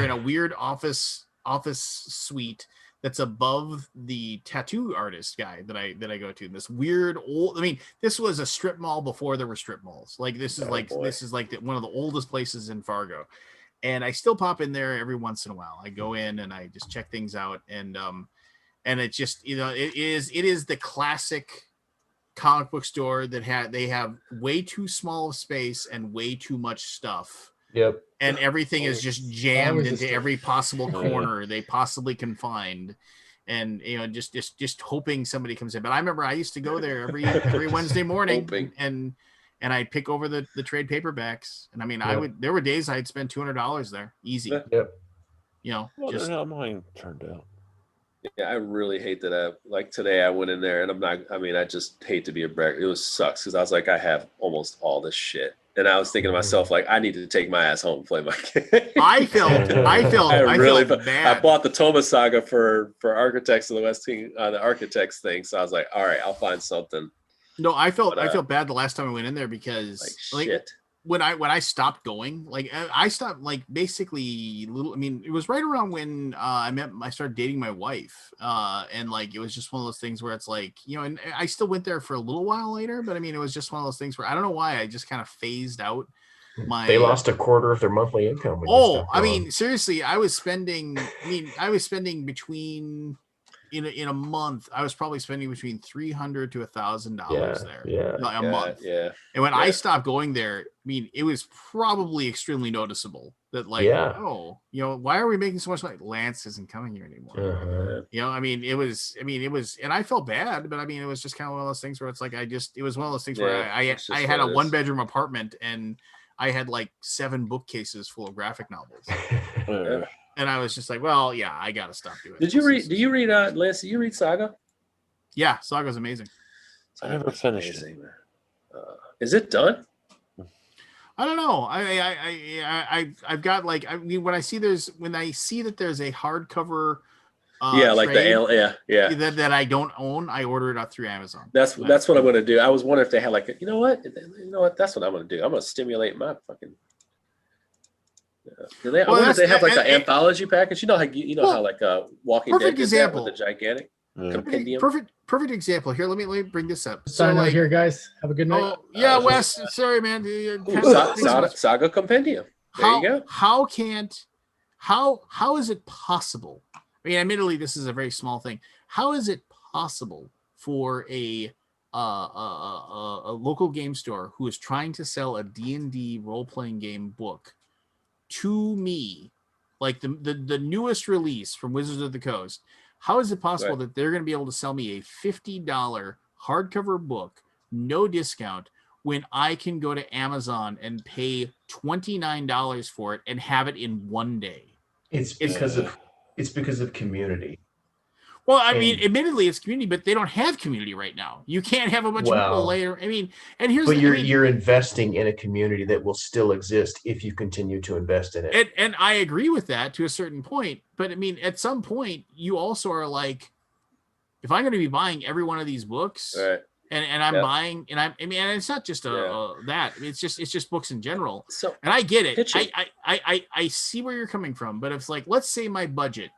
in a weird office suite that's above the tattoo artist guy that I go to. This weird old, I mean, this was a strip mall before there were strip malls. Like this is one of the oldest places in Fargo. And I still pop in there every once in a while. I go in and I just check things out. And it just, you know, it is the classic comic book store that they have way too small of space and way too much stuff. Yep. And everything is just jammed into every possible corner they possibly can find. And, you know, just hoping somebody comes in. But I remember I used to go there every Wednesday morning and I'd pick over the trade paperbacks. And I mean, there were days I'd spend $200 there. Easy. Yep. You know, well, just how mine turned out. Yeah, I really hate that. Like today I went in there and I just hate to be a brag. It sucks because I was like, I have almost all this shit. And I was thinking to myself, like, I need to take my ass home and play my game. I felt bad. I bought the Toma Saga for Architects of the West King, the Architects thing. So I was like, all right, I'll find something. No, I felt bad the last time I went in there because like when I stopped going, like I stopped like basically I mean, it was right around when I started dating my wife. And like it was just one of those things where it's like, you know, and I still went there for a little while later, but I mean, it was just one of those things where I don't know why I just kind of phased out they lost a quarter of their monthly income. I mean, seriously, I was spending between in a month, I was probably spending between $300 to $1,000 there a month. Yeah. And when I stopped going there, I mean, it was probably extremely noticeable that like, oh, you know, why are we making so much money? Lance isn't coming here anymore. You know, I mean, it was, and I felt bad, but I mean, it was just kind of one of those things where it's like, it was one of those things where I had a 1-bedroom apartment and I had like 7 bookcases full of graphic novels. And I was just like, well, yeah, I got to stop doing it. Do you read, Lance, you read Saga? Yeah, Saga's amazing. I never finished it. Is it done? I don't know. I've got like, I mean, when I see that there's a hardcover that I don't own, I order it out through Amazon. That's what I'm going to do. I was wondering if they had like, you know what, that's what I'm going to do. I'm going to stimulate my fucking. Do they? I wonder if they have like an anthology package. You know how like Walking Dead gets that with the gigantic compendium. Perfect example. Here, let me bring this up. Sign out here, guys. Have a good night. Yeah, Wes. Sorry, man. Saga compendium. There you go. How is it possible? I mean, admittedly, this is a very small thing. How is it possible for a local game store who is trying to sell a D&D role-playing game book to me, like the newest release from Wizards of the Coast, how is it possible that they're going to be able to sell me a $50 hardcover book, no discount, when I can go to Amazon and pay $29 for it and have it in one day? It's because of community. Well, I mean, admittedly, it's community, but they don't have community right now. You can't have a bunch of people later. I mean, and here's but you're investing in a community that will still exist if you continue to invest in it. And I agree with that to a certain point, but I mean, at some point, you also are like, if I'm going to be buying every one of these books, and I'm buying, and I mean, and it's not just that. It's just books in general. So, and I get it. I see where you're coming from, but if like, let's say my budget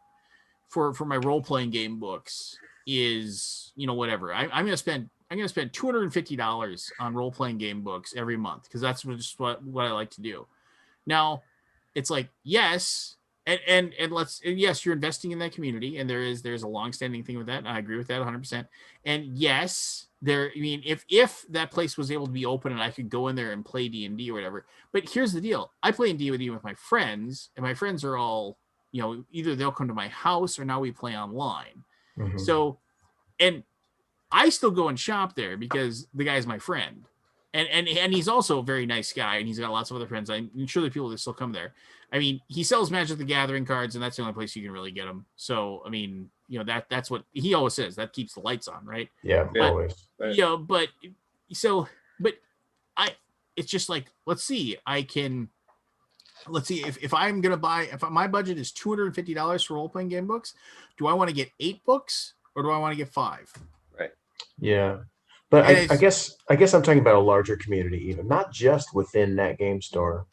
for my role-playing game books is, whatever, I'm going to spend $250 on role-playing game books every month, because that's just what I like to do. Now, it's like, yes, and yes, you're investing in that community, and there's a long-standing thing with that, and I agree with that 100%. And yes, if that place was able to be open and I could go in there and play D&D or whatever, but here's the deal: I play in D&D with my friends, and my friends are all, either they'll come to my house or now we play online. Mm-hmm. So, and I still go and shop there because the guy's my friend, and he's also a very nice guy, and he's got lots of other friends. I'm sure the people that still come there. I mean, he sells Magic the Gathering cards, and that's the only place you can really get them. So, I mean, that's what he always says. That keeps the lights on, right? Yeah, always. But it's just like, let's see if I'm gonna buy, if my budget is $250 for role-playing game books, do I want to get 8 books or do I want to get 5? Right. Yeah. But I guess I'm talking about a larger community, even not just within that game store.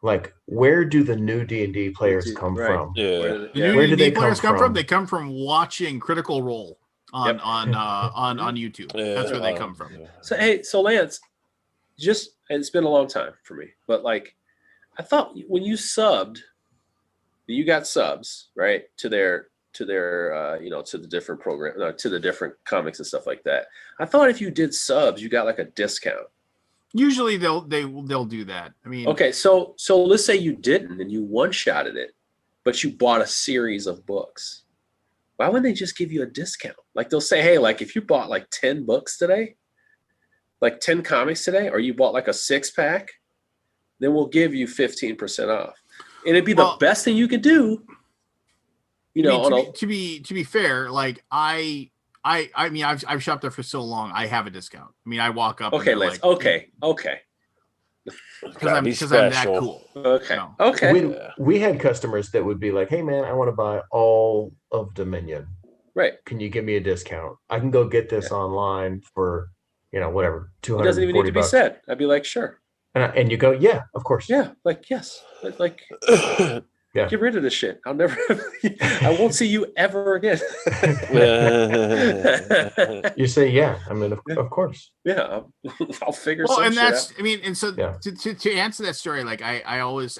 Like, where do the new D&D players come from? The new D&D players come from? They come from watching Critical Role on YouTube. That's where they come from. So Lance, it's been a long time for me, but like, I thought when you subbed, you got subs, right, to their to the different program, to the different comics and stuff like that. I thought if you did subs, you got like a discount. Usually they'll do that. I mean, okay, so let's say you didn't and you one-shotted it, but you bought a series of books. Why wouldn't they just give you a discount? Like they'll say, hey, like if you bought like 10 books today, like 10 comics today, or you bought like a 6-pack, then we'll give you 15% off. And it'd be the best thing you could do. To be fair, like I mean, I've shopped there for so long. I have a discount. I mean, I walk up. Okay, Lance. Okay. Because I'm that cool. Okay. Okay. We had customers that would be like, "Hey, man, I want to buy all of Dominion. Right? Can you give me a discount? I can go get this online for, whatever, $240. It doesn't even need to be said. I'd be like, sure. And you go, yeah, of course. Yeah, like yes, like. Yeah. Get rid of this shit. I won't see you ever again. You say, yeah. I mean, of course. Yeah, I'll figure. Well, and that's, out. I mean, and so to answer that story, like I always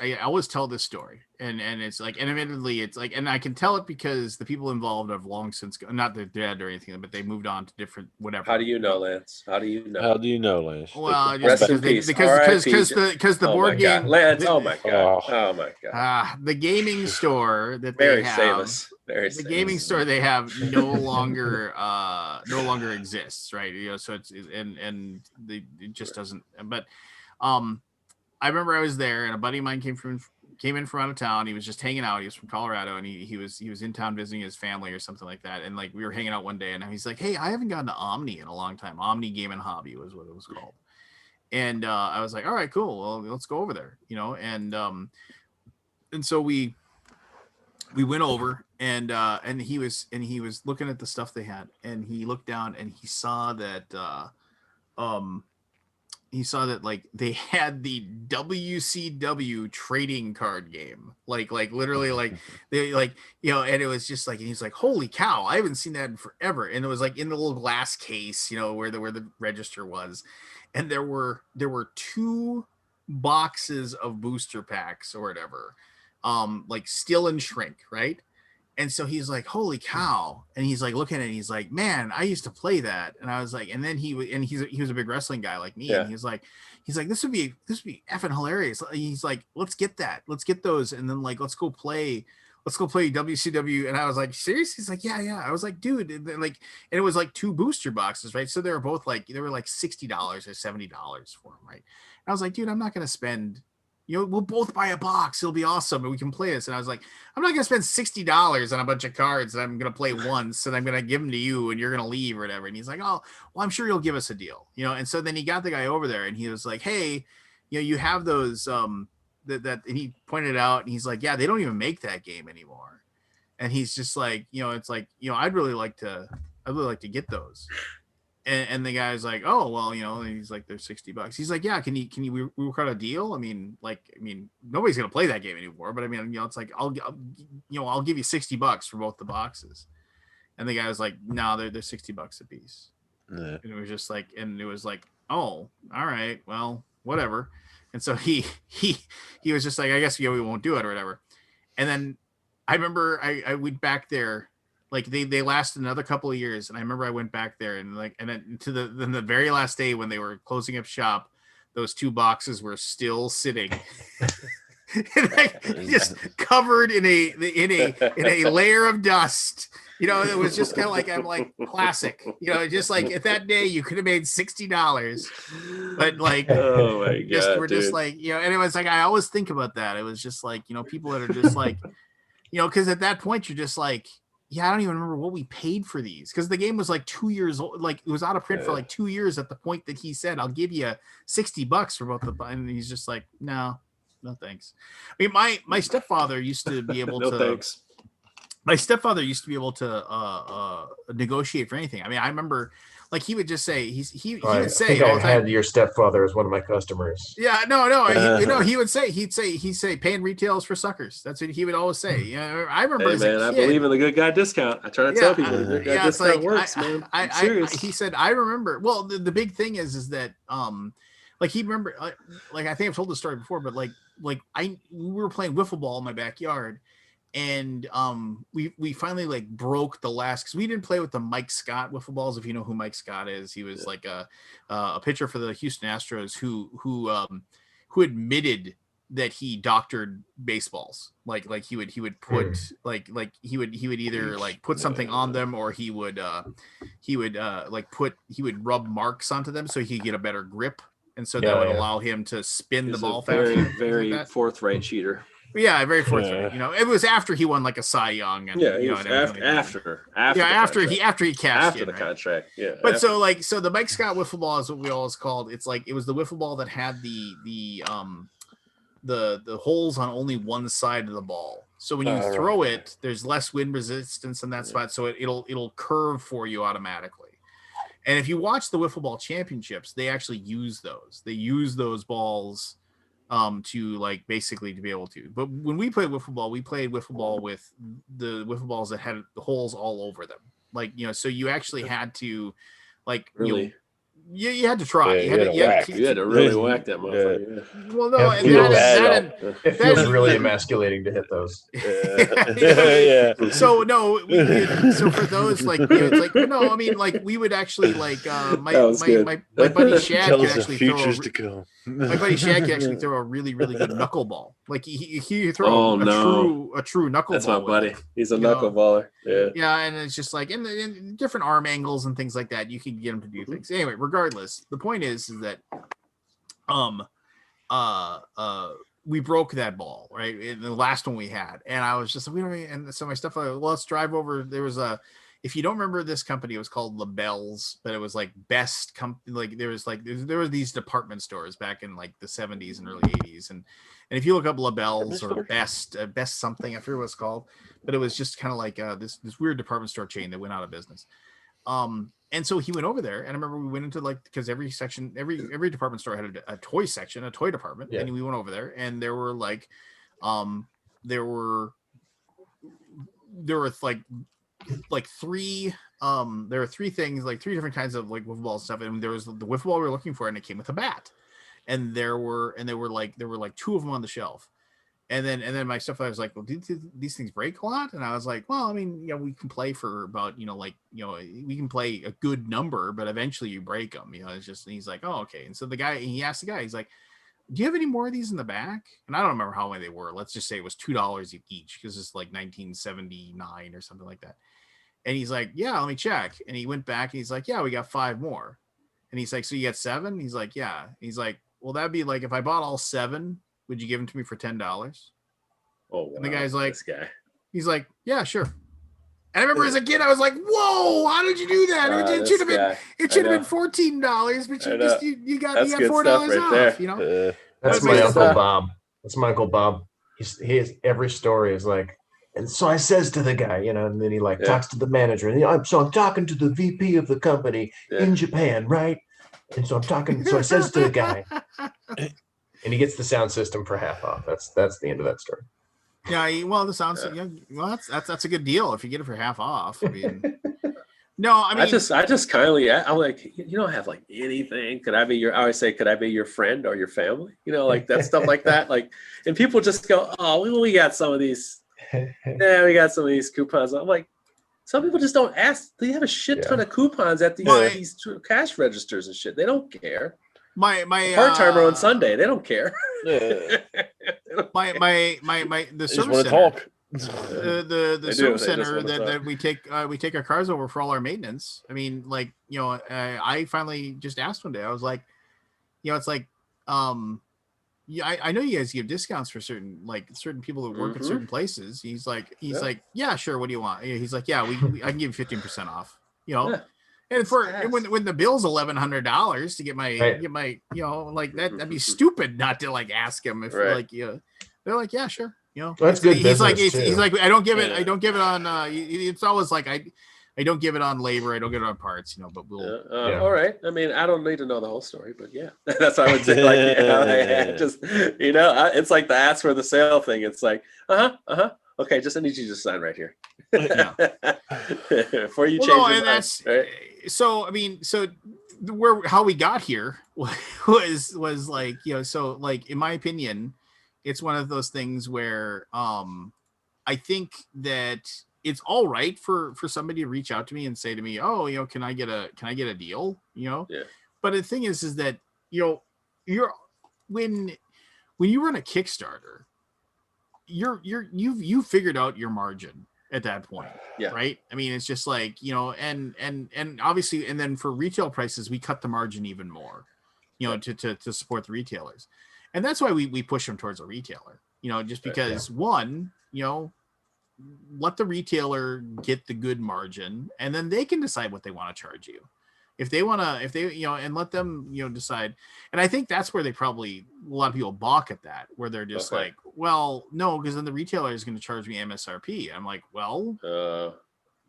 tell this story, and it's like, and admittedly, it's like, and I can tell it because the people involved have long since not they're dead or anything, but they moved on to different whatever. How do you know, Lance? How do you know, Lance? Well, just because the board game, Lance. Oh my god. Oh my god. The gaming store that very they have, famous. The gaming store they have no longer exists, right? So it's and it just doesn't. But I remember I was there, and a buddy of mine came in from out of town. He was just hanging out. He was from Colorado, and he was in town visiting his family or something like that. And like we were hanging out one day, and he's like, "Hey, I haven't gotten to Omni in a long time. Omni Game and Hobby was what it was called." And I was like, "All right, cool. Well, let's go over there," and so we went over, and he was looking at the stuff they had, and he looked down and he saw that like they had the WCW trading card game, like literally, like they and it was just like, and he's like, holy cow, I haven't seen that in forever. And it was like in the little glass case, where the register was, and there were 2 boxes of booster packs or whatever, like still in shrink, right? And so he's like, holy cow. And he's like looking at it, and he's like, man, I used to play that. And I was like, and then he was a big wrestling guy like me. Yeah. And he's like, this would be effing hilarious. He's like, let's get those. And then like, let's go play WCW. And I was like, serious? He's like, yeah. I was like, dude, and it was like 2 booster boxes, right? So they were both like, $60 or $70 for them, right? And I was like, dude, I'm not going to spend, we'll both buy a box. It'll be awesome, and we can play this." And I was like, "I'm not gonna spend $60 on a bunch of cards that I'm gonna play once, and I'm gonna give them to you, and you're gonna leave or whatever." And he's like, "Oh, well, I'm sure you'll give us a deal, And so then he got the guy over there, and he was like, "Hey, you have those that," and he pointed out, and he's like, "Yeah, they don't even make that game anymore." And he's just like, it's like, I'd really like to get those. And the guy's like, "Oh, well, and he's like, "They're $60." He's like, "Yeah, can you work out a deal? I mean, nobody's gonna play that game anymore, but I mean, it's like, I'll give you $60 for both the boxes." And the guy was like, "No, they're $60 a piece." Yeah. And it was just like, "Oh, all right, well, whatever." And so he was just like, "I guess we won't do it or whatever." And then I remember I went back there. Like they lasted another couple of years, and I remember I went back there and then the very last day when they were closing up shop, those 2 boxes were still sitting, just covered in a layer of dust. It was just kind of like, I'm like, classic. Just like at that day you could have made $60, but like, oh my God, we're just like, and it was like, I always think about that. It was just like, people that are just like, because at that point you're just like, yeah, I don't even remember what we paid for these, because the game was like 2 years old. Like, it was out of print for like 2 years at the point that he said, "I'll give you $60 for both the," and he's just like, no thanks. I mean, my stepfather used to be able no to. Thanks. My stepfather used to be able to negotiate for anything. I mean, I remember, like, he would just say he would say, I think all I the time, had your stepfather as one of my customers. Yeah, no, he'd say paying retails for suckers. That's what he would always say. I remember Hey, as man, a I kid, believe in the good guy discount. I try to tell people the good guy discount like, works, man. I'm serious. He said, I remember. Well, the big thing is that like, he remember, like, I think I've told this story before, but we were playing wiffle ball in my backyard, and we finally like broke the last, because we didn't play with the Mike Scott wiffle balls. If you know who Mike Scott is, he was like a pitcher for the Houston Astros who admitted that he doctored baseballs. Like he would put like he would either like put something on them, or he would rub marks onto them so he could get a better grip, and so that would allow him to spin the ball faster. Very forthright cheater. Yeah, very forthright. It was after he won like a Cy Young, and after he cashed the contract. Yeah, but so the Mike Scott wiffle ball is what we always called. It's like, it was the wiffle ball that had the holes on only one side of the ball. So when you throw it, there's less wind resistance in that spot, so it'll curve for you automatically. And if you watch the wiffle ball championships, they actually use those. They use those balls to like basically to be able to. But when we played wiffle ball with the wiffle balls that had the holes all over them. Like, so you actually had to like really. You had to try. Yeah, you had to really whack that motherfucker. Yeah. Well, no, it feels really emasculating to hit those. Yeah. So no, so for those, like, it's like, no, I mean, like, we would actually like my buddy Shad could actually throw. My buddy Shad could actually throw a really, really good knuckleball. Like he throw a true knuckleball. That's my buddy. He's a knuckleballer. Yeah. Yeah, and it's just like in different arm angles and things like that, you can get him to do things. Anyway, regardless, the point is that we broke that ball, right? In the last one we had, and I was just and so my stuff, let's drive over. There was if you don't remember this company, it was called LaBelle's, but it was like best company. Like there were these department stores back in like the 70s and early 80s, and if you look up LaBelle's or best something, I forget what it's called, but it was just kind of like this weird department store chain that went out of business. And so he went over there, and I remember we went into because every section, every department store had a toy section, a toy department, and we went over there, and there were there were three things, like three different kinds of like wiffle ball stuff, and there was the wiffle ball we were looking for, and it came with a bat, and there were two of them on the shelf. And then my stepfather was like, well, do these things break a lot? And I was like, well, I mean, we can play for about, we can play a good number, but eventually you break them, it's just, and he's like, oh, okay. And so he asked the guy, he's like, do you have any more of these in the back? And I don't remember how many they were. Let's just say it was $2 each, because it's like 1979 or something like that. And he's like, yeah, let me check. And he went back and he's like, yeah, we got 5 more. And he's like, so you got 7? He's like, yeah. He's like, well, that'd be like, if I bought all 7, would you give them to me for $10? Oh, wow. And the guy's like, this guy. He's like, yeah, sure. And I remember as a kid, I was like, "Whoa! How did you do that? It should have been $14, but you got $4 right off." there. You know, That's my Uncle Bob. That's my Uncle Bob. His every story is like, and so I says to the guy, you know, and then he like talks to the manager, and I'm talking to the VP of the company in Japan, right? And so I says to the guy, and he gets the sound system for half off. That's the end of that story. Yeah, well, the sounds. Yeah, well, that's a good deal if you get it for half off. I mean, no, I mean, I just kindly, I'm like, you don't have like anything. Could I be your? I always say, could I be your friend or your family? You know, like that stuff like that. Like, and people just go, oh, we got some of these. Yeah, we got some of these coupons. I'm like, some people just don't ask. They have a shit ton of coupons at these cash registers and shit. They don't care. My part-timer on Sunday, they don't care. The service center, the service center that we take our cars over for all our maintenance. I mean, like, you know, I finally just asked one day. I was like, you know, it's like, yeah, I know you guys give discounts for certain people that work at certain places. He's like, yeah, sure. What do you want? He's like, yeah, I can give you 15% off. You know. Yeah. And when the bill's $1,100 to get my you know, like that'd be stupid not to like ask him if like, you know, they're like, yeah, sure, you know. Well, that's good. He's like I don't give it on it's always like I don't give it on labor, I don't get it on parts, you know, but we'll all right. I mean, I don't need to know the whole story, but yeah, that's what I would say. Like, you know, just, you know, it's like the ask for the sale thing. It's like, okay, just I need you to sign right here. Before you change your mind, right? So I mean, so how we got here was like, you know, so like in my opinion, it's one of those things where I think that it's all right for somebody to reach out to me and say to me, oh, you know, can I get a deal, you know? Yeah. But the thing is that, you know, when you run a Kickstarter, you've figured out your margin at that point. Yeah. Right. I mean, it's just like, you know, and obviously, and then for retail prices, we cut the margin even more, you know, to support the retailers. And that's why we push them towards a retailer, you know, just because one, you know, let the retailer get the good margin and then they can decide what they want to charge you. If they, you know, and let them, you know, decide. And I think that's where a lot of people balk at that, where they're just like, well, no, because then the retailer is going to charge me MSRP. I'm like, well,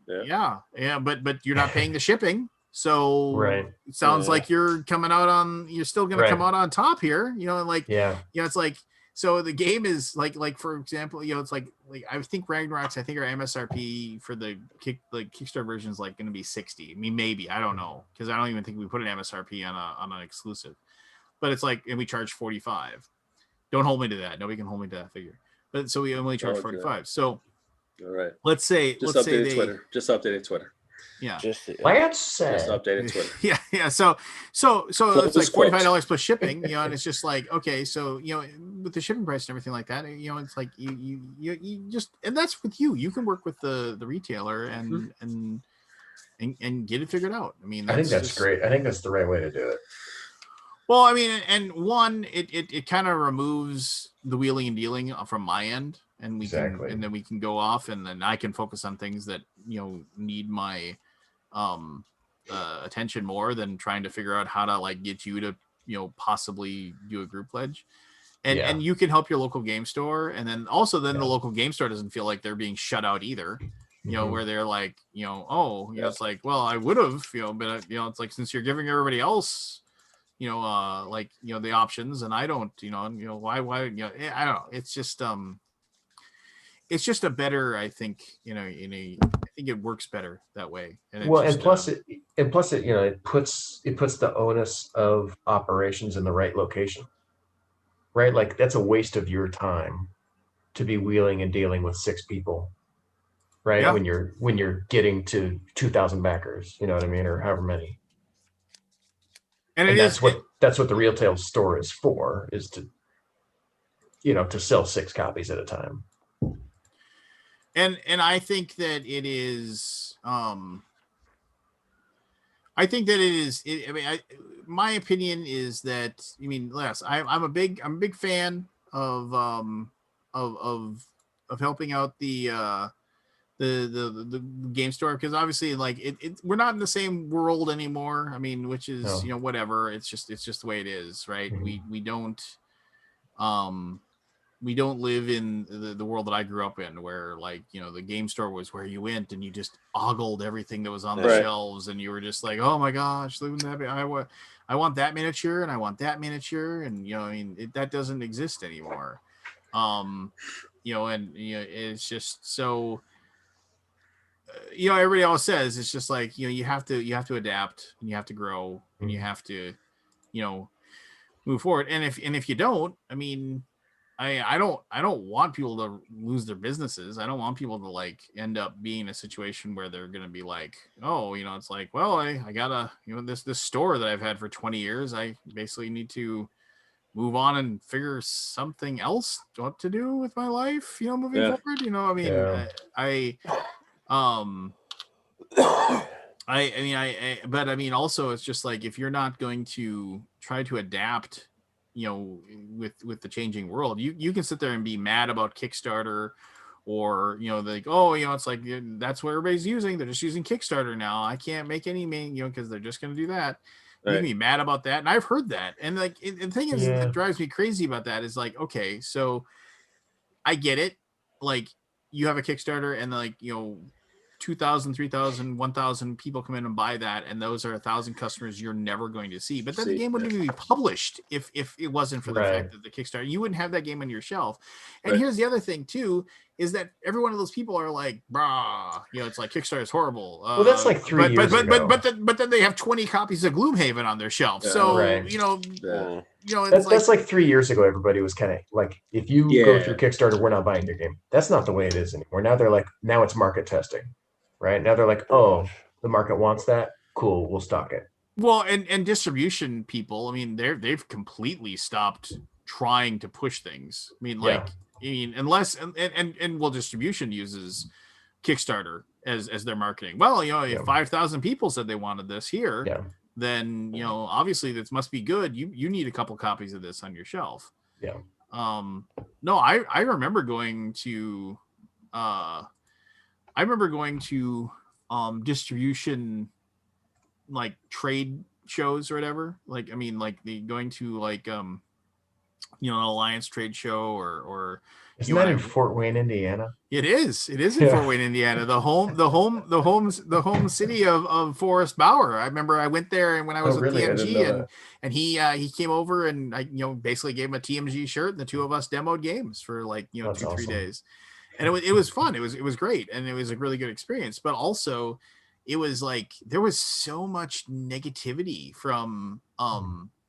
yeah, but you're not paying the shipping. So it sounds like you're still going to come out on top here, you know, and like, you know, it's like, so the game is like, for example, you know, it's like I think Ragnarok's, I think our MSRP for the Kickstarter version is like going to be 60. I mean, maybe, I don't know, because I don't even think we put an MSRP on an exclusive. But it's like, and we charge 45. Don't hold me to that. Nobody can hold me to that figure. But so we only charge 45. So, all right. Let's say Twitter. Just updated Twitter. Yeah. Just updated Twitter. Yeah. So it's like $45 plus shipping, you know, and it's just like, okay, so, you know, with the shipping price and everything like that, you know, it's like you just, and that's with you. You can work with the retailer and get it figured out. I mean, I think that's great. I think that's the right way to do it. Well, I mean, and one, it kind of removes the wheeling and dealing from my end, and we can, and then we can go off, and then I can focus on things that, you know, need my attention more than trying to figure out how to like get you to, you know, possibly do a group pledge. And you can help your local game store, and then also the local game store doesn't feel like they're being shut out either. You know, where they're like, you know, oh, you know, it's like, well, I would have, you know, but you know, it's like, since you're giving everybody else, you know, like, you know, the options, and I don't, you know, why, you know, I don't know. It's just a better, I think, you know, I think it works better that way. And plus it, you know, it puts the onus of operations in the right location, right? Like, that's a waste of your time to be wheeling and dealing with 6 people, right? Yeah. When you're getting to 2,000 backers, you know what I mean, or however many. And that's what the retail store is for, is to, you know, to sell 6 copies at a time. And I think that it is, my opinion is that, I mean, Les, I'm a big fan of helping out the game store, because obviously like we're not in the same world anymore. I mean, which is whatever. It's just the way it is, right? Mm-hmm. We don't live in the world that I grew up in, where like the game store was where you went and you just ogled everything that was on the shelves, and you were just like, oh my gosh, I want that miniature and I want that miniature, and that doesn't exist anymore. It's just so. Everybody always says it's just like you have to adapt, and you have to grow, and you have to move forward. And if you don't, I mean, I don't want people to lose their businesses. I don't want people to like end up being in a situation where they're gonna be like, oh, it's like, well, I gotta this store that I've had for 20 years, I basically need to move on and figure something else what to do with my life, moving forward. I mean, but I mean, also it's just like, if you're not going to try to adapt, with the changing world, you can sit there and be mad about Kickstarter, or like, oh, it's like that's what everybody's using. They're just using Kickstarter now. I can't make any because they're just going to do that. You can be mad about that, and I've heard that. And like, the thing is that drives me crazy about that is like, okay, so I get it. Like, you have a Kickstarter, and like 2,000, 3,000, 1,000 people come in and buy that, and those are 1,000 customers you're never going to see. But then the game wouldn't even be published if it wasn't for the fact that the Kickstarter, you wouldn't have that game on your shelf. And here's the other thing too, is that every one of those people are like, brah, it's like Kickstarter is horrible. Well, that's like 3 years ago. But then they have 20 copies of Gloomhaven on their shelf. So that's like 3 years ago. Everybody was kind of like, if you go through Kickstarter, we're not buying your game. That's not the way it is anymore. Now they're like, now it's market testing. Right now they're like, oh, the market wants that. Cool, we'll stock it. Well, and distribution people, I mean, they've completely stopped trying to push things. I mean, like, unless well, distribution uses Kickstarter as their marketing. Well, if 5,000 people said they wanted this here, then obviously this must be good. You need a couple copies of this on your shelf. Yeah. No, I remember going to distribution, like trade shows or whatever. Like, I mean, like going to like an Alliance trade show or isn't that in Fort Wayne, Indiana? It is in Fort Wayne, Indiana, the home city of Forrest Bauer. I remember I went there, and when I was with TMG, and he came over, and I basically gave him a TMG shirt, and the two of us demoed games for like 2-3 days. And it was fun. It was great, and it was a really good experience. But also, it was like there was so much negativity from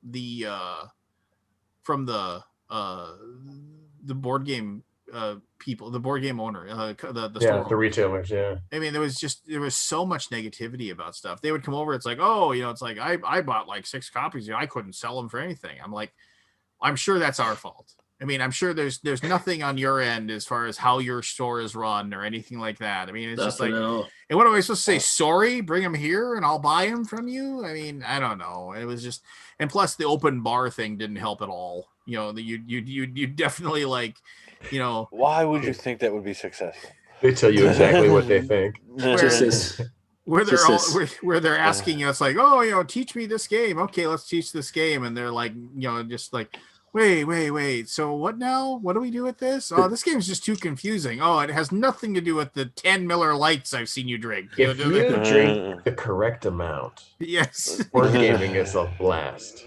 the board game people, the board game owner, the retailers. Yeah, I mean, there was so much negativity about stuff. They would come over. It's like, oh, it's like I bought like 6 copies. I couldn't sell them for anything. I'm like, I'm sure that's our fault. I mean, I'm sure there's nothing on your end as far as how your store is run or anything like that. I mean, it's just like, and what am I supposed to say? Sorry, bring them here and I'll buy them from you. I mean, I don't know. It was just, and plus the open bar thing didn't help at all. You definitely like, Why would you think that would be successful? They tell you exactly what they think. Where they're asking you, it's like, oh, teach me this game. Okay, let's teach this game, and they're like, just like, wait. So what now? What do we do with this? Oh, this game's just too confusing. Oh, it has nothing to do with the 10 Miller Lights I've seen you drink. If you drink the correct amount, yes, board gaming is a blast.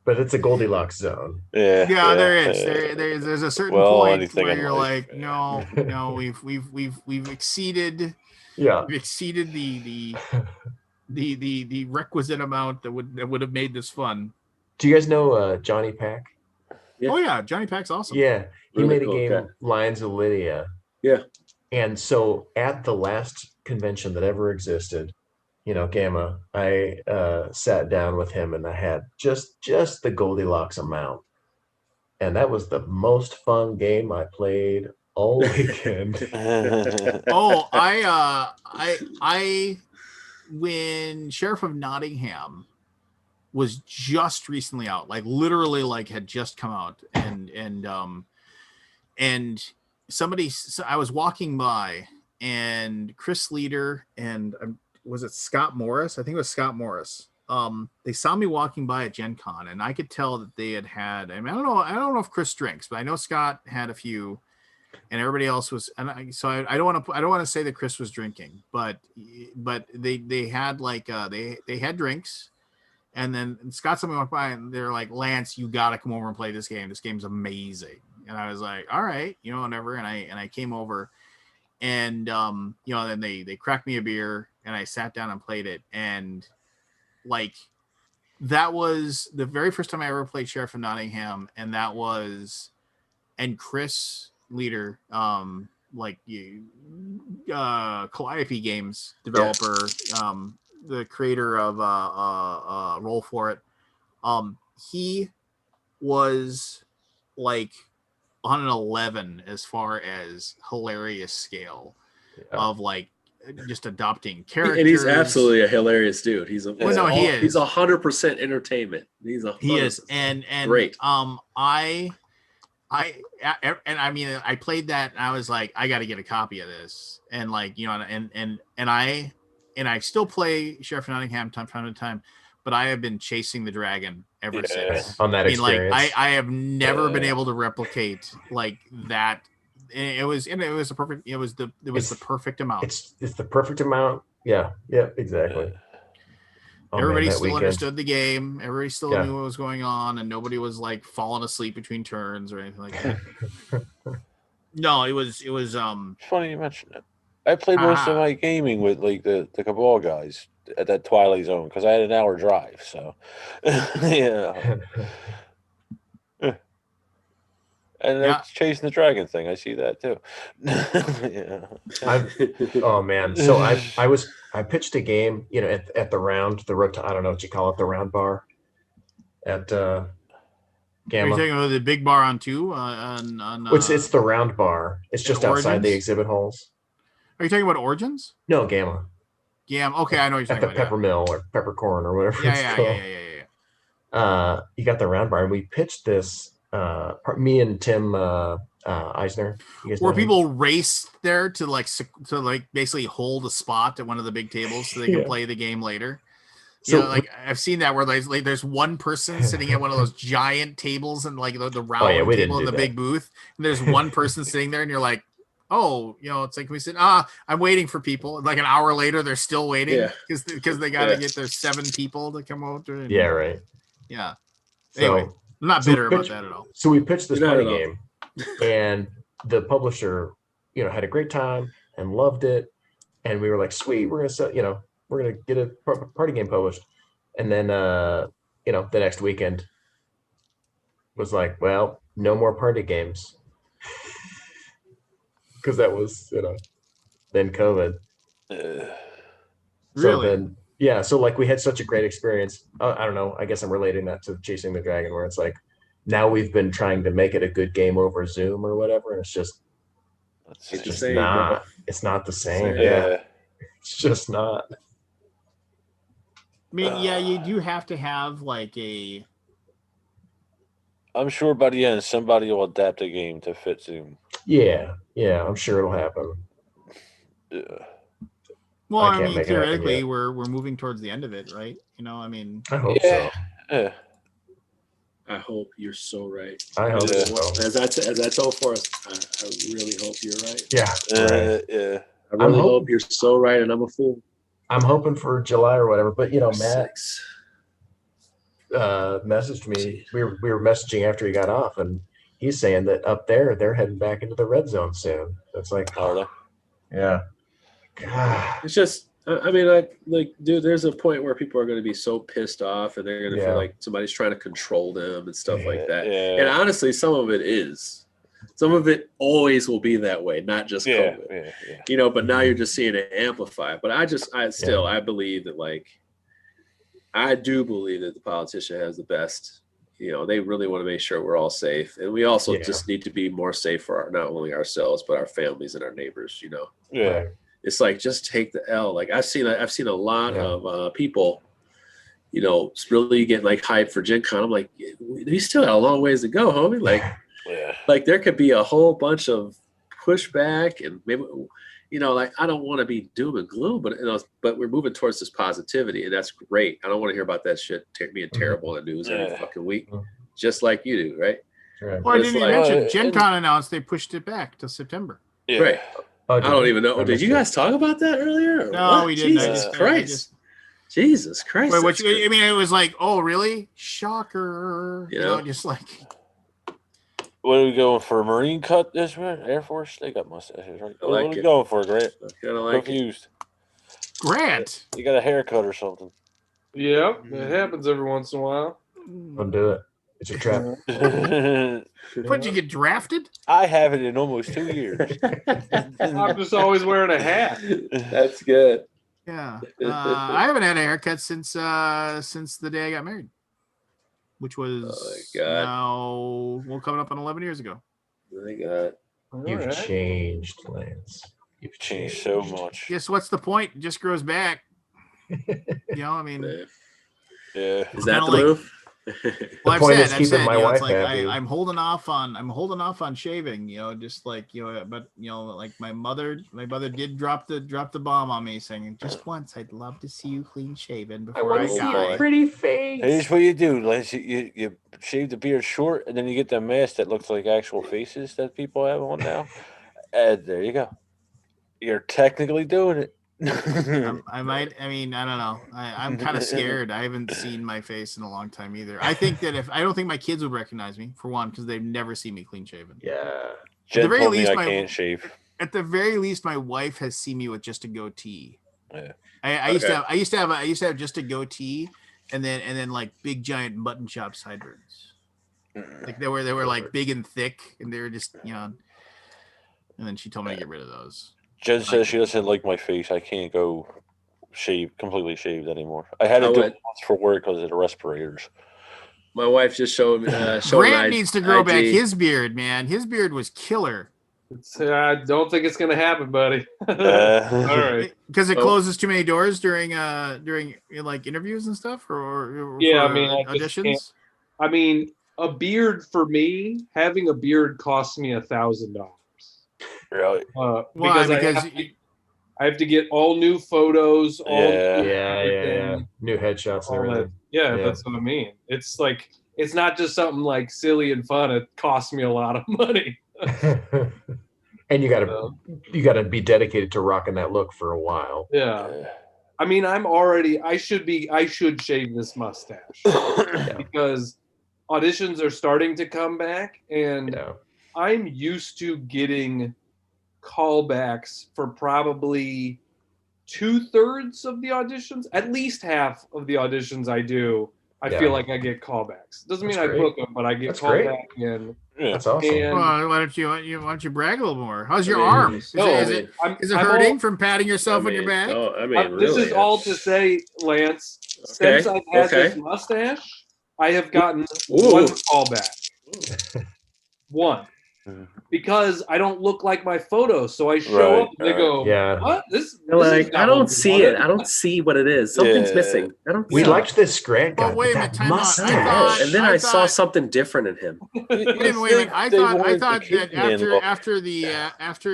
But it's a Goldilocks zone. Yeah, there is. There's a certain point where you're like, no, we've exceeded. Yeah, we've exceeded the requisite amount that would have made this fun. Do you guys know Johnny Pack? Yeah. Oh yeah, Johnny Pack's awesome. Yeah, he made a game, Lions of Lydia. Yeah, and so at the last convention that ever existed, Gamma, I sat down with him, and I had just the Goldilocks amount, and that was the most fun game I played all weekend. Oh, I when Sheriff of Nottingham was just recently out, like literally like had just come out, and somebody, so I was walking by, and Chris Leader and was it Scott Morris? I think it was Scott Morris. They saw me walking by at Gen Con, and I could tell that they had, I mean, I don't know if Chris drinks, but I know Scott had a few, and everybody else was, and I don't want to say that Chris was drinking, but they had like they had drinks, and then Scott saw me walk by, and they're like, Lance, you got to come over and play this game. This game's amazing. And I was like, all right, whatever. And I came over, and then they cracked me a beer, and I sat down and played it, and like that was the very first time I ever played Sheriff of Nottingham, and Chris Leader, Calliope Games developer, the creator of Roll For It, he was like on an 11 as far as hilarious scale of like just adopting characters. And he's absolutely a hilarious dude. He's he is. He's 100% entertainment. He is, and great. I mean, I played that, and I was like, I got to get a copy of this, and like, and I still play Sheriff of Nottingham time to time, but I have been chasing the dragon ever since. On that experience, like I have never been able to replicate like that. It was a perfect. It was the perfect amount. It's the perfect amount. Yeah, exactly. Everybody still understood the game. Everybody still knew what was going on, and nobody was like falling asleep between turns or anything like that. No, it was. Funny you mention it. I played most of my gaming with like the Cabal guys at that Twilight Zone because I had an hour drive. So, yeah. And that's chasing the dragon thing. I see that too. Yeah. Oh man. So I pitched a game, at the round, I don't know what you call it, the round bar at Gamma. Are you talking about the big bar on 2? It's the round bar. It's just outside the exhibit halls. Are you talking about Origins? No, Gamma. Gamma. Okay, I know what you're talking about. At the Peppermill or Peppercorn or whatever it's called. Yeah. You got the round bar, and we pitched this. Me and Tim Eisner. Where people race there to basically hold a spot at one of the big tables so they can play the game later. So I've seen that where there's one person sitting at one of those giant tables and like the round table in the big booth, and there's one person sitting there, and you're like, it's like we said, I'm waiting for people. Like an hour later, they're still waiting because they got to get their 7 people to come over. Yeah, right. Yeah. Anyway. I'm not bitter about that at all. So we pitched this party game, and the publisher, had a great time and loved it, and we were like, "Sweet, we're gonna get a party game published." And then, the next weekend was like, "Well, no more party games," because that was, then COVID. Really? So then. Yeah, so like we had such a great experience. I don't know. I guess I'm relating that to Chasing the Dragon, where it's like now we've been trying to make it a good game over Zoom or whatever, and it's just not. It's not the same. Yeah, it's just not. I mean, you do have to have like a. I'm sure by the end somebody will adapt a game to fit Zoom. Yeah, I'm sure it'll happen. Yeah. Well, I mean, theoretically, we're moving towards the end of it, right? I mean, I hope so. Yeah. I hope you're so right. I hope so. As that's all for us, I really hope you're right. Yeah. Yeah. I really hope you're so right, and I'm a fool. I'm hoping for July or whatever, but Matt messaged me. We were messaging after he got off, and he's saying that up there they're heading back into the red zone soon. It's like, yeah. God. It's just, I mean, dude, there's a point where people are going to be so pissed off, and they're going to feel like somebody's trying to control them and stuff like that. Yeah. And honestly, some of it is. Some of it always will be that way, not just COVID. Yeah. But now you're just seeing it amplify. But I believe that, I do believe that the politician has the best. They really want to make sure we're all safe, and we also just need to be more safe for not only ourselves but our families and our neighbors. Yeah. It's like, just take the L. Like I've seen a lot of people, you know, really get like hyped for Gen Con. I'm like, we still got a long ways to go, homie. Like, like there could be a whole bunch of pushback, and maybe, you know, like I don't want to be doom and gloom, but you know, but we're moving towards this positivity, and that's great. I don't want to hear about that shit being terrible in the news every fucking week, just like you do, right? Well, I didn't even mention Gen Con announced they pushed it back to September. Right. I don't even know. Did you guys talk about that earlier? No, we didn't. Jesus Christ. Jesus Christ. Wait, what I mean, it was like, oh, really? Shocker. You know, just like. What are we going for? A Marine cut this way? Air Force? They got mustaches, right? What are we going for, Grant? Confused. Grant? You got a haircut or something. Yep, it happens every once in a while. Don't do it. It's a trap. What, you get drafted? I haven't in almost 2 years. I'm just always wearing a hat. That's good. Yeah. I haven't had a haircut since the day I got married, which was now coming up on 11 years ago. My God. You've changed, Lance. You've changed so much. Yes, what's the point? It just grows back. You know, I mean, yeah. Is that the move? Well, I've said, my you know, wife it's like happy. I'm holding off on shaving, you know, just like, you know, but you know, like my mother did drop the bomb on me, saying, just once, I'd love to see you clean shaven before I die. Pretty face. Here's what you do, Lance. You shave the beard short, and then you get the mask that looks like actual faces that people have on now. And there you go. You're technically doing it. I might. I mean, I don't know. I'm kind of scared. I haven't seen my face in a long time either. I think that I don't think my kids would recognize me, for one, because they've never seen me clean shaven. Yeah. Jen At the very told me least, I can't shave. At the very least, my wife has seen me with just a goatee. Yeah. I used to have just a goatee, and then like big giant mutton chop sideburns. Like they were like big and thick, and they were just, you know. And then she told me to get rid of those. Jen says she doesn't like my face. I can't go completely shaved anymore. I had to do it once for work because of the respirators. My wife just showed me. Grant needs to grow back his beard, man. His beard was killer. I don't think it's gonna happen, buddy. All right. Because it closes too many doors during like interviews and stuff, or yeah, for I mean, I just auditions. can't. I mean, a beard for me, having a beard costs me $1,000. Really? Because I have to get all new photos. Yeah. New headshots and everything. Yeah, that's what I mean. It's like, it's not just something like silly and fun. It costs me a lot of money. And you gotta be dedicated to rocking that look for a while. Yeah. I mean, I should shave this mustache because auditions are starting to come back, and I'm used to getting callbacks for probably 2/3 of the auditions. At least half of the auditions I do, I feel like I get callbacks. Doesn't mean I book them, but I get called back in. That's awesome. Well, why don't you brag a little more? How's your arm? Is it hurting from patting yourself on your back? No, I mean, this is all to say, Lance. Since I've had this mustache, I have gotten one callback. One. Because I don't look like my photos, so I show up and they go, "What? This like, I don't see it. I don't see what it is. Something's missing. I don't. We liked this Grant guy. But wait a minute, time out. And then I saw something different in him. Wait a minute. I thought that after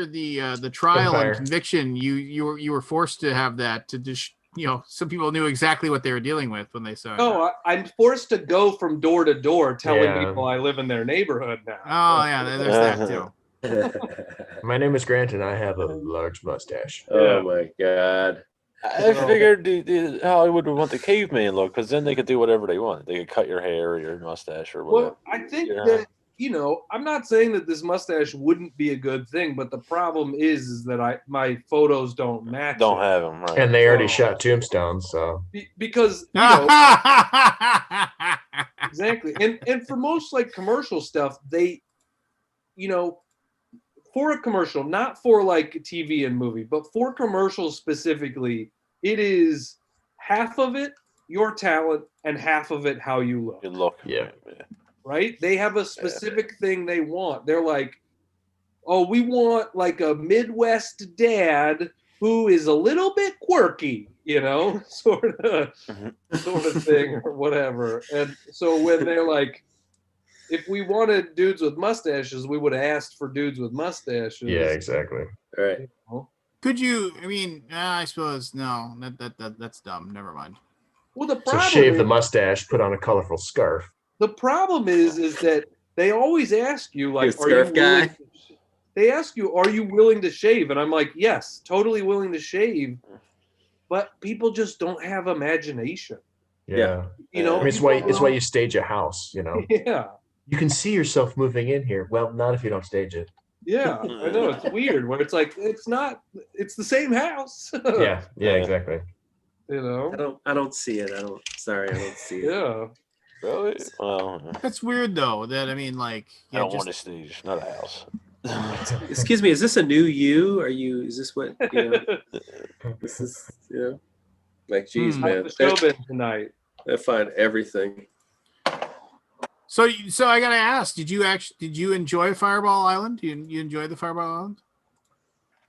the trial and conviction, you were forced to have that to just, you know, some people knew exactly what they were dealing with when they saw it. No, I'm forced to go from door to door telling people I live in their neighborhood now. Oh yeah, there's that too. My name is Grant, and I have a large mustache. Oh my God! I figured Hollywood would want the caveman look, because then they could do whatever they want. They could cut your hair or your mustache or whatever. Well, I think that, you know, I'm not saying that this mustache wouldn't be a good thing, but the problem is that my photos don't match. Don't have them, right? And they already shot Tombstone, so because you know exactly. And for most like commercial stuff, they, you know, for a commercial, not for like TV and movie, but for commercials specifically, it is half of it your talent and half of it how you look. You look, right? They have a specific thing they want. They're like, oh, we want like a Midwest dad who is a little bit quirky, sort of thing or whatever. And so when they're like, if we wanted dudes with mustaches, we would have asked for dudes with mustaches. Yeah, exactly. All right. Could you? I mean, I suppose no. That's dumb. Never mind. Well, the So problem shave is, the mustache, put on a colorful scarf. the problem is that they always ask you, like, You're a scarf guy? They ask you, are you willing to shave? And I'm like, yes, totally willing to shave. But people just don't have imagination. Yeah. I mean, it's why you stage a house, Yeah. You can see yourself moving in here. Well, not if you don't stage it. Yeah, I know, it's weird where it's like it's the same house. Yeah, exactly. I don't see it. I don't see it. Yeah. Really? Well, That's weird though. That I mean, like, I don't want a stage, not a house. Excuse me, is this a new you? Is this what this is, like, geez, man. The show been tonight. I find everything. So I gotta ask, did you enjoy Fireball Island? You enjoy the Fireball Island?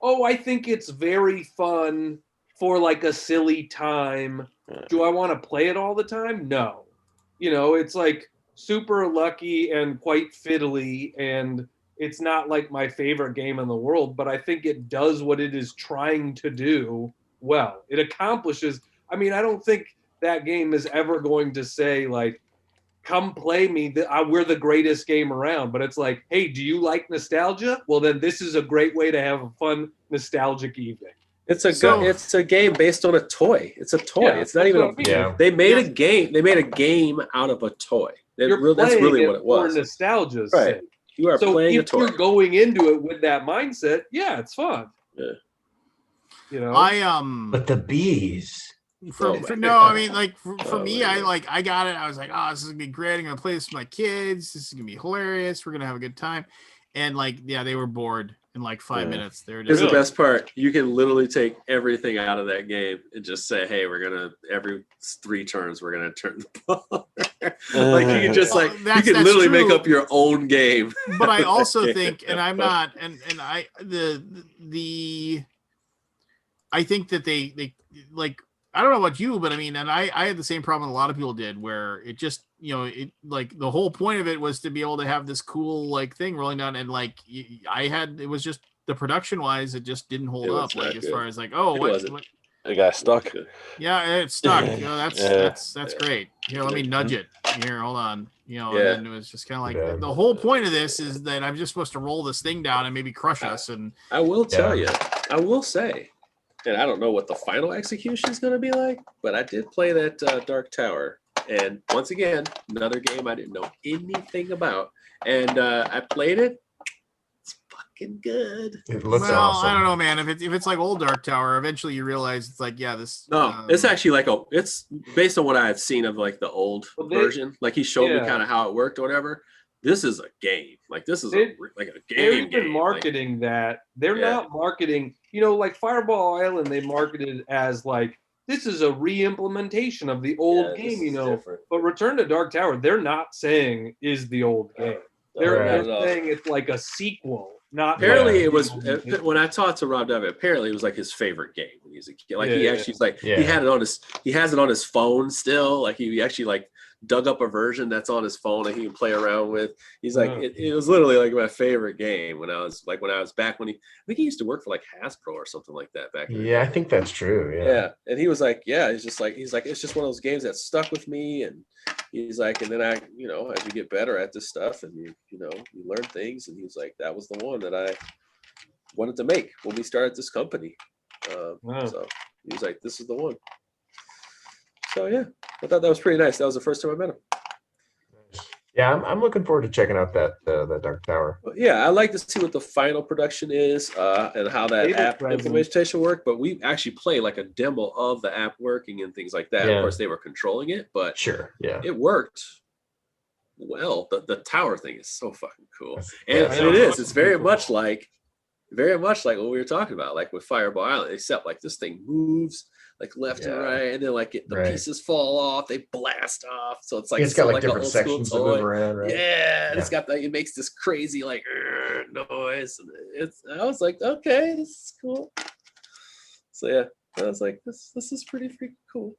Oh, I think it's very fun for like a silly time. Do I want to play it all the time? No. It's like super lucky and quite fiddly, and it's not like my favorite game in the world, but I think it does what it is trying to do well. It accomplishes. I mean, I don't think that game is ever going to say, like, come play me, we're the greatest game around. But it's like, hey, do you like nostalgia? Well, then this is a great way to have a fun, nostalgic evening. It's a game based on a toy. It's a toy. Yeah, it's not even They made a game. They made a game out of a toy. That's really what it was. For nostalgia's right. sake. You are playing a toy. If you're going into it with that mindset, yeah, it's fun. Yeah. But the bees. I mean, like for me, I got it. I was like, oh, this is gonna be great. I'm gonna play this with my kids. This is gonna be hilarious. We're gonna have a good time. And they were bored in like 5 minutes. They're just, Here's the best part. You can literally take everything out of that game and just say, hey, every 3 turns, we're gonna turn the ball. Like, you can just you can literally make up your own game. But I also think, and I'm not, I think that they like, I don't know about you, but I mean, and I had the same problem a lot of people did, where it just, it like the whole point of it was to be able to have this cool like thing rolling down, and like it was just the production wise, it just didn't hold up. Like as far as like, what it got stuck. Yeah, it's stuck. That's great. Here, let me nudge it. Here, hold on. And then it was just kind of like the whole point of this is that I'm just supposed to roll this thing down and maybe crush us. And I will tell you, I will say, and I don't know what the final execution is going to be like, but I did play that Dark Tower. And once again, another game I didn't know anything about. And I played it. It's fucking good. It looks awesome. I don't know, man. If it's like old Dark Tower, eventually you realize it's like, this. No, it's actually like it's based on what I've seen of like the old version. Like he showed me kind of how it worked or whatever. This is a game. Like this is a game. They've been marketing that. They're not marketing. Like Fireball Island, they marketed it as like, this is a re-implementation of the old game, But Return to Dark Tower, they're not saying is the old game. They're saying it's like a sequel. Not apparently it was when I talked to Rob Davitt, apparently it was like his favorite game when he was a kid. Like he actually he has it on his phone still. Like he actually like dug up a version that's on his phone that he can play around with. He's like, it was literally like my favorite game when I was back when I think he used to work for like Hasbro or something like that back then. Yeah, I think that's true. Yeah. And he was like, he's like, it's just one of those games that stuck with me. And he's like, and then I, as you get better at this stuff and you learn things. And he's like, that was the one that I wanted to make when we started this company. So he was like, this is the one. So yeah, I thought that was pretty nice. That was the first time I met him. Yeah, I'm looking forward to checking out that Dark Tower. Yeah, I like to see what the final production is and how that app implementation worked. But we actually play like a demo of the app working and things like that. Yeah. Of course, they were controlling it, but it worked well. The tower thing is so fucking cool, and it is. It's very much like what we were talking about, like with Fireball Island, except like this thing moves like left and right, and then like the pieces fall off, they blast off. So it's like it's got like different sections that move around, right? Yeah, and it's got it makes this crazy like noise. I was like, okay, this is cool. So yeah, I was like, this is pretty freaking cool.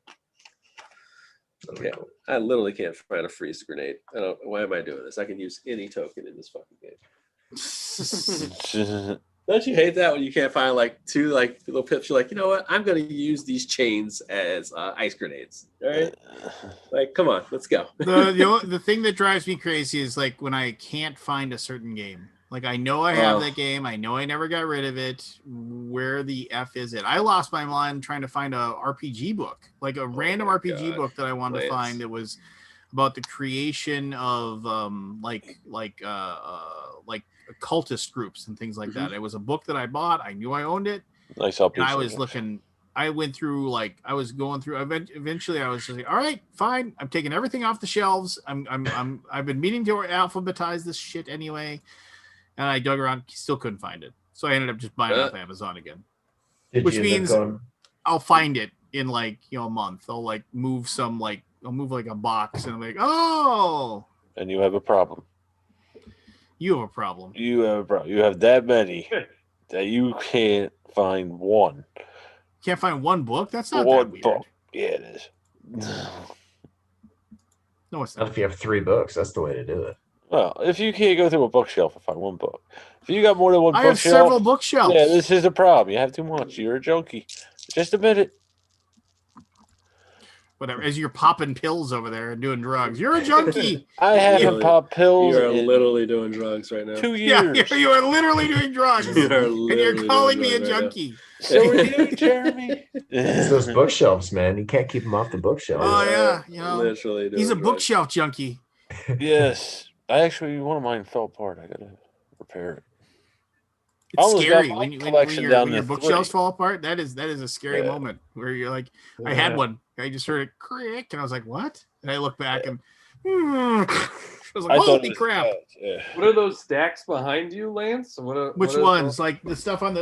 Okay, I literally can't find a freeze grenade. I don't. Why am I doing this? I can use any token in this fucking game. Don't you hate that when you can't find like two like little pips? You're like, you know what? I'm going to use these chains as ice grenades. All right, like come on, let's go. The thing that drives me crazy is like when I can't find a certain game. Like I know I have that game. I know I never got rid of it. Where the F is it? I lost my mind trying to find a RPG book, like a random RPG book that I wanted to find that was about the creation of like occultist groups and things like that. It was a book that I bought. I knew I owned it. Nice and I was looking. I went through I was going through. Eventually, I was just like, all right, fine. I'm taking everything off the shelves. I've been meaning to alphabetize this shit anyway. And I dug around, still couldn't find it. So I ended up just buying it off Amazon again. Which means I'll find it in a month. I'll move a box and I'm like, oh. And you have a problem. You have a problem. You have a problem. You have that many that you can't find one. Can't find one book? That's not that weird. Book. Yeah, it is. No, it's not. If you have 3 books, that's the way to do it. Well, if you can't go through a bookshelf and find one book, if you got more than one I bookshelf, have several bookshelves. Yeah, this is a problem. You have too much. You're a junkie. Just admit it. Whatever. As you're popping pills over there and doing drugs, you're a junkie. I haven't popped pills. You are literally doing drugs right now. 2 years. Yeah, you are literally doing drugs. And you're calling me a junkie. So are you, Jeremy. It's those bookshelves, man. You can't keep them off the bookshelves. Oh yeah, literally. He's a bookshelf junkie. Yes. One of mine fell apart. I gotta repair it. It's scary when your bookshelves fall apart. That is a scary moment where you're like, I had one. I just heard it creak, and I was like, "What?" And I look back, and I was like, "Holy crap!" What are those stacks behind you, Lance? Which ones? Like the stuff on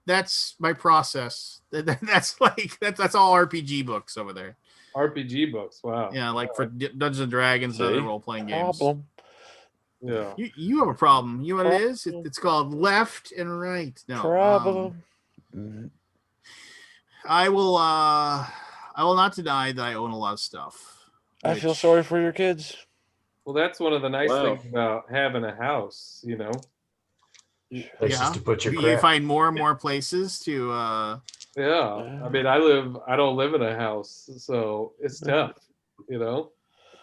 that's my process. That's all RPG books over there. RPG books, wow. Yeah, like for Dungeons and Dragons and other role-playing games. Problem. Yeah. You have a problem. You know what it is? It's called left and right. No. Problem. I will not deny that I own a lot of stuff. I feel sorry for your kids. Well, that's one of the nice things about having a house, Places to put your crap. You find more and more places to Yeah, I mean, I don't live in a house, so it's tough.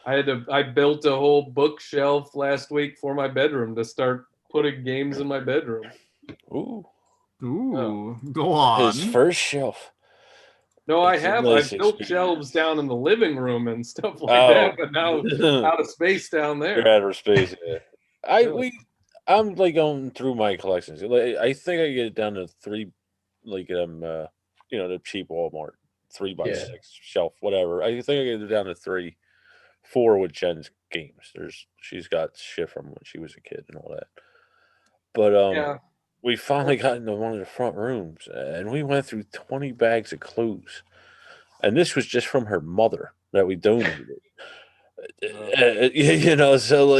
I built a whole bookshelf last week for my bedroom to start putting games in my bedroom. Ooh, go on. His first shelf. No, I built shelves down in the living room and stuff like that, but now out of space down there. You're out of space. Yeah. I'm going through my collections. I think I get it down to 3, the cheap Walmart 3x6 shelf, whatever. I think I get it down to 3, 4 with Jen's games. She's got shit from when she was a kid and all that. But we finally got into one of the front rooms, and we went through 20 bags of clues, and this was just from her mother that we donated. So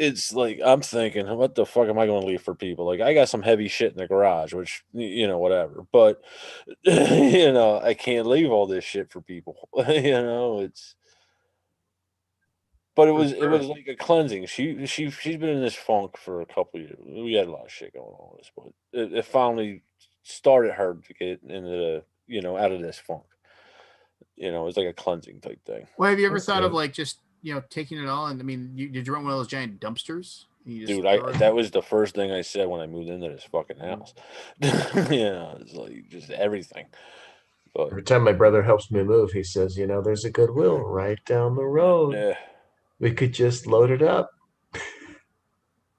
it's like I'm thinking, what the fuck am I going to leave for people? I got some heavy shit in the garage, which whatever. But I can't leave all this shit for people. It's. But it was like a cleansing. She's been in this funk for a couple of years. We had a lot of shit going on with this, but it finally started her to get into out of this funk. It was like a cleansing type thing. Well, have you ever thought of just taking it all? And I mean, did you run one of those giant dumpsters? Dude, that was the first thing I said when I moved into this fucking house. It's like just everything. But every time my brother helps me move, he says, there's a Goodwill right down the road. Yeah. We could just load it up,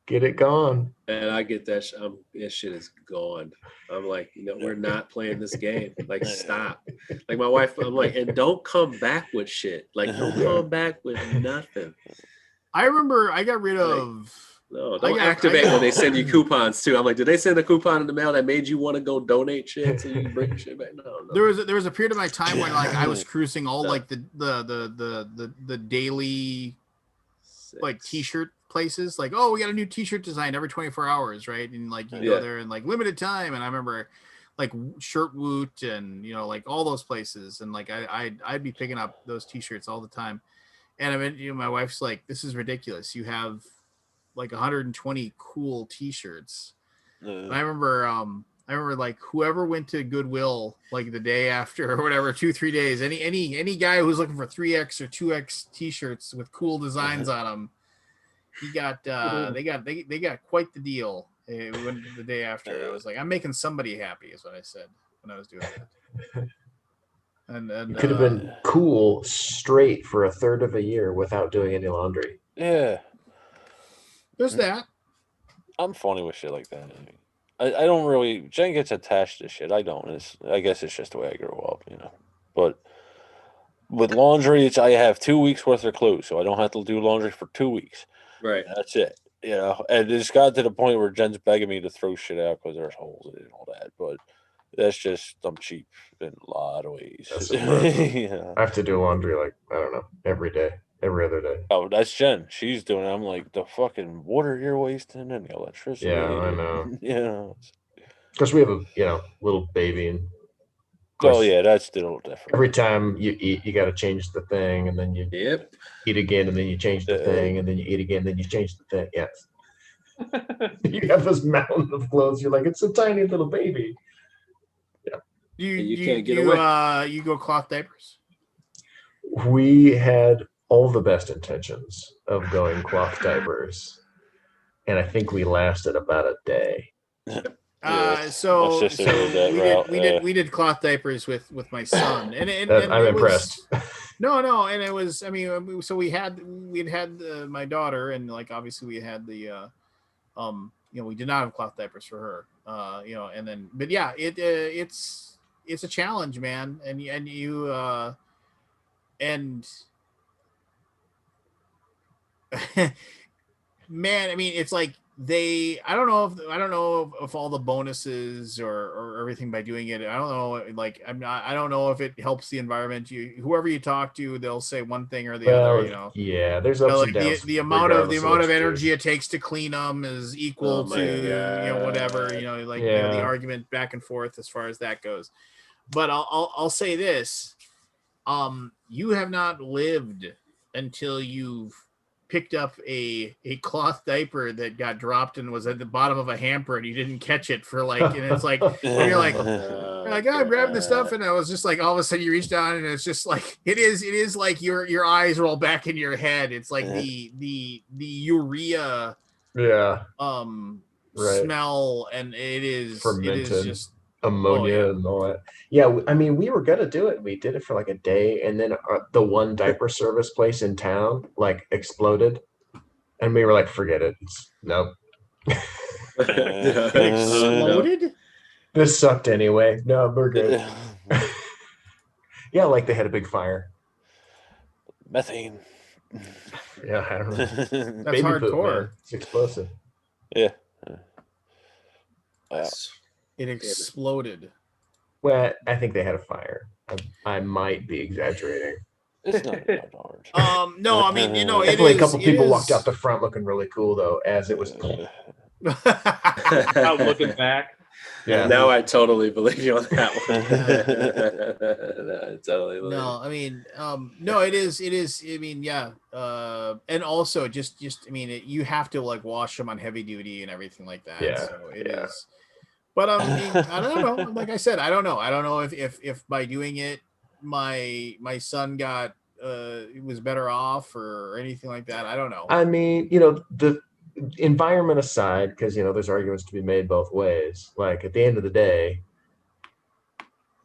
get it gone. And I get that. This shit is gone. I'm like, we're not playing this game. Stop. My wife, I'm like, and don't come back with shit. Don't come back with nothing. I remember I got rid of. No, don't activate when they send you coupons too. I'm like, did they send a coupon in the mail that made you want to go donate shit so you can bring shit back? No. There was a period of my time when I was cruising all the daily t-shirt places. We got a new t-shirt design every 24 hours, right? And you go there and limited time. And I remember like Shirtwoot and like all those places, and like I'd be picking up those t-shirts all the time. And I mean, my wife's like, this is ridiculous. You have like 120 cool t-shirts. And I remember like whoever went to Goodwill like the day after or whatever, 2-3 days, any guy who's looking for 3X or 2X t-shirts with cool designs on them, he got they got quite the deal. The day after, I was like, I'm making somebody happy, is what I said when I was doing that. And you could have been cool straight for a third of a year without doing any laundry. Yeah, there's that. I'm funny with shit like that. I don't really. Jen gets attached to shit. I don't. I guess it's just the way I grew up, But with laundry, I have 2 weeks worth of clothes, so I don't have to do laundry for 2 weeks. Right. That's it. And it's got to the point where Jen's begging me to throw shit out because there's holes in it and all that. But that's just, I'm cheap in a lot of ways. I have to do laundry like, I don't know, every day, every other day. Oh, that's Jen. She's doing it. I'm like, the fucking water you're wasting and the electricity. Yeah, I know. Yeah. Because we have a little baby, and oh yeah, that's still different. Every time you eat, you got to change the thing, and then you eat again, and then you change the thing, and then you eat again, then you change the thing. Yes. You have this mountain of clothes. You're like, it's a tiny little baby. Yeah. You can't get away. You go cloth diapers? We had all the best intentions of going cloth diapers, and I think we lasted about a day. So we did cloth diapers with my son, and I'm impressed. No, and it was, I mean, so we'd had my daughter, and like obviously we had the we did not have cloth diapers for her, and then, but yeah, it's a challenge, man, and man, I mean, it's like I don't know if all the bonuses or everything by doing it. I don't know. Like, I don't know if it helps the environment. Whoever you talk to, they'll say one thing or the other. Yeah, there's ups and downs. The amount of energy it takes to clean them is equal to whatever. The argument back and forth as far as that goes. But I'll say this: you have not lived until you've picked up a cloth diaper that got dropped and was at the bottom of a hamper, and you didn't catch it for like, and it's like, you're like, I grabbed the stuff, and I was just like, all of a sudden you reach down, and it's just like, it is like your eyes roll back in your head. It's like the urea smell, and it is just ammonia and all that. Yeah, I mean, we were gonna do it. We did it for like a day, and then the one diaper service place in town like exploded, and we were like, forget it. Nope. Exploded? This sucked anyway. No, we're good. Yeah, like they had a big fire. Methane. Yeah, I don't know. That's Baby hardcore. Poop, man. It's explosive. Yeah. It exploded. Well, I think they had a fire. I might be exaggerating. It's not that hard. No, I mean, definitely a couple people walked out the front looking really cool though, as it was. Out looking back. Yeah. Now I totally believe you on that one. No, I totally believe. No, I mean, no, it is. I mean, yeah. And also just, I mean, you have to like wash them on heavy duty and everything like that. Yeah. So it is. But I mean, I don't know. Like I said, I don't know. I don't know if by doing it, my son got was better off or anything like that. I don't know. I mean, the environment aside, because there's arguments to be made both ways. Like at the end of the day,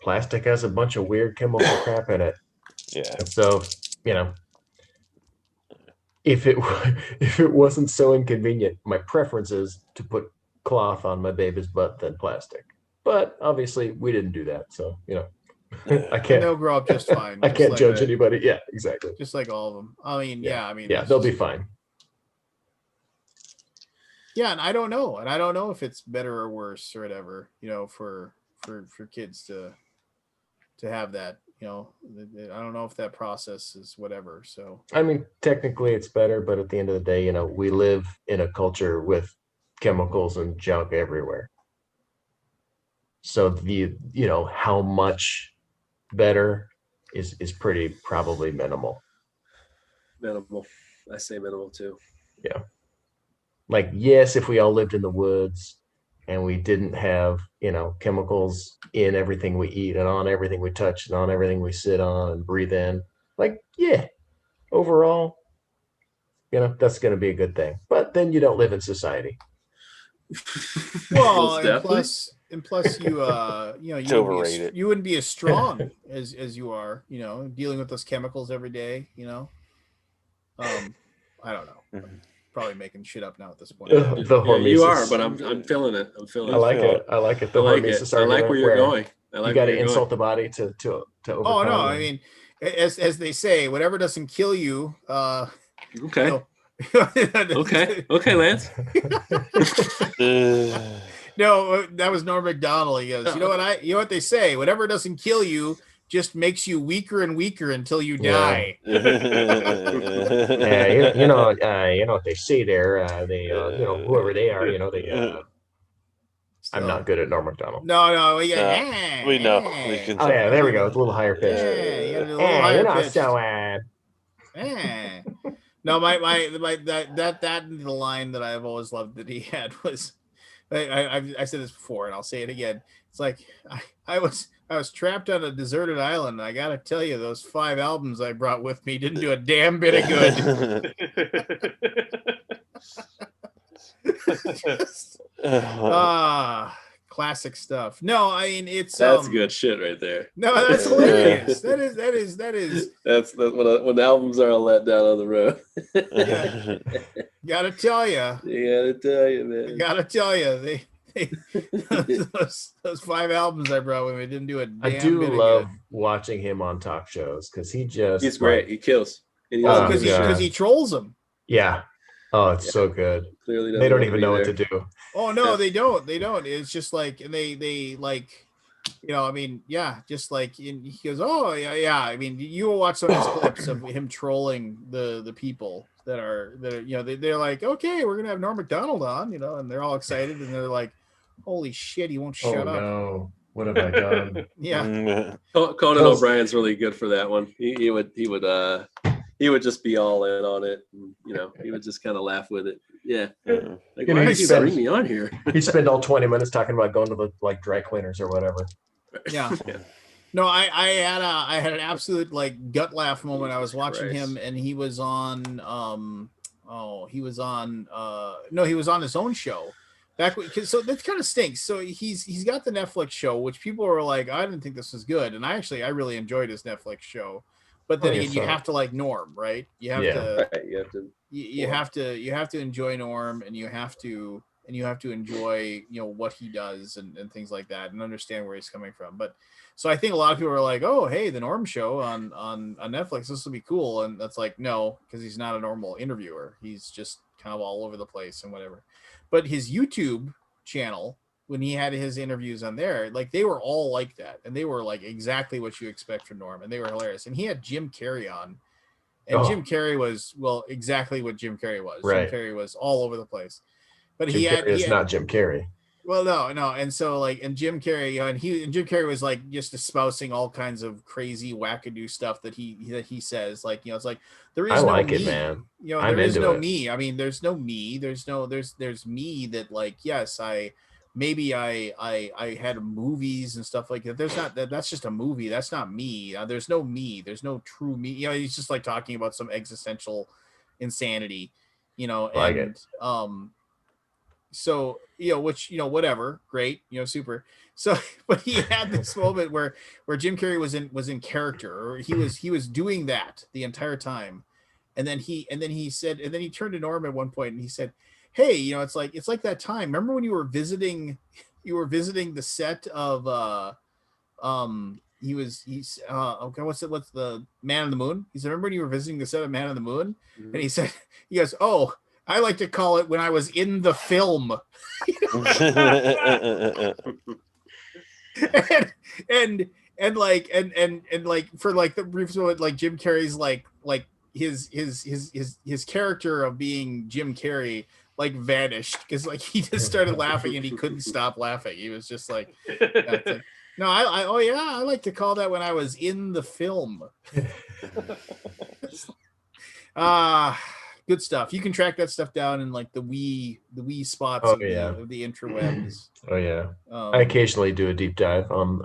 plastic has a bunch of weird chemical crap in it. Yeah. And so, if it wasn't so inconvenient, my preference is to put cloth on my baby's butt than plastic. But obviously, we didn't do that, so I can't. They'll grow up just fine. I can't judge anybody. Yeah, exactly. Just like all of them. I mean, yeah. I mean, yeah, they'll be fine. Yeah, and I don't know if it's better or worse or whatever. For kids to have that. I don't know if that process is whatever. So I mean, technically, it's better, but at the end of the day, we live in a culture with chemicals and junk everywhere. So how much better is pretty probably minimal. Minimal. I say minimal too. Yeah. Like, yes, if we all lived in the woods and we didn't have, chemicals in everything we eat and on everything we touch and on everything we sit on and breathe in, like, yeah, overall, that's going to be a good thing. But then you don't live in society. Well, and plus you you wouldn't be as strong as you are, dealing with those chemicals every day, I don't know. Probably making shit up now at this point. You are, but I'm feeling it. I'm feeling I like it. I like it. The hormesis I like where you're going. You got to insult the body to overcome. Oh no, I mean, as they say, whatever doesn't kill you. Okay. Okay, Lance. No, that was Norm Macdonald. He goes, you know what they say, whatever doesn't kill you just makes you weaker and weaker until you die. Yeah, you know what they say there. They, whoever they are, I'm not good at Norm Macdonald. No, we know. We can oh yeah, there we go. It's a little higher pitch. Yeah, a little higher pitch. So. No, that the line that I've always loved that he had was, I said this before and I'll say it again. It's like I was trapped on a deserted island. And I gotta tell you, those 5 albums I brought with me didn't do a damn bit of good. Classic stuff. No, I mean that's good shit right there. No, that's hilarious. That is. That's when albums are a letdown on the road. Yeah. Gotta tell you. You gotta tell you, man. Gotta tell you, those 5 albums I brought with me didn't do a damn bit of good. I do love watching him on talk shows because he's great. He kills. Because he trolls them. Yeah. Oh, it's so good. Clearly they don't even know what to do. Oh no, they don't. It's just like, and they like, I mean, yeah, just like he goes, oh yeah. I mean, you will watch some of his clips of him trolling the people that are they're like, okay, we're gonna have Norm Macdonald on, and they're all excited and they're like, holy shit, he won't shut up. No, what have I done? Yeah. Conan O'Brien's really good for that one. He would just be all in on it. And, he would just kind of laugh with it. Yeah. Like, why did you bring me on here? He'd spend all 20 minutes talking about going to the dry cleaners or whatever. Yeah. No, I had an absolute like gut laugh moment. I was watching him and he was on he was on his own show. So that kind of stinks. So he's got the Netflix show, which people were like, I didn't think this was good. And I really enjoyed his Netflix show. But then again, you have to like Norm, right? You have to enjoy Norm, and you have to enjoy what he does and things like that, and understand where he's coming from. But so I think a lot of people are like, oh, hey, the Norm show on Netflix, this will be cool, and that's like, no, because he's not a normal interviewer. He's just kind of all over the place and whatever. But his YouTube channel, when he had his interviews on there, like they were all like that, and they were like exactly what you expect from Norm, and they were hilarious. And he had Jim Carrey on, and Jim Carrey was exactly what Jim Carrey was. Right. Jim Carrey was all over the place, but Jim Carrey is not Jim Carrey. Well, no, and so like, and Jim Carrey, and Jim Carrey was like just espousing all kinds of crazy wackadoo stuff that he says, like it's like there is no me, man. There is no me. I mean, there's no me. There's me that like, yes, I had movies and stuff like that. There's not that's just a movie. That's not me. There's no me. There's no true me. He's just like talking about some existential insanity, so, which, whatever, great, super. So, but he had this moment where Jim Carrey was in character, or he was doing that the entire time. And then he turned to Norm at one point and he said, hey, it's like that time. Remember when you were visiting the set of what's the Man on the Moon? He said, remember when you were visiting the set of Man on the Moon? Mm-hmm. And he goes, oh, I like to call it when I was in the film. and like for like the brief moment, like Jim Carrey's like his character of being Jim Carrey like vanished because like he just started laughing and he couldn't stop laughing. He was just like, that's like no, I like to call that when I was in the film. Good stuff. You can track that stuff down in like the wee spots of the interwebs. Oh yeah. I occasionally do a deep dive on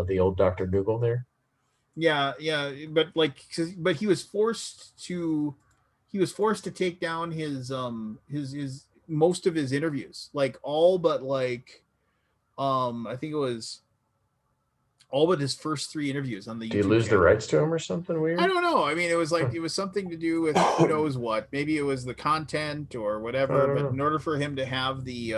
the old Dr. Google there. Yeah, but he was forced to take down his most of his interviews, like all but like I think it was all but his first 3 interviews on the YouTube Did you lose channel. the rights to him or something weird? I don't know. I mean, it was like it was something to do with who knows what. Maybe it was the content or whatever. But in order for him to have the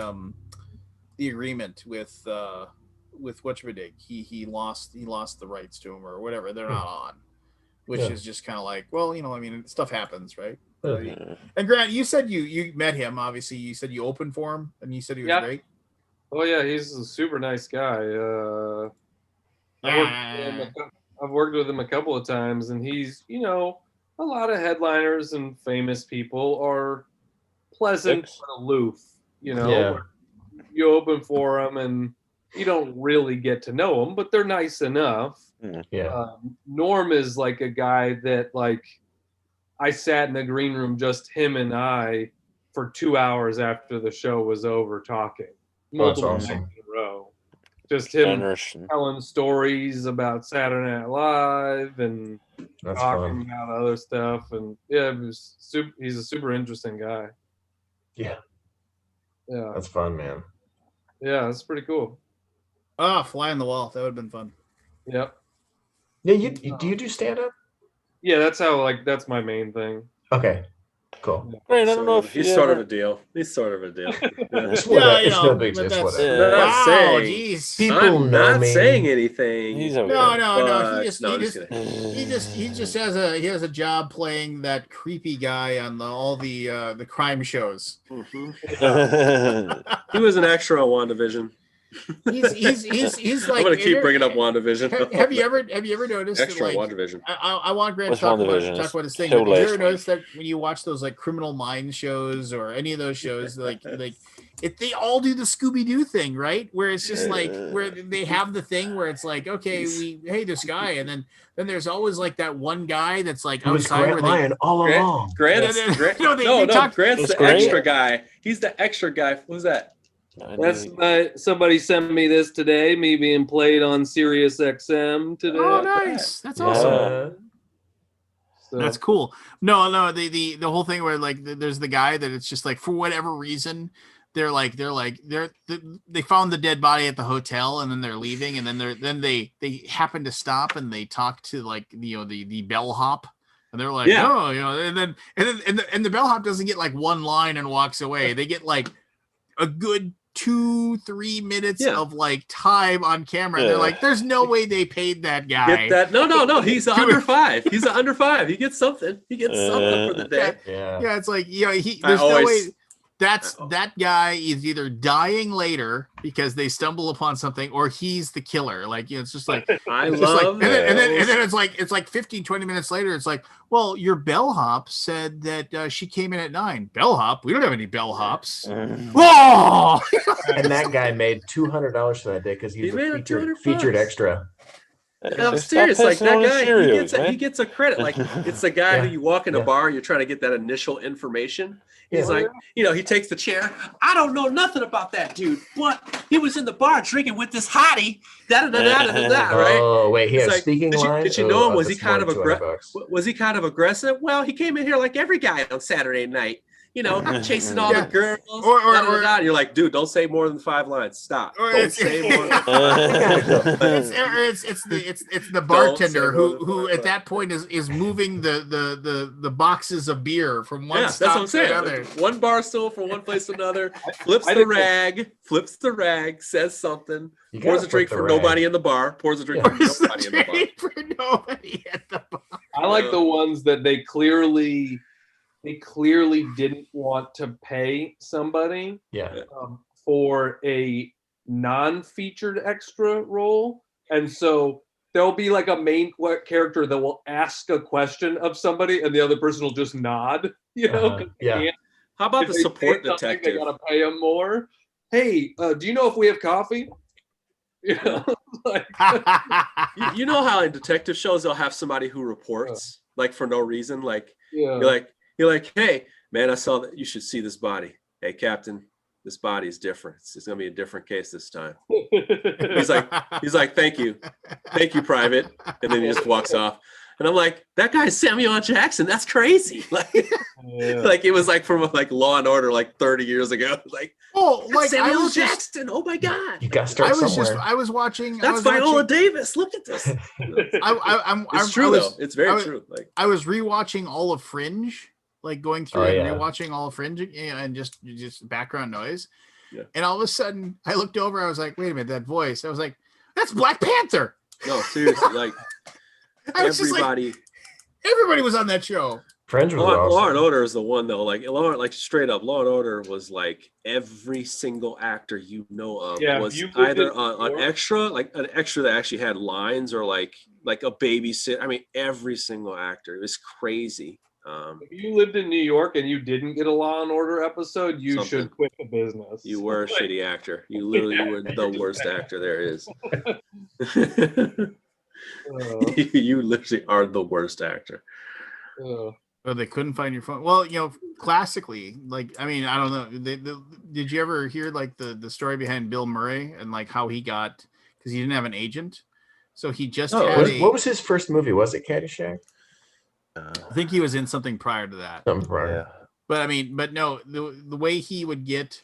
agreement with whatchamadick, he lost the rights to him or whatever. They're not on, which is just kind of like, well, I mean, stuff happens, right? And Grant, you said you met him. Obviously, you said you opened for him, and you said he was great. Oh yeah, he's a super nice guy. I've worked with him a couple of times, and he's, a lot of headliners and famous people are pleasant but aloof. You open for them, and you don't really get to know them, but they're nice enough. Norm is like a guy that like I sat in the green room, just him and I, for 2 hours after the show was over talking. Multiple nights in a row. Just him telling stories about Saturday Night Live and talking about other stuff, and he's a super interesting guy. Yeah, that's fun, man. Yeah, that's pretty cool. Fly on the Wall, that would have been fun. Yep. Yeah, do you do stand up? Yeah, that's my main thing. Okay. Cool. Great. I don't know if he's sort of a deal. He's sort of a deal. It's no big deal. It's whatever. Wow, jeez. I'm not saying anything. He's okay. No. He just has a job playing that creepy guy on all the crime shows. He was an extra on WandaVision. He's like. I'm gonna keep bringing up WandaVision. Have you ever noticed extra that, like, WandaVision? I want Grant to talk about his thing. But have you ever noticed that when you watch those like Criminal Minds shows or any of those shows, they all do the Scooby-Doo thing, right? Where it's just like where they have the thing where it's like, okay, hey this guy, and then there's always like that one guy that's like outside Grant all along. Grant's the extra guy. He's the extra guy. Who's that? Somebody sent me this today. Me being played on Sirius XM today. Oh, nice! That's awesome. That's cool. No, the whole thing where like there's the guy that it's just like for whatever reason they found the dead body at the hotel and then they're leaving and then they happen to stop and they talk to like the bellhop. And they're like, and the bellhop doesn't get like one line and walks away. They get like a good 2-3 minutes of like time on camera. They're like, there's no way they paid that guy. No. He's under 5. He's under 5. He gets something. He gets something for the day. Yeah. It's like, there's no way. That guy is either dying later because they stumble upon something, or he's the killer. Like, it's just like and then it's like 15-20 minutes later, it's like, well, your bellhop said that she came in at 9. Bellhop? We don't have any bellhops. Whoa! And that guy made $200 for that day because he was a featured extra. I'm serious. Like that guy, he gets a credit. Like it's the guy who you walk in a bar, you're trying to get that initial information. He's like, he takes the chair. I don't know nothing about that dude, but he was in the bar drinking with this hottie. Right? Oh wait, he has speaking lines. Did you know him? Was he kind of aggressive? Well, he came in here like every guy on Saturday night. Chasing all the girls. And you're like, dude, don't say more than 5 lines. Stop. Don't say more than 5 lines. It's the bartender who at that point is moving the boxes of beer from one stop to another. One bar stool from one place to another. Flips the rag, says something, pours a drink for nobody in the bar, pours a drink for nobody in the bar. I like the ones that they clearly didn't want to pay somebody for a non-featured extra role. And so there'll be like a main character that will ask a question of somebody and the other person will just nod, How about If the they say support something, detective? They gotta pay them more. Hey, do you know if we have coffee? You know, like you know how in detective shows they'll have somebody who reports like for no reason. Like Yeah. you're like, hey man, I saw that. You should see this body. Hey Captain, this body is different. It's gonna be a different case this time. He's like, thank you, Private, and then he just walks off. And I'm like, that guy's Samuel L. Jackson. That's crazy. Like it was like from like Law and Order like 30 years ago. Like, like Samuel I L. was Jackson. Oh my God. You got to start somewhere. I was watching. That's Viola Davis. Look at this. It's true though. It's very true. Like I was rewatching all of Fringe, like going through and rewatching all of Fringe, and just background noise. Yeah. And all of a sudden, I looked over. I was like, wait a minute, that voice. I was like, that's Black Panther. No, seriously, like everybody was on that show. Fringe was awesome. Law and Order is the one though. Like straight up, Law and Order was like every single actor you know of was either an extra, like an extra that actually had lines, or like a babysit. I mean, every single actor. It was crazy. If you lived in New York and you didn't get a Law and Order episode, you should quit the business. You were a shitty actor. You literally were the worst actor there is. You literally are the worst actor. Oh, they couldn't find your phone. Well, classically, like, I mean, I don't know. Did you ever hear like the story behind Bill Murray and like how he got, because he didn't have an agent, so he just had what was his first movie? Was it Caddyshack? I think he was in something prior to that. Yeah. But I mean, no, the way he would get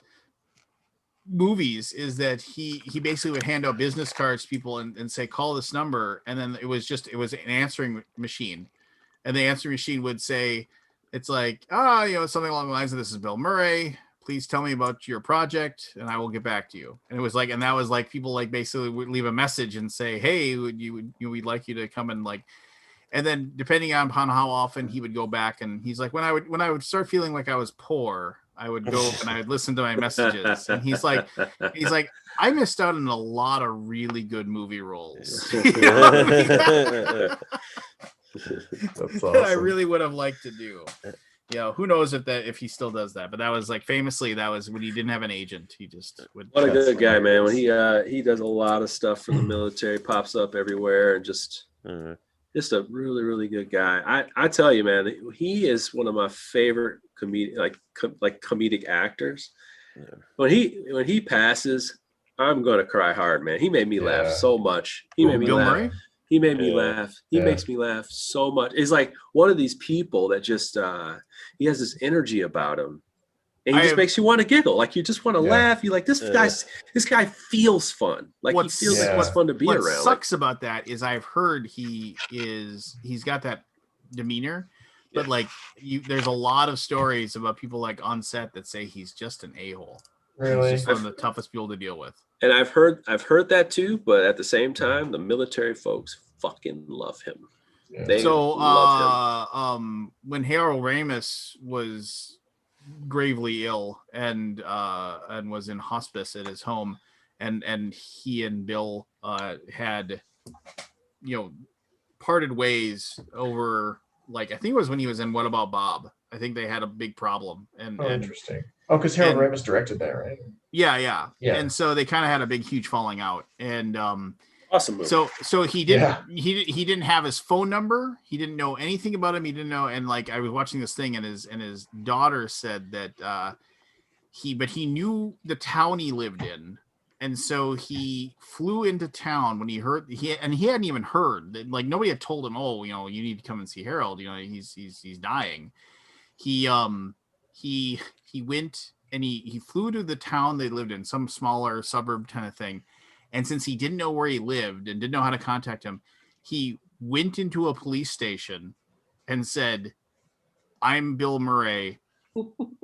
movies is that he basically would hand out business cards to people and say, call this number. And then it was an answering machine. And the answering machine would say, it's like, something along the lines of, this is Bill Murray. Please tell me about your project and I will get back to you. And it was like, and that was like, people like basically would leave a message and say, hey, we'd like you to come and like, and then depending upon how often he would go back, and he's like, when I would start feeling like I was poor, I would go and I would listen to my messages. And he's like, I missed out on a lot of really good movie roles. That's awesome. That I really would have liked to do. Who knows if he still does that, but that was like famously, that was when he didn't have an agent. He just would. What a good guy, man. When he does a lot of stuff for the military, pops up everywhere, and just a really, really good guy. I tell you, man, he is one of my favorite comedic actors. Yeah. When he passes, I'm gonna cry hard, man. He made me laugh so much. He made me Bill laugh. Murray? He made me laugh. He makes me laugh so much. It's like one of these people that just he has this energy about him, and he just makes you want to giggle. Like you just want to laugh. You like this guy feels fun. Like he feels like he's fun to be around. What sucks about that is I've heard he's got that demeanor, but there's a lot of stories about people like on set that say he's just an a-hole. Really? He's just one of the toughest people to deal with. And I've heard that too, but at the same time, the military folks fucking love him. Yeah. They love him. When Harold Ramis was gravely ill and was in hospice at his home, and he and Bill had parted ways over, like, I think it was when he was in What About Bob. I think they had a big problem. And interesting. Oh, because Harold Ramis directed that, right? Yeah. And so they kind of had a big, huge falling out. And awesome movie. So he didn't have his phone number. He didn't know anything about him. He didn't know. And like I was watching this thing, and his daughter said that he knew the town he lived in. And so he flew into town when he heard he hadn't even heard that, like, nobody had told him, oh, you need to come and see Harold. He's dying. He went and he flew to the town they lived in, some smaller suburb kind of thing. And since he didn't know where he lived and didn't know how to contact him, he went into a police station and said, I'm Bill Murray.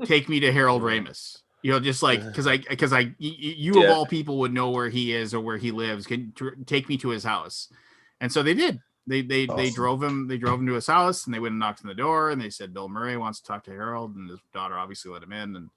Take me to Harold Ramis. Just like, because you of all people would know where he is or where he lives. Can take me to his house. And so they did. They drove him to his house, and they went and knocked on the door, and they said, Bill Murray wants to talk to Harold, and his daughter obviously let him in,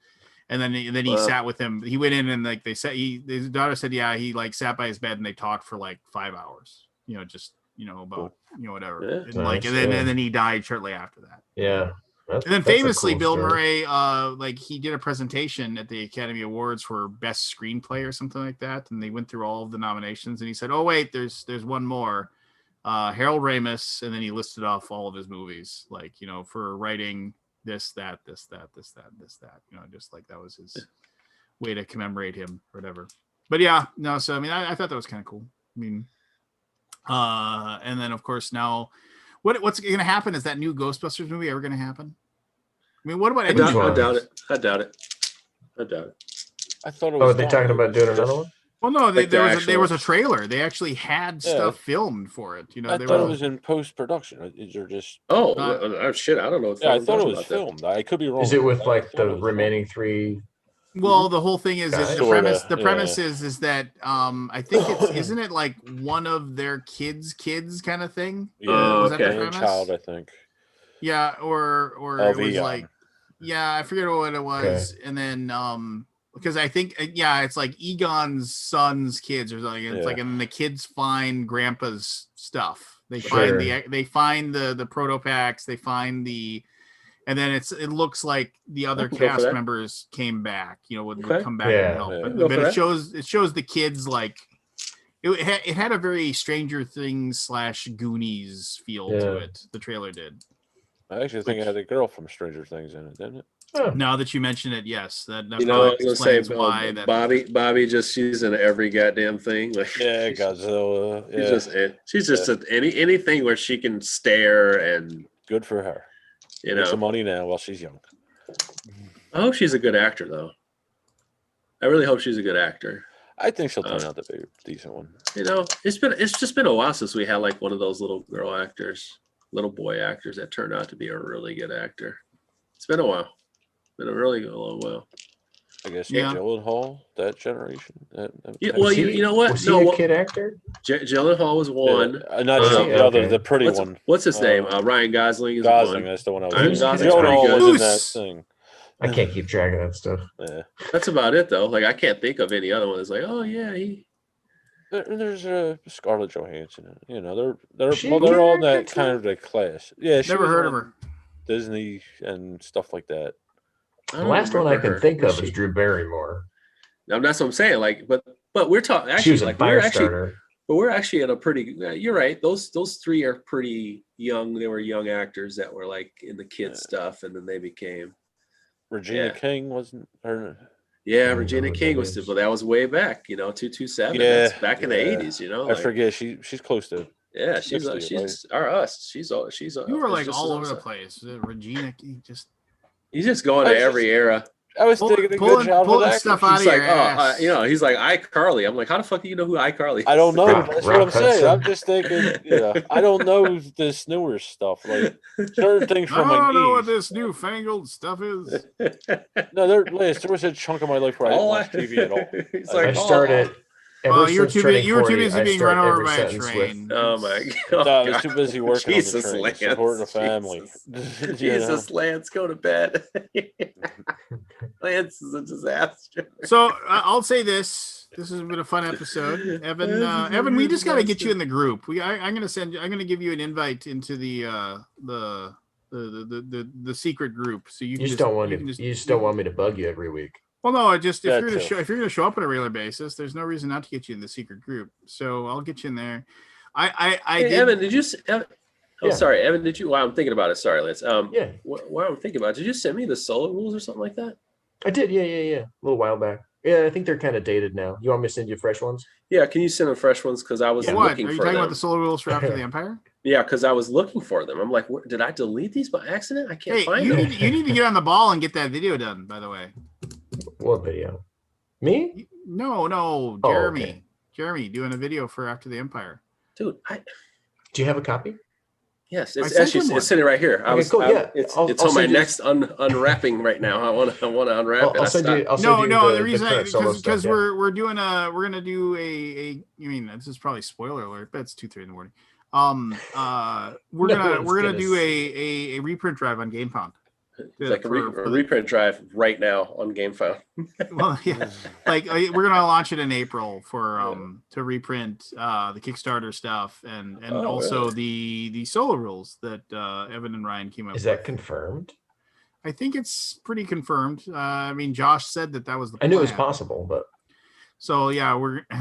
and then he sat with him. He went in, and like they said, his daughter said, he like sat by his bed and they talked for like 5 hours, about whatever. Yeah, and then he died shortly after that. Yeah. And then famously, Bill Murray, like he did a presentation at the Academy Awards for Best Screenplay or something like that, and they went through all of the nominations, and he said, "Oh wait, there's one more, Harold Ramis," and then he listed off all of his movies, like for writing this, that, this, that, this, that, this, that, just like that was his way to commemorate him or whatever. But yeah, no, so I mean, I thought that was kind of cool. I mean, and then of course now. What's going to happen? Is that new Ghostbusters movie ever going to happen? I mean, what about? I doubt it. I doubt it. I thought it was. Oh, are they talking about doing another one? Well, no, there was a trailer. They actually had stuff filmed for it. I thought it was in post production. Is there just? Oh shit! I don't know. Yeah, I thought it was filmed. I could be wrong. Is it with like the remaining three? Well, the whole thing is the premise is that I think isn't it like one of their kids kind of thing? Yeah, was that the premise? Child, I think. Yeah, or it was like, yeah, I forget what it was, and then because I think it's like Egon's son's kids or something. It's like, and then the kids find Grandpa's stuff. They find the proto packs. They find the. And then it looks like the other cast members came back, would come back and help. But it shows the kids like it had a very Stranger Things / Goonies feel to it. The trailer did. I actually think it had a girl from Stranger Things in it, didn't it? Now that you mention it, yes, that I was gonna say why that Bobby she's in every goddamn thing. Like Godzilla. She's just anything where she can stare and good for her. Get some money now while she's young. I hope she's a good actor, though. I really hope she's a good actor. I think she'll turn out to be a decent one. It's just been a while since we had like one of those little boy actors that turned out to be a really good actor. It's been a while. Been a really long while. I guess Gyllenhaal, that generation. You know what? Was he a kid actor? Gyllenhaal was one. Not Gyllenhaal, the pretty one. What's his name? Ryan Gosling is Gosling, one. that's the one I was Ryan Gosling's Gyllenhaal pretty good. was in that thing. I can't keep track of that stuff. Yeah. That's about it, though. Like, I can't think of any other one that's like, oh, yeah, he... There's Scarlett Johansson. They're all in that kind of the class. Yeah, she never heard of her. Disney and stuff like that. The last one I can think of is Drew Barrymore. No, that's what I'm saying. Like, but we're talking. Actually, she was a fire starter. But we're actually at a pretty. You're right. Those three are pretty young. They were young actors that were like in the kids stuff, and then they became. Regina King wasn't her. Yeah, Regina King was, but that was way back. 227. Yeah, that's back in the 80s. I forget. She's close to. Yeah, she's us. She's. You were like all over the place. Regina King just. He's just going to every era. I was thinking a good childhood actor. Stuff out of your ass. He's like iCarly. I'm like, how the fuck do you know who iCarly is? I don't know. That's what I'm saying. I'm just thinking, I don't know this newer stuff. Like certain things from my I don't know what this newfangled stuff is. No, there was a chunk of my life where I didn't watch TV at all. It's like, I started. You were too busy being run over by a train. Oh my god! No, I was too busy working on the train, Lance, supporting a family. Jesus, Lance, go to bed. Lance is a disaster. So I'll say this: this has been a fun episode, Evan. Evan, we just got to get you in the group. I'm gonna give you an invite into the secret group. So you just don't want me to bug you every week. Well, no, if you're gonna show up on a regular basis, there's no reason not to get you in the secret group. So I'll get you in there. Evan, did you? Sorry, Evan, did you? While I'm thinking about it, sorry, Lance. Yeah. While I'm thinking about it, did you send me the solo rules or something like that? I did. Yeah. A little while back. Yeah, I think they're kind of dated now. You want me to send you fresh ones? Yeah, can you send them fresh ones? Because I was looking for them. Are you talking about the solo rules for After the Empire? Yeah, because I was looking for them. I'm like, did I delete these by accident? I can't find them. You need to get on the ball and get that video done. By the way. What video? Me? No, Jeremy. Okay. Jeremy doing a video for After the Empire. Dude, do you have a copy? Yes, it's sitting right here. It's on my next unwrapping right now. I want to unwrap it. The reason because we're gonna do a. I mean, this is probably spoiler alert, but it's 2-3 in the morning. We're gonna do a reprint drive on GameFound. It's like a reprint drive right now on GameFound. Well, yeah, like we're gonna launch it in April for to reprint the Kickstarter stuff and also the solo rules that Evan and Ryan came up with. Is that confirmed? I think it's pretty confirmed. I mean, Josh said that was the I knew it was plan. possible, but So yeah,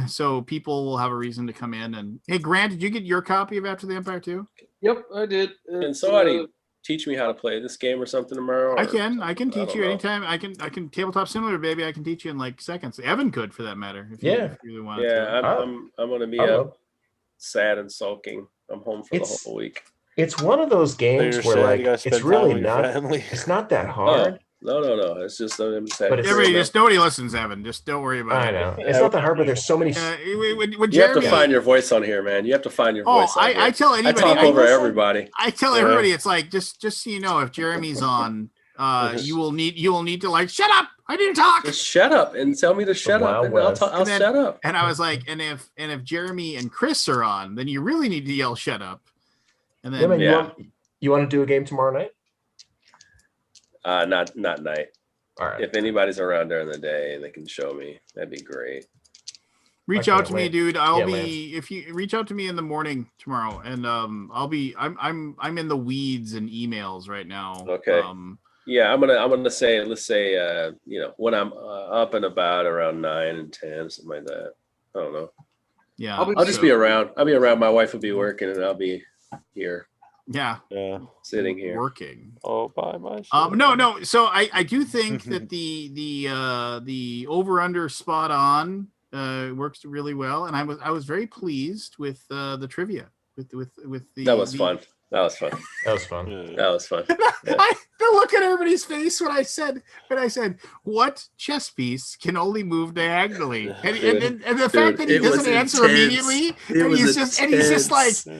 so people will have a reason to come in. And hey, Grant, did you get your copy of After the Empire too? Yep, I did. Can somebody teach me how to play this game or something tomorrow? I can teach you know. anytime. I can tabletop simulator, baby. I can teach you in like seconds. Evan could, for that matter. If Yeah. you really wanted Yeah, to. I'm gonna be sad and sulking. I'm home for the whole week. It's one of those games where like it's really not. It's not that hard. No. It's just I'm sad. But just nobody listens, Evan. Just don't worry about it. I know it's not that hard, but there's so many. You have to find your voice on here, man. You have to find your voice. I tell anybody. I talk over everybody. I tell everybody. It's like just so you know, if Jeremy's on, you will need to like shut up. I need to talk. Just shut up and tell me to shut up, and I'll shut up. And I was like, and if Jeremy and Chris are on, then you really need to yell shut up. And then you want to do a game tomorrow night? Not night. All right. If anybody's around during the day and they can show me, that'd be great. Reach out to me, dude. If you reach out to me in the morning tomorrow, and I'm in the weeds and emails right now. Okay. I'm gonna say, let's say when I'm up and about around 9 and 10, something like that. I don't know. Yeah. I'll just be around. I'll be around. My wife will be working, and I'll be here. Yeah. Sitting here working. Oh, by myself. No. So I do think that the over under spot on works really well, and I was very pleased with the trivia with the. That was fun. That was fun. The look at everybody's face when I said what chess piece can only move diagonally, and the fact that he doesn't answer immediately, and he's just like, so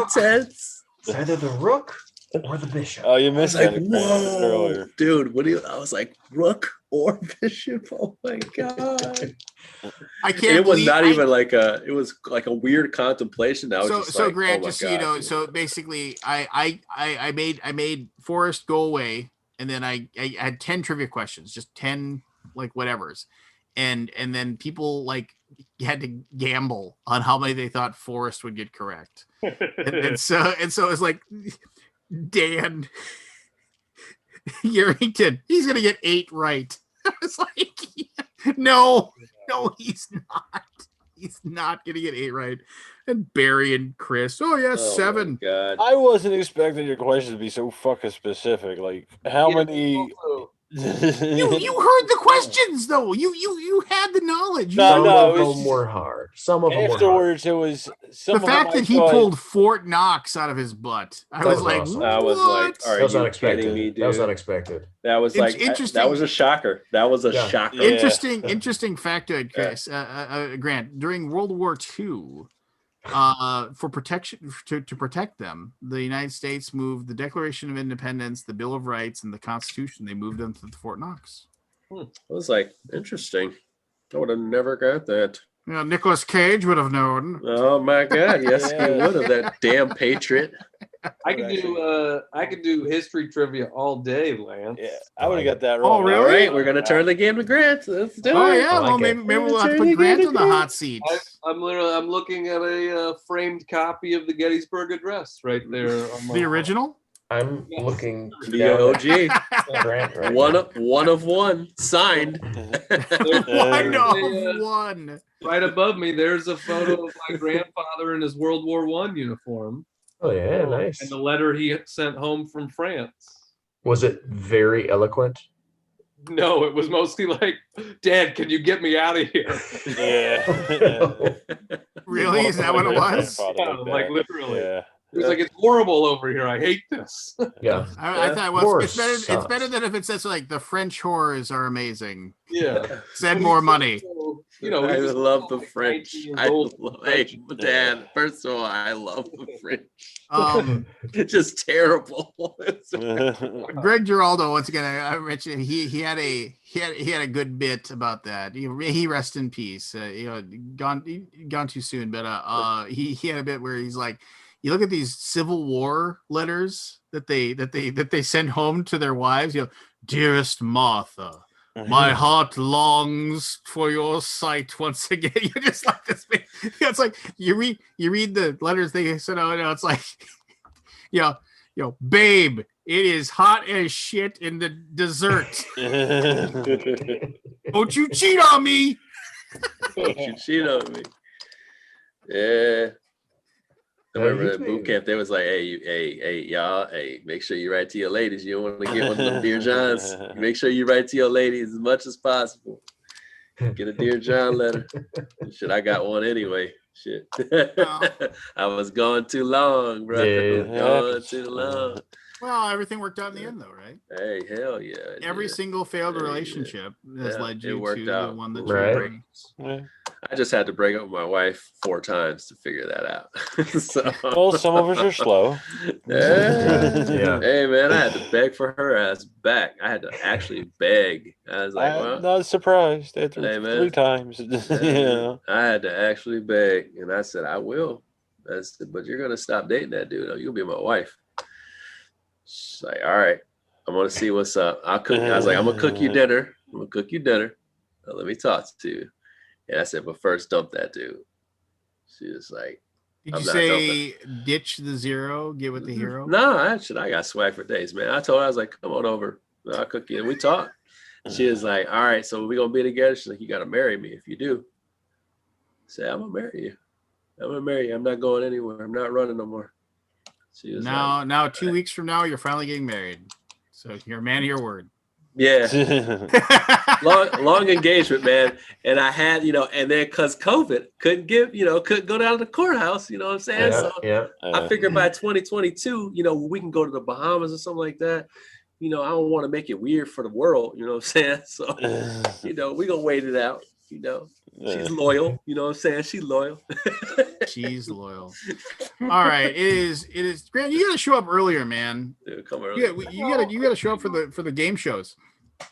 intense. It's either the rook or the bishop. Oh, you missed that earlier, dude. I was like, rook or bishop? Oh my god! I can't. It was not even like a. It was like a weird contemplation. So Grant, just so you know, so basically, I made Forrest go away, and then I had 10 trivia questions, just 10 like whatevers, and then people like had to gamble on how many they thought Forrest would get correct, and so it's like Dan Yarrington, he's gonna get 8 right. I was like, no, he's not. He's not gonna get 8 right. And Barry and Chris, 7. God. I wasn't expecting your question to be so fucking specific. Like, how many? You heard the questions though. You had the knowledge. Some of them were hard. Some of them afterwards were hard. it was the fact that he pulled Fort Knox out of his butt. I was like, awesome. I was like, that was unexpected. Me, dude? That was unexpected. That was like interesting. That was a shocker. That was a shocker. Interesting factoid, Chris. Grant, during World War II, for protection to protect them, the United States moved the Declaration of Independence, the Bill of Rights, and the Constitution. They moved them to Fort Knox. I was like, interesting. I would have never got that. Yeah, Nicolas Cage would have known. Oh my God! Yes, he would have. That damn patriot. I could do history trivia all day, Lance. Yeah, I would have got that wrong. Oh, really? All right, we're gonna turn the game to Grant. Let's do it. Oh yeah, well maybe we'll have to put Grant on the hot seat. I'm looking at a framed copy of the Gettysburg Address right there. The original. I'm looking the OG. Grant right one of one signed. One of one. Right above me, there's a photo of my grandfather in his World War I uniform. Oh yeah, nice. And the letter he sent home from France. Was it very eloquent? No, it was mostly like, Dad, can you get me out of here? Yeah. Really? Is that what it was? Yeah, like literally. Yeah. It was like, it's horrible over here. I hate this. Yeah. I thought, well, it's better than if it says like the French horrors are amazing. Yeah. Send more money. So, I love the French. Dad, first of all, I love the French. It's just terrible. Greg Giraldo, once again, I mentioned he had a good bit about that. He rest in peace. Gone too soon, but he had a bit where he's like, you look at these Civil War letters that they send home to their wives. Dearest Martha, my heart longs for your sight once again. You're just like this. It's like you read the letters they sent out. It's like, babe, It is hot as shit in the dessert. Don't you cheat on me. Don't you cheat on me. Yeah. I remember at boot camp, they was like, hey, y'all, make sure you write to your ladies. You don't want to get one of them Dear Johns. Make sure you write to your ladies as much as possible. Get a Dear John letter. Shit, I got one anyway. Shit. I was gone too long, bro. Yeah. Gone too long. Well, everything worked out in the end, though, right? Hey, hell yeah. Every single failed relationship has led you to the one that you bring. I just had to break up with my wife 4 times to figure that out. So, well, some of us are slow. Yeah. Hey, man, I had to beg for her ass back. I had to actually beg. I was like, I'm not surprised. Hey, 3 times. Yeah. I had to actually beg. And I said, I will. I said, but you're going to stop dating that dude. You'll be my wife. She's like, all right, I'm going to see what's up. I'll cook. I was like, I'm going to cook you dinner. I'm going to cook you dinner. Now, let me talk to you. And I said, but first, dump that dude. She was like, did you say ditch the zero, get with the hero? No, I got swag for days, man. I told her, I was like, come on over. I'll cook you. And we talked. She was like, all right, so we're going to be together. She's like, you got to marry me if you do. I said, I'm going to marry you. I'm going to marry you. I'm not going anywhere. I'm not running no more. She was now 2 weeks from now, you're finally getting married. So you're a man of your word. Yeah. long engagement, man. And I had, and then because COVID couldn't go down to the courthouse, you know what I'm saying? I figured by 2022, we can go to the Bahamas or something like that. I don't want to make it weird for the world, you know what I'm saying? So, we're going to wait it out, She's loyal, you know what I'm saying? She's loyal. She's loyal. All right. It is Grant, you gotta show up earlier, man. Dude, come early. You gotta show up for the game shows.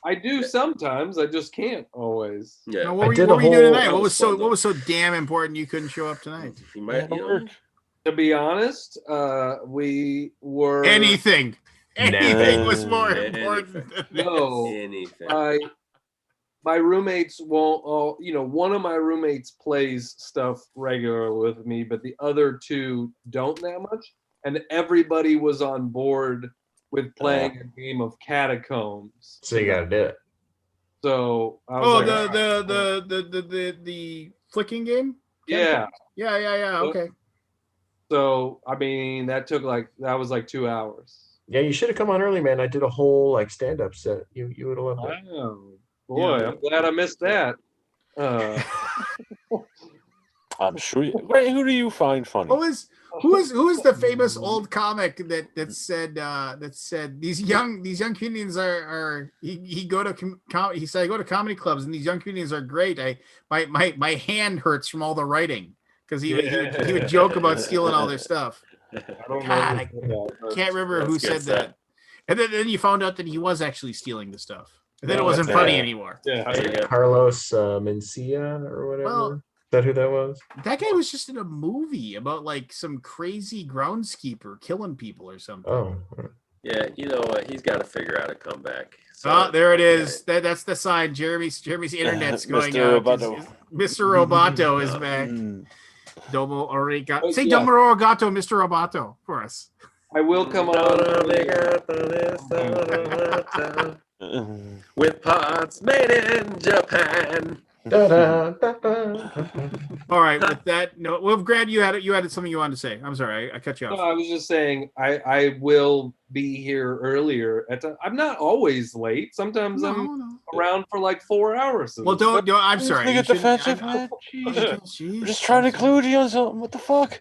I do sometimes. I just can't always. Yeah. Now, what were you doing tonight? What was so damn important you couldn't show up tonight? You might To be honest, we were anything was more important. No, my roommates won't all, one of my roommates plays stuff regular with me, but the other 2 don't that much. And everybody was on board with playing a game of Catacombs. So you got to do it. So the flicking game? Yeah. Yeah. Okay. So I mean that was like 2 hours. Yeah, you should have come on early, man. I did a whole stand-up set. You would have loved it. Oh. Boy, I'm glad I missed that. I'm sure. Who do you find funny? Who is the famous old comic that said these young comedians are he said I go to comedy clubs and these young comedians are great. My hand hurts from all the writing because he would joke about stealing all their stuff. I can't remember who said that. And then you found out that he was actually stealing the stuff. And then it wasn't funny anymore. Carlos Mencia or whatever. Well, is that who that was? That guy was just in a movie about like some crazy groundskeeper killing people or something. Oh. Yeah, you know what? He's got to figure out a comeback. So, there it is. That's the sign. Jeremy's internet's going out. Mr. Roboto is back. Domo Arigato. Say Domo Arigato, Mr. Roboto, for us. I will come on. With parts made in Japan. All right, with that, no. Well, Grant, you had something you wanted to say. I'm sorry, I cut you off. No, I was just saying I will be here earlier. I'm not always late. Sometimes I'm around for like 4 hours. Well, don't. I'm sorry. Get defensive, man. Jeez. Just trying to include you on something. What the fuck?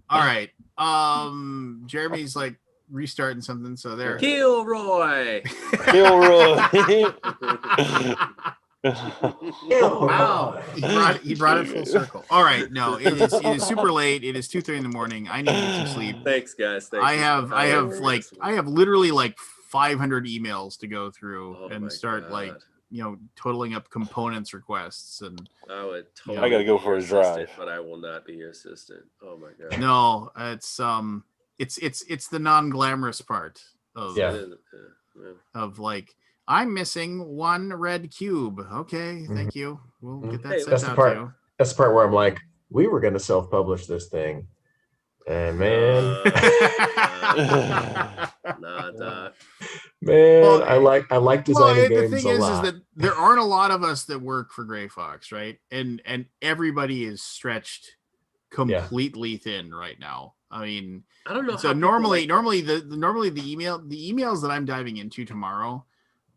All right. Jeremy's like restarting something, so there. Kilroy. Wow, he brought it full circle. All right, no, it is super late. It is 2:30 in the morning. I need to get some sleep. Thanks, guys. I have literally like 500 emails to go through and start totaling up components requests, and I would totally. I gotta go for a drive, but I will not be your assistant. Oh my god. No, it's the non-glamorous part of like, I'm missing one red cube. Okay, thank you. We'll get that sent out to you. That's the part where I'm like, we were going to self-publish this thing. And man, Nah. man, Well, I like designing the games thing a is lot. that there aren't a lot of us that work for Gray Fox, right? And everybody is stretched completely thin right now. I mean, I don't know. So how normally people the emails that I'm diving into tomorrow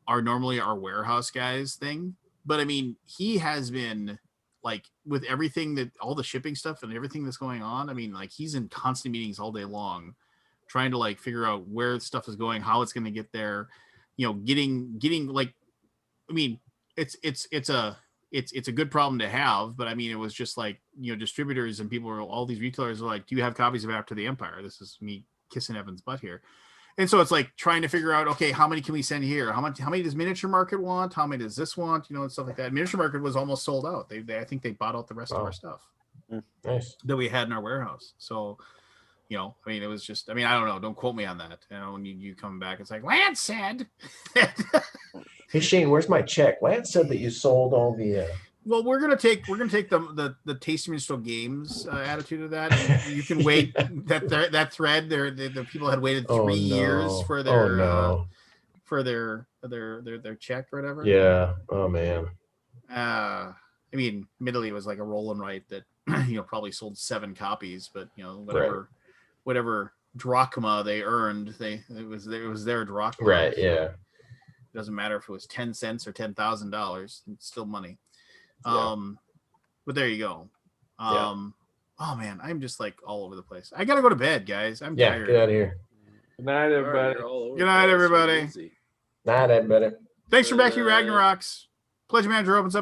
are normally our warehouse guys thing. But I mean, he has been like with everything that all the shipping stuff and everything that's going on. I mean, like he's in constant meetings all day long, trying to like figure out where stuff is going, how it's going to get there. You know, getting like, I mean, it's a good problem to have, but I mean, it was just like, you know, distributors and people, all these retailers are like, do you have copies of After the Empire? This is me kissing Evan's butt here. And so it's like trying to figure out, okay, how many can we send here? How many does Miniature Market want? How many does this want? You know, and stuff like that. Miniature Market was almost sold out. I think they bought out the rest of our stuff that we had in our warehouse. So, you know, I mean, it was just, I mean, I don't know. Don't quote me on that. You know, when you come back, it's like, Lance said. Hey Shane, where's my check? Lance said that you sold all the. Well, we're gonna take the Tasty Minstrel Games attitude of that. You can wait that thread. The people had waited 3 years for their for their check or whatever. Yeah. Oh man. I mean, admittedly, it was like a roll and write that you know probably sold 7 copies, but you know whatever drachma they earned, it was their drachma. Right. Yeah. It doesn't matter if it was 10 cents or $10,000. It's still money. But there you go. Oh man, I'm just like all over the place. I gotta go to bed, guys. I'm tired. Get out of here. Good night, everybody. Good night, everybody. Night, everybody. Thanks for backing Ragnaroks. Pledge Manager opens up in